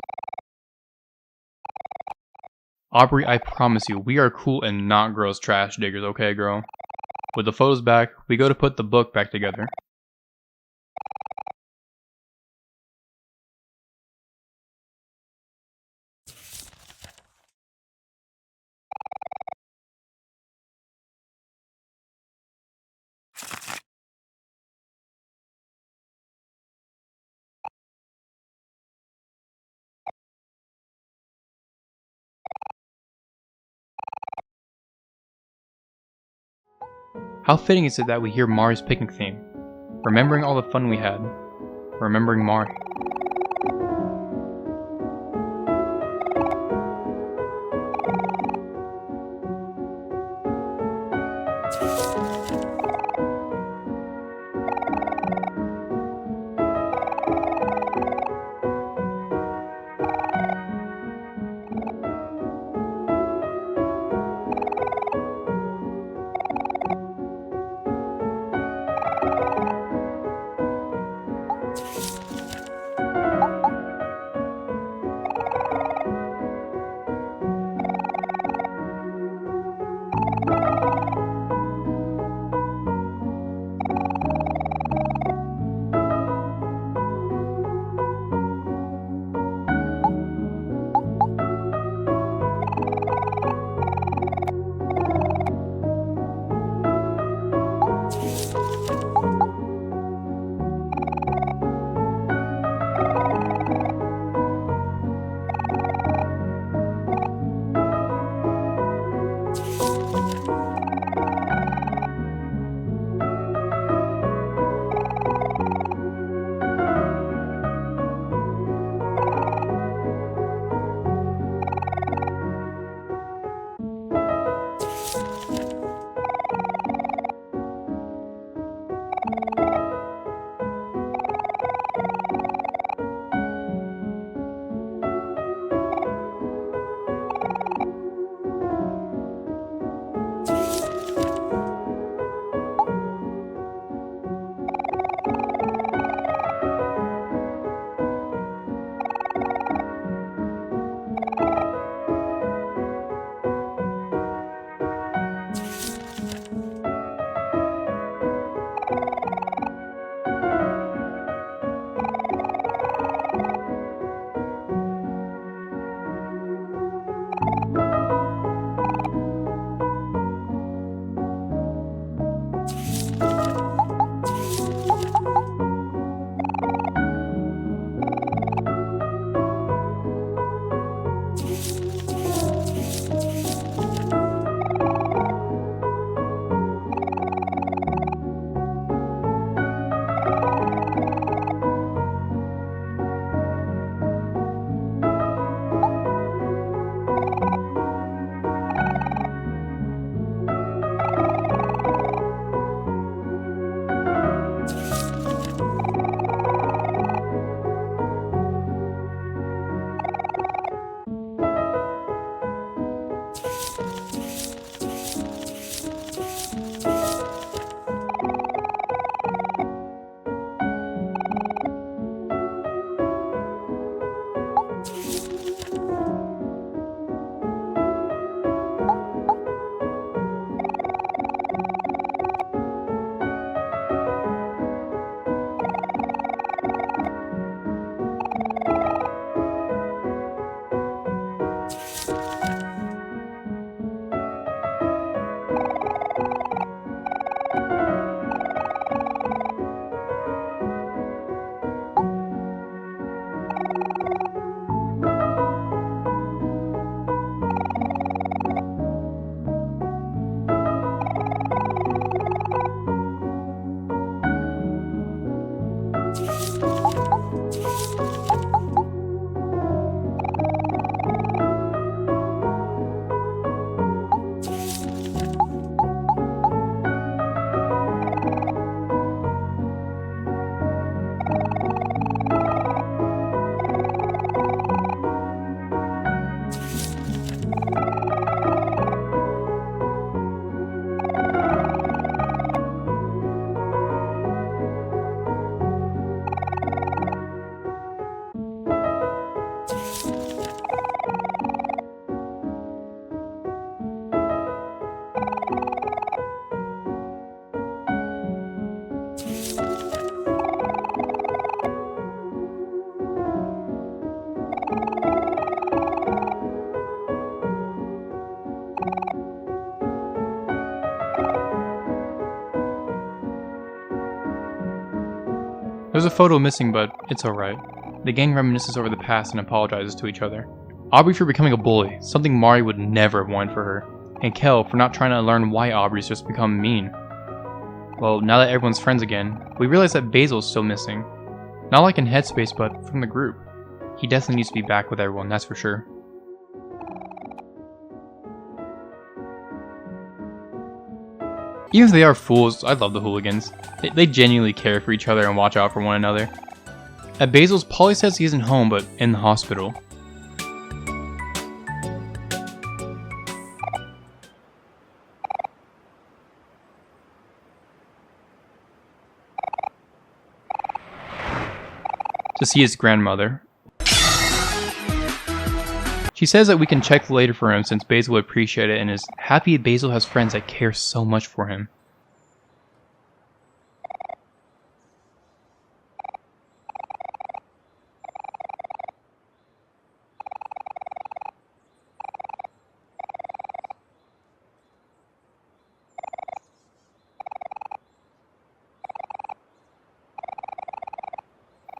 Aubrey, I promise you, we are cool and not gross trash diggers, okay, girl? With the photos back, we go to put the book back together. How fitting is it that we hear Mari's picnic theme? Remembering all the fun we had. Remembering Mari. There's a photo missing, but it's alright. The gang reminisces over the past and apologizes to each other. Aubrey for becoming a bully, something Mari would never have wanted for her, and Kel for not trying to learn why Aubrey's just become mean. Well, now that everyone's friends again, we realize that Basil's still missing. Not like in Headspace, but from the group. He definitely needs to be back with everyone, that's for sure. Even if they are fools, I love the hooligans. They genuinely care for each other and watch out for one another. At Basil's, Polly says he isn't home, but in the hospital. To see his grandmother. She says that we can check later for him since Basil would appreciate it and is happy Basil has friends that care so much for him.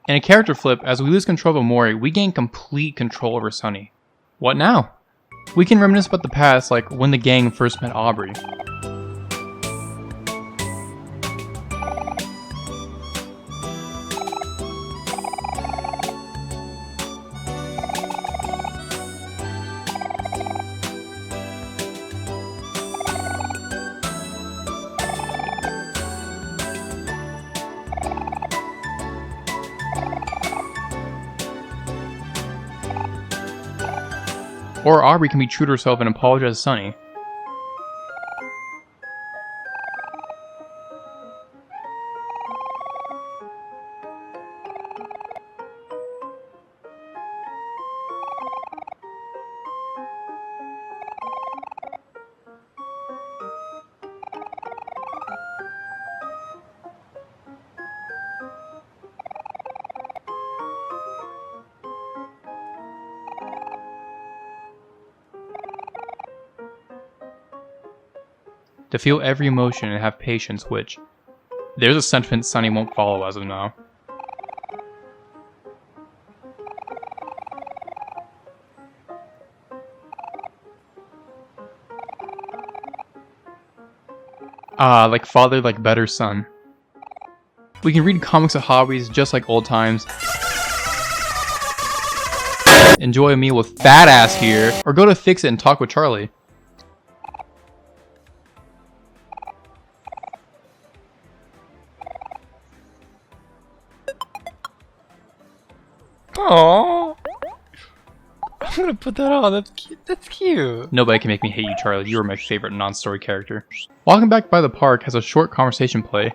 In a character flip, as we lose control of Omori, we gain complete control over Sunny. What now? We can reminisce about the past, like when the gang first met Aubrey. Or Aubrey can be true to herself and apologize to Sunny. To feel every emotion and have patience, which, there's a sentiment Sunny won't follow as of now. Ah, like father, like better son. We can read comics of hobbies just like old times. Enjoy a meal with Fat Ass here, or go to Fix It and talk with Charlie. Aww. I'm gonna put that on. That's cute. That's cute. Nobody can make me hate you, Charlie. You are my favorite non-story character. Walking back by the park has a short conversation play.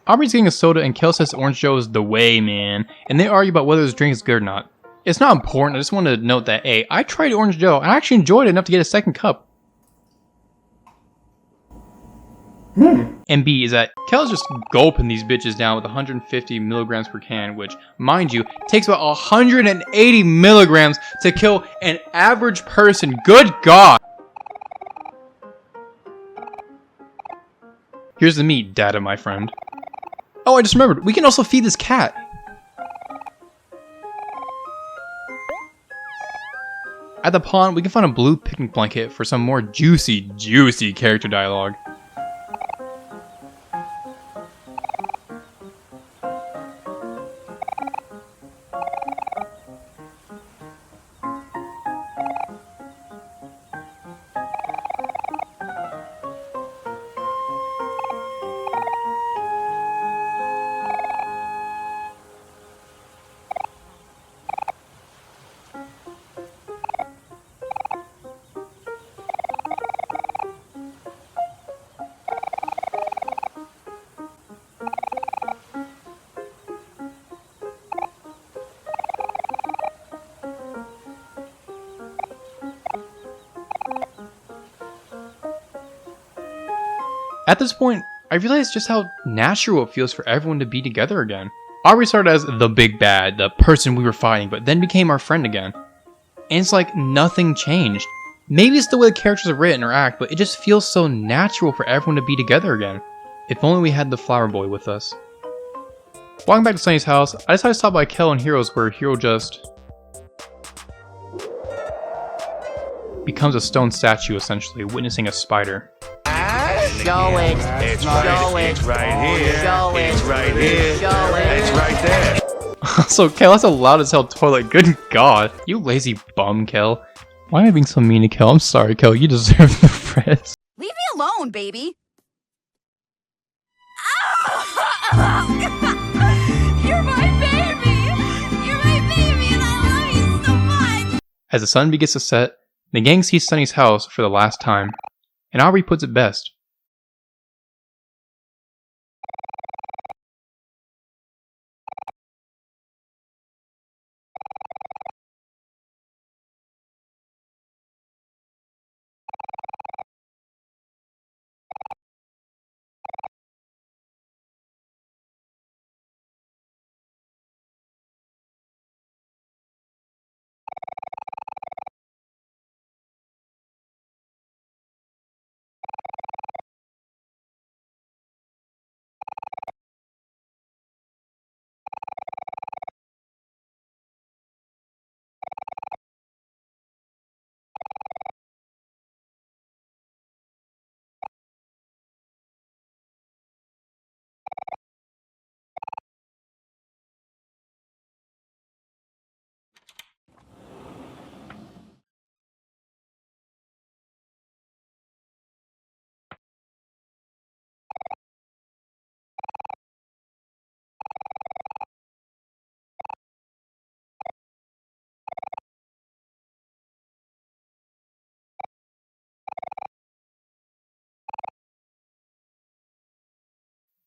Aubrey's getting a soda and Kel says Orange Joe is the way, man. And they argue about whether this drink is good or not. It's not important. I just wanted to note that, A, I tried Orange Joe and I actually enjoyed it enough to get a second cup. And B is that Kel's just gulping these bitches down with 150 milligrams per can, which, mind you, takes about 180 milligrams to kill an average person. Good God! Here's the meat, Data, my friend. Oh, I just remembered. We can also feed this cat. At the pond, we can find a blue picnic blanket for some more juicy character dialogue. At this point, I realized just how natural it feels for everyone to be together again. Aubrey started as the big bad, the person we were fighting, but then became our friend again. And it's like nothing changed. Maybe it's the way the characters are written or act, but it just feels so natural for everyone to be together again. If only we had the flower boy with us. Walking back to Sunny's house, I decided to stop by Kel and Hero's where Hero just becomes a stone statue essentially, witnessing a spider. Show it. It's Show right, it. it's right here. Show it. It's right here. Show it. It's right there. So Kel, that's a loud as hell toilet, good god. You lazy bum, Kel. Why am I being so mean to Kel? I'm sorry, Kel, you deserve the rest. Leave me alone, baby. You're my baby. You're my baby, and I love you so much. As the sun begins to set, the gang sees Sunny's house for the last time, and Aubrey puts it best.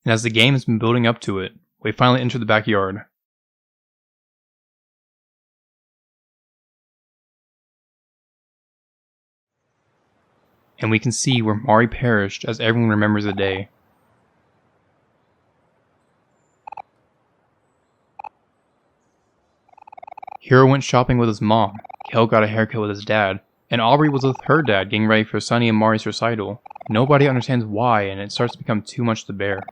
And as the game has been building up to it, we finally enter the backyard. And we can see where Mari perished as everyone remembers the day. Hero went shopping with his mom, Kel got a haircut with his dad, and Aubrey was with her dad getting ready for Sunny and Mari's recital. Nobody understands why, and it starts to become too much to bear.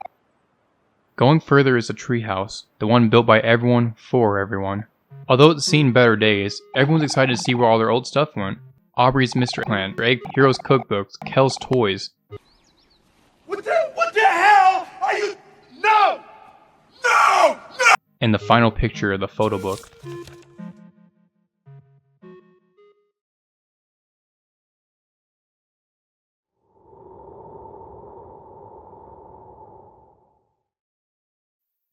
Going further is the treehouse, the one built by everyone for everyone. Although it's seen better days, everyone's excited to see where all their old stuff went. Aubrey's Mr. Plant, Egg, Hero's cookbooks, Kel's toys. What the hell are you? No! No! No! And the final picture of the photo book.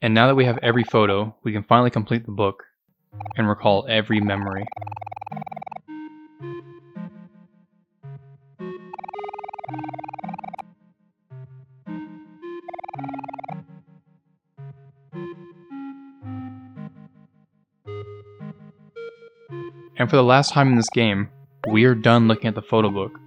And now that we have every photo, we can finally complete the book and recall every memory. And for the last time in this game, we are done looking at the photo book.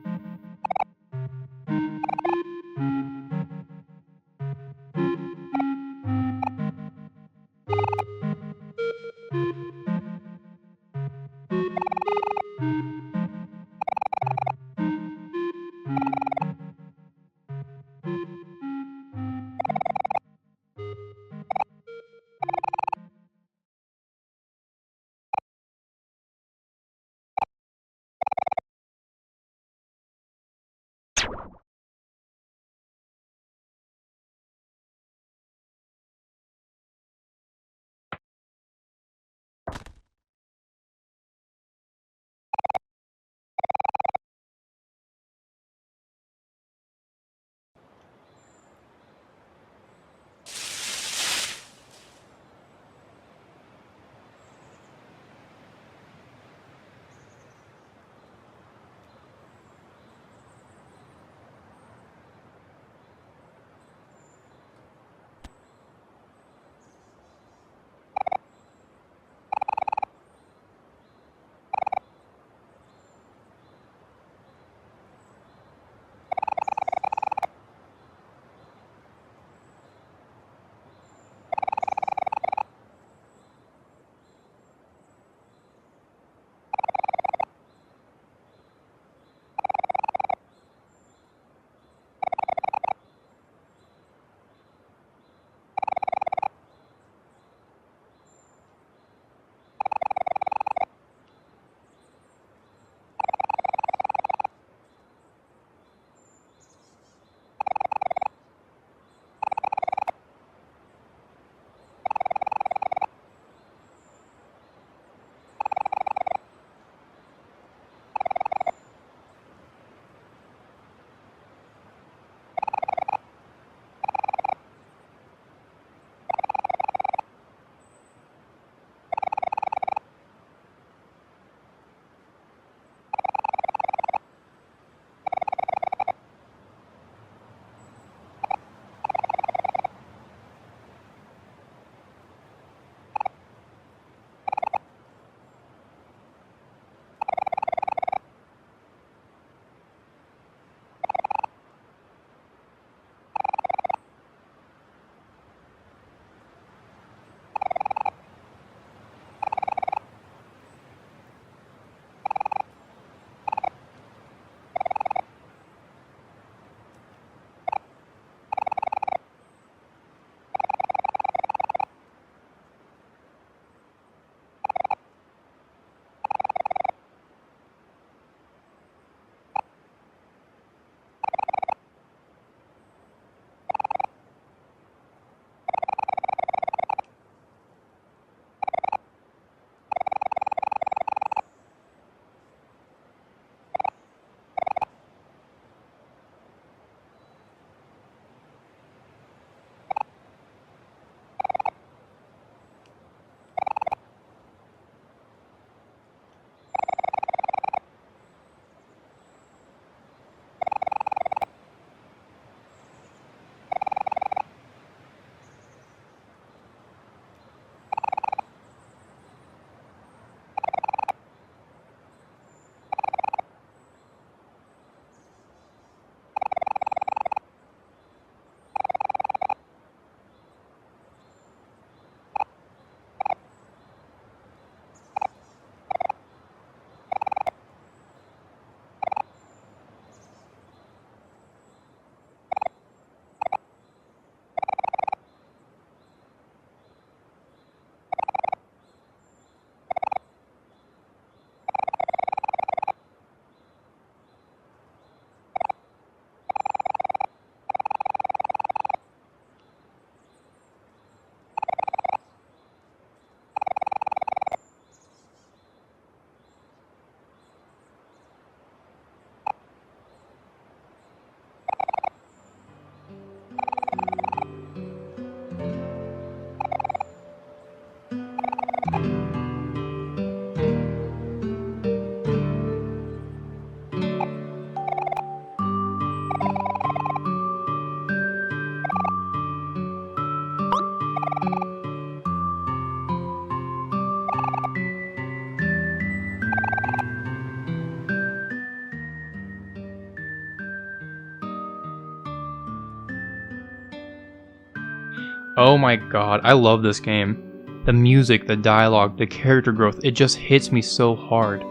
Oh my god, I love this game. The music, the dialogue, the character growth, it just hits me so hard.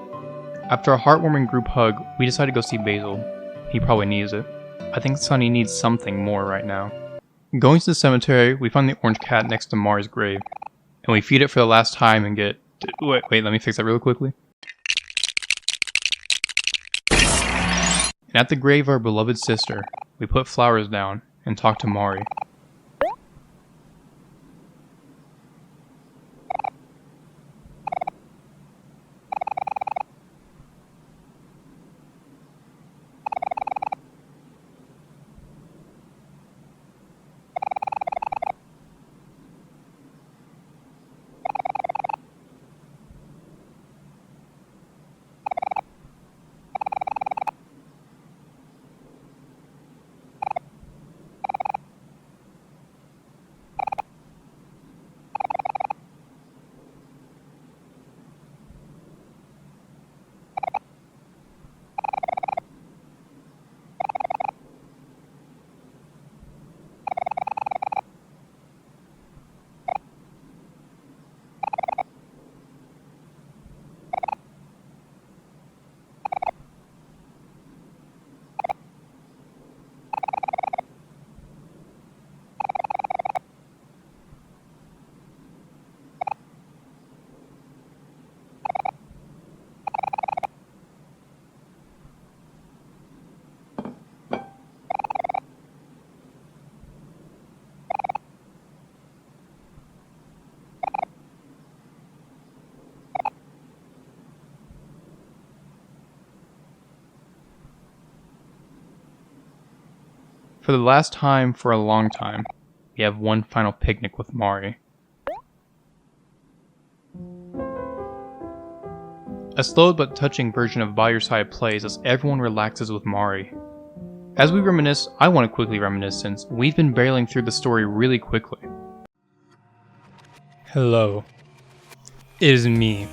After a heartwarming group hug, we decided to go see Basil. He probably needs it. I think Sunny needs something more right now. Going to the cemetery, we find the orange cat next to Mari's grave. And we feed it for the last time and get... Wait, let me fix that real quickly. And at the grave of our beloved sister, we put flowers down and talk to Mari. For the last time for a long time, we have one final picnic with Mari. A slow but touching version of By Your Side plays as everyone relaxes with Mari. As we reminisce, I want to quickly reminisce since we've been barreling through the story really quickly. Hello. It is me,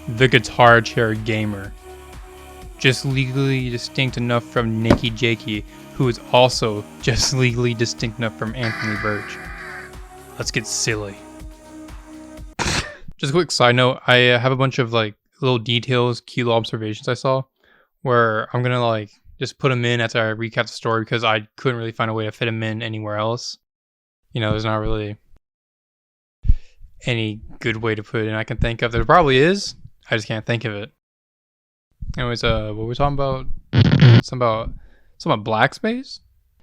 the Guitar Chair Gamer. Just legally distinct enough from Nikki Jakey, who is also just legally distinct enough from Anthony Birch. Let's get silly. Just a quick side note, I have a bunch of like little details, cute little observations I saw, where I'm gonna like just put them in after I recap the story because I couldn't really find a way to fit them in anywhere else. You know, there's not really any good way to put it in I can think of. There probably is, I just can't think of it. Anyways, what were we talking about? Something about Black Space?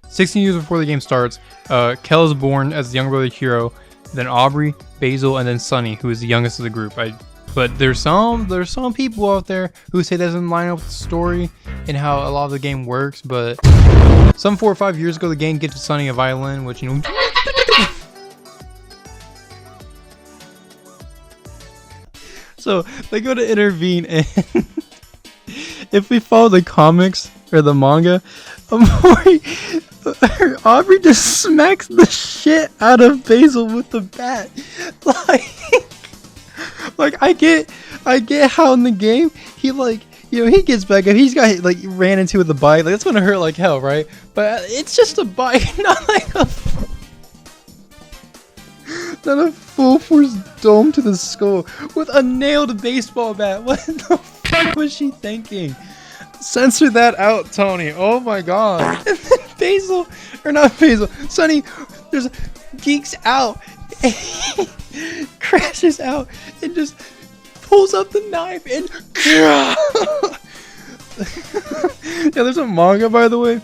16 years before the game starts, Kel is born as the young brother hero, then Aubrey, Basil, and then Sunny, who is the youngest of the group. But there's some people out there who say that doesn't line up with the story and how a lot of the game works, but some 4 or 5 years ago the game gifted Sunny a violin, which, you know... So they go to intervene, and if we follow the comics or the manga, Aubrey just smacks the shit out of Basil with the bat. Like I get how in the game he he gets back up. He's got ran into with the bike. Like that's gonna hurt like hell, right? But it's just a bike, not like not a full force dome to the skull with a nailed baseball bat. What the fuck was she thinking? Censor that out, Tony. Oh my god. And then Sunny, there's geeks out. And he crashes out and just pulls up the knife and yeah, there's a manga, by the way,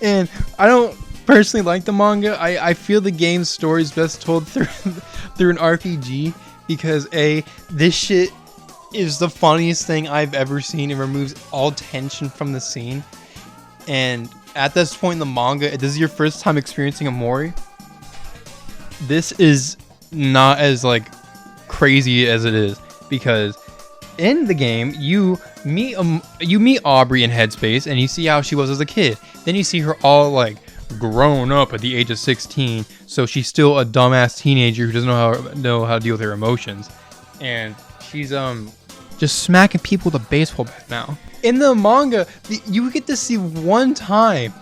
and I don't personally like the manga. I feel the game's story is best told through an RPG because this shit is the funniest thing I've ever seen. It removes all tension from the scene. And at this point in the manga, this is your first time experiencing Omori. This is not as crazy as it is, because in the game you meet Aubrey in Headspace and you see how she was as a kid. Then you see her all grown up at the age of 16, so she's still a dumbass teenager who doesn't know how to deal with her emotions, and she's just smacking people with a baseball bat now. In the manga, you get to see one time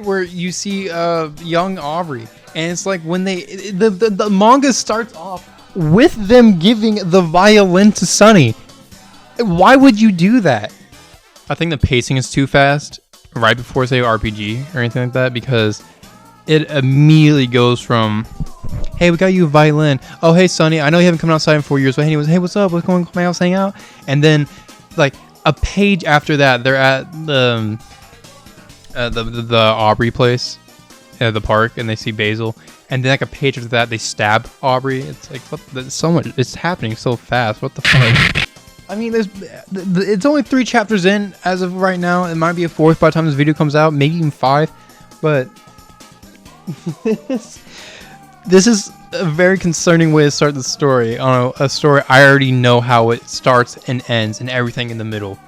where you see young Aubrey, And it's like when the manga starts off with them giving the violin to Sunny. Why would you do that? I think the pacing is too fast right before, say, RPG or anything like that, because it immediately goes from, hey, we got you a violin. Oh, hey, Sunny, I know you haven't come outside in 4 years, but anyways, hey, what's up? What's going on? Come out, hang out. And then, like, a page after that, they're at the Aubrey place, the park, and they see Basil. And then, like, a page after that, they stab Aubrey. It's like, what? So much. It's happening so fast. What the fuck? I mean, it's only 3 chapters in as of right now. It might be a 4th by the time this video comes out, maybe even 5. But this is a very concerning way to start the story. On a story I already know how it starts and ends, and everything in the middle.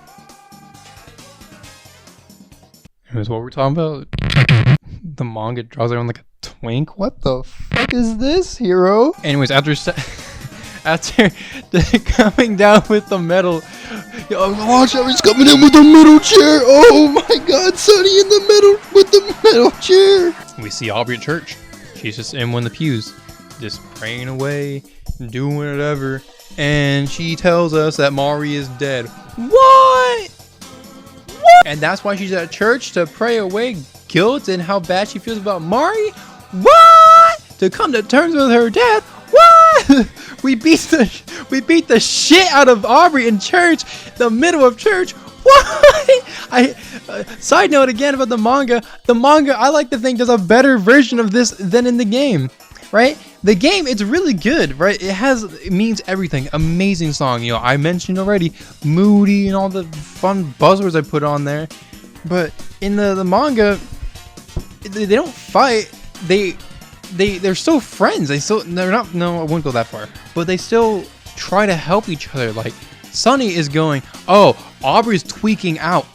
Here's what we're talking about. The manga draws everyone like a twink. What the fuck is this, hero? Anyways, after coming down with the metal, yo, watch out, he's coming in with the metal chair. Oh my god, Sunny in the middle with the metal chair. We see Aubrey at church. She's just in one of the pews, just praying away, doing whatever. And she tells us that Mari is dead. What? And that's why she's at church, to pray away guilt and how bad she feels about Mari? What? To come to terms with her death? What? We beat the shit out of Aubrey in church, the middle of church. What? Side note again about the manga. The manga, I like to think, does a better version of this than in the game, right? The game, it's really good, right? It means everything. Amazing song, you know. I mentioned already Moody and all the fun buzzwords I put on there. But in the manga, they don't fight. They're still friends. They're not. No, I wouldn't go that far. But they still try to help each other. Like, Sunny is going, oh, Aubrey's tweaking out.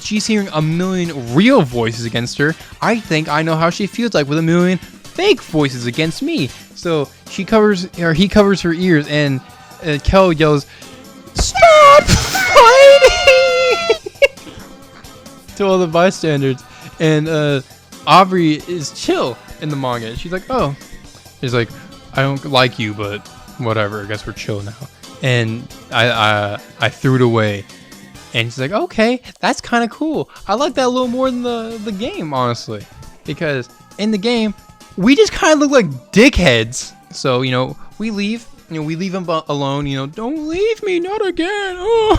She's hearing a million real voices against her. I think I know how she feels like with a million fake voices against me. So he covers her ears, and Kel yells, "Stop fighting!" to all the bystanders. And Aubrey is chill in the manga. She's like, oh, she's like, I don't like you, but whatever. I guess we're chill now. And I threw it away. And she's like, okay, that's kind of cool. I like that a little more than the game, honestly, because in the game we just kind of look like dickheads. So, you know, we leave. You know, we leave him alone. You know, don't leave me, not again. Oh,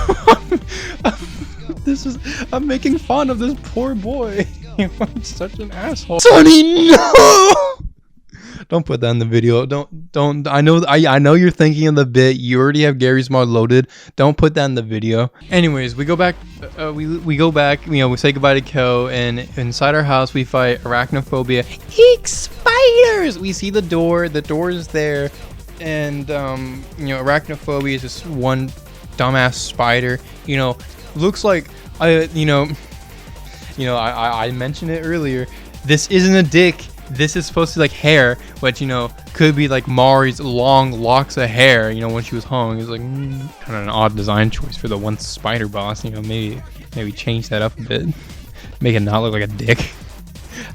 I'm making fun of this poor boy. I'm such an asshole. Sunny, no! Don't put that in the video. Don't. I know you're thinking of the bit. You already have Gary's mod loaded. Don't put that in the video. Anyways, we go back. We go back. You know, we say goodbye to Kel, and inside our house we fight arachnophobia. Eek, spiders! We see the door. The door is there, and you know, arachnophobia is just one dumbass spider. You know, looks like I mentioned it earlier. This isn't a dick. This is supposed to be like hair, which, you know, could be like Mari's long locks of hair, you know, when she was hung. It's like kind of an odd design choice for the one spider boss. You know, maybe change that up a bit, make it not look like a dick.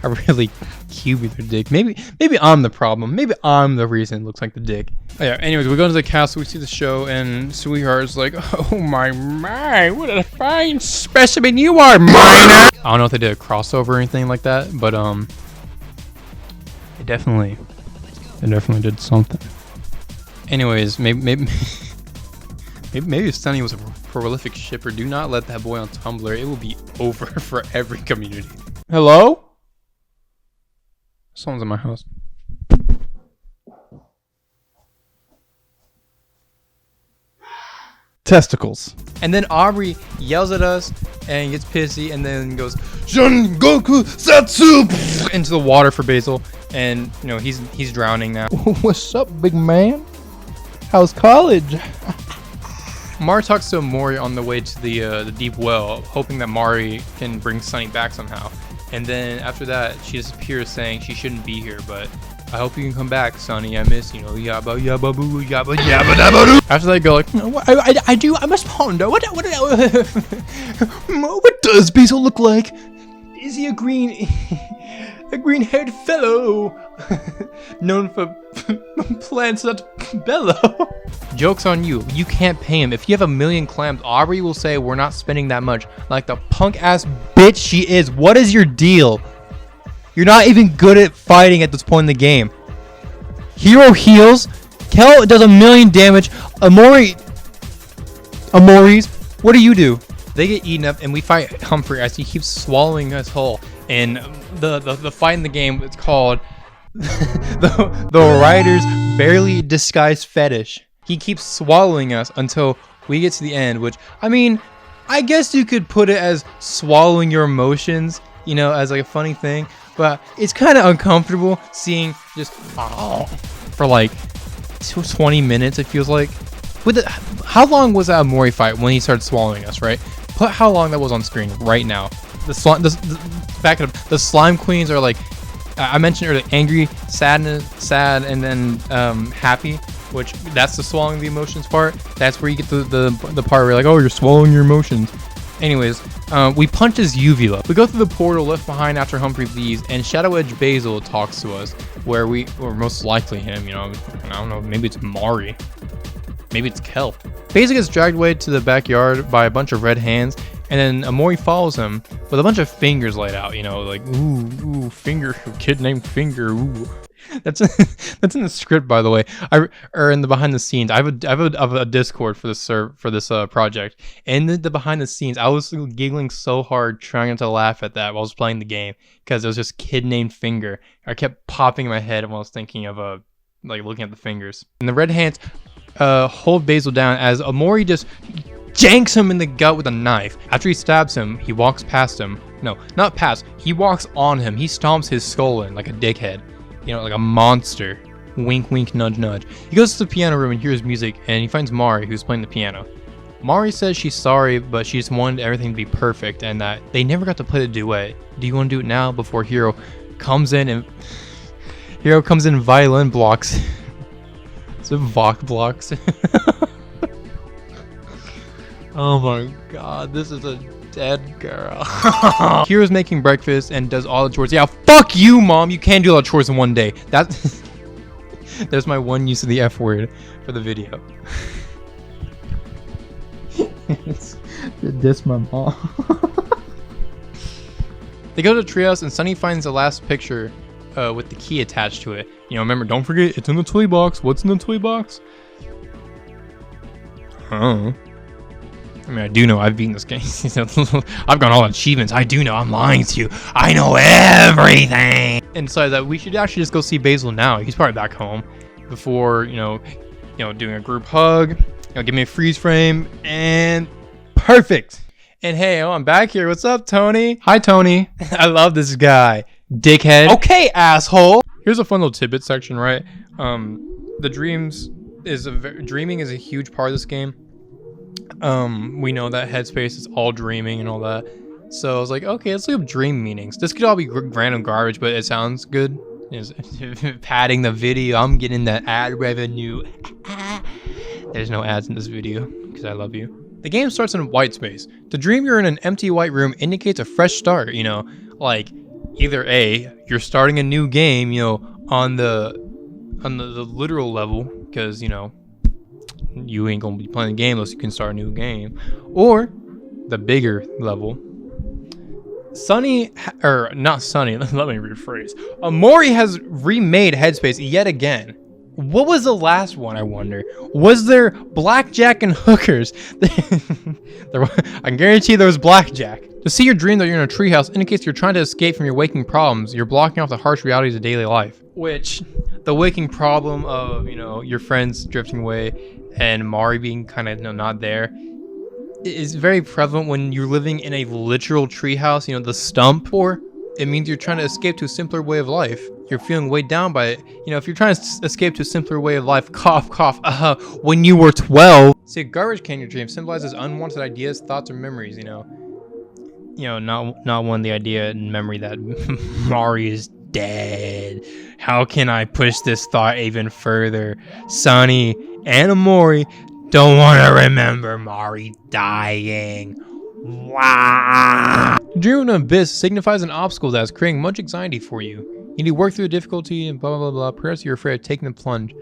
A really cubic dick. Maybe I'm the problem. Maybe I'm the reason it looks like the dick. Oh, yeah. Anyways, we go to the castle. We see the show, and Sweetheart's like, "Oh my, what a fine specimen you are, mine." I don't know if they did a crossover or anything like that, but It definitely did something. Anyways, maybe Sunny was a prolific shipper. Do not let that boy on Tumblr. It will be over for every community. Hello? Someone's in my house. Testicles. And then Aubrey yells at us and gets pissy, and then goes Goku Satsu into the water for Basil. And you know, he's drowning now. What's up, big man? How's college? Mari talks to Omori on the way to the deep well, hoping that Mari can bring Sunny back somehow. And then after that, she disappears, saying she shouldn't be here, but I hope you can come back, Sunny. I miss, you know, yabba yabba boo yabba yabba dabba doo. After they go like, no, I must ponder. What does Basil look like? Is he a green? a green-haired fellow, known for plants that bellow. Joke's on you. You can't pay him. If you have 1 million clams, Aubrey will say we're not spending that much. Like the punk-ass bitch she is. What is your deal? You're not even good at fighting at this point in the game. Hero heals. Kel does 1 million damage. Omori's, what do you do? They get eaten up and we fight Humphrey as he keeps swallowing us whole. And the fight in the game is called the Writer's Barely Disguised Fetish. He keeps swallowing us until we get to the end, which, I mean, I guess you could put it as swallowing your emotions, you know, as like a funny thing. But it's kind of uncomfortable seeing just for like 20 minutes, it feels like. How long was that Omori fight when he started swallowing us, right? Put how long that was on screen right now. Back it up. The slime queens are like, I mentioned earlier, angry, sad, and then happy, which that's the swallowing the emotions part. That's where you get the part where you're like, oh, you're swallowing your emotions. Anyways, we punch his uvula. We go through the portal left behind after Humphrey leaves, and Shadow Edge Basil talks to us, or most likely him, you know, I don't know, maybe it's Mari. Maybe it's Kel. Basil gets dragged away to the backyard by a bunch of red hands, and then Omori follows him with a bunch of fingers laid out, you know, like, ooh, finger, kid named Finger, ooh. That's in the script, by the way, or in the behind the scenes. I have a Discord for this project, and the behind the scenes, I was giggling so hard trying not to laugh at that while I was playing the game because it was just kid named Finger. I kept popping in my head while I was thinking of like looking at the fingers. And the red hands hold Basil down as Omori just janks him in the gut with a knife. After he stabs him, he walks past him. No, not past. He walks on him. He stomps his skull in like a dickhead. You know, like a monster. Wink, wink, nudge, nudge. He goes to the piano room and hears music, and he finds Mari, who's playing the piano. Mari says she's sorry, but she just wanted everything to be perfect, and that they never got to play the duet. Do you want to do it now before Hero comes in and... Hero comes in violin blocks. It's a Vok blocks. Oh my god, this is a dead girl. Hero's making breakfast and does all the chores. Yeah, fuck you, Mom. You can't do all the chores in one day. There's my one use of the F word for the video. It's to diss my mom. They go to the treehouse and Sunny finds the last picture with the key attached to it. You know, remember, don't forget, it's in the toy box. What's in the toy box? Huh. I mean, I do know I've beaten this game. I've got all achievements. I do know. I'm lying to you. I know everything. And decided that we should actually just go see Basil now. He's probably back home before, you know, doing a group hug. Give me a freeze frame and perfect. And hey, I'm back here. What's up, Tony? Hi, Tony. I love this guy. Dickhead. Okay, asshole. Here's a fun little tidbit section, right? The dreaming is a huge part of this game. We know that Headspace is all dreaming and all that. So I was like, okay, let's look up dream meanings. This could all be random garbage, but it sounds good. Padding the video. I'm getting that ad revenue. There's no ads in this video because I love you. The game starts in white space. To dream you're in an empty white room indicates a fresh start, you know, like either A, you're starting a new game, you know, on the literal level, because, you know, you ain't gonna be playing the game unless you can start a new game, or the bigger level. Sunny, or not Sunny, let me rephrase. Omori has remade Headspace yet again. What was the last one, I wonder? Was there blackjack and hookers? I guarantee there was blackjack. To see your dream that you're in a treehouse indicates you're trying to escape from your waking problems. You're blocking off the harsh realities of daily life. Which, the waking problem of, you know, your friends drifting away and Mari being kind of, you know, not there, is very prevalent when you're living in a literal treehouse, you know, the stump. Or it means you're trying to escape to a simpler way of life. You're feeling weighed down by it. You know, if you're trying to escape to a simpler way of life, cough, cough, when you were 12. See, a garbage can in your dream symbolizes unwanted ideas, thoughts, or memories, you know. Not one the idea and memory that Mari is dead. How can I push this thought even further? Sunny and Omori don't want to remember Mari dying. Dream of an abyss signifies an obstacle that is creating much anxiety for you. You need to work through the difficulty and blah blah blah blah. Perhaps you're afraid of taking the plunge.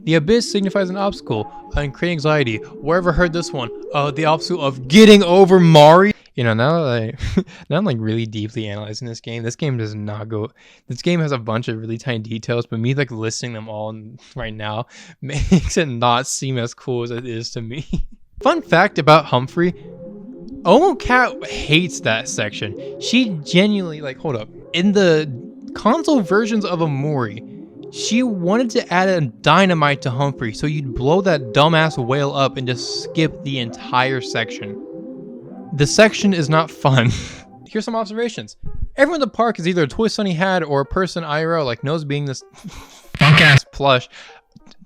The abyss signifies an obstacle and creating anxiety. Wherever heard this one? The obstacle of getting over Mari. You know, now that now I'm like really deeply analyzing this game does not go. This game has a bunch of really tiny details, but me like listing them all right now makes it not seem as cool as it is to me. Fun fact about Humphrey. Omo Cat hates that section. She genuinely, like, hold up. In the console versions of Omori, she wanted to add a dynamite to Humphrey so you'd blow that dumbass whale up and just skip the entire section. The section is not fun. Here's some observations. Everyone in the park is either a toy Sunny had or a person IRL, like Nose being this funk-ass plush.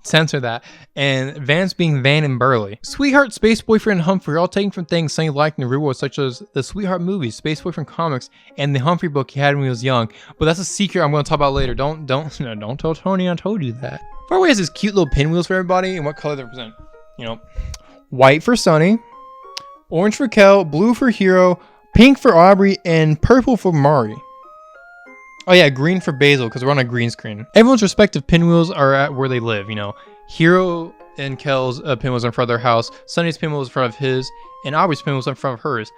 Censor that. And Vance being Van and Burley. Sweetheart, Space Boyfriend, and Humphrey are all taken from things Sunny liked in the real world, such as the Sweetheart movies, Space Boyfriend comics, and the Humphrey book he had when he was young. But that's a secret I'm going to talk about later. Don't tell Tony I told you that. Far Away has these cute little pinwheels for everybody and what color they represent. You know, white for Sunny, orange for Kel, blue for Hero, pink for Aubrey, and purple for Mari. Oh yeah, green for Basil, because we're on a green screen. Everyone's respective pinwheels are at where they live, you know. Hero and Kel's pinwheels are in front of their house, Sunny's pinwheels in front of his, and Aubrey's pinwheels in front of hers.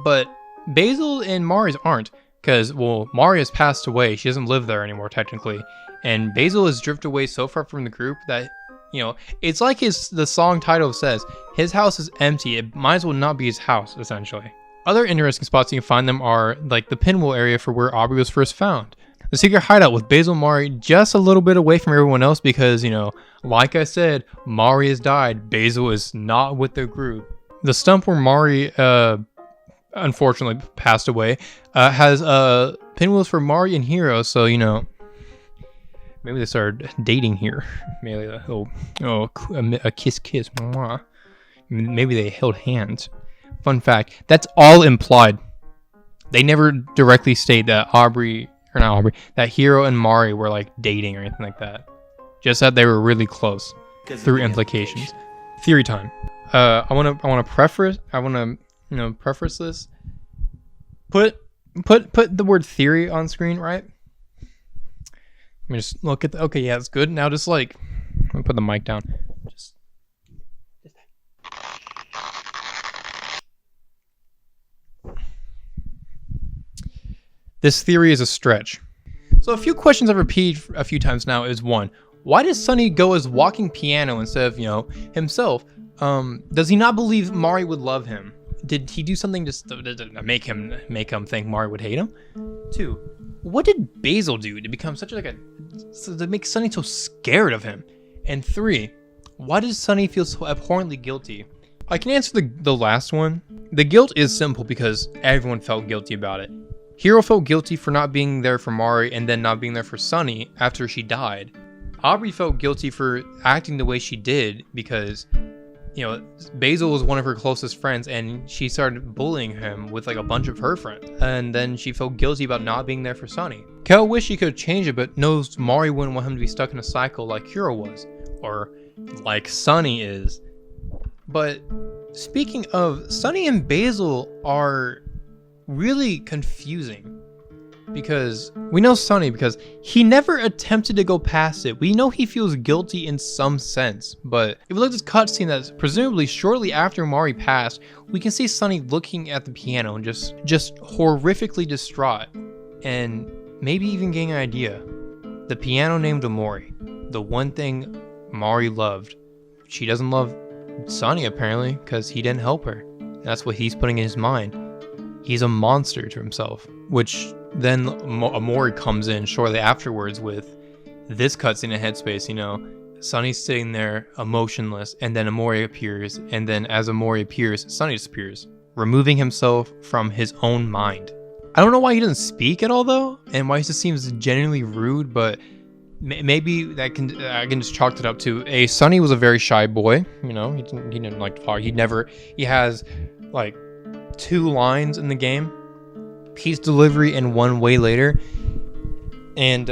But Basil and Mari's aren't, because, well, Mari has passed away. She doesn't live there anymore, technically. And Basil has drifted away so far from the group that, you know, it's like the song title says, his house is empty. It might as well not be his house, essentially. Other interesting spots you can find them are, like, the pinwheel area for where Aubrey was first found. The secret hideout with Basil and Mari just a little bit away from everyone else because, you know, like I said, Mari has died. Basil is not with the group. The stump where Mari, unfortunately passed away, has pinwheels for Mari and Hero, so, you know, maybe they started dating here. Maybe a kiss. Mwah. Maybe they held hands. Fun fact, that's all implied. They never directly state that that Hero and Mari were like dating or anything like that. Just that they were really close through implications. Theory time. I wanna preface this. Put the word theory on screen, right? Let me just look at okay, yeah, it's good. Now just like let me put the mic down. This theory is a stretch. So a few questions I've repeated a few times now is one, why does Sunny go as walking piano instead of, you know, himself? Does he not believe Mari would love him? Did he do something to make him think Mari would hate him? 2, what did Basil do to become such like to make Sunny so scared of him? And 3, why does Sunny feel so abhorrently guilty? I can answer the last one. The guilt is simple because everyone felt guilty about it. Hero felt guilty for not being there for Mari and then not being there for Sunny after she died. Aubrey felt guilty for acting the way she did because, you know, Basil was one of her closest friends and she started bullying him with like a bunch of her friends. And then she felt guilty about not being there for Sunny. Kel wished she could change it but knows Mari wouldn't want him to be stuck in a cycle like Hero was. Or like Sunny is. But speaking of, Sunny and Basil are really confusing because we know Sunny because he never attempted to go past it. We know he feels guilty in some sense, but if we look at this cutscene that's presumably shortly after Mari passed, we can see Sunny looking at the piano and just horrifically distraught and maybe even getting an idea. The piano named Omori, the one thing Mari loved. She doesn't love Sunny apparently because he didn't help her. That's what he's putting in his mind. He's a monster to himself, which then Omori comes in shortly afterwards with this cutscene in Headspace, you know. Sunny's sitting there emotionless, and then Omori appears, and then as Omori appears, Sunny disappears, removing himself from his own mind. I don't know why he doesn't speak at all though, and why he just seems genuinely rude, but maybe that I can just chalk it up to Sunny was a very shy boy, you know, he didn't like to talk. He has like 2 lines in the game, piece delivery and 1 way later, and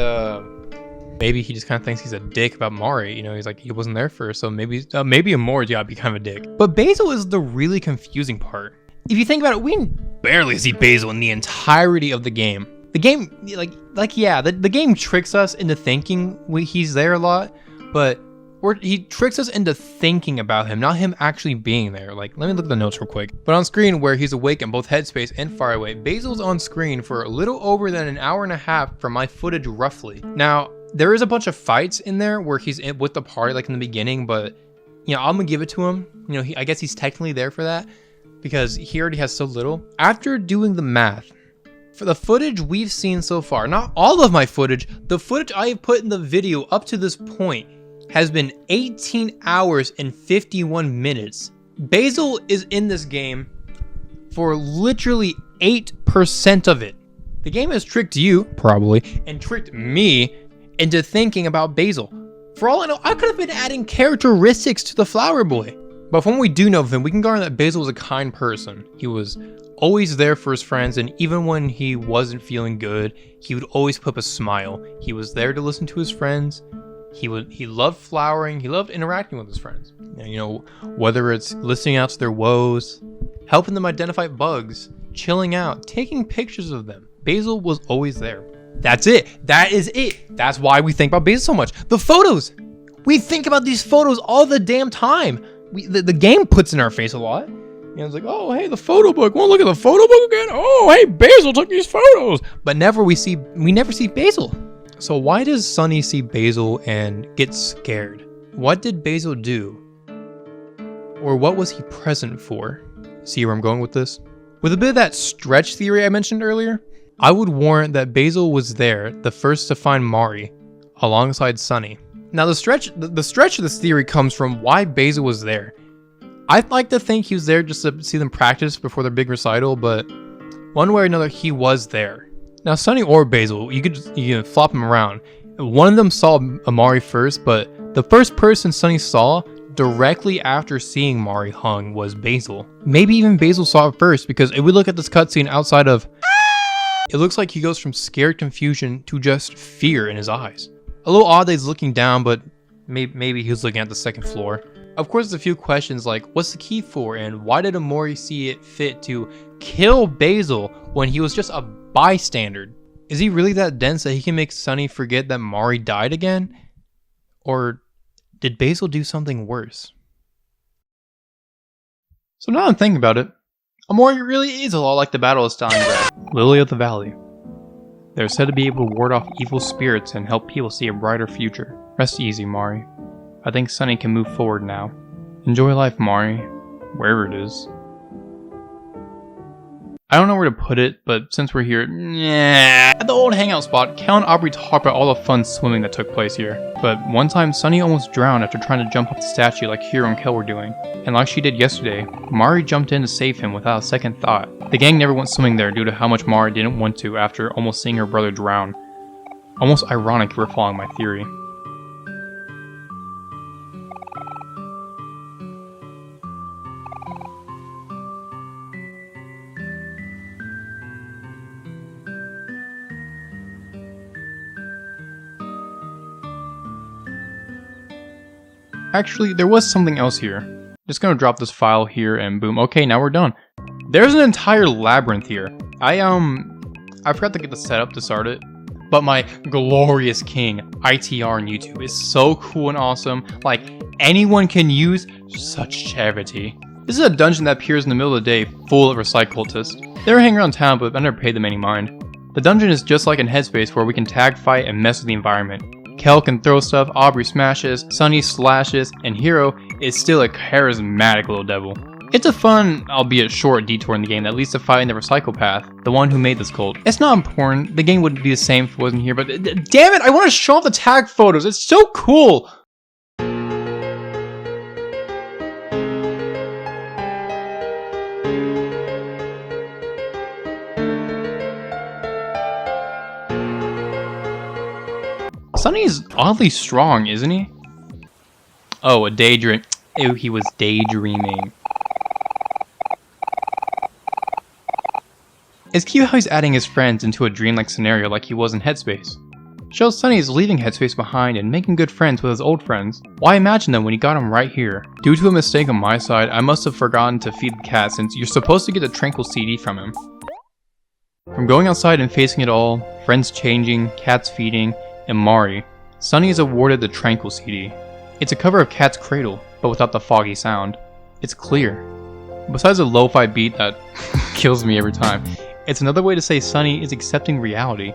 maybe he just kind of thinks he's a dick about Mari, you know, he's like, he wasn't there for her, so maybe Omori's gotta be kind of a dick. But Basil is the really confusing part. if you think about it, we barely see Basil in the entirety of the game. The game, the game tricks us into thinking he's there a lot, but he tricks us into thinking about him, not him actually being there. Like, let me look at the notes real quick. But on screen, where he's awake in both headspace and faraway, Basil's on screen for a little over than an hour and a half from my footage, roughly. Now, there is a bunch of fights in there where he's with the party, like in the beginning, but you know, I'm gonna give it to him. You know, I guess he's technically there for that because he already has so little. After doing the math, for the footage we've seen so far, not all of my footage, the footage I have put in the video up to this point has been 18 hours and 51 minutes. Basil is in this game for literally 8% of it. The game has tricked you, probably, and tricked me into thinking about Basil. For all I know, I could have been adding characteristics to the flower boy. But from what we do know of him, we can garner that Basil was a kind person. He was always there for his friends, and even when he wasn't feeling good, he would always put up a smile. He was there to listen to his friends. He loved flowering. He loved interacting with his friends. You know, whether it's listening out to their woes, helping them identify bugs, chilling out, taking pictures of them. Basil was always there. That's it. That is it. That's why we think about Basil so much. The photos. We think about these photos all the damn time. The game puts in our face a lot. You know, it's like, oh, hey, the photo book. Want to look at the photo book again? Oh, hey, Basil took these photos. But we never see Basil. So why does Sunny see Basil and get scared? What did Basil do? Or what was he present for? See where I'm going with this? With a bit of that stretch theory I mentioned earlier, I would warrant that Basil was there, the first to find Mari, alongside Sunny. Now the stretch of this theory comes from why Basil was there. I'd like to think he was there just to see them practice before their big recital, but one way or another, he was there. Now, Sunny or Basil, you can flop them around. One of them saw Omori first, but the first person Sunny saw directly after seeing Mari hung was Basil. Maybe even Basil saw it first, because if we look at this cutscene outside of, it looks like he goes from scared confusion to just fear in his eyes. A little odd that he's looking down, but maybe he was looking at the second floor. Of course, there's a few questions like, what's the key for, and why did Omori see it fit to kill Basil when he was just a bystander? Is he really that dense that he can make Sunny forget that Mari died again? Or did Basil do something worse? So now I'm thinking about it, Omori really is a lot like the Battle of Stalingrad, Lily of the Valley. They're said to be able to ward off evil spirits and help people see a brighter future. Rest easy, Mari. I think Sunny can move forward now. Enjoy life, Mari, wherever it is. I don't know where to put it, but since we're here, at the old hangout spot, Kel and Aubrey talk about all the fun swimming that took place here. But one time, Sunny almost drowned after trying to jump off the statue like Hiro and Kel were doing. And like she did yesterday, Mari jumped in to save him without a second thought. The gang never went swimming there due to how much Mari didn't want to after almost seeing her brother drown. Almost ironic if we're following my theory. Actually, there was something else here. Just gonna drop this file here and boom. Okay, now we're done. There's an entire labyrinth here. I forgot to get the setup to start it, but my glorious king ITR on YouTube is so cool and awesome. Like, anyone can use such charity. This is a dungeon that appears in the middle of the day full of recycle cultists. They're hanging around town, but I never paid them any mind. The dungeon is just like in Headspace where we can tag fight and mess with the environment. Kel can throw stuff, Aubrey smashes, Sunny slashes, and Hiro is still a charismatic little devil. It's a fun, albeit short, detour in the game that leads to fighting the recycle path, the one who made this cult. It's not important, the game wouldn't be the same if it wasn't here, but damn it, I want to show off the tag photos, it's so cool! Sunny's oddly strong, isn't he? Oh, a daydream. Ew, he was daydreaming. It's cute how he's adding his friends into a dreamlike scenario like he was in Headspace. Shows Sunny is leaving Headspace behind and making good friends with his old friends. Why imagine them when he got him right here? Due to a mistake on my side, I must have forgotten to feed the cat since you're supposed to get a Tranquil CD from him. From going outside and facing it all, friends changing, cats feeding, and Mari, Sunny is awarded the Tranquil CD. It's a cover of Cat's Cradle, but without the foggy sound. It's clear. Besides a lo-fi beat that kills me every time, it's another way to say Sunny is accepting reality.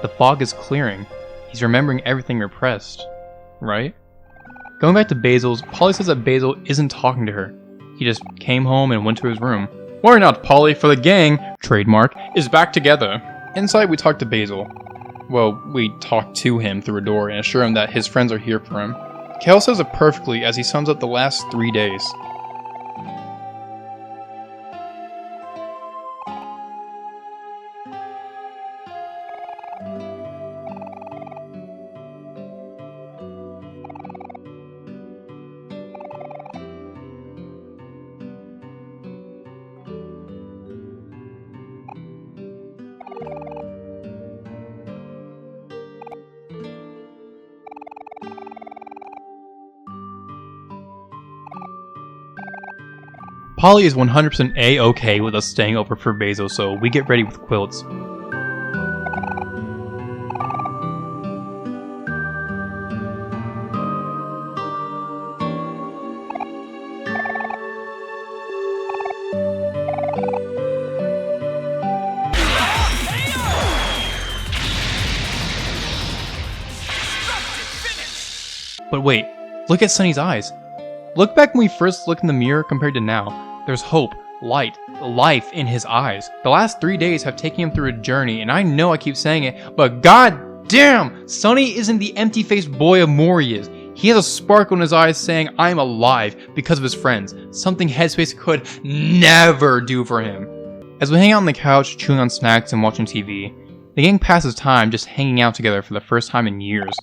The fog is clearing. He's remembering everything repressed. Right? Going back to Basil's, Polly says that Basil isn't talking to her. He just came home and went to his room. Worry not, Polly, for the gang, trademark, is back together. Inside, we talk to Basil. Well, we talk to him through a door and assure him that his friends are here for him. Kel says it perfectly as he sums up the last 3 days. Polly is 100% A-okay with us staying over for Basil, so we get ready with quilts. But wait, look at Sunny's eyes. Look back when we first looked in the mirror compared to now. There's hope, light, life in his eyes. The last 3 days have taken him through a journey, and I know I keep saying it, but god damn! Sunny isn't the empty-faced boy Omori is. He has a sparkle in his eyes saying, I'm alive, because of his friends. Something Headspace could never do for him. As we hang out on the couch, chewing on snacks and watching TV, the gang passes time just hanging out together for the first time in years.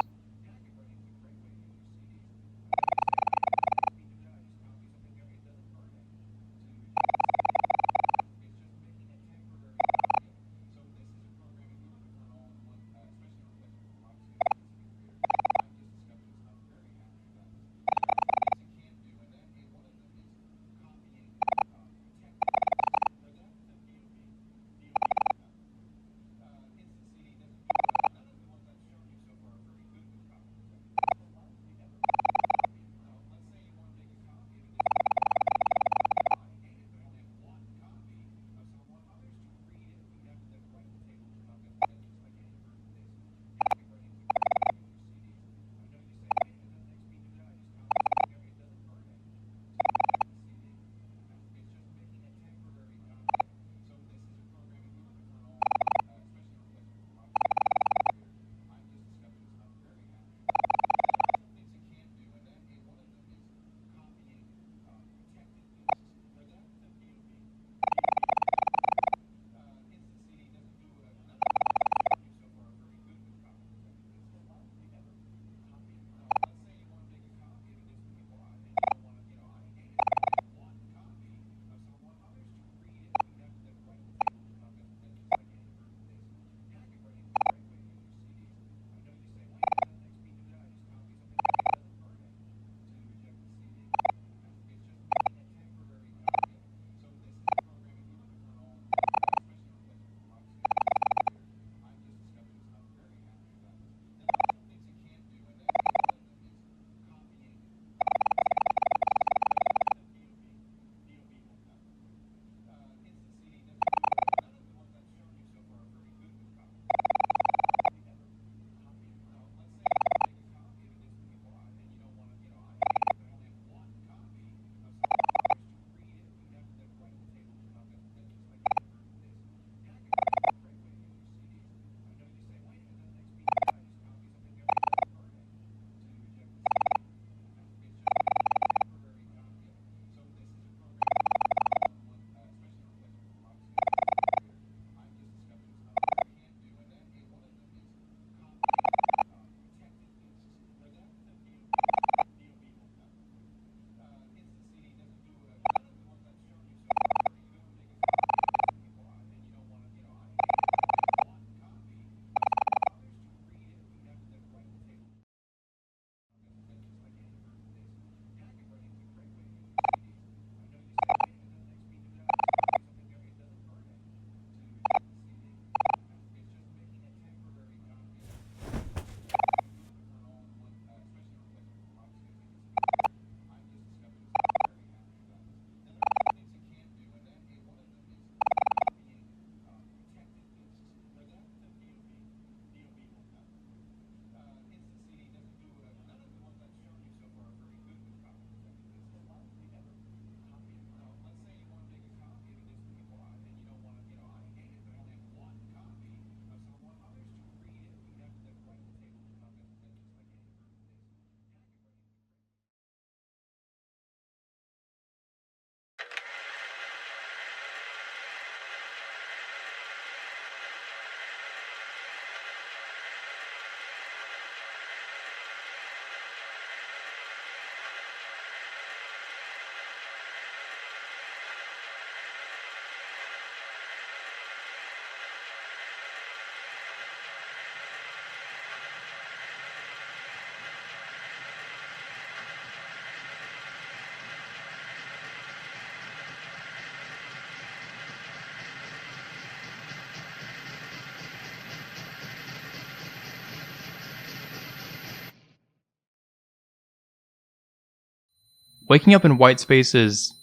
Waking up in white space is...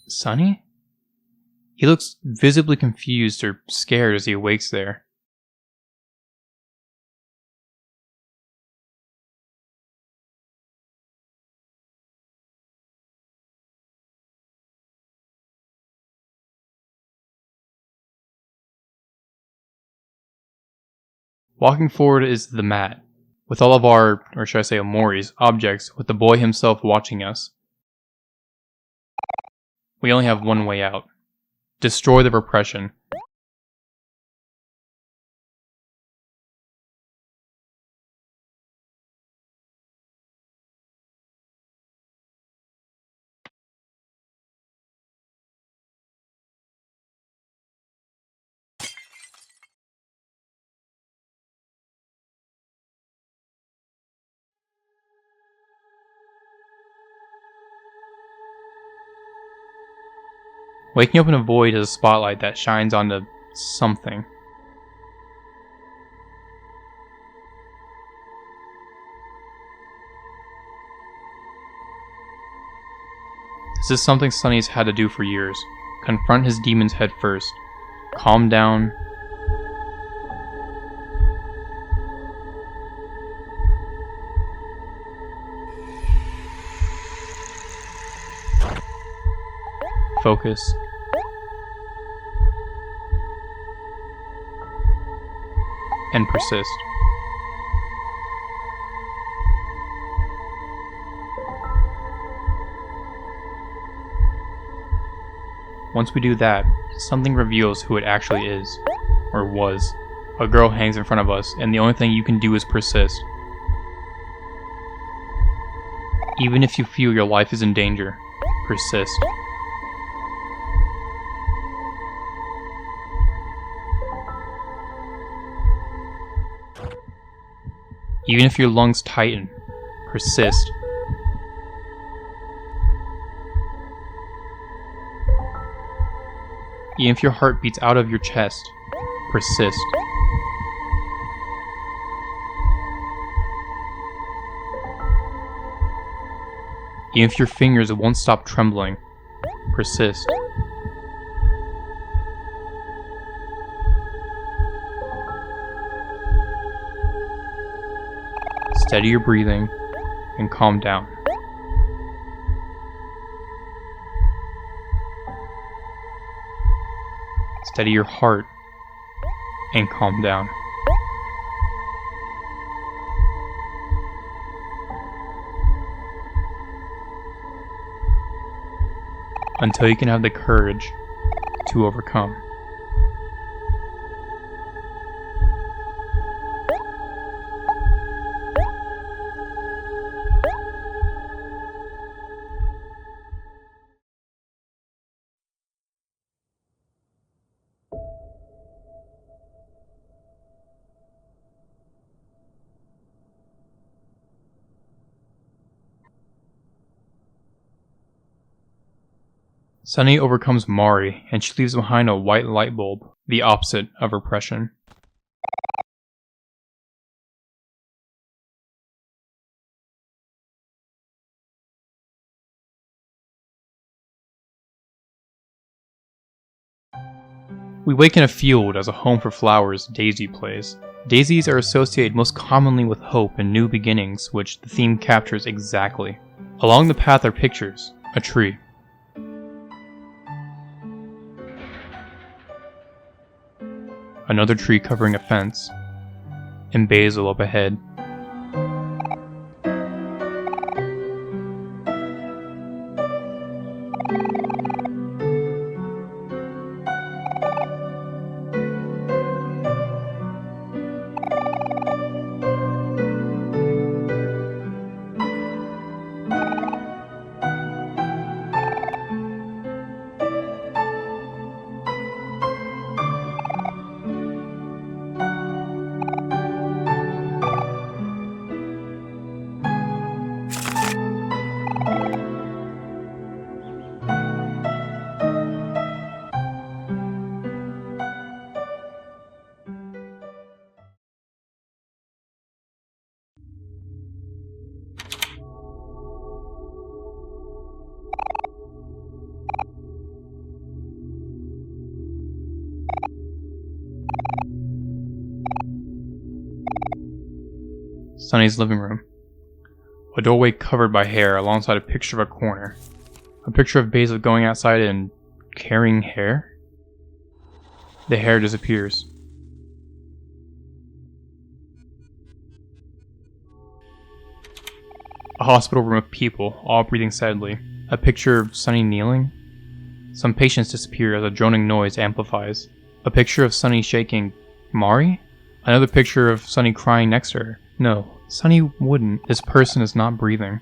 Sunny? He looks visibly confused or scared as he awakes there. Walking forward is the mat, with all of our, or should I say Omori's, objects, with the boy himself watching us. We only have one way out. Destroy the repression. Waking up in a void is a spotlight that shines onto something. This is something Sunny's had to do for years. Confront his demons head first. Calm down. Focus. And persist. Once we do that, something reveals who it actually is, or was. A girl hangs in front of us, and the only thing you can do is persist. Even if you feel your life is in danger, persist. Even if your lungs tighten, persist. Even if your heart beats out of your chest, persist. Even if your fingers won't stop trembling, persist. Steady your breathing and calm down. Steady your heart and calm down. Until you can have the courage to overcome. Sunny overcomes Mari, and she leaves behind a white light bulb, the opposite of repression. We wake in a field as a home for flowers, Daisy plays. Daisies are associated most commonly with hope and new beginnings, which the theme captures exactly. Along the path are pictures, a tree. Another tree covering a fence, and basil up ahead. Sunny's living room. A doorway covered by hair alongside a picture of a corner. A picture of Basil going outside and carrying hair? The hair disappears. A hospital room of people, all breathing sadly. A picture of Sunny kneeling. Some patients disappear as a droning noise amplifies. A picture of Sunny shaking Mari? Another picture of Sunny crying next to her. No, Sunny wouldn't. This person is not breathing.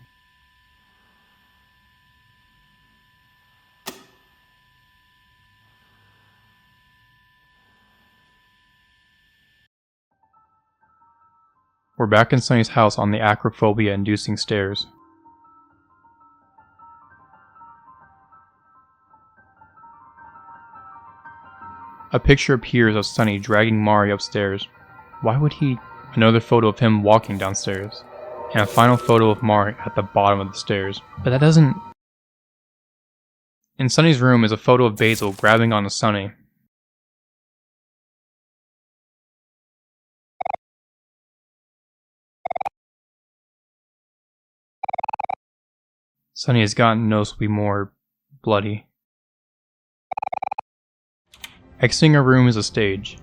We're back in Sunny's house on the acrophobia-inducing stairs. A picture appears of Sunny dragging Mari upstairs. Why would he? Another photo of him walking downstairs. And a final photo of Mari at the bottom of the stairs. But that doesn't... In Sunny's room is a photo of Basil grabbing onto Sunny. Sunny has gotten noticeably more bloody. Exiting her room is a stage.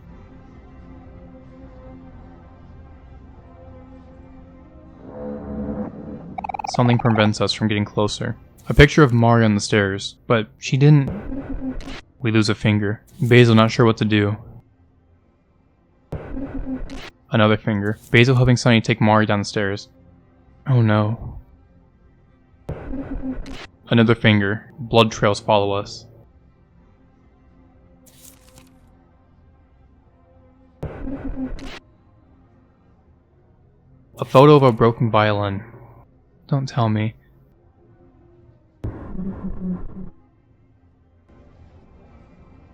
Something prevents us from getting closer. A picture of Mari on the stairs, but she didn't... We lose a finger. Basil not sure what to do. Another finger. Basil helping Sunny take Mari down the stairs. Oh no. Another finger. Blood trails follow us. A photo of a broken violin. Don't tell me.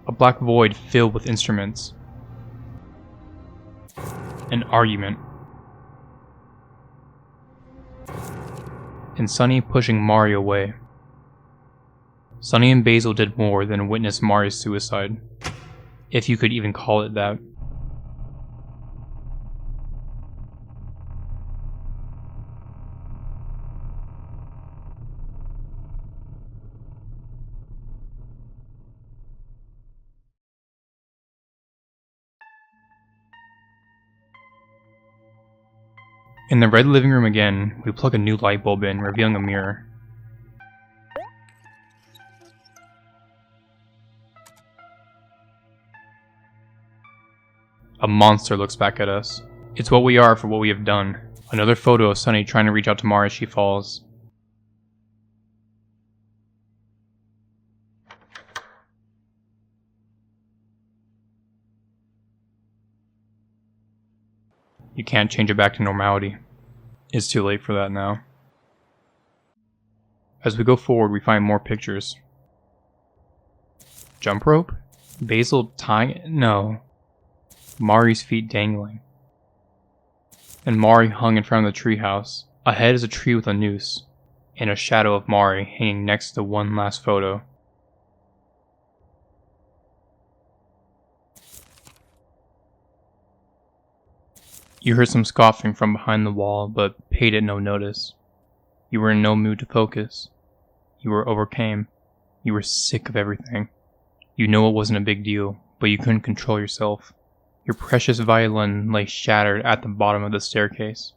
A black void filled with instruments. An argument. And Sunny pushing Mari away. Sunny and Basil did more than witness Mari's suicide. If you could even call it that. In the red living room again, we plug a new light bulb in, revealing a mirror. A monster looks back at us. It's what we are for what we have done. Another photo of Sunny trying to reach out to Mari as she falls. You can't change it back to normality. It's too late for that now. As we go forward, we find more pictures. Jump rope? Basil tying? No. Mari's feet dangling. And Mari hung in front of the treehouse. Ahead is a tree with a noose, and a shadow of Mari hanging next to one last photo. You heard some scoffing from behind the wall, but paid it no notice. You were in no mood to focus. You were overcame. You were sick of everything. You know it wasn't a big deal, but you couldn't control yourself. Your precious violin lay shattered at the bottom of the staircase.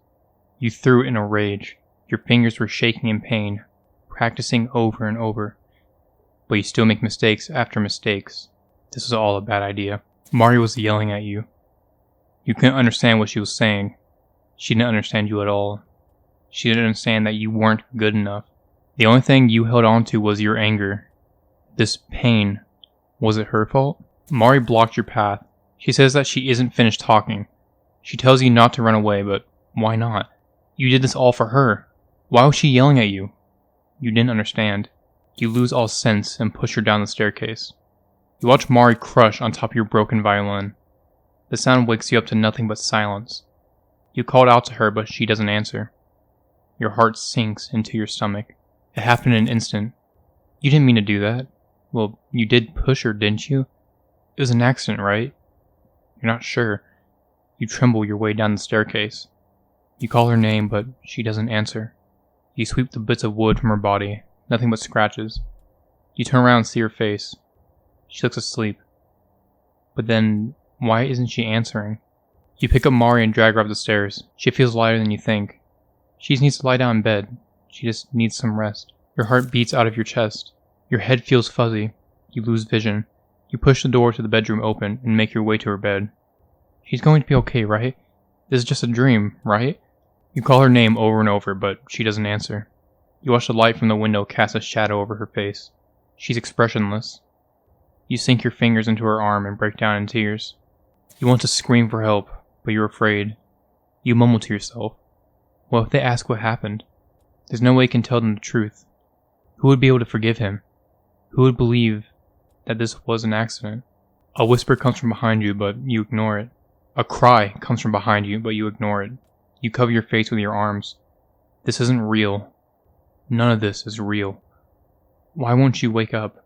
You threw it in a rage. Your fingers were shaking in pain, practicing over and over. But you still make mistakes after mistakes. This was all a bad idea. Mari was yelling at you. You couldn't understand what she was saying. She didn't understand you at all. She didn't understand that you weren't good enough. The only thing you held on to was your anger. This pain. Was it her fault? Mari blocked your path. She says that she isn't finished talking. She tells you not to run away, but why not? You did this all for her. Why was she yelling at you? You didn't understand. You lose all sense and push her down the staircase. You watch Mari crush on top of your broken violin. The sound wakes you up to nothing but silence. You called out to her, but she doesn't answer. Your heart sinks into your stomach. It happened in an instant. You didn't mean to do that. Well, you did push her, didn't you? It was an accident, right? You're not sure. You tremble your way down the staircase. You call her name, but she doesn't answer. You sweep the bits of wood from her body, nothing but scratches. You turn around and see her face. She looks asleep. But then, why isn't she answering? You pick up Mari and drag her up the stairs. She feels lighter than you think. She just needs to lie down in bed. She just needs some rest. Your heart beats out of your chest. Your head feels fuzzy. You lose vision. You push the door to the bedroom open and make your way to her bed. She's going to be okay, right? This is just a dream, right? You call her name over and over, but she doesn't answer. You watch the light from the window cast a shadow over her face. She's expressionless. You sink your fingers into her arm and break down in tears. You want to scream for help, but you're afraid. You mumble to yourself, "What if they ask what happened? There's no way you can tell them the truth. Who would be able to forgive him? Who would believe that this was an accident?" A whisper comes from behind you, but you ignore it. A cry comes from behind you, but you ignore it. You cover your face with your arms. This isn't real. None of this is real. Why won't you wake up?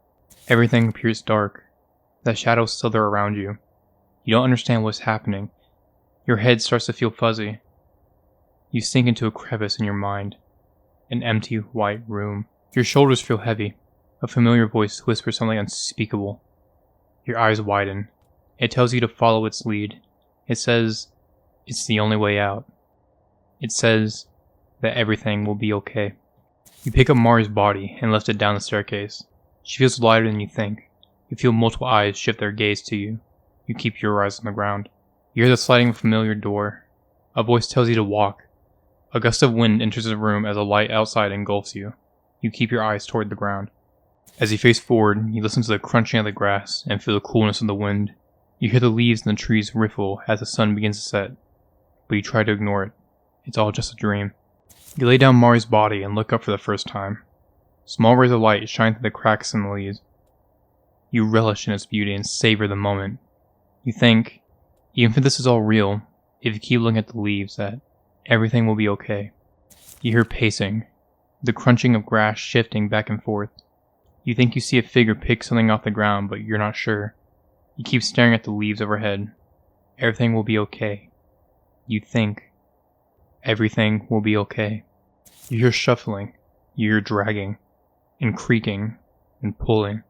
Everything appears dark. The shadows slither around you. You don't understand what's happening. Your head starts to feel fuzzy. You sink into a crevice in your mind. An empty, white room. Your shoulders feel heavy. A familiar voice whispers something unspeakable. Your eyes widen. It tells you to follow its lead. It says, it's the only way out. It says that everything will be okay. You pick up Mari's body and lift it down the staircase. She feels lighter than you think. You feel multiple eyes shift their gaze to you. You keep your eyes on the ground. You hear the sliding of a familiar door. A voice tells you to walk. A gust of wind enters the room as a light outside engulfs you. You keep your eyes toward the ground. As you face forward, you listen to the crunching of the grass and feel the coolness of the wind. You hear the leaves in the trees riffle as the sun begins to set, but you try to ignore it. It's all just a dream. You lay down Mari's body and look up for the first time. Small rays of light shine through the cracks in the leaves. You relish in its beauty and savor the moment. You think, even if this is all real, if you keep looking at the leaves, that everything will be okay. You hear pacing, the crunching of grass shifting back and forth. You think you see a figure pick something off the ground, but you're not sure. You keep staring at the leaves overhead. Everything will be okay. You think everything will be okay. You hear shuffling, you hear dragging, and creaking, and pulling.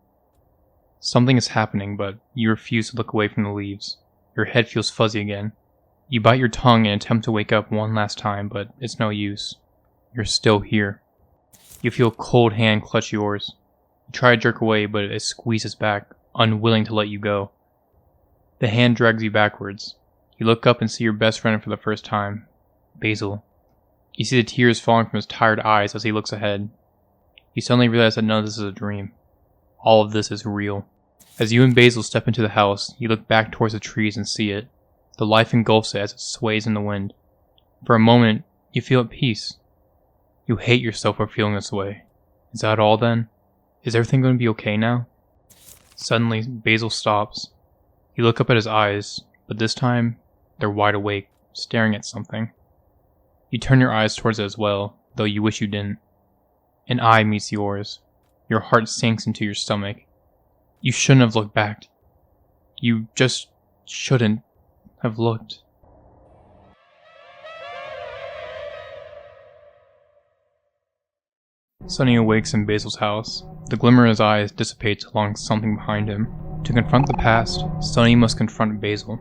Something is happening, but you refuse to look away from the leaves. Your head feels fuzzy again. You bite your tongue and attempt to wake up one last time, but it's no use. You're still here. You feel a cold hand clutch yours. You try to jerk away, but it squeezes back, unwilling to let you go. The hand drags you backwards. You look up and see your best friend for the first time, Basil. You see the tears falling from his tired eyes as he looks ahead. You suddenly realize that none of this is a dream. All of this is real. As you and Basil step into the house, you look back towards the trees and see it. The life engulfs it as it sways in the wind. For a moment, you feel at peace. You hate yourself for feeling this way. Is that all then? Is everything going to be okay now? Suddenly, Basil stops. You look up at his eyes, but this time, they're wide awake, staring at something. You turn your eyes towards it as well, though you wish you didn't. An eye meets yours. Your heart sinks into your stomach. You shouldn't have looked back. You just shouldn't have looked. Sonny awakes in Basil's house. The glimmer in his eyes dissipates along something behind him. To confront the past, Sonny must confront Basil.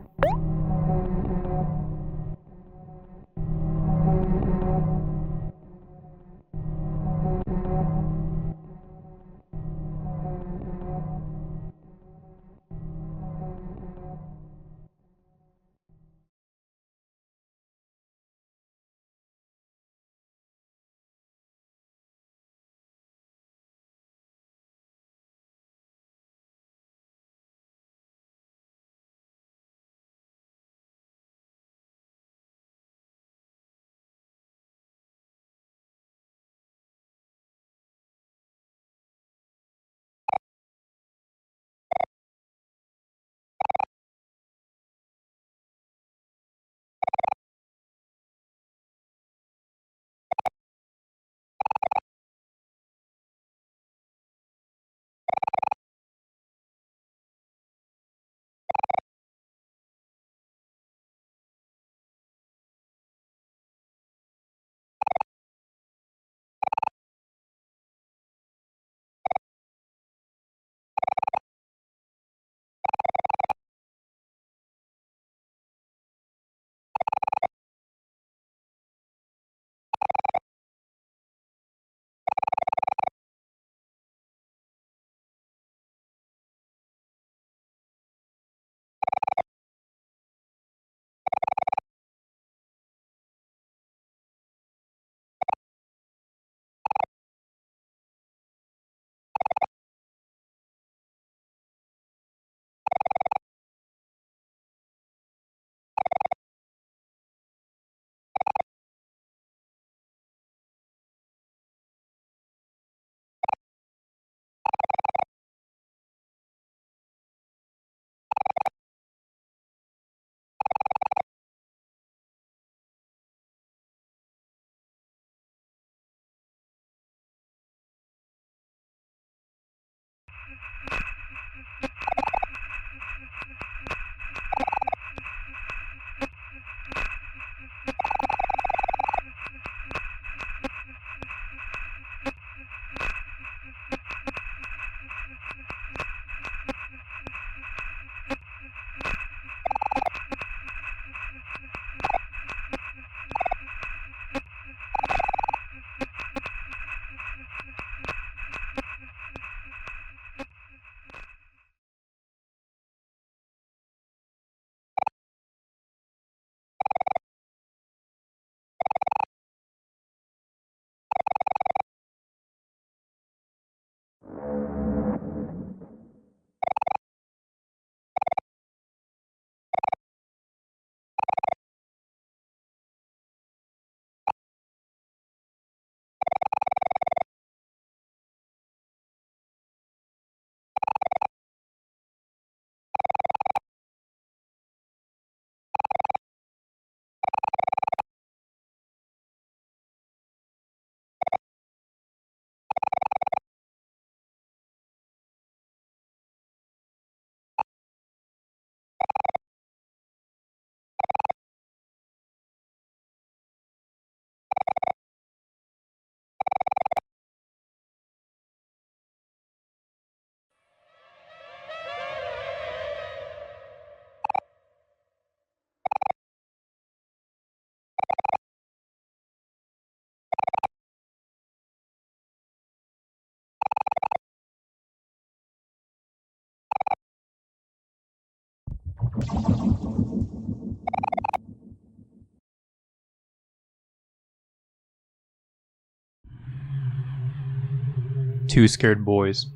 two scared boys,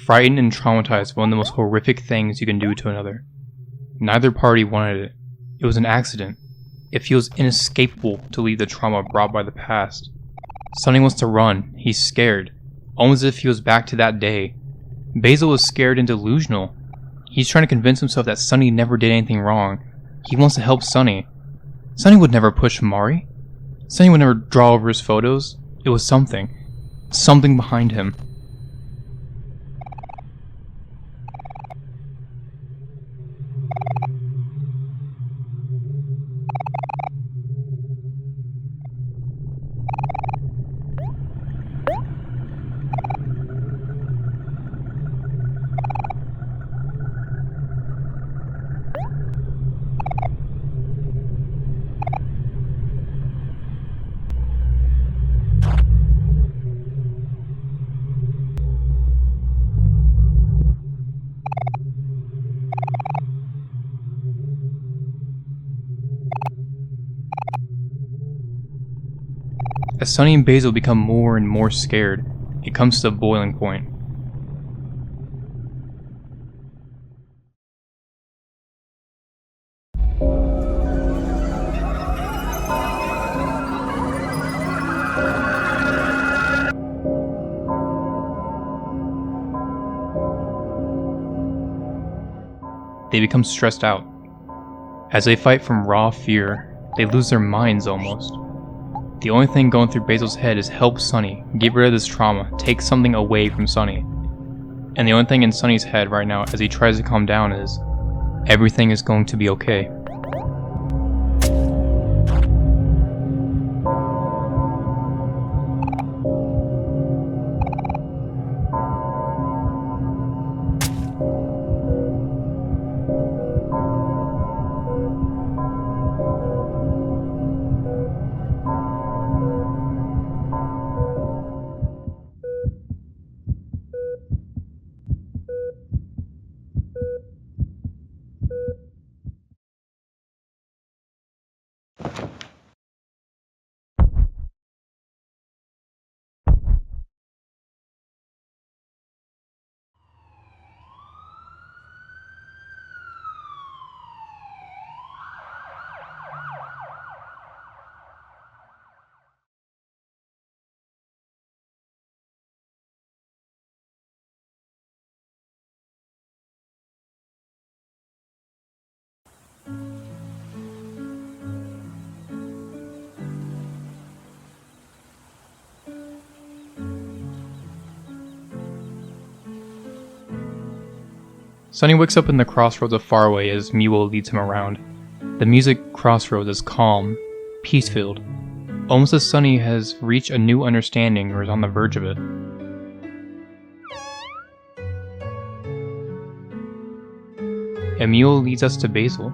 frightened and traumatized by one of the most horrific things you can do to another. Neither party wanted it. It was an accident. It feels inescapable to leave the trauma brought by the past. Sunny wants to run. He's scared, almost as if he was back to that day. Basil is scared and delusional. He's trying to convince himself that Sunny never did anything wrong. He wants to help Sunny. Sunny would never push Mari. Sunny would never draw over his photos. It was something. Something behind him. As Sunny and Basil become more and more scared, it comes to a boiling point. They become stressed out. As they fight from raw fear, they lose their minds almost. The only thing going through Basil's head is help Sunny, get rid of this trauma, take something away from Sunny. And the only thing in Sunny's head right now as he tries to calm down is, everything is going to be okay. Sunny wakes up in the crossroads of Faraway as Miwo leads him around. The music crossroads is calm, peace-filled, almost as Sunny has reached a new understanding or is on the verge of it. And Miwo leads us to Basil.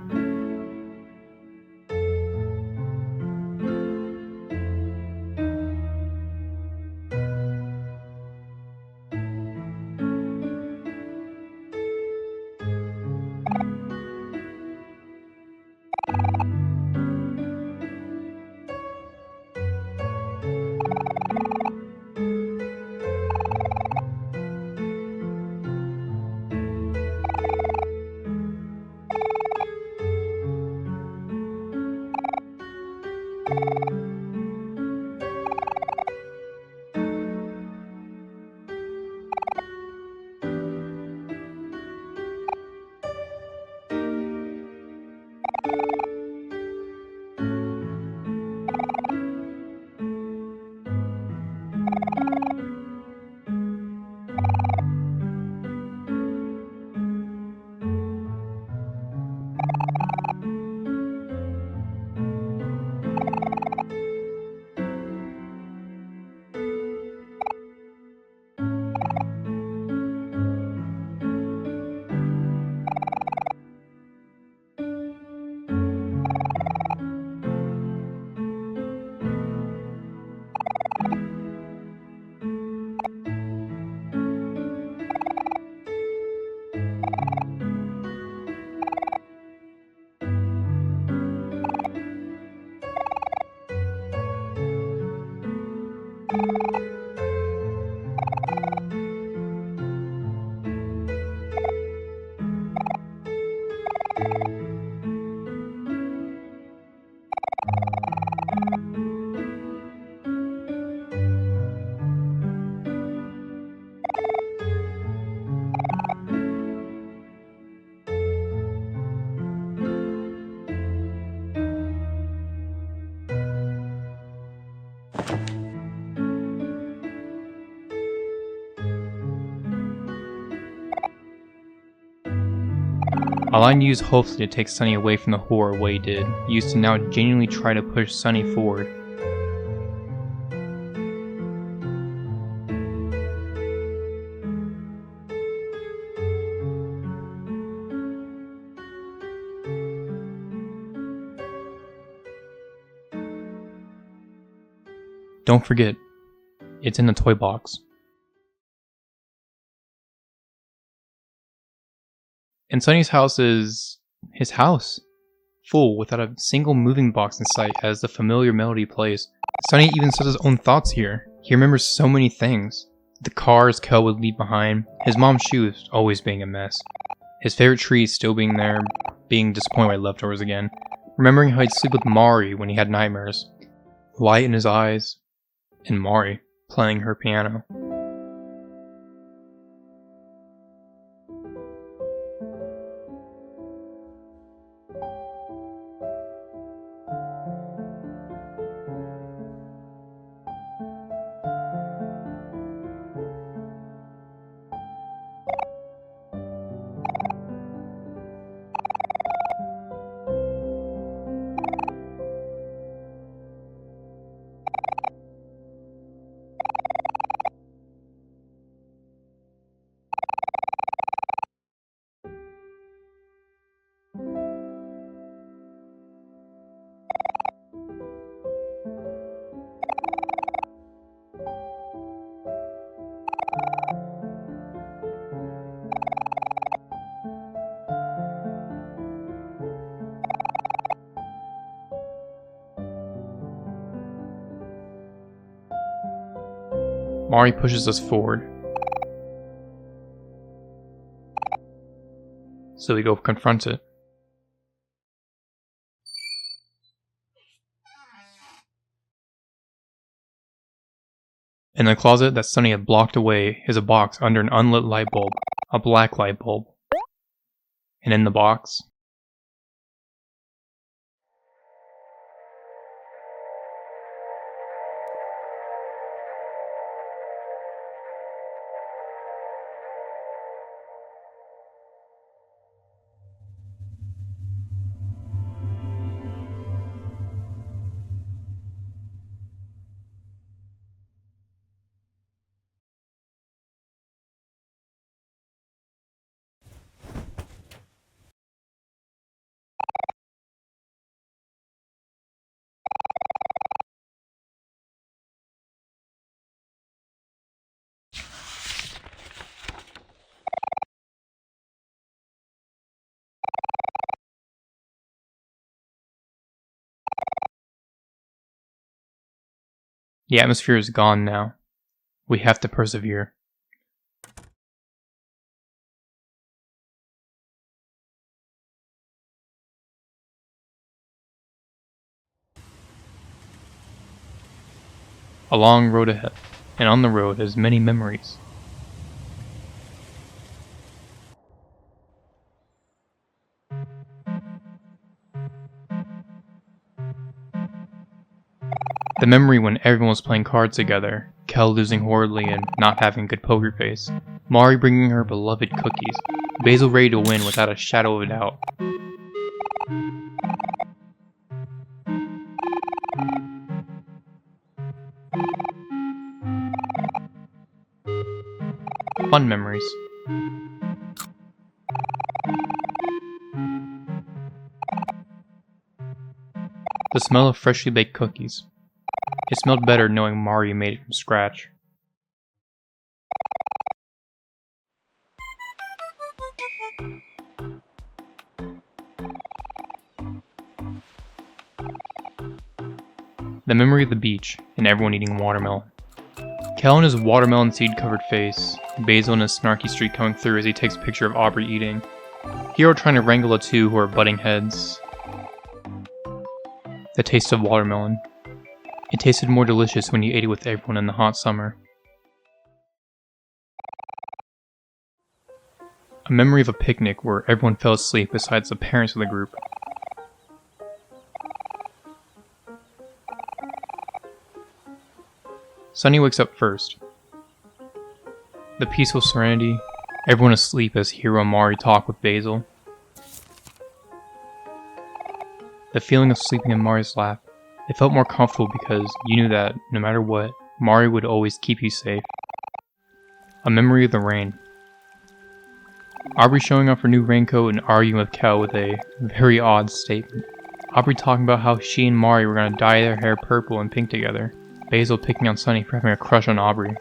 Align used hopefully to take Sunny away from the horror way he did, used to now genuinely try to push Sunny forward. Don't forget, it's in the toy box. And Sunny's house is his house, full without a single moving box in sight as the familiar melody plays. Sunny even says his own thoughts here. He remembers so many things. The cars Kel would leave behind, his mom's shoes always being a mess, his favorite trees still being there, being disappointed by leftovers again, remembering how he'd sleep with Mari when he had nightmares, light in his eyes, and Mari playing her piano. Mari pushes us forward. So we go confront it. In the closet that Sunny had blocked away is a box under an unlit light bulb, a black light bulb. And in the box, the atmosphere is gone now. We have to persevere. A long road ahead, and on the road is many memories. The memory when everyone was playing cards together, Kel losing horribly and not having good poker face, Mari bringing her beloved cookies, Basil ready to win without a shadow of a doubt. Fun memories. The smell of freshly baked cookies. It smelled better knowing Mari made it from scratch. The memory of the beach and everyone eating watermelon. Kel and his watermelon seed covered face, Basil and his snarky streak coming through as he takes a picture of Aubrey eating, Hero trying to wrangle the two who are butting heads. The taste of watermelon. It tasted more delicious when you ate it with everyone in the hot summer. A memory of a picnic where everyone fell asleep besides the parents of the group. Sunny wakes up first. The peaceful serenity, everyone asleep as Hero and Mari talk with Basil. The feeling of sleeping in Mari's lap. It felt more comfortable because you knew that, no matter what, Mari would always keep you safe. A memory of the rain. Aubrey showing off her new raincoat and arguing with Kel with a very odd statement. Aubrey talking about how she and Mari were going to dye their hair purple and pink together. Basil picking on Sunny for having a crush on Aubrey.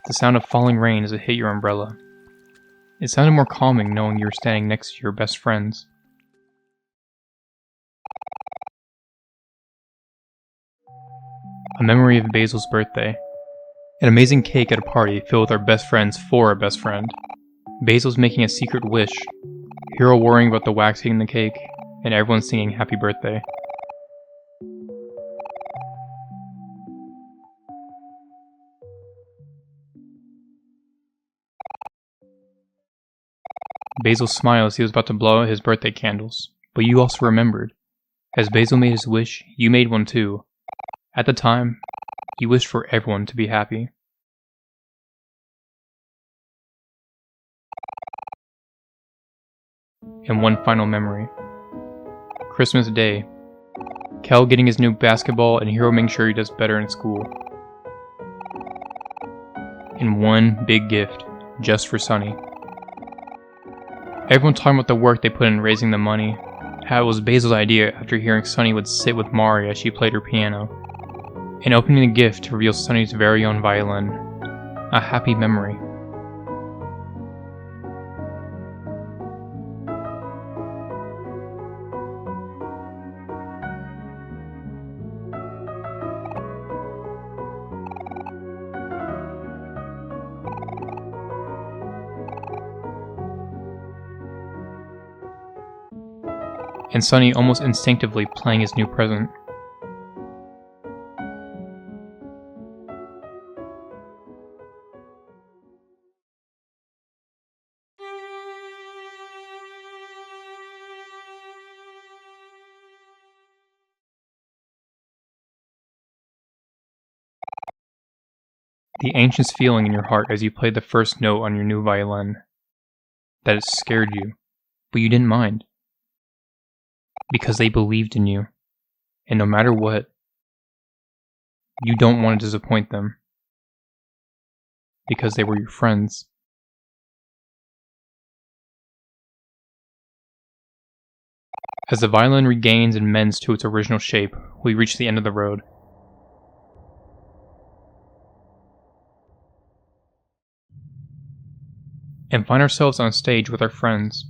The sound of falling rain as it hit your umbrella. It sounded more calming knowing you were standing next to your best friends. A memory of Basil's birthday. An amazing cake at a party filled with our best friends for our best friend. Basil's making a secret wish. Hero worrying about the wax hitting the cake, and everyone singing happy birthday. Basil smiled as he was about to blow out his birthday candles, but you also remembered. As Basil made his wish, you made one too. At the time, you wished for everyone to be happy. And one final memory. Christmas Day. Kel getting his new basketball and Hero making sure he does better in school. And one big gift, just for Sunny. Everyone talking about the work they put in raising the money, how it was Basil's idea after hearing Sunny would sit with Mari as she played her piano, and opening the gift to reveal Sunny's very own violin. A happy memory. And Sunny almost instinctively playing his new present. The anxious feeling in your heart as you played the first note on your new violin. That it scared you, but you didn't mind. Because they believed in you, and no matter what, you don't want to disappoint them, because they were your friends. As the violin regains and mends to its original shape, we reach the end of the road. And find ourselves on stage with our friends.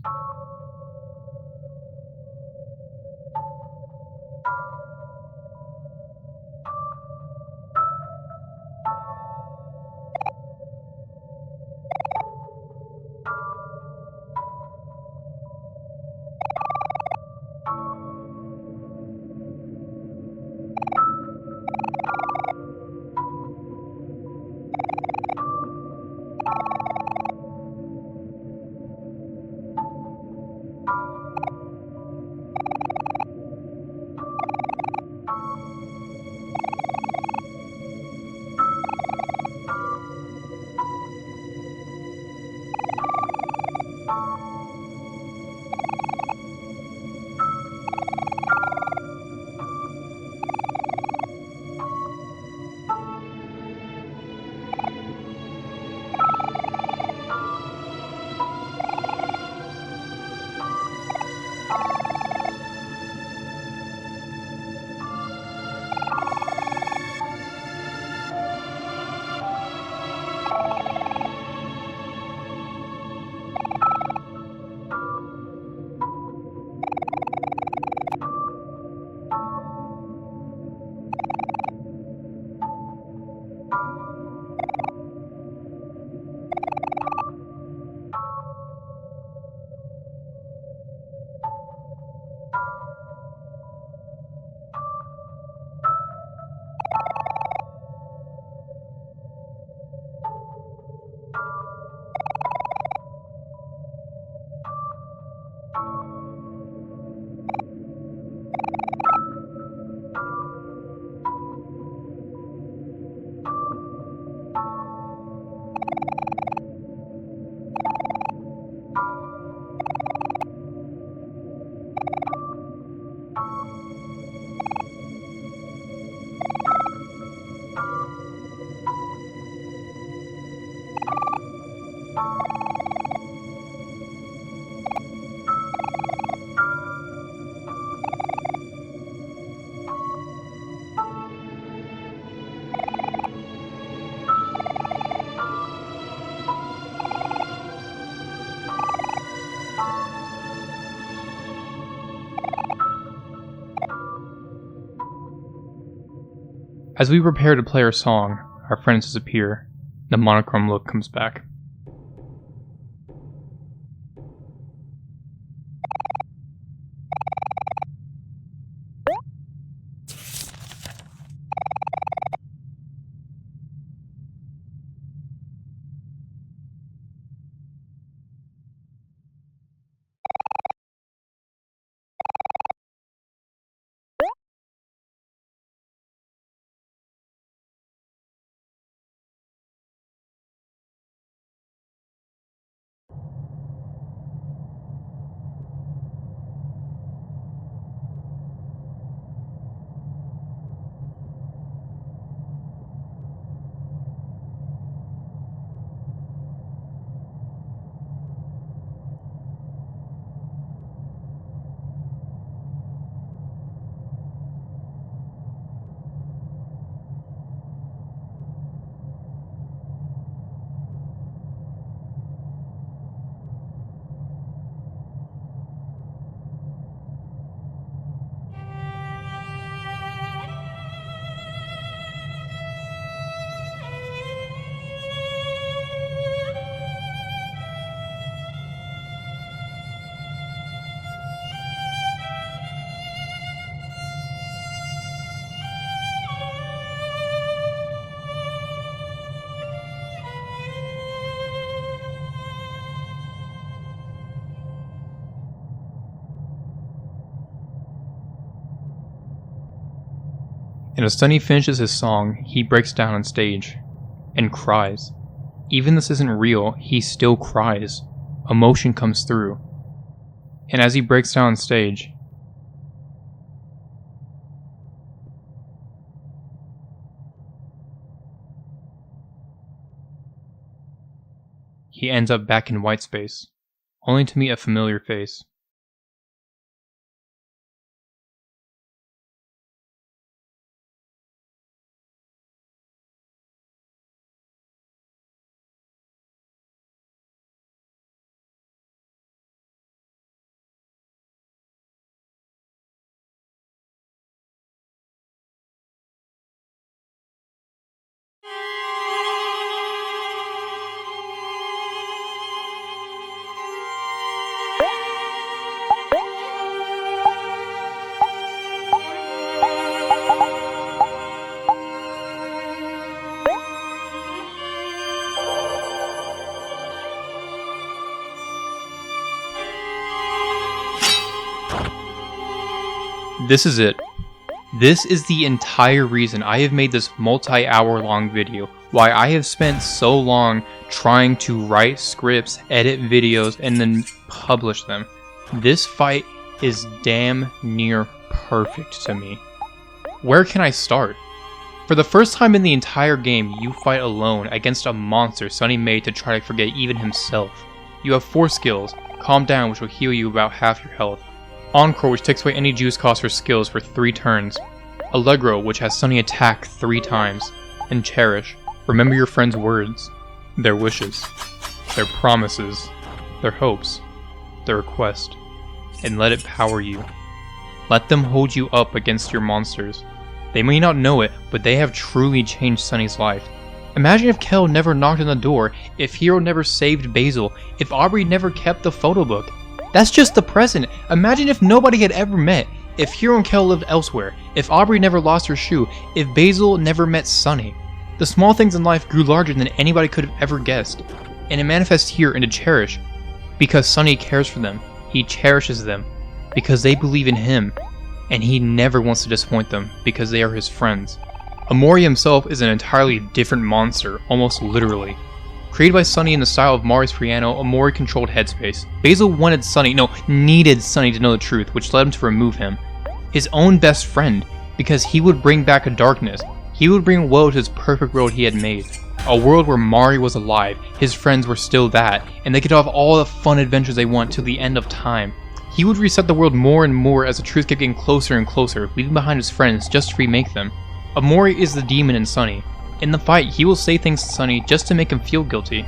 As we prepare to play our song, our friends disappear. The monochrome look comes back. And as Sunny finishes his song, he breaks down on stage and cries. Even this isn't real, he still cries. Emotion comes through. And as he breaks down on stage, he ends up back in white space, only to meet a familiar face. This is it. This is the entire reason I have made this multi-hour long video. Why I have spent so long trying to write scripts, edit videos, and then publish them. This fight is damn near perfect to me. Where can I start? For the first time in the entire game, you fight alone against a monster Sunny made to try to forget even himself. You have 4 skills: Calm Down, which will heal you about half your health; Encore, which takes away any juice cost or skills for 3 turns; Allegro, which has Sunny attack 3 times; and Cherish. Remember your friends' words, their wishes, their promises, their hopes, their request, and let it power you. Let them hold you up against your monsters. They may not know it, but they have truly changed Sunny's life. Imagine if Kel never knocked on the door, if Hiro never saved Basil, if Aubrey never kept the photo book. That's just the present. Imagine if nobody had ever met, if Hiro and Kel lived elsewhere, if Aubrey never lost her shoe, if Basil never met Sunny. The small things in life grew larger than anybody could have ever guessed, and it manifests here into Cherish. Because Sunny cares for them, he cherishes them, because they believe in him, and he never wants to disappoint them, because they are his friends. Omori himself is an entirely different monster, almost literally. Created by Sunny in the style of Mari's piano, Omori controlled headspace. Basil needed Sunny to know the truth, which led him to remove him. His own best friend, because he would bring back a darkness. He would bring woe to his perfect world he had made. A world where Mari was alive, his friends were still that, and they could have all the fun adventures they want till the end of time. He would reset the world more and more as the truth kept getting closer and closer, leaving behind his friends just to remake them. Omori is the demon in Sunny. In the fight, he will say things to Sunny just to make him feel guilty.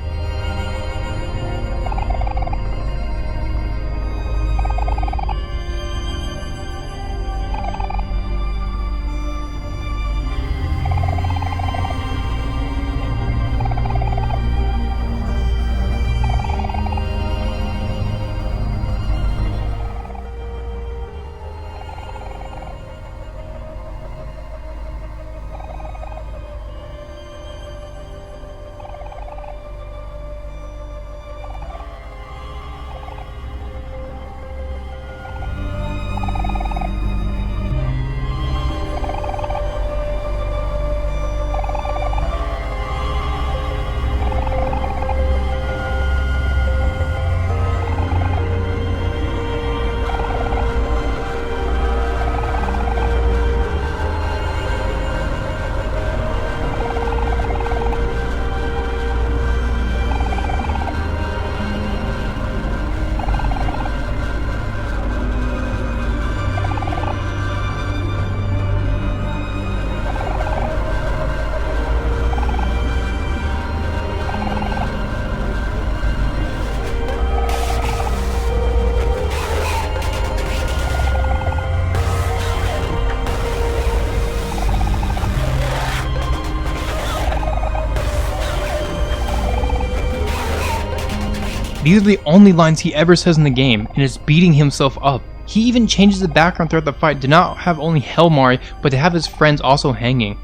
These are the only lines he ever says in the game, and is beating himself up. He even changes the background throughout the fight to not have only Hikkomori, but to have his friends also hanging.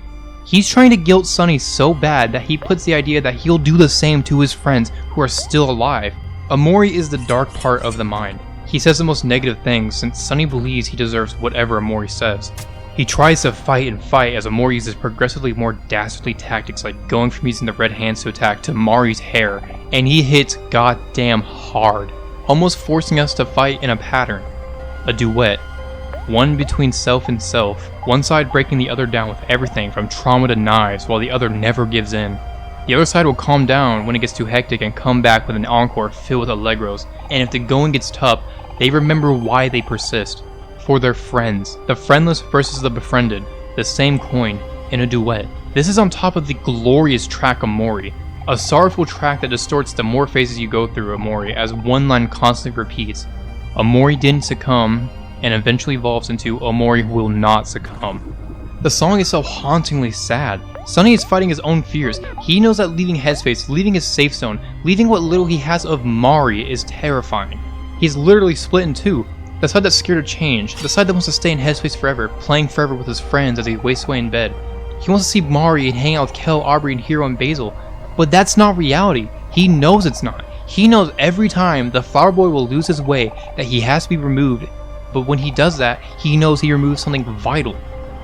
He's trying to guilt Sunny so bad that he puts the idea that he'll do the same to his friends who are still alive. Omori is the dark part of the mind. He says the most negative things since Sunny believes he deserves whatever Omori says. He tries to fight and fight as Omori uses progressively more dastardly tactics like going from using the red hands to attack to Mari's hair, and he hits goddamn hard, almost forcing us to fight in a pattern. A duet. One between self and self, one side breaking the other down with everything from trauma to knives while the other never gives in. The other side will calm down when it gets too hectic and come back with an encore filled with allegros, and if the going gets tough, they remember why they persist. For their friends. The friendless versus the befriended. The same coin, in a duet. This is on top of the glorious track Omori. A sorrowful track that distorts the more phases you go through Omori as one line constantly repeats. Omori didn't succumb, and eventually evolves into Omori will not succumb. The song is so hauntingly sad. Sunny is fighting his own fears. He knows that leaving Headspace, leaving his safe zone, leaving what little he has of Mari is terrifying. He's literally split in two. The side that's scared of change, the side that wants to stay in Headspace forever, playing forever with his friends as he wastes away in bed. He wants to see Mari and hang out with Kel, Aubrey, and Hiro and Basil. But that's not reality. He knows it's not. He knows every time the Flower Boy will lose his way that he has to be removed. But when he does that, he knows he removes something vital.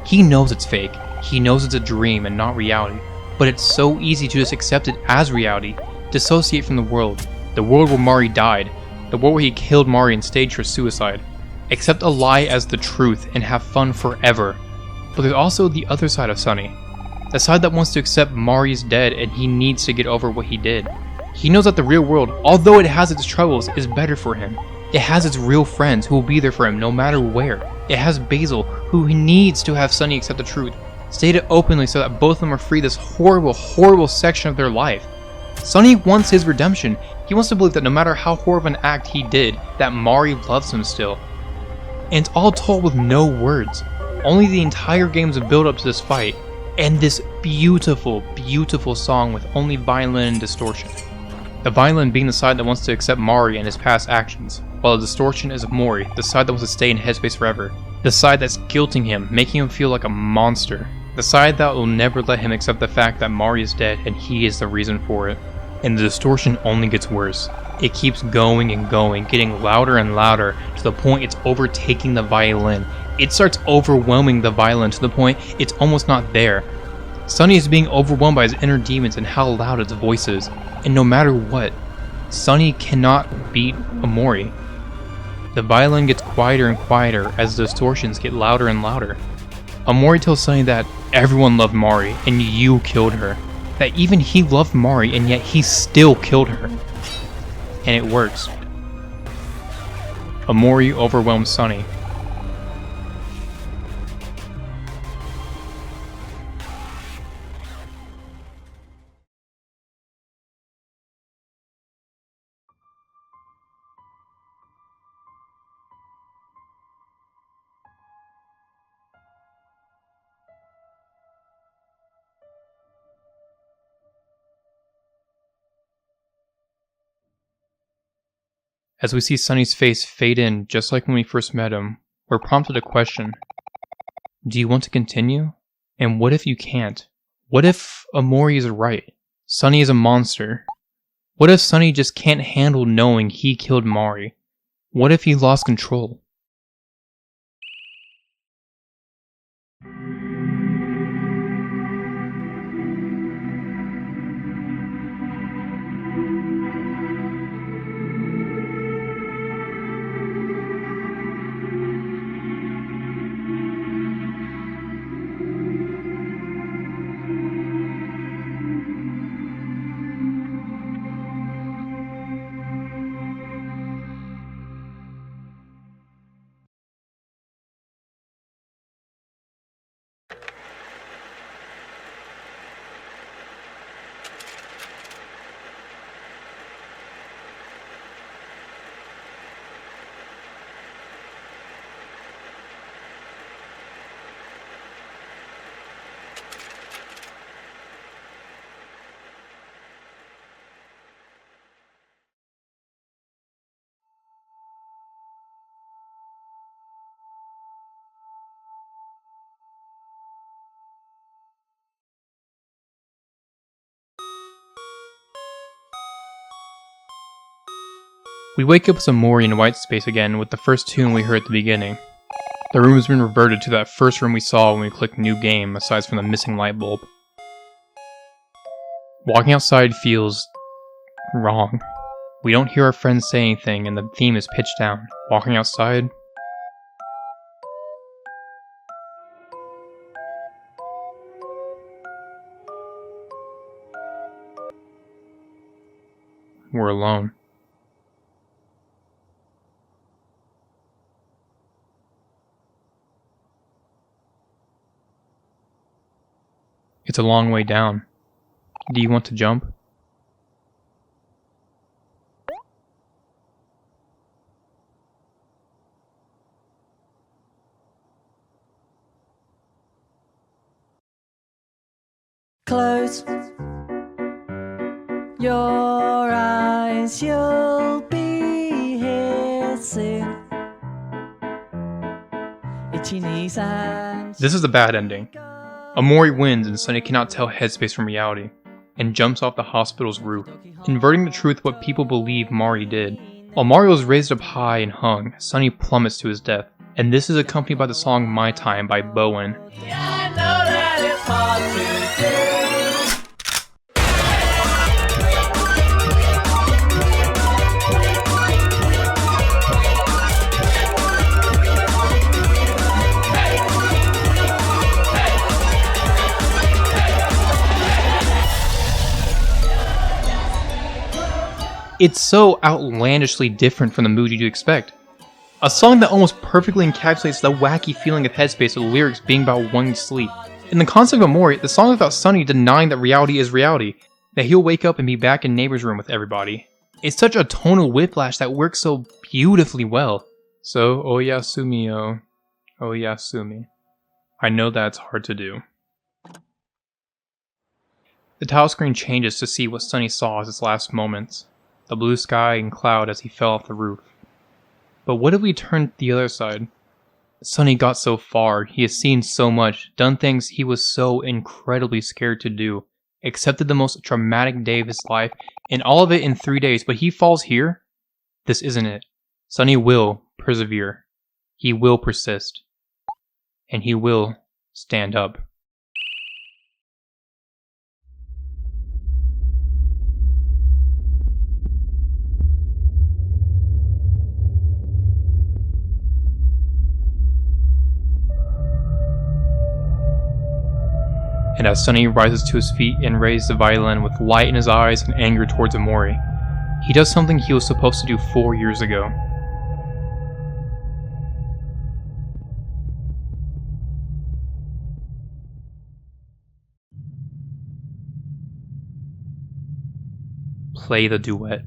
He knows it's fake. He knows it's a dream and not reality. But it's so easy to just accept it as reality, dissociate from the world where Mari died, the world where he killed Mari and staged her suicide. Accept a lie as the truth and have fun forever. But there's also the other side of Sunny. The side that wants to accept Mari is dead and he needs to get over what he did. He knows that the real world, although it has its troubles, is better for him. It has its real friends who will be there for him no matter where. It has Basil, who he needs to have Sunny accept the truth. State it openly so that both of them are free this horrible, horrible section of their life. Sunny wants his redemption. He wants to believe that no matter how horrible an act he did, that Mari loves him still. And it's all told with no words. Only the entire game's build up to this fight, and this beautiful, beautiful song with only violin and distortion. The violin being the side that wants to accept Mari and his past actions, while the distortion is Omori, the side that wants to stay in Headspace forever. The side that's guilting him, making him feel like a monster. The side that will never let him accept the fact that Mari is dead and he is the reason for it. And the distortion only gets worse. It keeps going and going, getting louder and louder to the point it's overtaking the violin. It starts overwhelming the violin to the point it's almost not there. Sunny is being overwhelmed by his inner demons and how loud its voice is. And no matter what, Sunny cannot beat Omori. The violin gets quieter and quieter as the distortions get louder and louder. Omori tells Sunny that everyone loved Mari and you killed her. That even he loved Mari and yet he still killed her. And it works. Omori overwhelms Sunny. As we see Sunny's face fade in just like when we first met him, we're prompted a question. Do you want to continue? And what if you can't? What if Omori is right? Sunny is a monster. What if Sunny just can't handle knowing he killed Mari? What if he lost control? We wake up with Omori in white space again with the first tune we heard at the beginning. The room has been reverted to that first room we saw when we clicked new game, aside from the missing light bulb. Walking outside feels wrong. We don't hear our friends say anything and the theme is pitched down. Walking outside? We're alone. It's a long way down. Do you want to jump? Close your eyes, you'll be here soon. This is a bad ending. Omori wins and Sunny cannot tell headspace from reality, and jumps off the hospital's roof, inverting the truth of what people believe Mari did. While Mario is raised up high and hung, Sunny plummets to his death, and this is accompanied by the song My Time by Bowen. It's so outlandishly different from the mood you'd expect. A song that almost perfectly encapsulates the wacky feeling of headspace with the lyrics being about wanting to sleep. In the concept of Omori, the song is about Sunny denying that reality is reality, that he'll wake up and be back in neighbor's room with everybody. It's such a tonal whiplash that works so beautifully well. So, oyasumi o, oyasumi. I know that's hard to do. The title screen changes to see what Sunny saw as his last moments. The blue sky and cloud as he fell off the roof. But what if we turned to the other side? Sunny got so far, he has seen so much, done things he was so incredibly scared to do, accepted the most traumatic day of his life, and all of it in 3 days, but he falls here? This isn't it. Sunny will persevere. He will persist. And he will stand up. And as Sunny rises to his feet and raises the violin with light in his eyes and anger towards Omori, he does something he was supposed to do 4 years ago. Play the duet.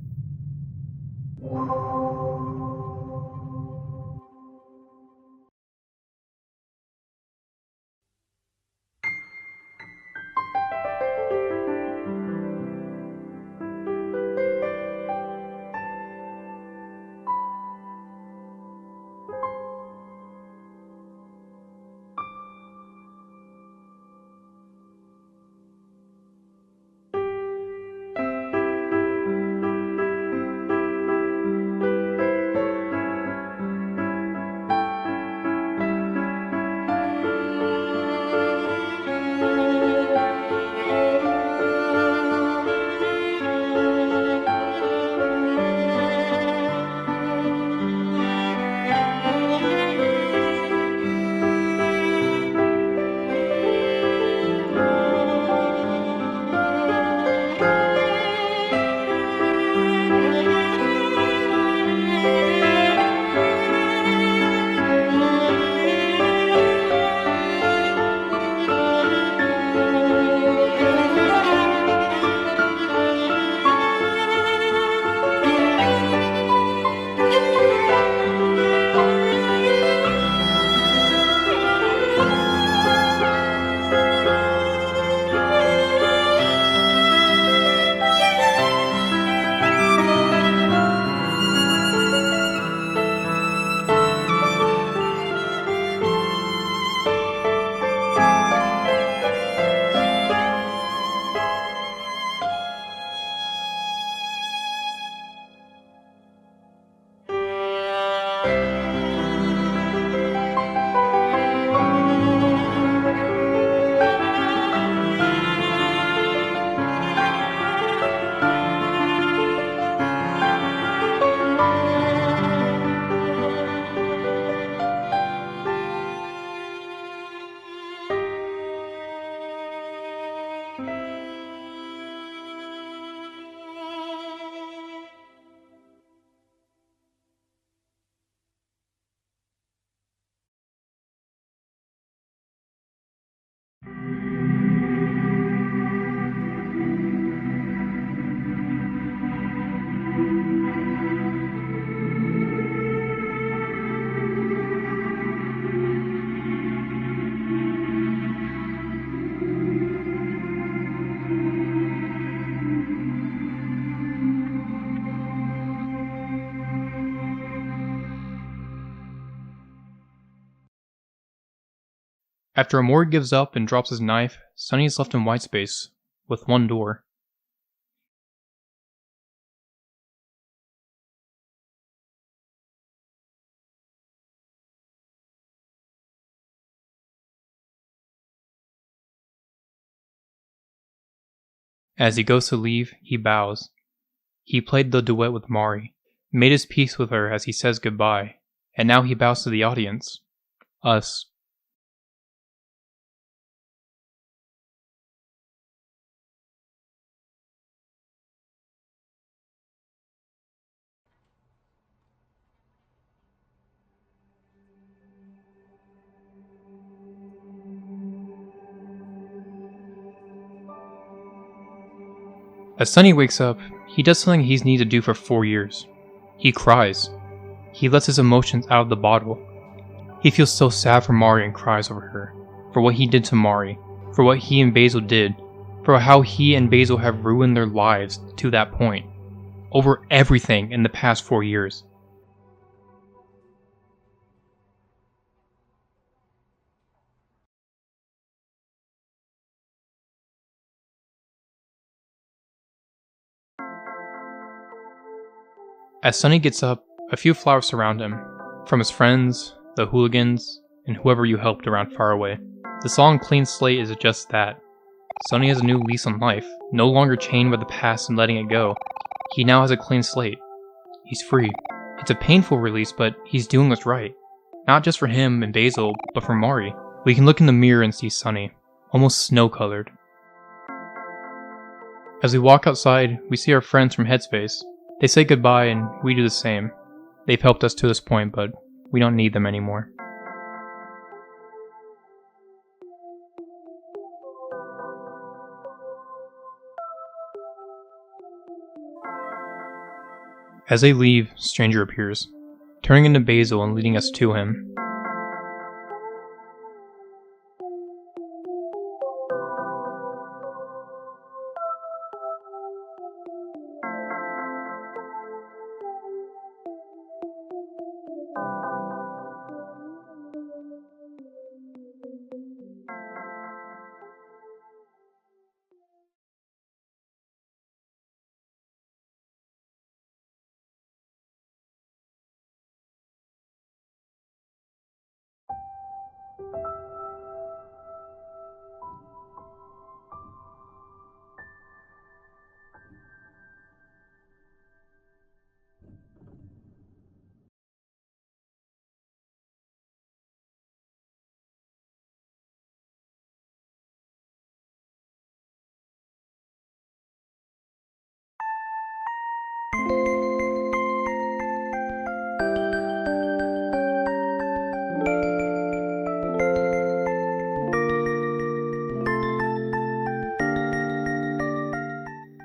After Omori gives up and drops his knife, Sunny is left in white space, with one door. As he goes to leave, he bows. He played the duet with Mari, made his peace with her as he says goodbye, and now he bows to the audience. Us. As Sunny wakes up, he does something he's needed to do for 4 years. He cries. He lets his emotions out of the bottle. He feels so sad for Mari and cries over her, for what he did to Mari, for what he and Basil did, for how he and Basil have ruined their lives to that point, over everything in the past 4 years. As Sunny gets up, a few flowers surround him, from his friends, the hooligans, and whoever you helped around far away. The song Clean Slate is just that. Sunny has a new lease on life, no longer chained by the past and letting it go. He now has a clean slate. He's free. It's a painful release, but he's doing what's right. Not just for him and Basil, but for Mari. We can look in the mirror and see Sunny, almost snow-colored. As we walk outside, we see our friends from Headspace. They say goodbye and we do the same. They've helped us to this point, but we don't need them anymore. As they leave, Stranger appears, turning into Basil and leading us to him.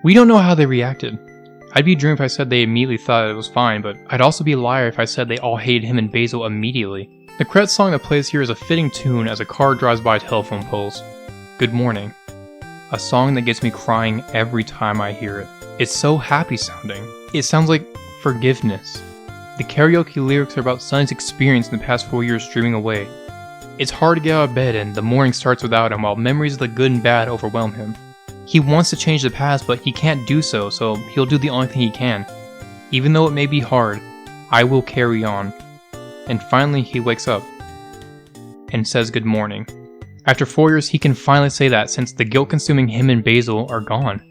We don't know how they reacted. I'd be a dream if I said they immediately thought it was fine, but I'd also be a liar if I said they all hated him and Basil immediately. The credits song that plays here is a fitting tune as a car drives by telephone poles. Good Morning. A song that gets me crying every time I hear it. It's so happy sounding. It sounds like forgiveness. The karaoke lyrics are about Sunny's experience in the past 4 years dreaming away. It's hard to get out of bed and the morning starts without him while memories of the good and bad overwhelm him. He wants to change the past, but he can't do so, so he'll do the only thing he can. Even though it may be hard, I will carry on. And finally, he wakes up and says good morning. After 4 years, he can finally say that since the guilt consuming him and Basil are gone.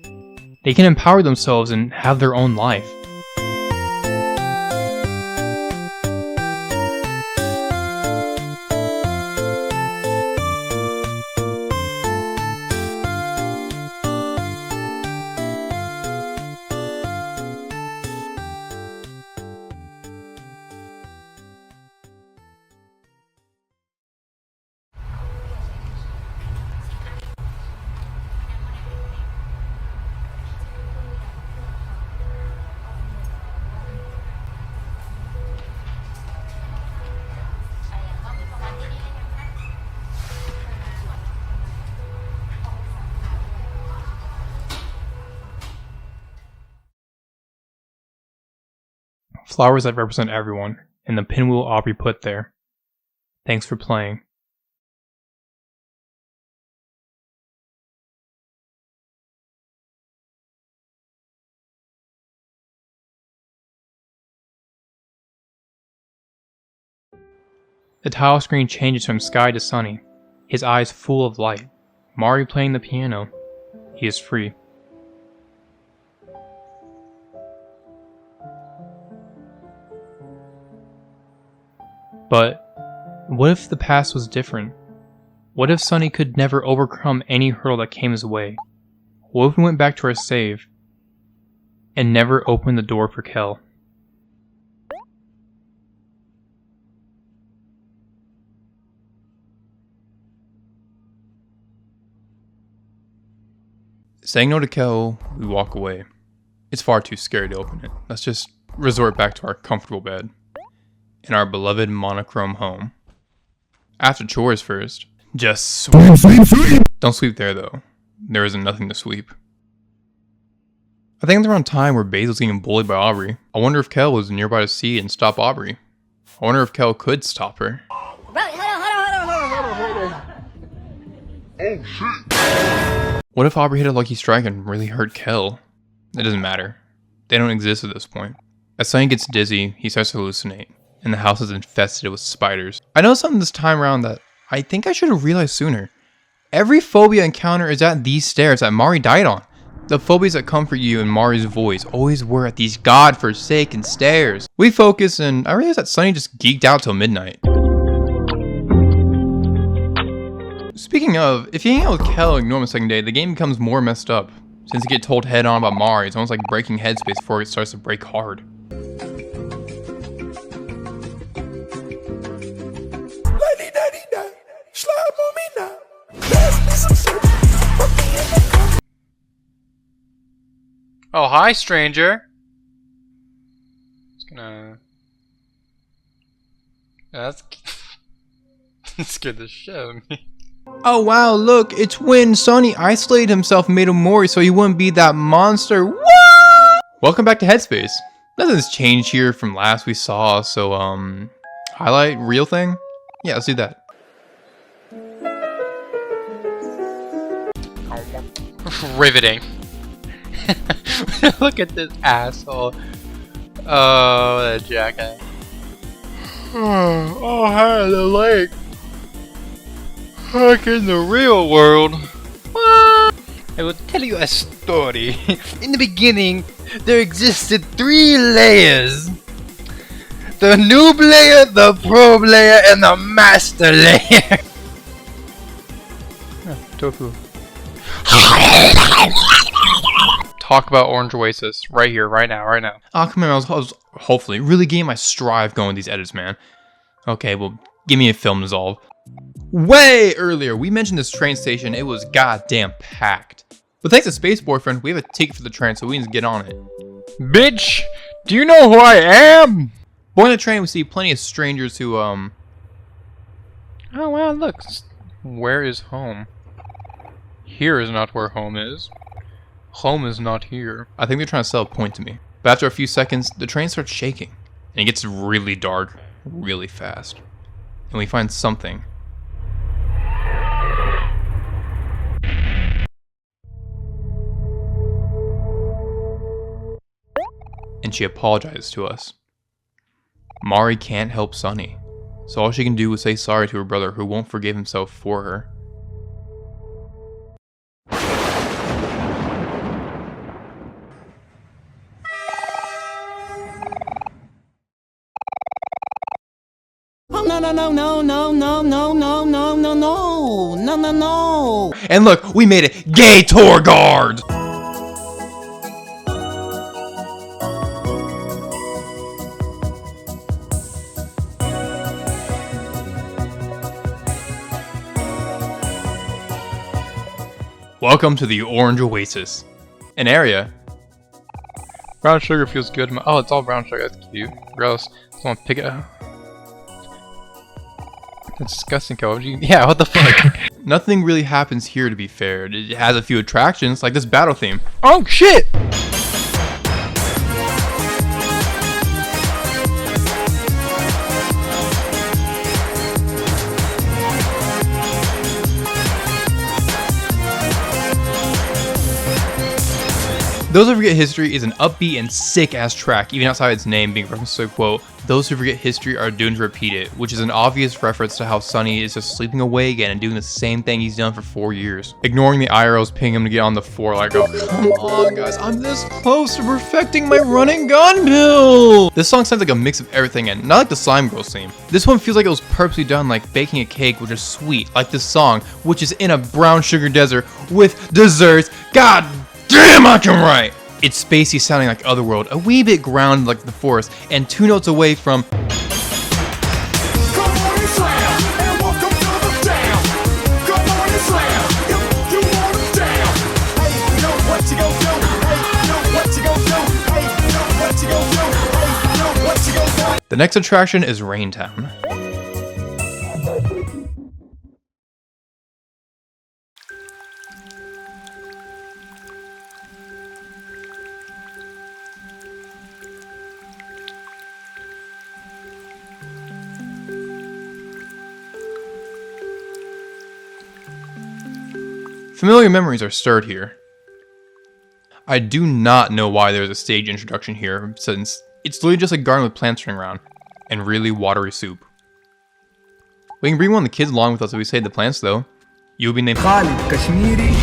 They can empower themselves and have their own life. Flowers that represent everyone, and the pinwheel Aubrey put there. Thanks for playing. The tile screen changes from sky to sunny, his eyes full of light. Mari playing the piano. He is free. But what if the past was different? What if Sunny could never overcome any hurdle that came his way? What if we went back to our save and never opened the door for Kel? Saying no to Kel, we walk away. It's far too scary to open it. Let's just resort back to our comfortable bed in our beloved monochrome home. After chores first. Just sweep. Don't sweep there though. There isn't nothing to sweep. I think it's around time where Basil's getting bullied by Aubrey. I wonder if Kel was nearby to see and stop Aubrey. I wonder if Kel could stop her. Oh shit! What if Aubrey hit a lucky strike and really hurt Kel? It doesn't matter. They don't exist at this point. As Sunny gets dizzy, he starts to hallucinate, and the house is infested with spiders. I know something this time around that I think I should have realized sooner. Every phobia encounter is at these stairs that Mari died on. The phobias that comfort you in Mari's voice always were at these god-forsaken stairs. We focus, and I realized that Sunny just geeked out till midnight. Speaking of, if you hang out with Kel and ignore him the second day, the game becomes more messed up. Since you get told head on about Mari, it's almost like breaking headspace before it starts to break hard. Oh, hi, stranger. Just gonna... That's... That scared the shit out of me. Oh wow, look, it's when Sunny isolated himself and made Omori so he wouldn't be that monster. What? Welcome back to Headspace. Nothing's changed here from last we saw, so highlight real thing? Yeah, let's do that. Riveting. Look at this asshole. Oh, that jackass. Oh, hi, the lake. Like in the real world. What? I will tell you a story. In the beginning, there existed 3 layers. The noob layer, the probe layer, and the master layer. Tofu. Talk about Orange Oasis right here, right now. Oh, come on, I was hopefully really getting my strive going with these edits, man. Okay, well, give me a film dissolve. Way earlier, we mentioned this train station. It was goddamn packed. But thanks to Space Boyfriend, we have a ticket for the train, so we need to get on it. Bitch, do you know who I am? Boarding the train, we see plenty of strangers who, Oh, wow, look. Where is home? Here is not where home is. Home is not here. I think they're trying to sell a point to me. But after a few seconds, the train starts shaking. And it gets really dark, really fast. And we find something. And she apologizes to us. Mari can't help Sunny, so all she can do is say sorry to her brother who won't forgive himself for her. No. And look, we made it! Gay tour guards! Welcome to the Orange Oasis, an area. Brown sugar feels good. Oh, it's all brown sugar. That's cute. Gross. I want to pick it up. That's disgusting, Kel. Yeah, what the fuck? Nothing really happens here, to be fair. It has a few attractions, like this battle theme. Oh, shit! Those Who Forget History is an upbeat and sick-ass track, even outside its name being referenced to a quote, "Those who forget history are doomed to repeat it," which is an obvious reference to how Sonny is just sleeping away again and doing the same thing he's done for 4 years. Ignoring the IRLs pinging him to get on the 4 like, oh come on guys, I'm this close to perfecting my running gun build! This song sounds like a mix of everything and not like the Slime Girls theme. This one feels like it was purposely done like baking a cake which is sweet, like this song, which is in a brown sugar desert with desserts. God damn, I can write! It's spacey sounding like Otherworld, a wee bit grounded like the forest, and 2 notes away from the next attraction is Raintown. Familiar memories are stirred here. I do not know why there's a stage introduction here, since it's literally just a garden with plants running around, and really watery soup. We can bring one of the kids along with us if we save the plants though. You'll be named Kashmiri.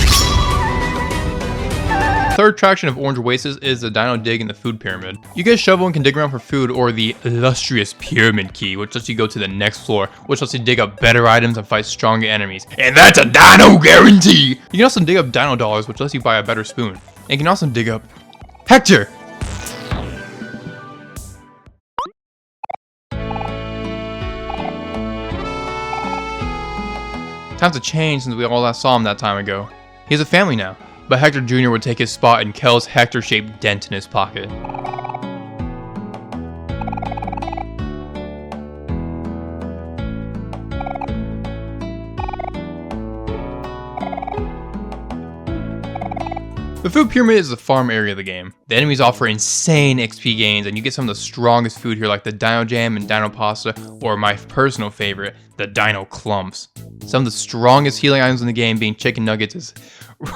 Third attraction of Orange Oasis is the Dino Dig in the Food Pyramid. You get a shovel and can dig around for food, or the illustrious Pyramid Key, which lets you go to the next floor, which lets you dig up better items and fight stronger enemies. And that's a dino guarantee! You can also dig up dino dollars, which lets you buy a better spoon. And you can also dig up Hector! Times have changed since we all last saw him that time ago. He has a family now. But Hector Jr. would take his spot in Kel's Hector-shaped dent in his pocket. The food pyramid is the farm area of the game. The enemies offer insane XP gains, and you get some of the strongest food here like the Dino Jam and Dino Pasta, or my personal favorite, the Dino Clumps. Some of the strongest healing items in the game being chicken nuggets is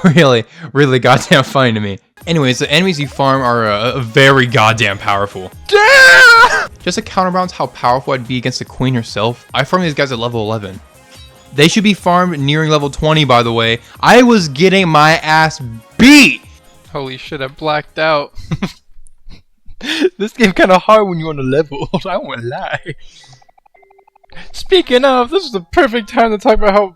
really goddamn funny to me. Anyways, the enemies you farm are very goddamn powerful. Just to counterbalance how powerful I'd be against the queen herself, I farmed these guys at level 11. They should be farmed nearing level 20, by the way. I was getting my ass beat! Holy shit, I blacked out. This game kinda hard when you're on a level, I won't lie. Speaking of, this is the perfect time to talk about how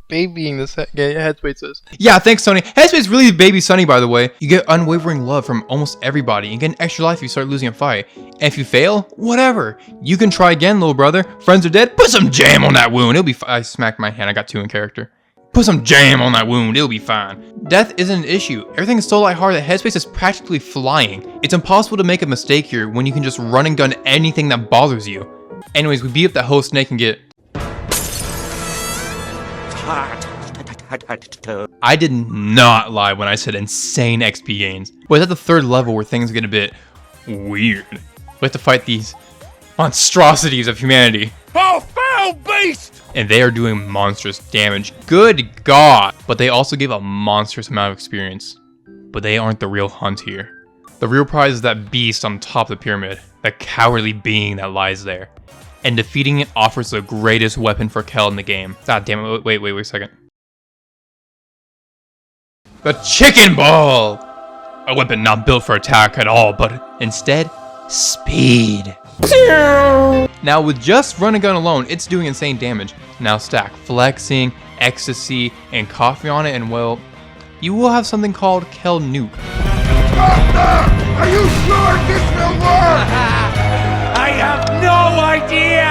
babying this Headspace is. Yeah, thanks Sony. Headspace is really baby Sunny, by the way. You get unwavering love from almost everybody and get an extra life if you start losing a fight. And if you fail, whatever. You can try again, little brother. Friends are dead, put some jam on that wound. It'll be I smacked my hand, I got 2 in character. Put some jam on that wound, it'll be fine. Death isn't an issue. Everything is so lighthearted that Headspace is practically flying. It's impossible to make a mistake here when you can just run and gun anything that bothers you. Anyways, we beat up that host snake and get... I did not lie when I said insane XP gains. But it's at the 3rd level where things get a bit weird. We have to fight these monstrosities of humanity. Oh, foul beast! And they are doing monstrous damage. Good God! But they also give a monstrous amount of experience. But they aren't the real hunt here. The real prize is that beast on top of the pyramid. The cowardly being that lies there. And defeating it offers the greatest weapon for Kel in the game. God damn it, wait a second. The Chicken Ball! A weapon not built for attack at all, but instead, speed. Now with just run and gun alone, it's doing insane damage. Now stack flexing, ecstasy, and coffee on it, and well, you will have something called Kel Nuke. Are you sure this will work? I have no idea!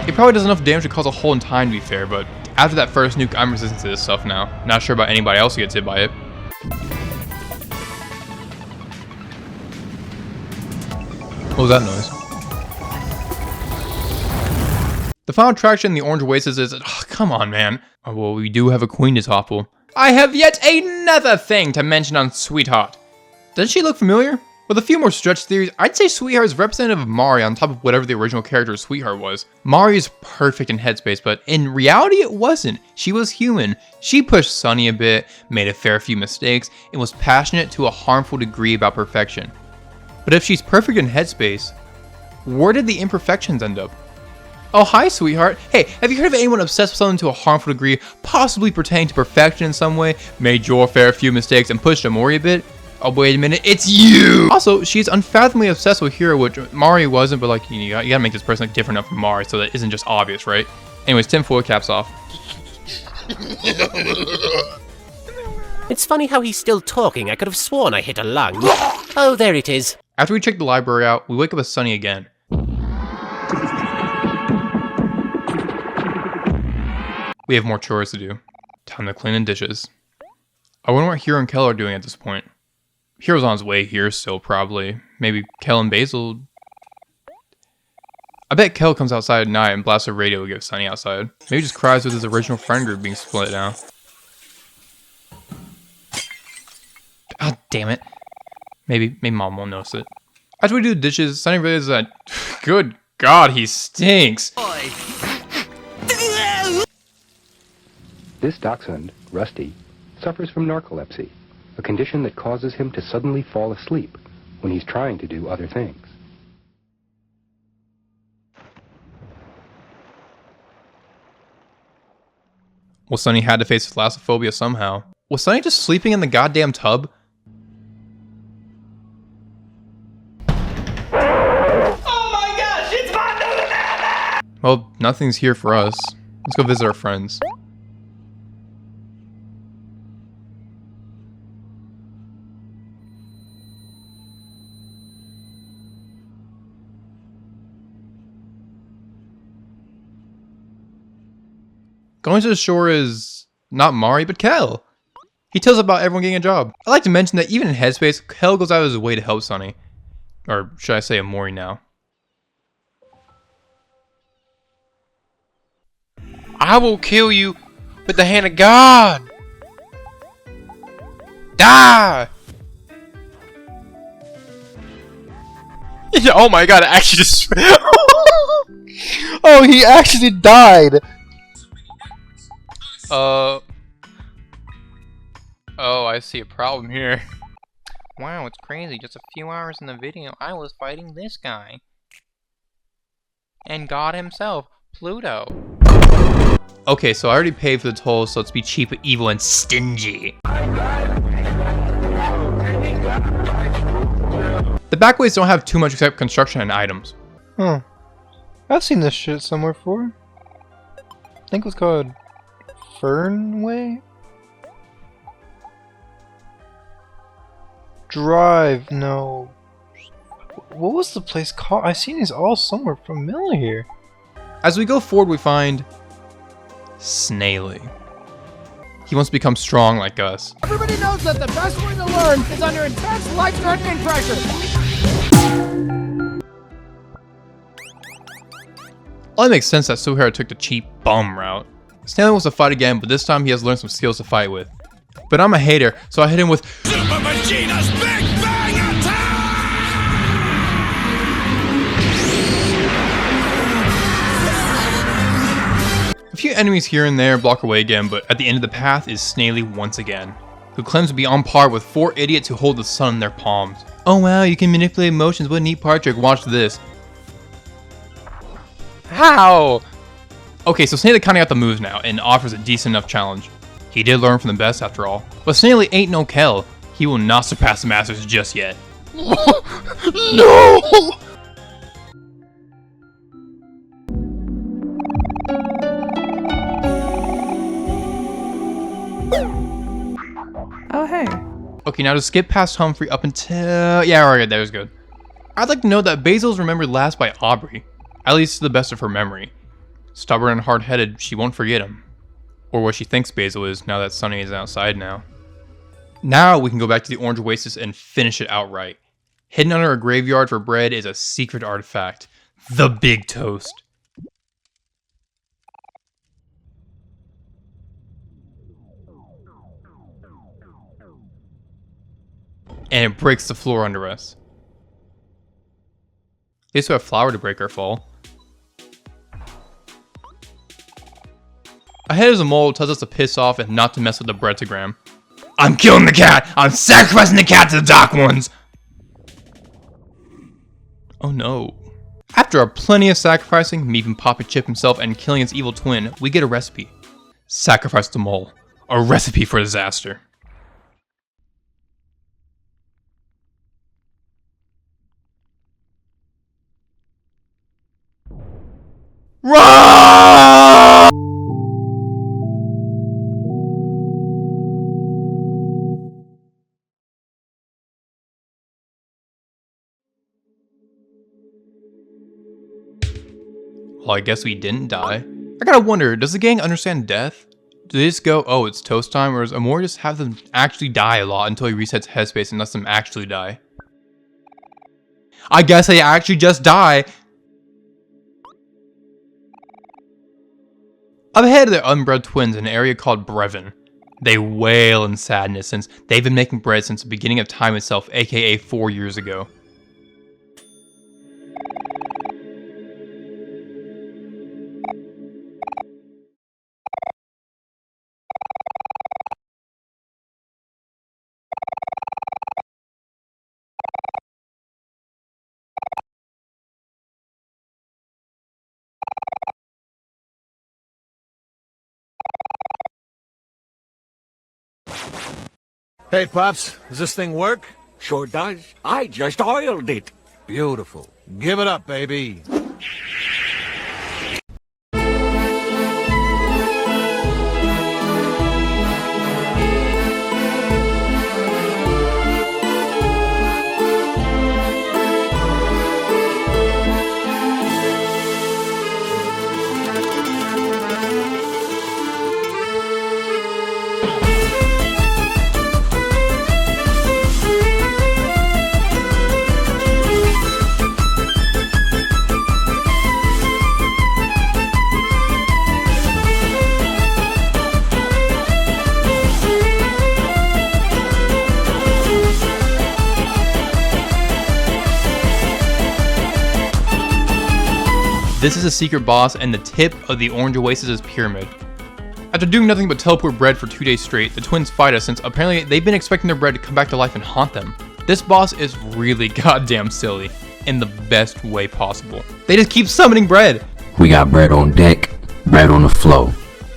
It probably does enough damage to cause a hole in time, to be fair, but after that first nuke, I'm resistant to this stuff now. Not sure about anybody else who gets hit by it. What was that noise? The final attraction in the Orange Oasis is, oh, come on, man. Oh, well, we do have a queen to topple. I have yet another thing to mention on Sweetheart. Doesn't she look familiar? With a few more stretch theories, I'd say Sweetheart is representative of Mari on top of whatever the original character of Sweetheart was. Mari is perfect in headspace, but in reality it wasn't. She was human. She pushed Sunny a bit, made a fair few mistakes, and was passionate to a harmful degree about perfection. But if she's perfect in headspace, where did the imperfections end up? Oh, hi, Sweetheart. Hey, have you heard of anyone obsessed with something to a harmful degree, possibly pertaining to perfection in some way, made your fair few mistakes, and pushed Omori a bit? Oh, wait a minute, it's you! Also, she's unfathomably obsessed with Hiro, which Mari wasn't, but like, you gotta make this person look different enough from Mari so that isn't just obvious, right? Anyways, tinfoil caps off. It's funny how he's still talking. I could have sworn I hit a lung. Oh, there it is. After we check the library out, we wake up with Sunny again. We have more chores to do. Time to clean the dishes. I wonder what Hiro and Kel are doing at this point. Hiro's on his way here still, probably. Maybe Kel and Basil. I bet Kel comes outside at night and blasts a radio to get Sunny outside. Maybe just cries with his original friend group being split now. Ah, damn it. Maybe Mom won't notice it. After we do the dishes, Sunny realizes that, good God, he stinks. This dachshund, Rusty, suffers from narcolepsy, a condition that causes him to suddenly fall asleep when he's trying to do other things. Well, Sunny had to face thalassophobia somehow. Was Sunny just sleeping in the goddamn tub? Oh my gosh, it's my banana! Well, nothing's here for us. Let's go visit our friends. Going to the shore is not Mari, but Kel. He tells about everyone getting a job. I'd like to mention that even in Headspace, Kel goes out of his way to help Sunny. Or should I say Omori now. I will kill you with the hand of God! Die! Oh my god, it actually just... Oh, he actually died! Oh, I see a problem here. Wow, it's crazy. Just a few hours in the video, I was fighting this guy. And God himself, Pluto. Okay, so I already paid for the toll, so let's be cheap, evil, and stingy. The backways don't have too much except construction and items. Huh. I've seen this shit somewhere before. I think it was called Fernway? Drive, no. What was the place called? I've seen these all somewhere familiar. As we go forward, we find Snaily. He wants to become strong like us. Everybody knows that the best way to learn is under intense life-threatening pressure. Well, it makes sense that Suhara took the cheap bum route. Snaily wants to fight again, but this time he has learned some skills to fight with. But I'm a hater, so I hit him with Super Vegeta's Big Bang Attack! a few enemies here and there block our way again, but at the end of the path is Snaily once again, who claims to be on par with 4 idiots who hold the sun in their palms. Oh wow, you can manipulate emotions, what a neat part trick, watch this. How? Okay, so Snaily kinda got the moves now, and offers a decent enough challenge. He did learn from the best after all. But Snaily ain't no Kel. He will not surpass the Masters just yet. No! Oh, hey. Okay, now to skip past Humphrey up until... Yeah, alright, that was good. I'd like to note that Basil's remembered last by Aubrey. At least to the best of her memory. Stubborn and hard-headed, she won't forget him. Or what she thinks Basil is, now that Sunny is outside now. Now we can go back to the Orange Oasis and finish it outright. Hidden under a graveyard for bread is a secret artifact. The Big Toast. and it breaks the floor under us. At least we have flour to break our fall. Ahead is a mole who tells us to piss off and not to mess with the breadtogram. I'm killing the cat! I'm sacrificing the cat to the dark ones! Oh no. After a plenty of sacrificing, me even Papa Chip himself and killing its evil twin, we get a recipe. Sacrifice the mole. A recipe for disaster. Run! Well, I guess we didn't die. I gotta wonder, does the gang understand death? Do they just go, oh, it's toast time, or does Omori just have them actually die a lot until he resets headspace and lets them actually die? I guess they actually just die! Up ahead are the unbred twins in an area called Brevin. They wail in sadness since they've been making bread since the beginning of time itself, aka 4 years ago. Hey, Pops, does this thing work? Sure does. I just oiled it. Beautiful. Give it up, baby. This is a secret boss and the tip of the Orange Oasis' pyramid. After doing nothing but teleport bread for 2 days straight, the twins fight us since apparently they've been expecting their bread to come back to life and haunt them. This boss is really goddamn silly, in the best way possible. They just keep summoning bread! We got bread on deck, bread on the floor.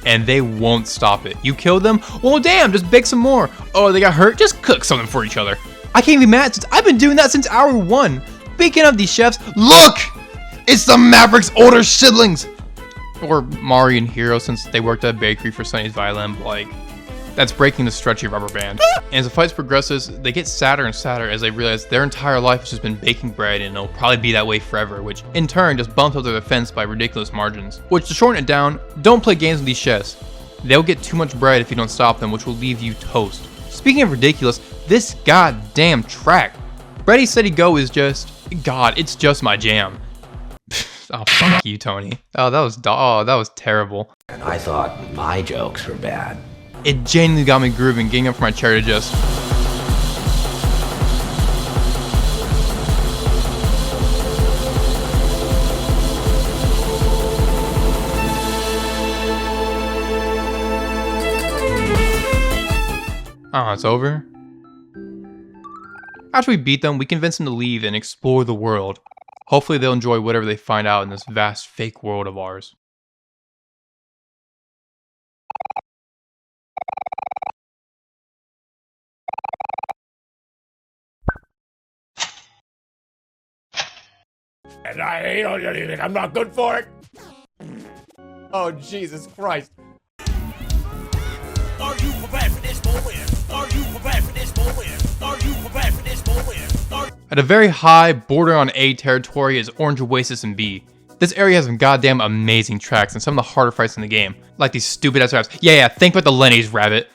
And they won't stop it. You kill them? Well damn, just bake some more. Oh, they got hurt? Just cook something for each other. I can't be mad since I've been doing that since hour 1. Speaking of these chefs, look! It's the Maverick's older siblings! Or Mari and Hiro since they worked at a bakery for Sunny's violin, but like, that's breaking the stretchy rubber band. And as the fight progresses, they get sadder and sadder as they realize their entire life has just been baking bread and it'll probably be that way forever, which in turn just bumps up their defense by ridiculous margins. Which, to shorten it down, don't play games with these chefs. They'll get too much bread if you don't stop them, which will leave you toast. Speaking of ridiculous, this goddamn track. Ready, Steady, Go is just, God, it's just my jam. Oh, fuck you, Tony. Oh, that was terrible. I thought my jokes were bad. It genuinely got me grooving, getting up from my chair to just... Oh, it's over? After we beat them, we convince them to leave and explore the world. Hopefully they'll enjoy whatever they find out in this vast fake world of ours. And I hate on anything. I'm not good for it. Oh, Jesus Christ. Are you prepared for this moment? Are you prepared for this moment? Are you prepared for this moment? At a very high, border on A territory is Orange Oasis and B. This area has some goddamn amazing tracks and some of the harder fights in the game. Like these stupid ass raps. Yeah, think about the Lenny's, rabbit.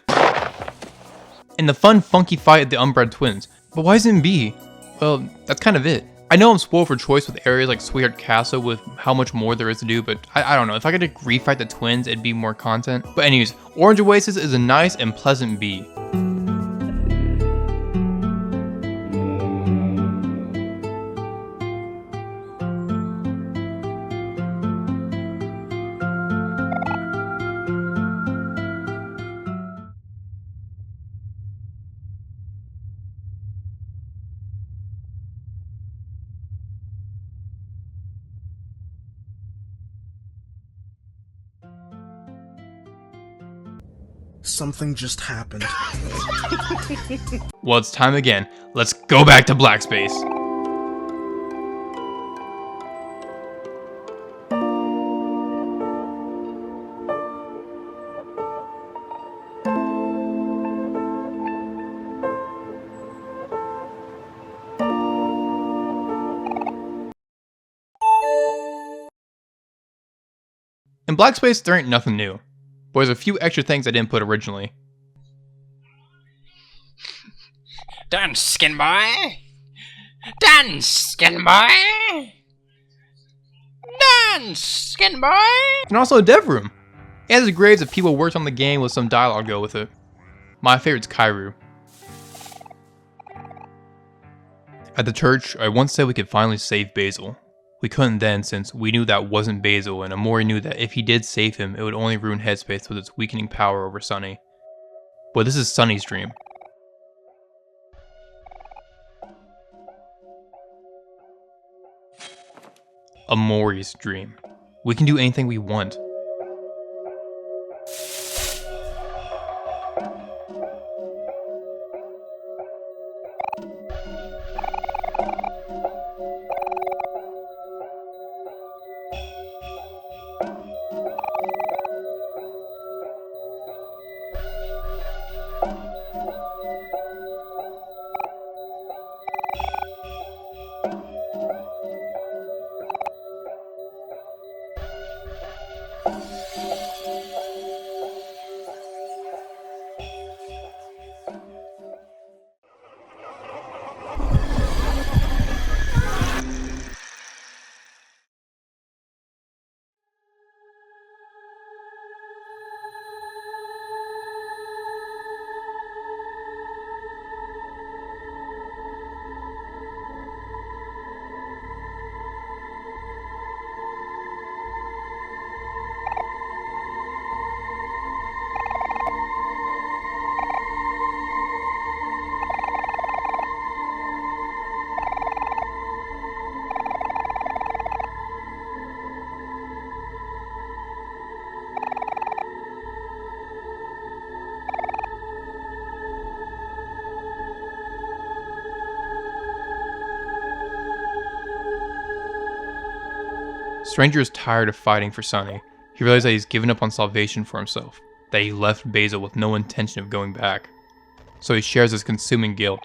And the fun, funky fight at the Unbred Twins. But why is it in B? Well, that's kind of it. I know I'm spoiled for choice with areas like Sweetheart Castle with how much more there is to do, but I don't know. If I could refight the twins, it'd be more content. But anyways, Orange Oasis is a nice and pleasant B. Something just happened. Well, it's time again. Let's go back to black space. In black space, there ain't nothing new, but there's a few extra things I didn't put originally. Done, skin boy! Done, skin boy! Done, skin boy! And also a dev room. It has the grades of people who worked on the game with some dialogue go with it. My favorite's Kairu. At the church, I once said we could finally save Basil. We couldn't then since we knew that wasn't Basil, and Omori knew that if he did save him, it would only ruin Headspace with its weakening power over Sunny. But this is Sunny's dream. Omori's dream. We can do anything we want. Stranger is tired of fighting for Sunny. He realizes that he's given up on salvation for himself, that he left Basil with no intention of going back. So he shares his consuming guilt.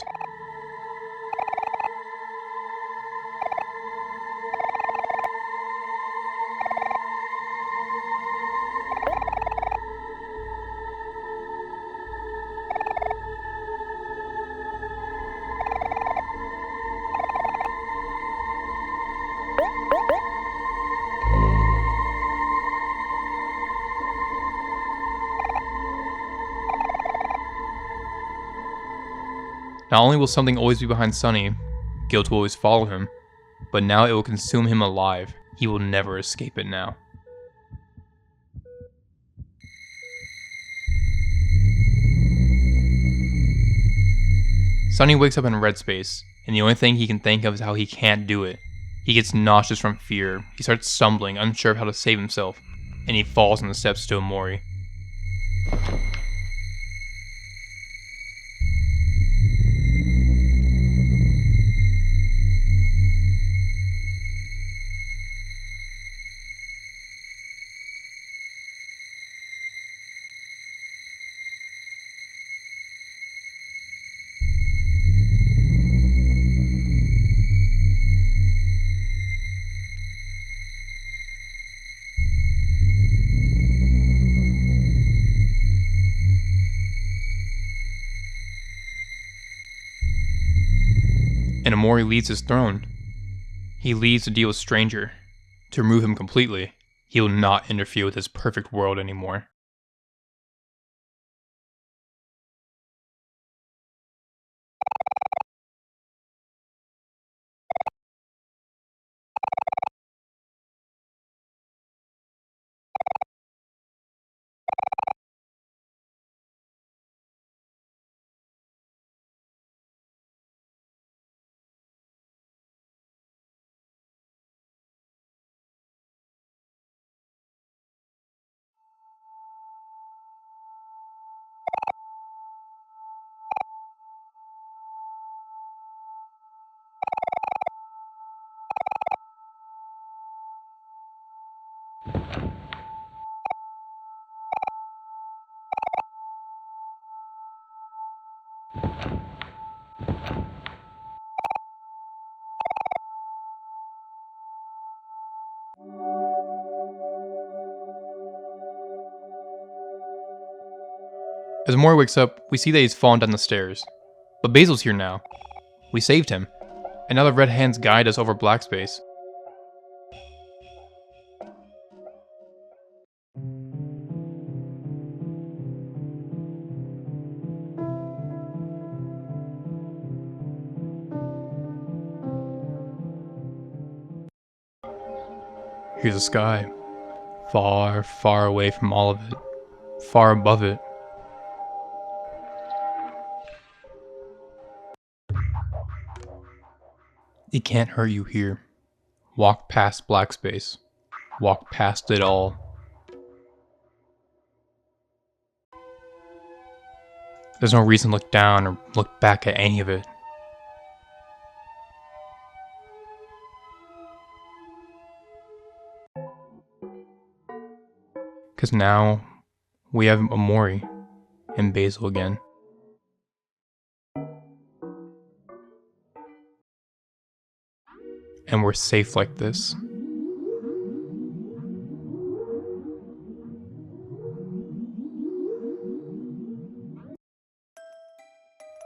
Not only will something always be behind Sunny, guilt will always follow him, but now it will consume him alive. He will never escape it now. Sunny wakes up in red space, and the only thing he can think of is how he can't do it. He gets nauseous from fear, he starts stumbling, unsure of how to save himself, and he falls on the steps to Omori. And Omori leaves his throne. He leaves to deal with Stranger. To remove him completely, he will not interfere with his perfect world anymore. As Omori wakes up, we see that he's fallen down the stairs. But Basil's here now. We saved him. And now the red hands guide us over black space. Here's the sky. Far, far away from all of it. Far above it. It can't hurt you here. Walk past black space. Walk past it all. There's no reason to look down or look back at any of it. Because now, we have Omori and Basil again. And we're safe like this.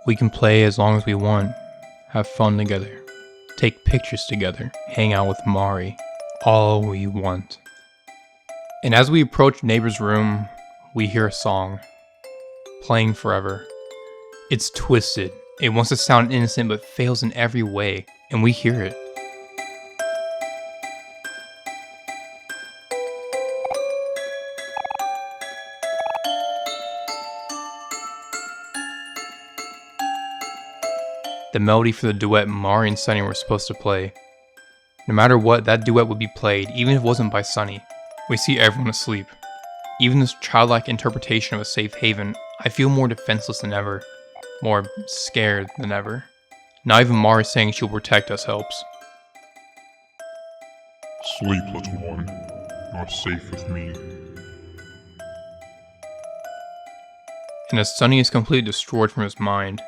We can play as long as we want, have fun together, take pictures together, hang out with Mari, all we want. And as we approach neighbor's room, we hear a song, playing forever. It's twisted, it wants to sound innocent but fails in every way, and we hear it. The melody for the duet Mari and Sunny were supposed to play. No matter what, that duet would be played, even if it wasn't by Sunny. We see everyone asleep. Even this childlike interpretation of a safe haven, I feel more defenseless than ever. More scared than ever. Not even Mari saying she'll protect us helps. Sleep, little one. You are safe with me. And as Sunny is completely destroyed from his mind,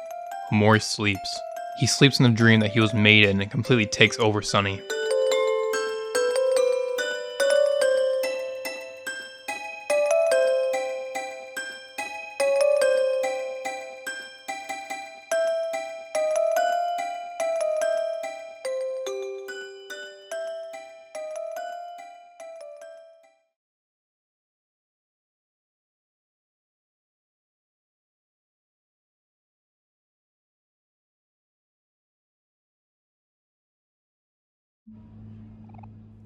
Omori sleeps. He sleeps in the dream that he was made in and completely takes over Sunny.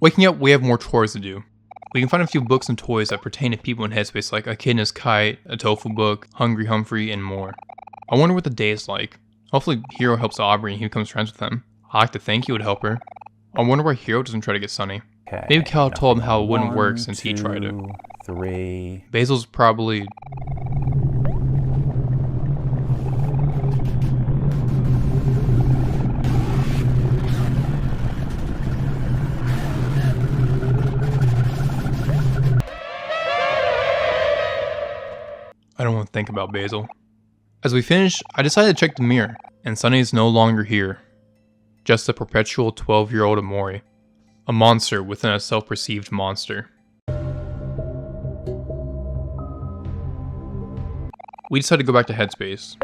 Waking up, we have more chores to do. We can find a few books and toys that pertain to people in Headspace like A Kid and His Kite, a tofu book, Hungry Humphrey, and more. I wonder what the day is like. Hopefully Hiro helps Aubrey and he becomes friends with them. I like to think he would help her. I wonder why Hiro doesn't try to get Sunny. Okay, maybe Cal told him how it wouldn't 1, work since he tried it. 2, 3. Basil's probably... I don't want to think about Basil. As we finish, I decided to check the mirror, and Sunny is no longer here. Just a perpetual 12-year-old Omori. A monster within a self-perceived monster. We decided to go back to Headspace.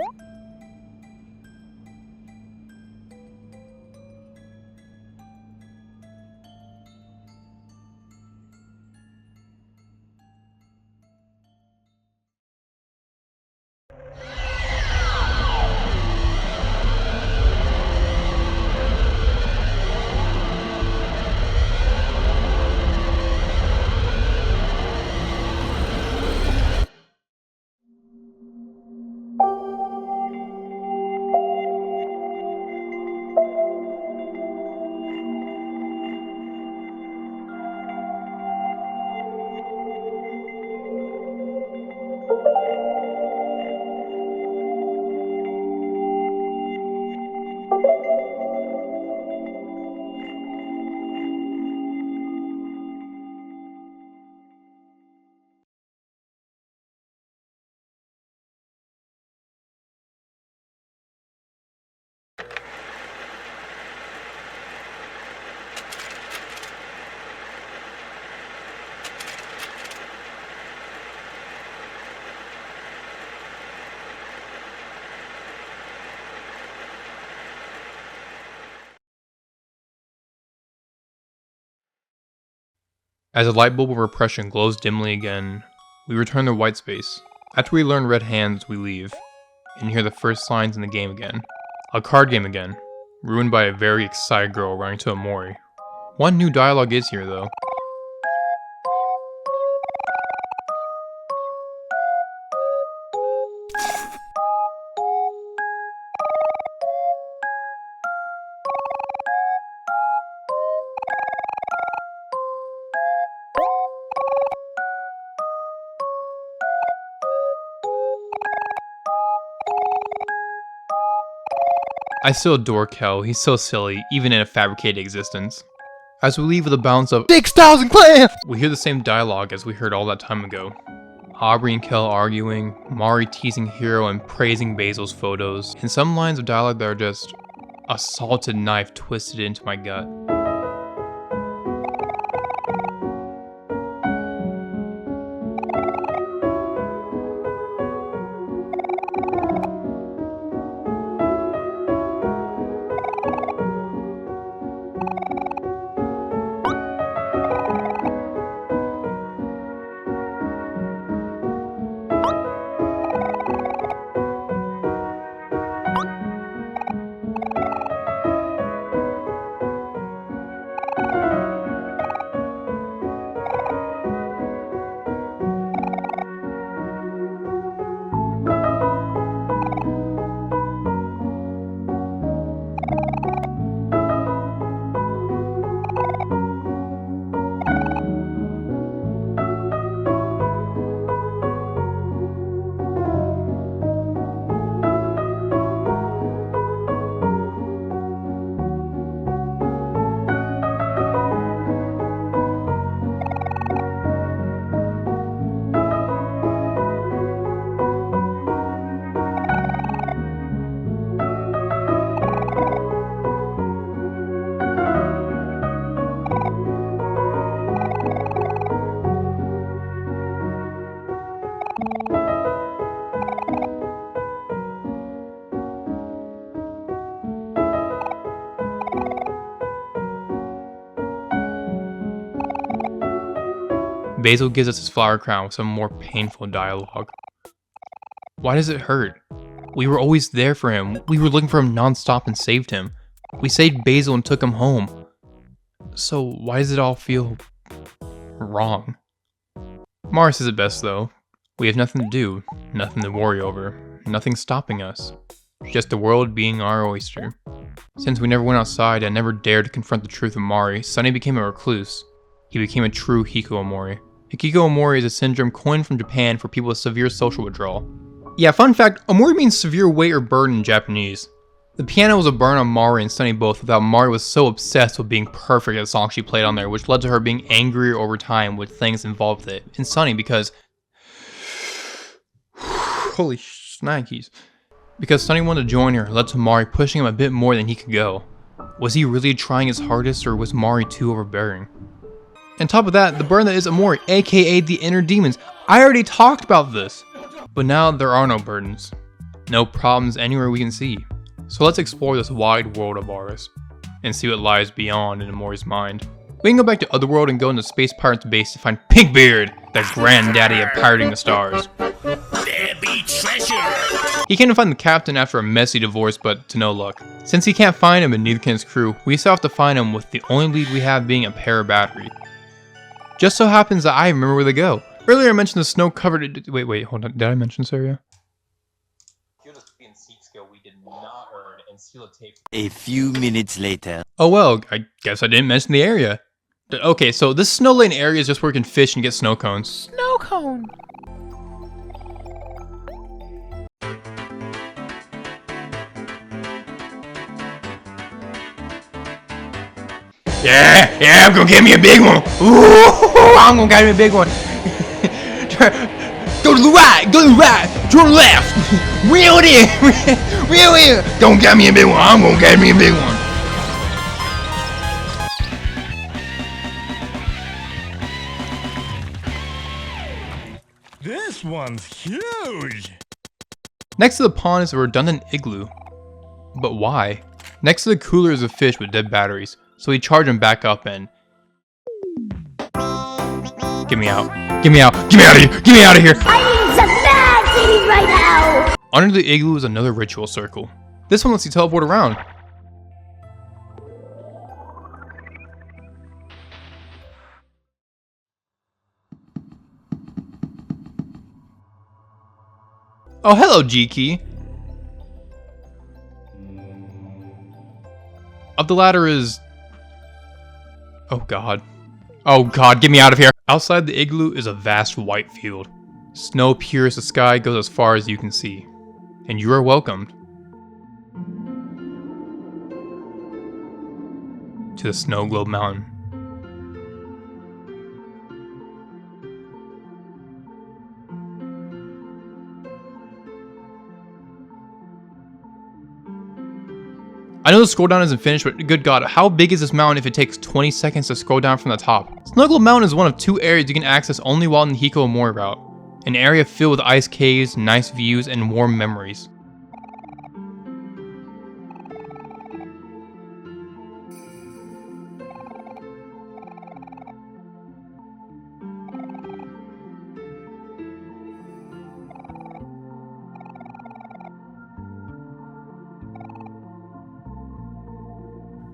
As the light bulb of repression glows dimly again, we return to white space. After we learn red hands, we leave, and hear the first signs in the game again. A card game again, ruined by a very excited girl running to Omori. One new dialogue is here though. I still adore Kel, he's so silly, even in a fabricated existence. As we leave with a balance of 6,000 clams, we hear the same dialogue as we heard all that time ago. Aubrey and Kel arguing, Mari teasing Hiro and praising Basil's photos, and some lines of dialogue that are just a salted knife twisted into my gut. Basil gives us his flower crown with some more painful dialogue. Why does it hurt? We were always there for him. We were looking for him non-stop and saved him. We saved Basil and took him home. So why does it all feel wrong? Mara says it best though. We have nothing to do, nothing to worry over, nothing stopping us. Just the world being our oyster. Since we never went outside and never dared to confront the truth of Mari, Sunny became a recluse. He became a true Hikkomori. Hikkomori is a syndrome coined from Japan for people with severe social withdrawal. Yeah, fun fact, Omori means severe weight or burden in Japanese. The piano was a burn on Mari and Sunny both, without Mari was so obsessed with being perfect at the song she played on there, which led to her being angrier over time with things involved with it. And Sunny because... holy shnikes. Because Sunny wanted to join her, led to Mari pushing him a bit more than he could go. Was he really trying his hardest, or was Mari too overbearing? On top of that, the burden that is Omori, aka the inner demons. I already talked about this. But now there are no burdens. No problems anywhere we can see. So let's explore this wide world of ours, and see what lies beyond in Omori's mind. We can go back to Otherworld and go into Space Pirate's base to find Pigbeard, the granddaddy of pirating the stars. There be treasure! He came to find the captain after a messy divorce, but to no luck. Since he can't find him and neither can his crew, we still have to find him with the only lead we have being a pair battery. Just so happens that I remember where they go. Earlier I mentioned the snow-covered... Wait, hold on. Did I mention this area? A few minutes later. Oh well, I guess I didn't mention the area. Okay, so this snow lane area is just where you can fish and get snow cones. Snow cone. Yeah, I'm gonna get me a big one. Ooh, I'm gonna get me a big one. Go to the right, to the left. Reel it in, reel it in. Don't get me a big one, I'm gonna get me a big one. This one's huge! Next to the pond is a redundant igloo. But why? Next to the cooler is a fish with dead batteries, so we charge them back up and... Get me out. Get me out. Get me out of here. Get me out of here. I need some mad eating right now! Under the igloo is another ritual circle. This one lets you teleport around. Oh, hello, G-Key. Up the ladder is... Oh god. Oh god, get me out of here. Outside the igloo is a vast white field. Snow pierces the sky, goes as far as you can see. And you are welcomed to the Snowglobe Mountain. I know the scroll down isn't finished, but good god, how big is this mountain if it takes 20 seconds to scroll down from the top? Snowglobe Mountain is one of 2 areas you can access only while in the Hikkomori route. An area filled with ice caves, nice views, and warm memories.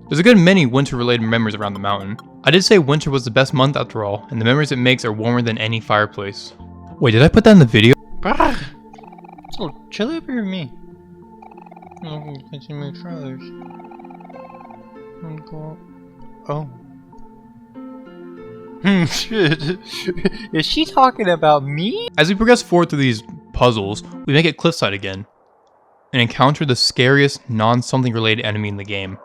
There's a good many winter-related memories around the mountain. I did say winter was the best month after all, and the memories it makes are warmer than any fireplace. Wait, did I put that in the video? It's a little chilly up here with me. Oh. Shit. Is she talking about me? As we progress forward through these puzzles, we make it cliffside again, and encounter the scariest non-something related enemy in the game.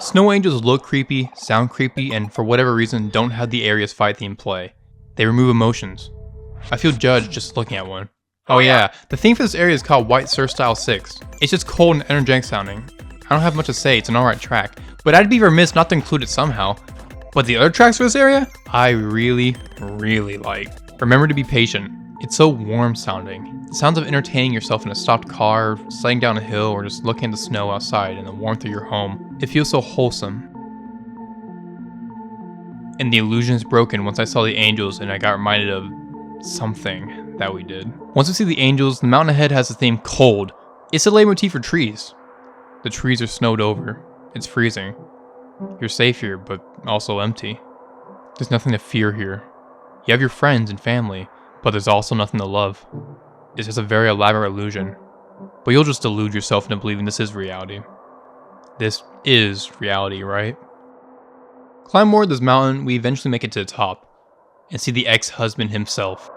Snow angels look creepy, sound creepy, and for whatever reason don't have the area's fight theme play. They remove emotions. I feel judged just looking at one. Oh yeah, the theme for this area is called White Surf Style 6. It's just cold and energetic sounding. I don't have much to say, it's an alright track, but I'd be remiss not to include it somehow. But the other tracks for this area, I really like. Remember to be patient. It's so warm sounding. The sounds of entertaining yourself in a stopped car, sliding down a hill, or just looking at the snow outside and the warmth of your home. It feels so wholesome. And the illusion is broken once I saw the angels and I got reminded of something that we did. Once we see the angels, the mountain ahead has the theme cold. It's a leitmotif for trees. The trees are snowed over. It's freezing. You're safe here, but also empty. There's nothing to fear here. You have your friends and family, but there's also nothing to love. It's just a very elaborate illusion. But you'll just delude yourself into believing this is reality. This is reality, right? Climb more of this mountain, we eventually make it to the top, and see the ex-husband himself.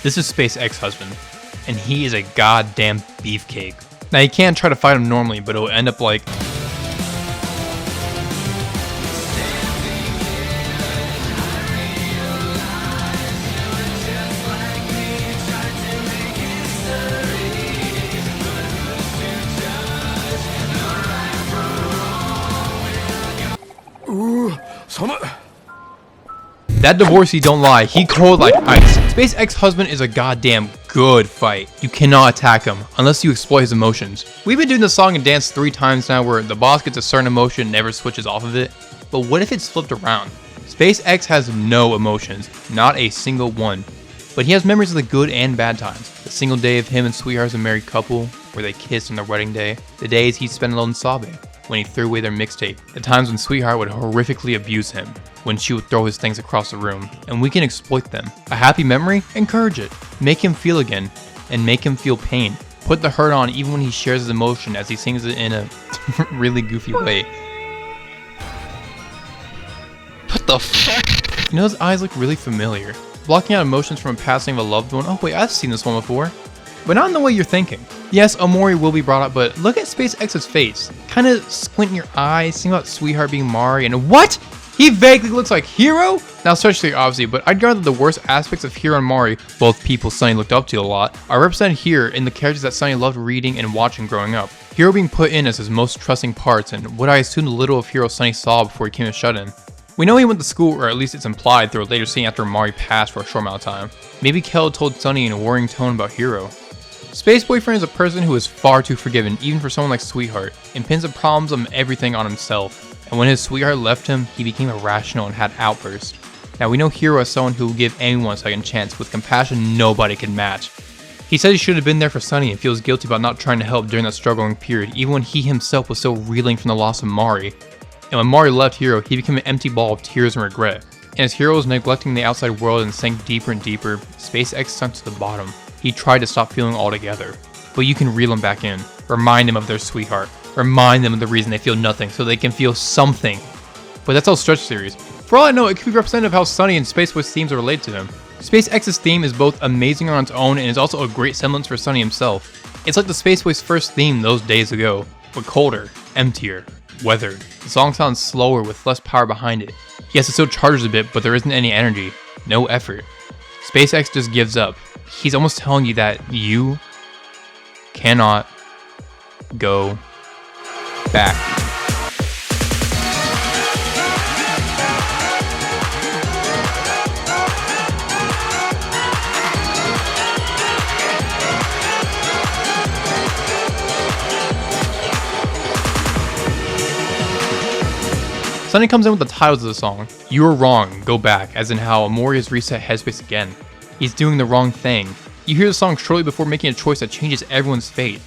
This is Space Ex-Husband, and he is a goddamn beefcake. Now you can't try to fight him normally, but it'll end up like... That divorcee don't lie, he cold like ice. Space Ex-Husband is a goddamn good fight. You cannot attack him unless you exploit his emotions. We've been doing the song and dance 3 times now where the boss gets a certain emotion and never switches off of it. But what if it's flipped around? Space X has no emotions, not a single one. But he has memories of the good and bad times. The single day of him and Sweetheart as a married couple, where they kissed on their wedding day. The days he spent alone sobbing, when he threw away their mixtape. The times when Sweetheart would horrifically abuse him, when she would throw his things across the room, and we can exploit them. A happy memory? Encourage it. Make him feel again, and make him feel pain. Put the hurt on even when he shares his emotion as he sings it in a really goofy way. What the fuck? You know, his eyes look really familiar. Blocking out emotions from a passing of a loved one. Oh wait, I've seen this one before. But not in the way you're thinking. Yes, Omori will be brought up, but look at Space X's face. Kind of squint your eyes, think about Sweetheart being Mari, and what? He vaguely looks like Hiro? Now, especially obviously, but I'd gather the worst aspects of Hiro and Mari, both people Sunny looked up to a lot, are represented here in the characters that Sunny loved reading and watching growing up. Hiro being put in as his most trusting parts, and what I assume the little of Hiro Sunny saw before he came to shut-in. We know he went to school, or at least it's implied through a later scene after Mari passed for a short amount of time. Maybe Kel told Sunny in a worrying tone about Hiro. Space Boyfriend is a person who is far too forgiving even for someone like Sweetheart, and pins the problems of everything on himself. And when his Sweetheart left him, he became irrational and had outbursts. Now we know Hiro as someone who will give anyone a second chance with compassion nobody can match. He said he should have been there for Sunny and feels guilty about not trying to help during that struggling period even when he himself was still reeling from the loss of Mari. And when Mari left Hiro, he became an empty ball of tears and regret. And as Hiro was neglecting the outside world and sank deeper and deeper, Space X sunk to the bottom. He tried to stop feeling altogether. But you can reel him back in. Remind him of their Sweetheart. Remind them of the reason they feel nothing so they can feel something. But that's all Stretch Series. For all I know, it could be representative of how Sunny and Space Boy's themes are related to him. Space X's theme is both amazing on its own and is also a great semblance for Sunny himself. It's like the Space Boy's first theme those days ago, but colder, emptier, weathered. The song sounds slower with less power behind it. Yes, it still charges a bit, but there isn't any energy, no effort. Space X just gives up. He's almost telling you that you cannot go back. Sunny comes in with the titles of the song. You are wrong, go back, as in how Omori has reset Headspace again. He's doing the wrong thing. You hear the song shortly before making a choice that changes everyone's fate.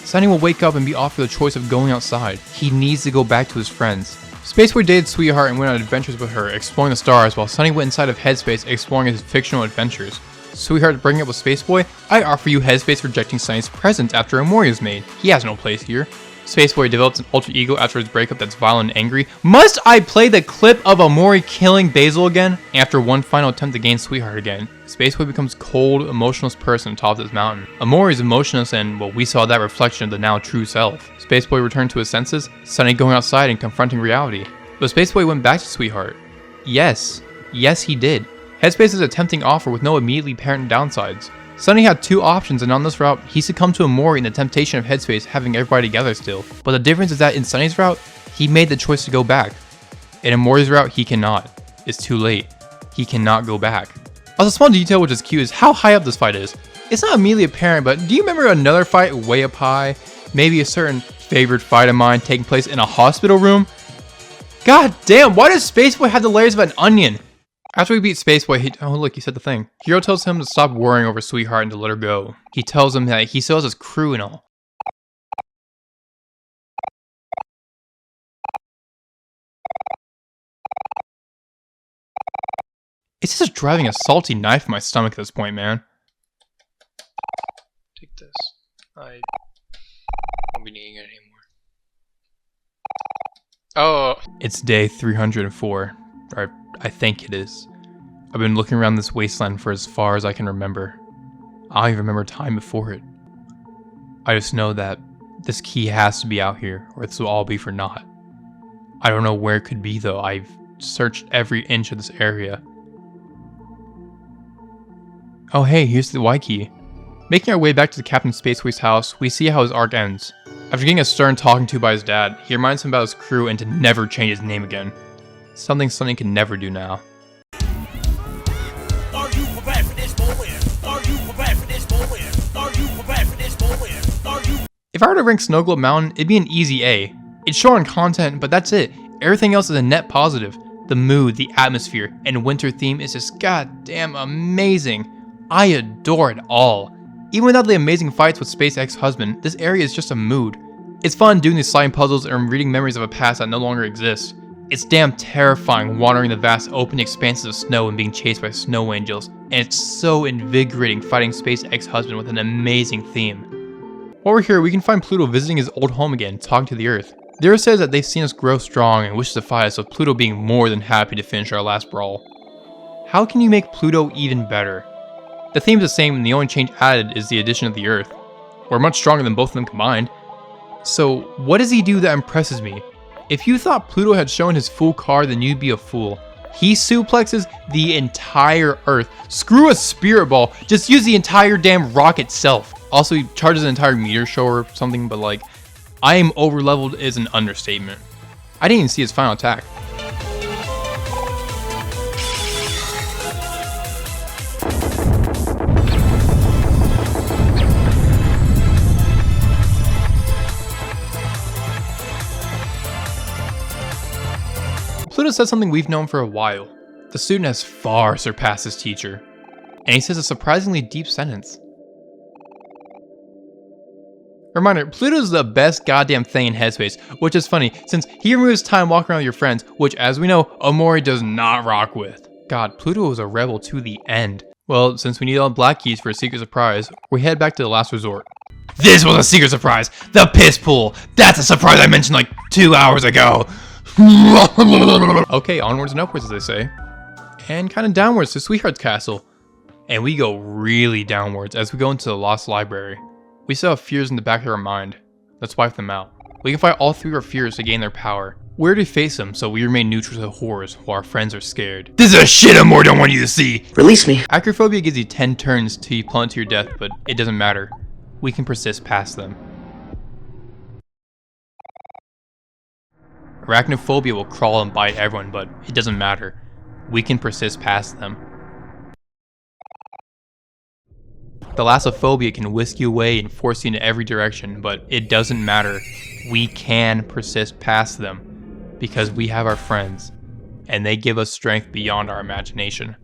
Sunny will wake up and be offered the choice of going outside. He needs to go back to his friends. Spaceboy dated Sweetheart and went on adventures with her, exploring the stars, while Sunny went inside of Headspace exploring his fictional adventures. Sweetheart breaking up with Spaceboy, I offer you Headspace rejecting Sunny's presence after Omori is made. He has no place here. Spaceboy develops an alter ego after his breakup that's violent and angry. Must I play the clip of Omori killing Basil again? After one final attempt to gain Sweetheart again, Spaceboy becomes cold, emotionless person atop this mountain. Omori is emotionless and, well, we saw that reflection of the now true self. Spaceboy returned to his senses, Sunny going outside and confronting reality. But Spaceboy went back to Sweetheart. Yes he did. Headspace is a tempting offer with no immediately apparent downsides. Sunny had 2 options, and on this route, he succumbed to Omori in the temptation of Headspace having everybody together still. But the difference is that in Sunny's route, he made the choice to go back. In Omori's route, he cannot. It's too late. He cannot go back. Also, a small detail which is cute is how high up this fight is. It's not immediately apparent, but do you remember another fight way up high? Maybe a certain favorite fight of mine taking place in a hospital room? God damn, why does Spaceboy have the layers of an onion? After we beat Spaceboy, oh look, he said the thing. Hiro tells him to stop worrying over Sweetheart and to let her go. He tells him that he still has his crew and all. It's just driving a salty knife in my stomach at this point, man. Take this. I won't be needing it anymore. Oh! It's day 304. Or I think it is. I've been looking around this wasteland for as far as I can remember. I don't even remember time before it. I just know that this key has to be out here, or this will all be for naught. I don't know where it could be though. I've searched every inch of this area. Oh hey, here's the Y key. Making our way back to the Captain Spaceways house, we see how his arc ends. After getting a stern talking to by his dad, he reminds him about his crew and to never change his name again. Something Sonny can never do now. Are you prepared for this moment? Are you prepared for this moment? Are you prepared for this moment? Are you? If I were to rank Snowglobe Mountain, it'd be an easy A. It's short on content, but that's it. Everything else is a net positive. The mood, the atmosphere, and winter theme is just goddamn amazing. I adore it all. Even without the amazing fights with Space ex-husband, this area is just a mood. It's fun doing these slime puzzles and reading memories of a past that no longer exists. It's damn terrifying wandering the vast open expanses of snow and being chased by snow angels, and it's so invigorating fighting Space ex-husband with an amazing theme. While we're here, we can find Pluto visiting his old home again, talking to the Earth. The Earth says that they've seen us grow strong and wishes to fight us, with Pluto being more than happy to finish our last brawl. How can you make Pluto even better? The theme's the same and the only change added is the addition of the Earth. We're much stronger than both of them combined. So, what does he do that impresses me? If you thought Pluto had shown his full card, then you'd be a fool. He suplexes the entire Earth. Screw a spirit ball, just use the entire damn rock itself. Also, he charges an entire meteor show or something, but like, I am overleveled is an understatement. I didn't even see his final attack. Pluto says something we've known for a while. The student has far surpassed his teacher. And he says a surprisingly deep sentence. Reminder, Pluto's the best goddamn thing in Headspace, which is funny, since he removes time walking around with your friends, which as we know, Omori does not rock with. God, Pluto was a rebel to the end. Well, since we need all black keys for a secret surprise, we head back to the last resort. This was a secret surprise! The piss pool! That's a surprise I mentioned like 2 hours ago! Okay, onwards and upwards as they say. And kind of downwards to Sweetheart's Castle. And we go really downwards as we go into the Lost Library. We still have fears in the back of our mind. Let's wipe them out. We can fight all three of our fears to gain their power. Where do we face them so we remain neutral to the horrors while our friends are scared? This is a shit Omori don't want you to see! Release me. Acrophobia gives you 10 turns till you plummet to your death, but it doesn't matter. We can persist past them. Arachnophobia will crawl and bite everyone, but it doesn't matter. We can persist past them. Thalassophobia can whisk you away and force you in every direction, but it doesn't matter. We can persist past them, because we have our friends, and they give us strength beyond our imagination.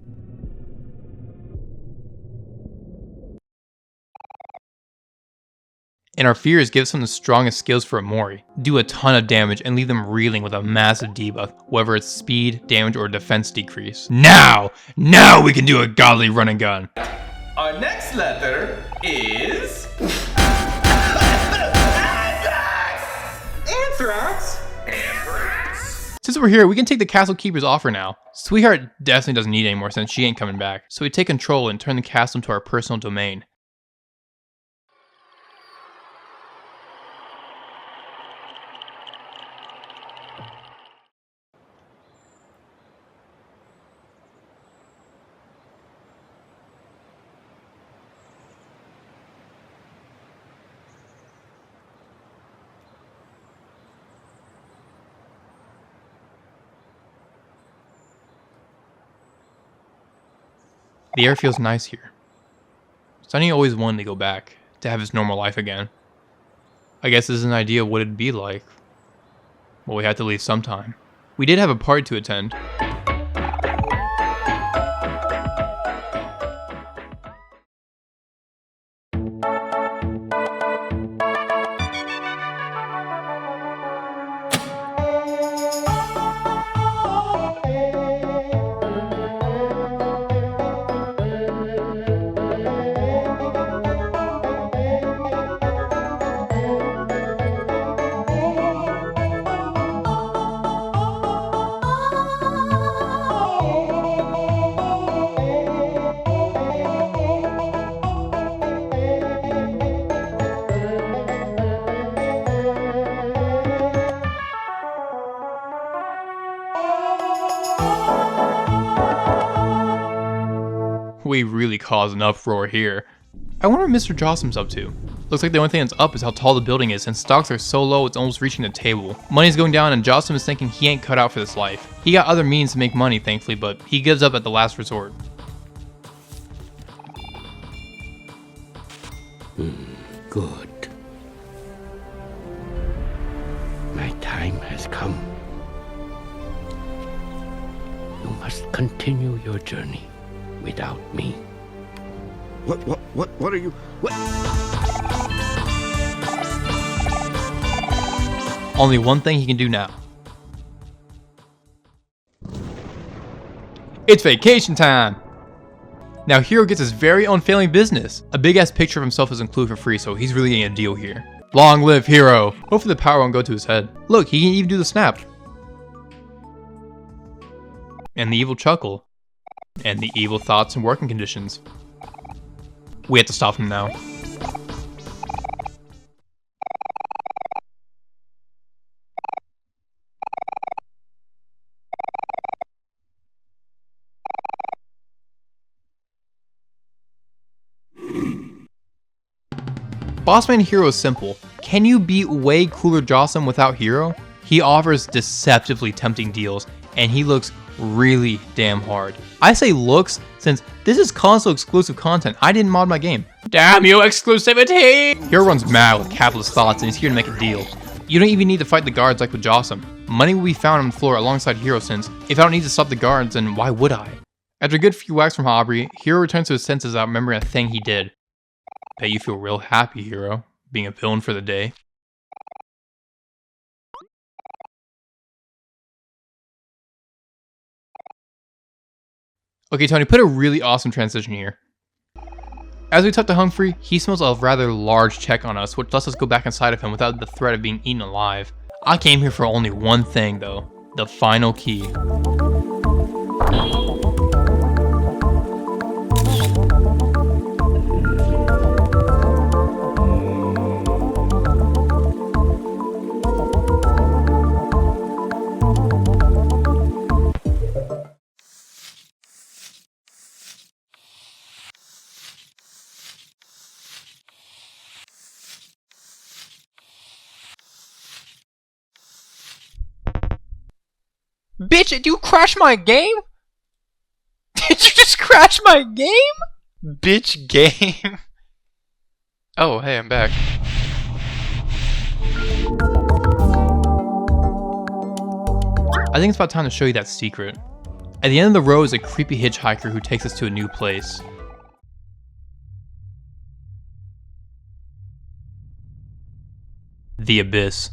And our fears give some of the strongest skills for Omori. Do a ton of damage and leave them reeling with a massive debuff, whether it's speed, damage, or defense decrease. Now we can do a godly run and gun. Our next letter is Anthrax. Since we're here, we can take the Castle Keeper's offer now. Sweetheart definitely doesn't need it anymore since she ain't coming back, so we take control and turn the castle into our personal domain. The air feels nice here. Sonny always wanted to go back, to have his normal life again. I guess this is an idea of what it'd be like. But we had to leave sometime. We did have a party to attend. we really caused an uproar here. I wonder what Mr. Jossum's up to. Looks like the only thing that's up is how tall the building is, and stocks are so low it's almost reaching the table. Money's going down and Jossum is thinking he ain't cut out for this life. He got other means to make money, thankfully, but he gives up at the last resort. Good. My time has come. You must continue your journey without me. What are you... What? Only one thing he can do now. It's vacation time! Now Hiro gets his very own family business. A big ass picture of himself is included for free, so he's really getting a deal here. Long live Hiro! Hopefully the power won't go to his head. Look, he can even do the snap. And the evil chuckle. And the evil thoughts and working conditions. We have to stop him now. Bossman Hiro is simple. Can you beat way cooler Jossum without Hiro? He offers deceptively tempting deals, and he looks really damn hard. I say looks since this is console exclusive content. I didn't mod my game. Damn you, exclusivity! Hiro runs mad with capitalist thoughts and he's here to make a deal. You don't even need to fight the guards like with Jossum. Money will be found on the floor alongside Hiro since if I don't need to stop the guards, then why would I? After a good few whacks from Omori, Hiro returns to his senses out remembering a thing he did. Bet you feel real happy, Hiro, being a villain for the day. Okay, Tony, put a really awesome transition here. As we talk to Humphrey, he smells a rather large check on us, which lets us go back inside of him without the threat of being eaten alive. I came here for only one thing, though. The final key. Bitch, did you crash my game? Did you just crash my game? Bitch game. Oh, hey, I'm back. I think it's about time to show you that secret. At the end of the road is a creepy hitchhiker who takes us to a new place. The Abyss.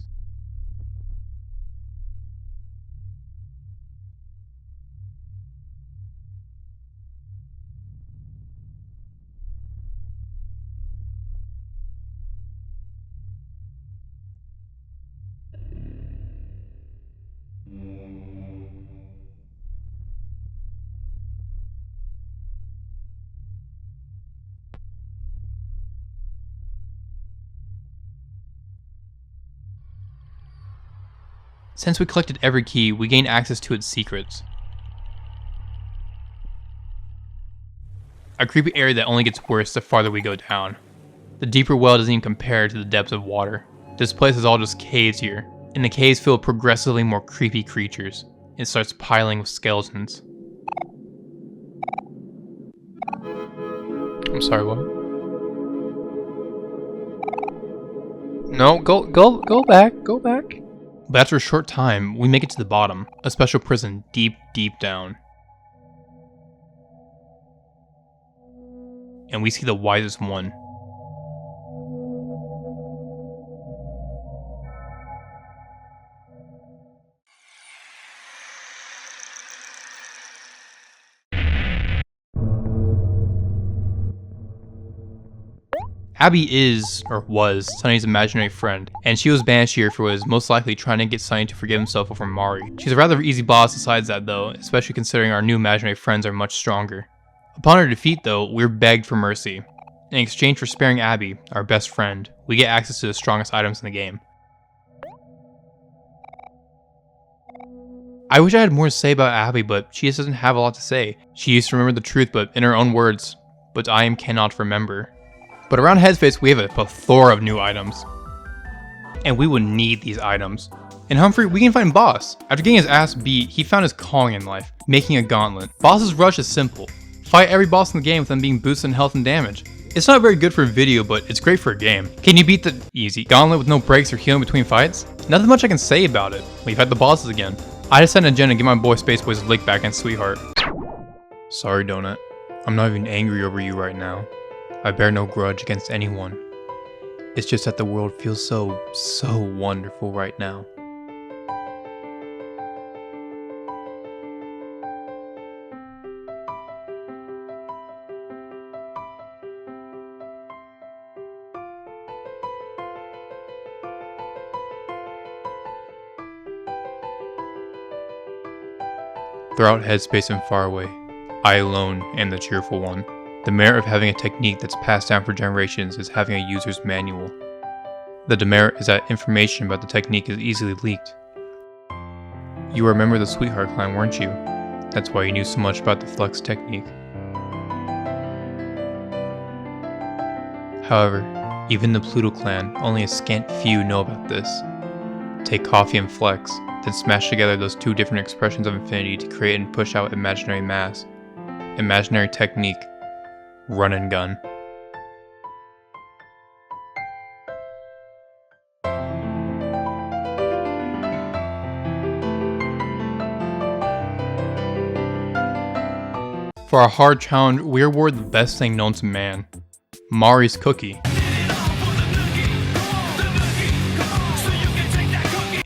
Since we collected every key, we gain access to its secrets. A creepy area that only gets worse the farther we go down. The deeper well doesn't even compare to the depths of water. This place is all just caves here, and the caves fill with progressively more creepy creatures. It starts piling with skeletons. I'm sorry, what? No, go back, go back. But after a short time, we make it to the bottom, a special prison deep, deep down. And we see the wisest one. Abby is, or was, Sunny's imaginary friend, and she was banished here for what is most likely trying to get Sunny to forgive himself over Mari. She's a rather easy boss besides that though, especially considering our new imaginary friends are much stronger. Upon her defeat though, we're begged for mercy. In exchange for sparing Abby, our best friend, we get access to the strongest items in the game. I wish I had more to say about Abby, but she just doesn't have a lot to say. She used to remember the truth, but in her own words, but I cannot remember. But around Headspace, we have a plethora of new items. And we will need these items. In Humphrey, we can find Boss. After getting his ass beat, he found his calling in life, making a gauntlet. Boss's rush is simple. Fight every boss in the game with them being boosted in health and damage. It's not very good for a video, but it's great for a game. Can you beat the easy gauntlet with no breaks or healing between fights? Nothing much I can say about it. We've had the bosses again. I just set an agenda to get my boy Space Boy's lick back and Sweetheart. Sorry, Donut. I'm not even angry over you right now. I bear no grudge against anyone. It's just that the world feels so wonderful right now. Throughout Headspace and Faraway, I alone am the cheerful one. The merit of having a technique that's passed down for generations is having a user's manual. The demerit is that information about the technique is easily leaked. You remember the Sweetheart clan, weren't you? That's why you knew so much about the Flex technique. However, even the Pluto clan, only a scant few know about this. Take Coffee and Flex, then smash together those two different expressions of infinity to create and push out imaginary mass. Imaginary technique. Run and gun. For our hard challenge, we award the best thing known to man. Mari's cookie.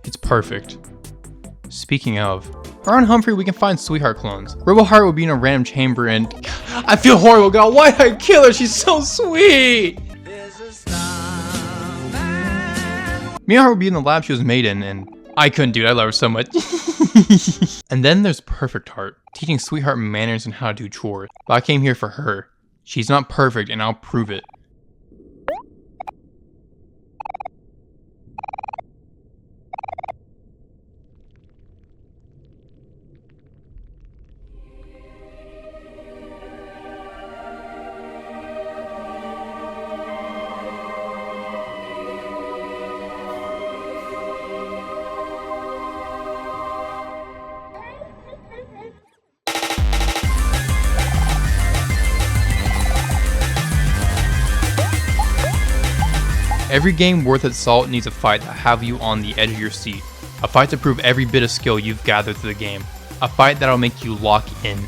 It's perfect. Speaking of, around Humphrey we can find Sweetheart clones. Roboheart will be in a random chamber and I feel horrible, God. Why did I kill her? She's so sweet! Miaheart will be in the lab she was made in and I couldn't do it. I love her so much. And then there's Perfect Heart, teaching Sweetheart manners and how to do chores. But I came here for her. She's not perfect and I'll prove it. Every game worth its salt needs a fight to have you on the edge of your seat. A fight to prove every bit of skill you've gathered through the game. A fight that'll make you lock in.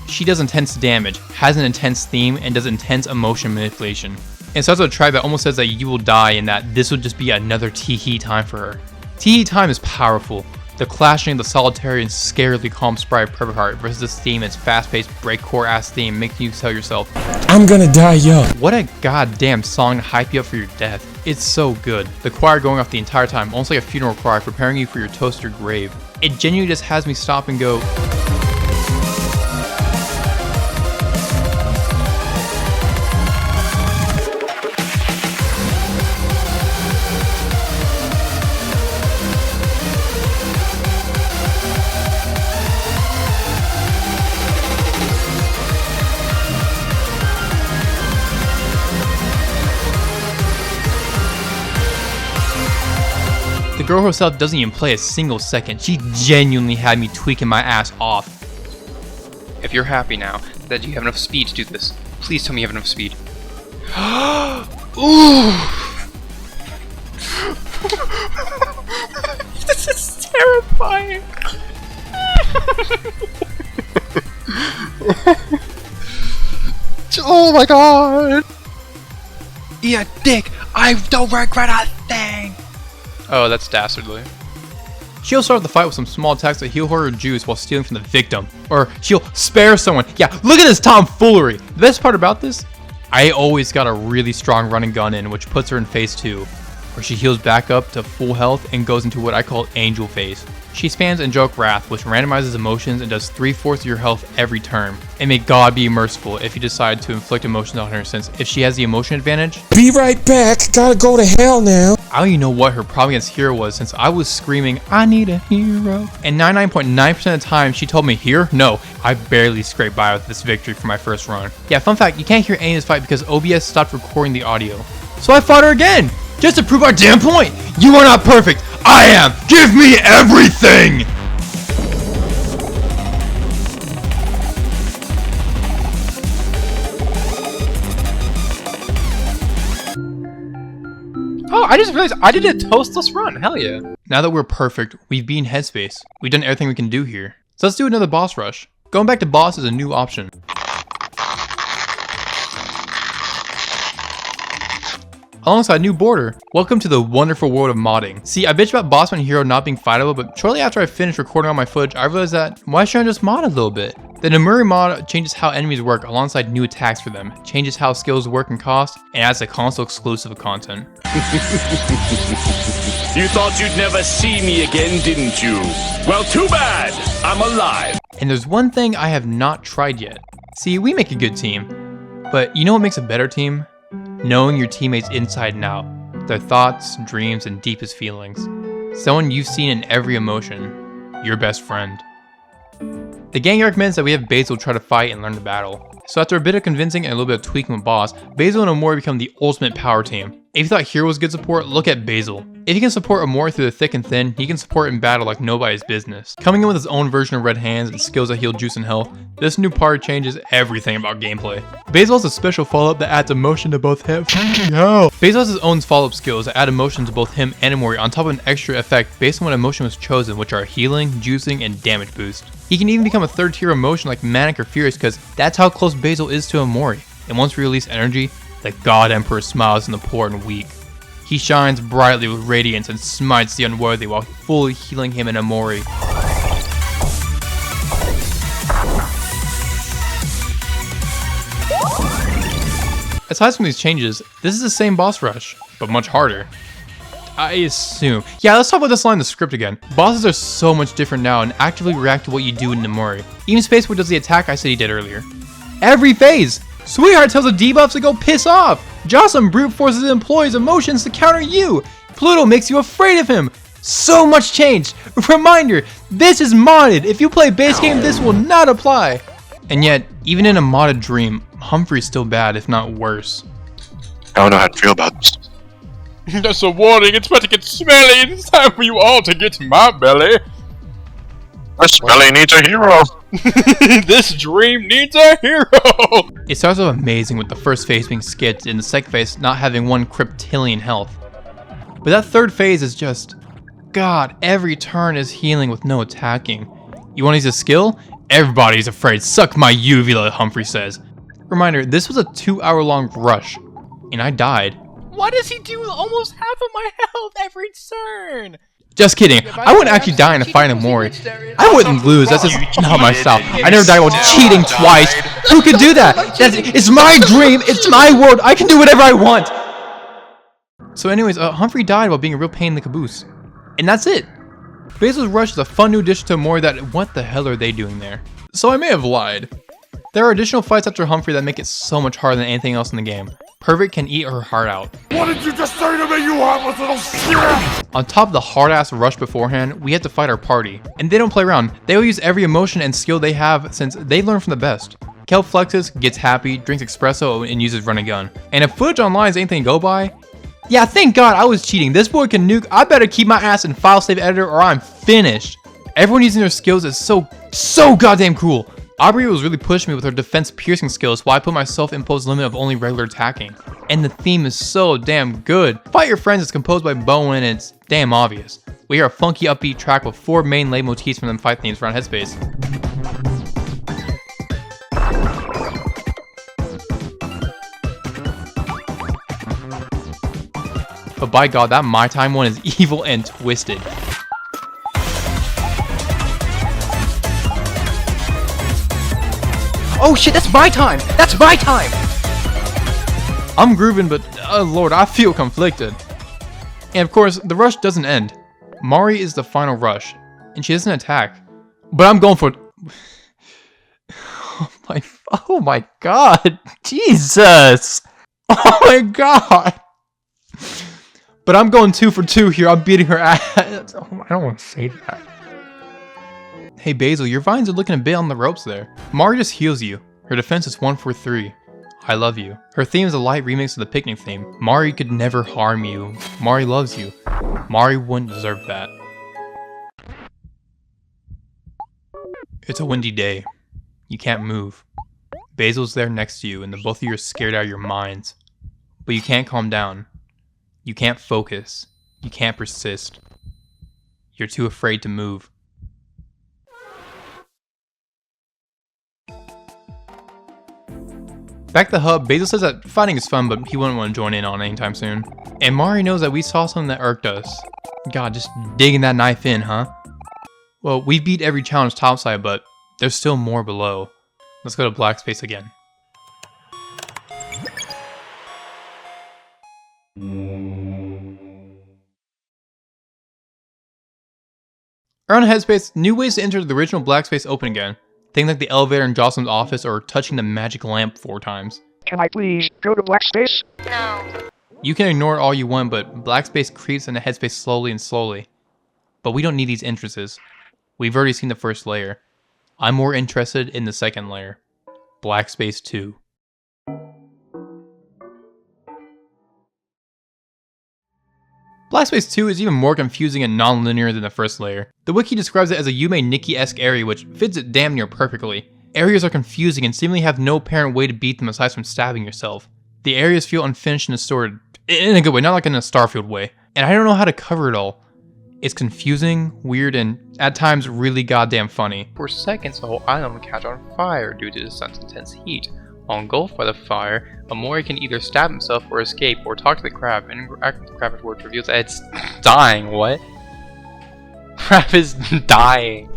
She does intense damage, has an intense theme, and does intense emotion manipulation. And starts with a tribe that almost says that you will die and that this would just be another tee-hee time for her. Tee-hee time is powerful. The clashing of the solitary and scarily calm sprite of Perfect Heart versus this theme, its fast-paced breakcore ass theme, making you tell yourself, I'm gonna die young. What a goddamn song to hype you up for your death. It's so good. The choir going off the entire time, almost like a funeral cry preparing you for your toaster grave. It genuinely just has me stop and go, the girl herself doesn't even play a single second. She genuinely had me tweaking my ass off. If you're happy now that you have enough speed to do this, please tell me you have enough speed. Ooh! This is terrifying! Oh my god! Yeah, dick! I don't regret a thing! Oh, that's dastardly. She'll start the fight with some small attacks that heal her juice while stealing from the victim. Or she'll spare someone. Yeah, look at this tomfoolery. The best part about this, I always got a really strong running gun in, which puts her in phase 2, where she heals back up to full health and goes into what I call angel phase. She spams Angelic Wrath, which randomizes emotions and does 3/4 of your health every turn. And may God be merciful if you decide to inflict emotions on her, since if she has the emotion advantage, be right back, gotta go to hell now. I don't even know what her problem against Hero was since I was screaming, I need a hero. And 99.9% of the time she told me here, no, I barely scraped by with this victory for my first run. Yeah, fun fact, you can't hear any of this fight because OBS stopped recording the audio. So I fought her again, just to prove our damn point. You are not perfect, I am. Give me everything. Oh, I just realized I did a toastless run. Hell yeah. Now that we're perfect, we've beaten Headspace. We've done everything we can do here. So let's do another boss rush. Going back to boss is a new option. Alongside new border. Welcome to the wonderful world of modding. See, I bitched about boss and hero not being fightable, but shortly after I finished recording all my footage, I realized that why shouldn't I just mod a little bit? The Omori mod changes how enemies work alongside new attacks for them, changes how skills work and cost, and adds a console exclusive content. You thought you'd never see me again, didn't you? Well, too bad! I'm alive! And there's one thing I have not tried yet. See, we make a good team, but you know what makes a better team? Knowing your teammates inside and out, their thoughts, dreams, and deepest feelings. Someone you've seen in every emotion, your best friend. The gang recommends that we have Basil try to fight and learn the battle. So after a bit of convincing and a little bit of tweaking with boss, Basil and Omori become the ultimate power team. If you thought Hero was good support, look at Basil. If he can support Omori through the thick and thin, he can support in battle like nobody's business. Coming in with his own version of red hands and skills that heal juice and health, this new part changes everything about gameplay. Basil has a special follow-up that adds emotion to both him. Basil has his own follow-up skills that add emotion to both him and Omori on top of an extra effect based on what emotion was chosen, which are healing, juicing, and damage boost. He can even become a third tier emotion like Manic or Furious because that's how close Basil is to Omori. And once we release energy, the God Emperor smiles on the poor and weak. He shines brightly with radiance and smites the unworthy while fully healing him and Omori. Aside from these changes, this is the same boss rush, but much harder. I assume. Yeah, let's talk about this line in the script again. Bosses are so much different now and actively react to what you do in Omori. Even Spaceboy does the attack I said he did earlier. Every phase! Sweetheart tells the debuffs to go piss off! Jocelyn brute forces his employees' emotions to counter you! Pluto makes you afraid of him! So much changed! Reminder, this is modded! If you play base game, this will not apply! And yet, even in a modded dream, Humphrey's still bad, if not worse. I don't know how to feel about this. That's a warning, it's about to get smelly, it's time for you all to get to my belly. This belly needs a hero. This dream needs a hero. It starts off amazing with the first phase being skipped and the second phase not having 1 cryptillion health. But that third phase is just, God, every turn is healing with no attacking. You want to use a skill? Everybody's afraid, suck my uvula, Humphrey says. Reminder, this was a 2-hour-long rush, and I died. Why does he do almost half of my health every turn? Just kidding, I wouldn't actually die in a fight in Omori. I wouldn't lose, that's just not my style. I never died while cheating twice. Who could do that? It's my dream, it's my world, I can do whatever I want. So anyways, Humphrey died while being a real pain in the caboose. And that's it. Basil's Rush is a fun new addition to Omori that, what the hell are they doing there? So I may have lied. There are additional fights after Humphrey that make it so much harder than anything else in the game. Perfect can eat her heart out. What did you just say to me, you heartless little shit? On top of the hard-ass rush beforehand, we had to fight our party. And they don't play around. They will use every emotion and skill they have since they learn from the best. Kel flexes, gets happy, drinks espresso, and uses run and gun. And if footage online is anything to go by, yeah, thank God I was cheating. This boy can nuke. I better keep my ass in file save editor or I'm finished. Everyone using their skills is so goddamn cool. Aubrey was really pushing me with her defense piercing skills while I put my self-imposed limit of only regular attacking. And the theme is so damn good. Fight Your Friends is composed by Bowen and it's damn obvious. We hear a funky upbeat track with 4 main leitmotifs from them fight themes around Headspace. But by God, that My Time one is evil and twisted. Oh shit, that's my time! That's my time! I'm grooving, but Lord, I feel conflicted. And of course, the rush doesn't end. Mari is the final rush, and she doesn't attack. But I'm going for... Oh my God! Jesus! Oh my God! But I'm going 2 for 2 here. I'm beating her ass. I don't want to say that. Hey Basil, your vines are looking a bit on the ropes there. Mari just heals you. Her defense is 1 for 3. I love you. Her theme is a light remix of the picnic theme. Mari could never harm you. Mari loves you. Mari wouldn't deserve that. It's a windy day. You can't move. Basil's there next to you and the both of you are scared out of your minds. But you can't calm down. You can't focus. You can't persist. You're too afraid to move. Back at the hub, Basil says that fighting is fun, but he wouldn't want to join in on it anytime soon. And Mari knows that we saw something that irked us. God, just digging that knife in, huh? Well, we beat every challenge topside, but there's still more below. Let's go to Black Space again. Around Headspace, new ways to enter the original Black Space open again. Things like the elevator in Jocelyn's office or touching the magic lamp 4 times. Can I please go to Black Space? No. You can ignore it all you want, but Black Space creeps into Headspace slowly and slowly. But we don't need these entrances. We've already seen the first layer. I'm more interested in the second layer. Black Space 2. Black Space 2 is even more confusing and non-linear than the first layer. The wiki describes it as a Yume Nikki-esque area which fits it damn near perfectly. Areas are confusing and seemingly have no apparent way to beat them aside from stabbing yourself. The areas feel unfinished and distorted, in a good way, not like in a Starfield way. And I don't know how to cover it all. It's confusing, weird, and at times really goddamn funny. For seconds, the whole island will catch on fire due to the sun's intense heat. While engulfed by the fire, Omori can either stab himself or escape, or talk to the crab, and interact with the crab afterwards reveals that it's dying. What? Crab is dying.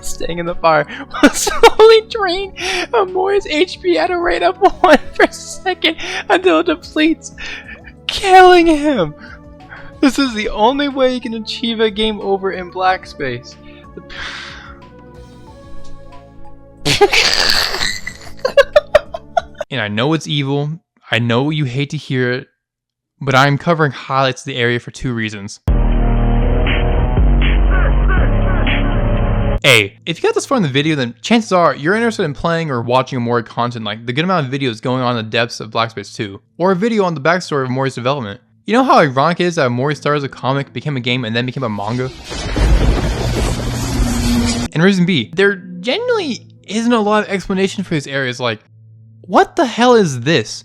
Staying in the fire will slowly drain Omori's HP at a rate of 1 per second until it depletes, killing him. This is the only way you can achieve a game over in Black Space. And I know it's evil, I know you hate to hear it, but I'm covering highlights of the area for 2 reasons. A, if you got this far in the video, then chances are you're interested in playing or watching Omori content like the good amount of videos going on in the depths of Black Space 2, or a video on the backstory of Omori's development. You know how ironic it is that Omori started as a comic, became a game, and then became a manga? And reason B, there genuinely isn't a lot of explanation for these areas, like, what the hell is this?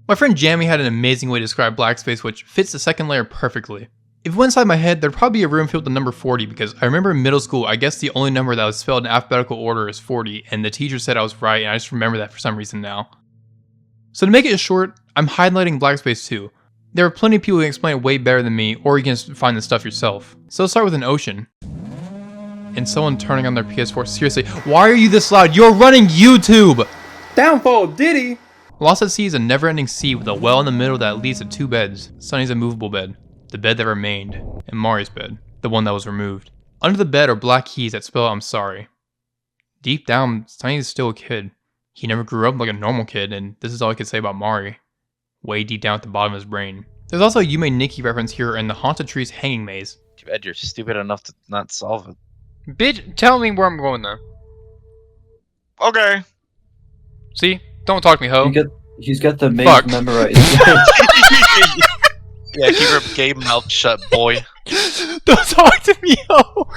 My friend Jammy had an amazing way to describe Black Space which fits the second layer perfectly. If it went inside my head, there'd probably be a room filled with the number 40 because I remember in middle school, I guess the only number that was spelled in alphabetical order is 40, and the teacher said I was right, and I just remember that for some reason now. So to make it short, I'm highlighting Black Space 2. There are plenty of people who can explain it way better than me, or you can just find the stuff yourself. So let's start with an ocean. And someone turning on their PS4. Seriously, why are you this loud? You're running YouTube! Downfall, Diddy! Lost at Sea is a never-ending sea with a well in the middle that leads to 2 beds. Sunny's a movable bed, the bed that remained, and Mari's bed, the one that was removed. Under the bed are black keys that spell I'm sorry. Deep down, Sunny is still a kid. He never grew up like a normal kid, and this is all he could say about Mari. Way deep down at the bottom of his brain. There's also a Yume Nikki reference here in the Haunted Tree's hanging maze. Too bad you're stupid enough to not solve it. Bitch, tell me where I'm going now. Okay. See? Don't talk to me, ho. He's got the maze Fuck. memorized. Yeah, keep your gay mouth shut, boy. Don't talk to me, ho!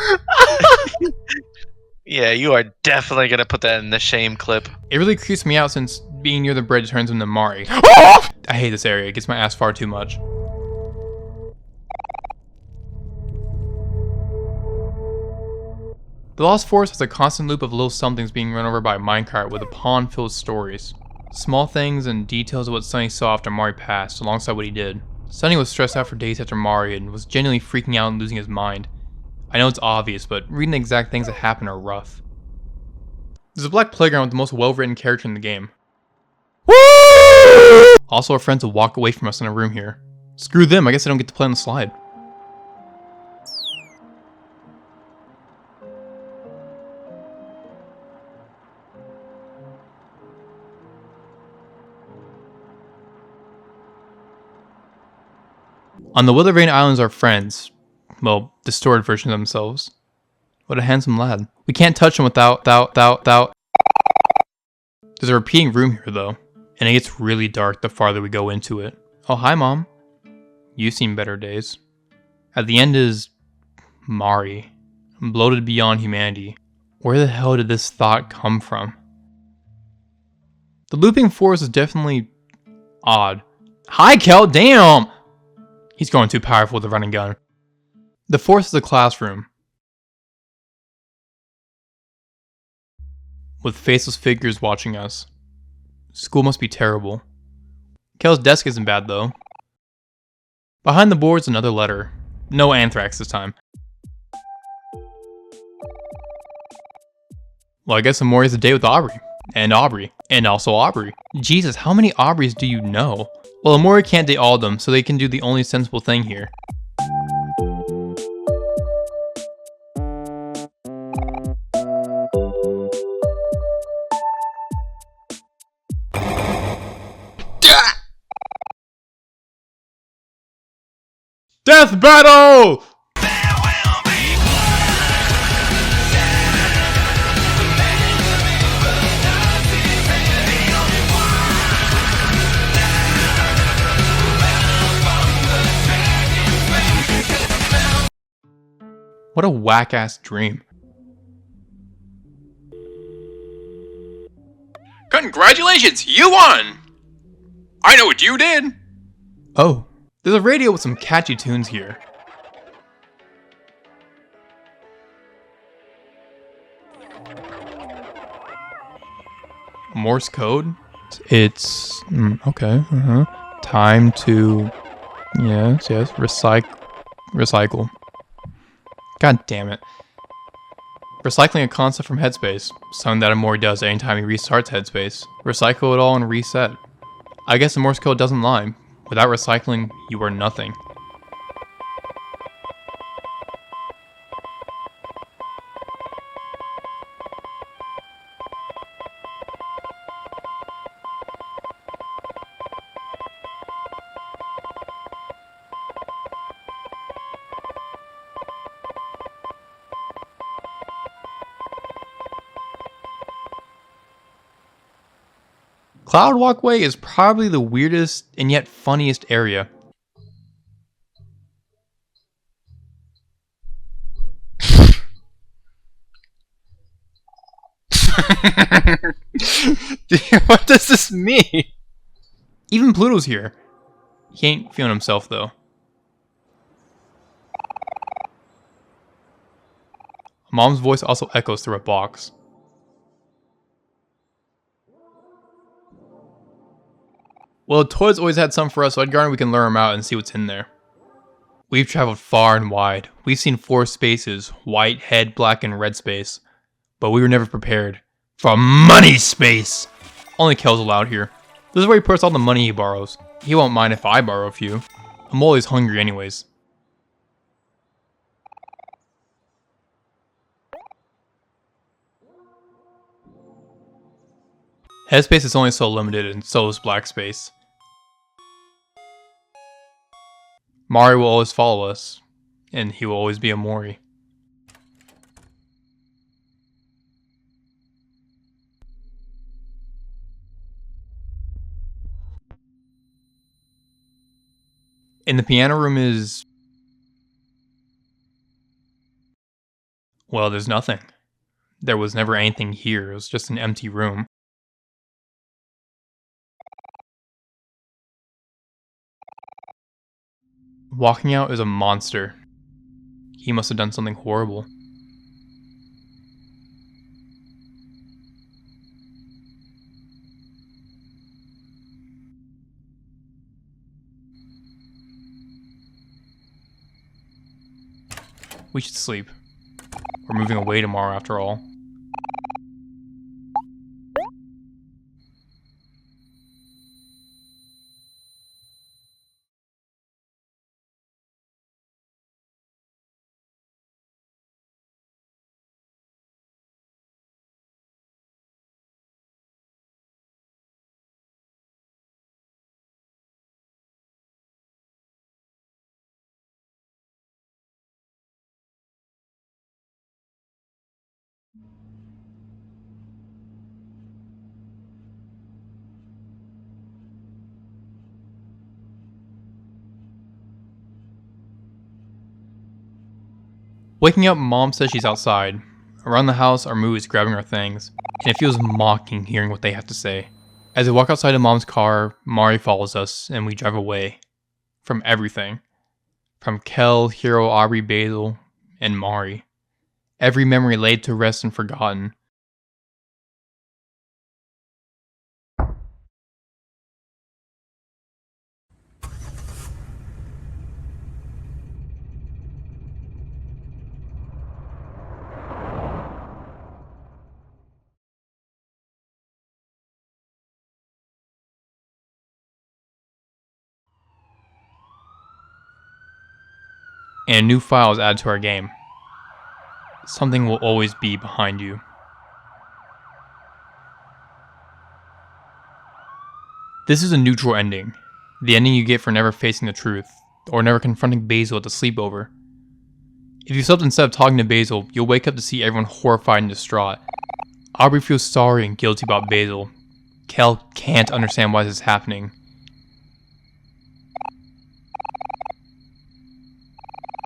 Yeah, you are definitely gonna put that in the shame clip. It really creeps me out since being near the bridge turns into Mari. I hate this area, it gets my ass far too much. The Lost Forest has a constant loop of little somethings being run over by a minecart with a pond filled with stories. Small things and details of what Sunny saw after Mari passed, alongside what he did. Sunny was stressed out for days after Mari and was genuinely freaking out and losing his mind. I know it's obvious, but reading the exact things that happen are rough. There's a black playground with the most well-written character in the game. Woo! Also, our friends will walk away from us in a room here. Screw them, I guess I don't get to play on the slide. On the Withervane Islands are friends. Well, distorted versions of themselves. What a handsome lad. We can't touch him without. There's a repeating room here though, and it gets really dark the farther we go into it. Oh, hi Mom. You've seen better days. At the end is Mari, bloated beyond humanity. Where the hell did this thought come from? The looping force is definitely odd. Hi Kel, damn! He's going too powerful with the running gun. The force is a classroom. With faceless figures watching us. School must be terrible. Kel's desk isn't bad though. Behind the board's another letter. No anthrax this time. Well, I guess Omori's a date with Aubrey. And Aubrey. And also Aubrey. Jesus, how many Aubreys do you know? Well, Omori can't date all of them, so they can do the only sensible thing here. Death battle! What a whack-ass dream. Congratulations, you won! I know what you did! Oh, there's a radio with some catchy tunes here. Morse code? It's... okay, Time to... Yes, recycle. God damn it. Recycling a concept from Headspace. Something that Omori does anytime he restarts Headspace. Recycle it all and reset. I guess the Morse code doesn't lie. Without recycling, you are nothing. Cloud Walkway is probably the weirdest and yet funniest area. What does this mean? Even Pluto's here. He ain't feeling himself though. Mom's voice also echoes through a box. Well, toys always had some for us, so I'd garner we can lure them out and see what's in there. We've traveled far and wide. We've seen 4 spaces, white, head, black, and red space. But we were never prepared for money space! Only Kel's allowed here. This is where he puts all the money he borrows. He won't mind if I borrow a few. I'm always hungry anyways. Headspace is only so limited, and so is black space. Mari will always follow us, and he will always be Omori. In the piano room is... well, there's nothing. There was never anything here, it was just an empty room. Walking out is a monster. He must have done something horrible. We should sleep. We're moving away tomorrow after all. Waking up, Mom says she's outside. Around the house, our Moo is grabbing our things, and it feels mocking hearing what they have to say. As we walk outside of Mom's car, Mari follows us, and we drive away. From everything. From Kel, Hiro, Aubrey, Basil, and Mari. Every memory laid to rest and forgotten. And a new file is added to our game. Something will always be behind you. This is a neutral ending. The ending you get for never facing the truth, or never confronting Basil at the sleepover. If you slept instead of talking to Basil, you'll wake up to see everyone horrified and distraught. Aubrey feels sorry and guilty about Basil. Kel can't understand why this is happening.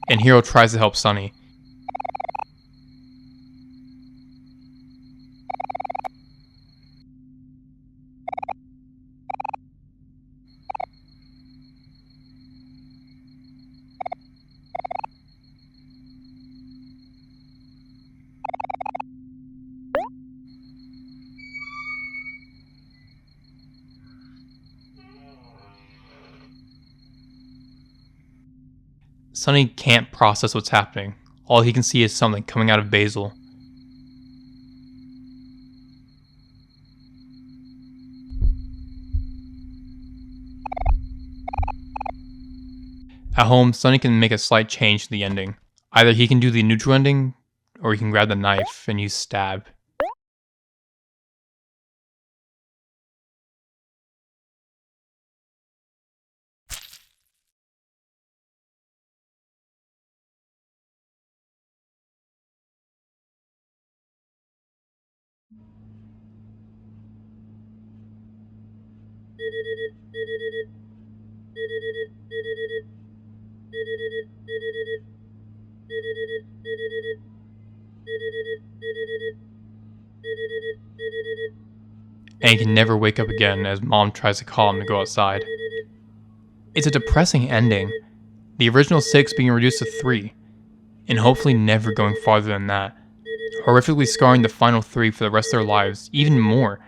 And Hiro tries to help Sunny. Sunny can't process what's happening. All he can see is something coming out of Basil. At home, Sunny can make a slight change to the ending. Either he can do the neutral ending, or he can grab the knife and use stab. And he can never wake up again as Mom tries to call him to go outside. It's a depressing ending, the original 6 being reduced to 3, and hopefully never going farther than that, horrifically scarring the final 3 for the rest of their lives, even more.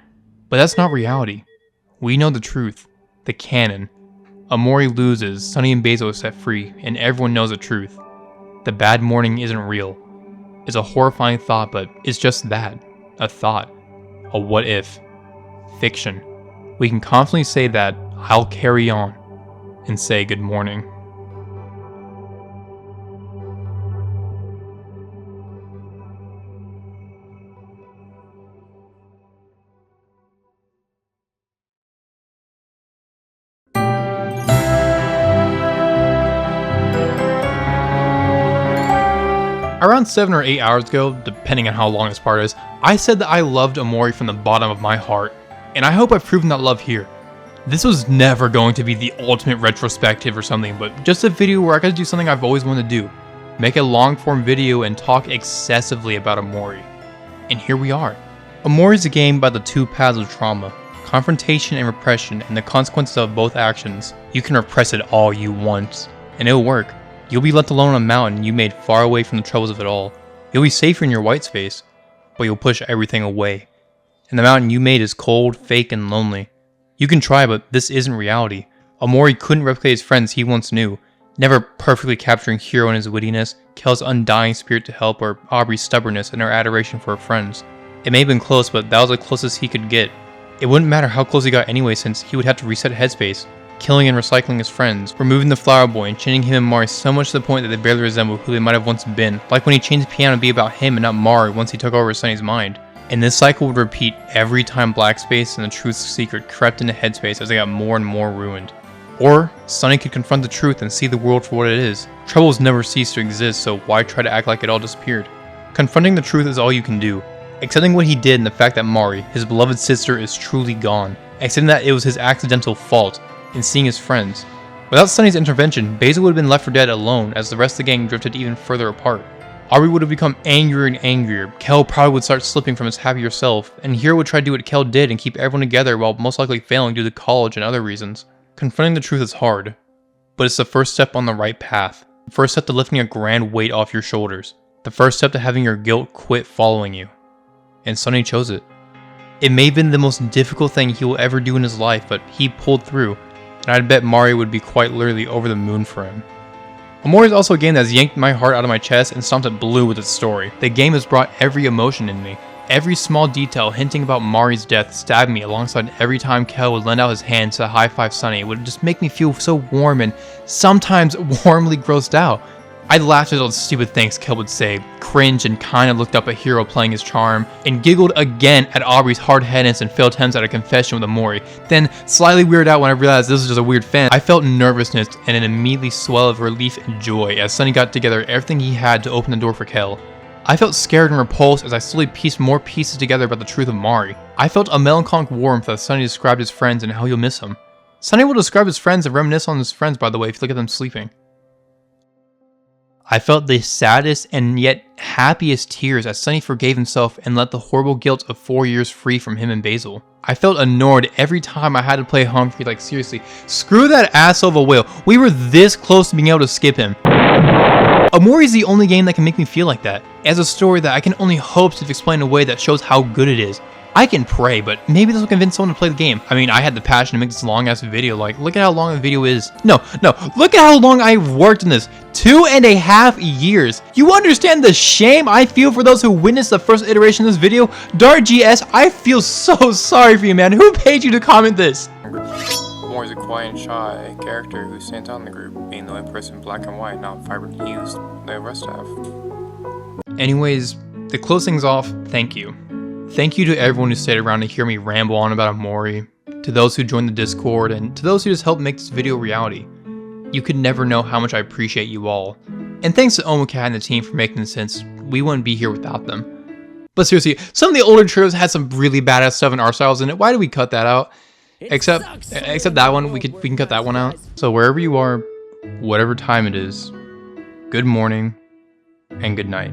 But that's not reality. We know the truth, the canon. Omori loses, Sunny and Basil are set free, and everyone knows the truth. The bad morning isn't real. It's a horrifying thought, but it's just that, a thought, a what if. Fiction. We can confidently say that I'll carry on and say good morning. Around 7 or 8 hours ago, depending on how long this part is, I said that I loved Omori from the bottom of my heart, and I hope I've proven that love here. This was never going to be the ultimate retrospective or something, but just a video where I got to do something I've always wanted to do. Make a long form video and talk excessively about Omori. And here we are. Omori is a game about the two paths of trauma, confrontation and repression, and the consequences of both actions. You can repress it all you want, and it'll work. You'll be left alone on a mountain you made far away from the troubles of it all. You'll be safer in your white space, but you'll push everything away. And the mountain you made is cold, fake, and lonely. You can try, but this isn't reality. Omori couldn't replicate his friends he once knew, never perfectly capturing Hiro and his wittiness, Kel's undying spirit to help, or Aubrey's stubbornness and her adoration for her friends. It may have been close, but that was the closest he could get. It wouldn't matter how close he got anyway, since he would have to reset headspace, killing and recycling his friends, removing the flower boy and changing him and Mari so much to the point that they barely resemble who they might have once been, like when he changed the piano to be about him and not Mari once he took over Sunny's mind. And this cycle would repeat every time Black Space and the truth's secret crept into headspace as they got more and more ruined. Or, Sunny could confront the truth and see the world for what it is. Troubles never cease to exist, so why try to act like it all disappeared? Confronting the truth is all you can do. Accepting what he did and the fact that Mari, his beloved sister, is truly gone. Accepting that it was his accidental fault, and seeing his friends. Without Sunny's intervention, Basil would have been left for dead alone as the rest of the gang drifted even further apart. Ari would have become angrier and angrier. Kel probably would start slipping from his happier self, and Hiro would try to do what Kel did and keep everyone together while most likely failing due to college and other reasons. Confronting the truth is hard, but it's the first step on the right path. The first step to lifting a grand weight off your shoulders. The first step to having your guilt quit following you. And Sunny chose it. It may have been the most difficult thing he will ever do in his life, but he pulled through, and I'd bet Mari would be quite literally over the moon for him. Omori is also a game that has yanked my heart out of my chest and stomped it blue with its story. The game has brought every emotion in me. Every small detail hinting about Mari's death stabbed me alongside every time Kel would lend out his hand to high-five Sunny. It would just make me feel so warm and sometimes warmly grossed out. I laughed at all the stupid things Kel would say, cringed and kinda looked up at Hiro playing his charm, and giggled again at Aubrey's hard-headedness and failed attempts at a confession with Omori, then slightly weirded out when I realized this was just a weird fan. I felt nervousness and an immediately swell of relief and joy as Sunny got together everything he had to open the door for Kel. I felt scared and repulsed as I slowly pieced more pieces together about the truth of Mari. I felt a melancholic warmth as Sunny described his friends and how he'll miss them. Sunny will describe his friends and reminisce on his friends, by the way, if you look at them sleeping. I felt the saddest and yet happiest tears as Sunny forgave himself and let the horrible guilt of 4 years free from him and Basil. I felt annoyed every time I had to play Humphrey, like seriously, screw that asshole of a whale. We were this close to being able to skip him. Omori is the only game that can make me feel like that. It has a story that I can only hope to explain in a way that shows how good it is. I can pray, but maybe this will convince someone to play the game. I mean, I had the passion to make this long ass video, like, look at how long the video is. No, look at how long I've worked in this. 2.5 years. You understand the shame I feel for those who witnessed the first iteration of this video? Dart GS, I feel so sorry for you, man. Who paid you to comment this? Omori is a quiet and shy character who stands out in the group, being the only person in black and white, not vibrant hues the rest have. Anyways, to close things off, thank you. Thank you to everyone who stayed around to hear me ramble on about Omori, to those who joined the Discord, and to those who just helped make this video a reality. You could never know how much I appreciate you all. And thanks to Omocat and the team for making this, since we wouldn't be here without them. But seriously, some of the older trailers had some really badass stuff in art styles in it. Why did we cut that out? Except that one, we can cut that one out. So wherever you are, whatever time it is, good morning and good night.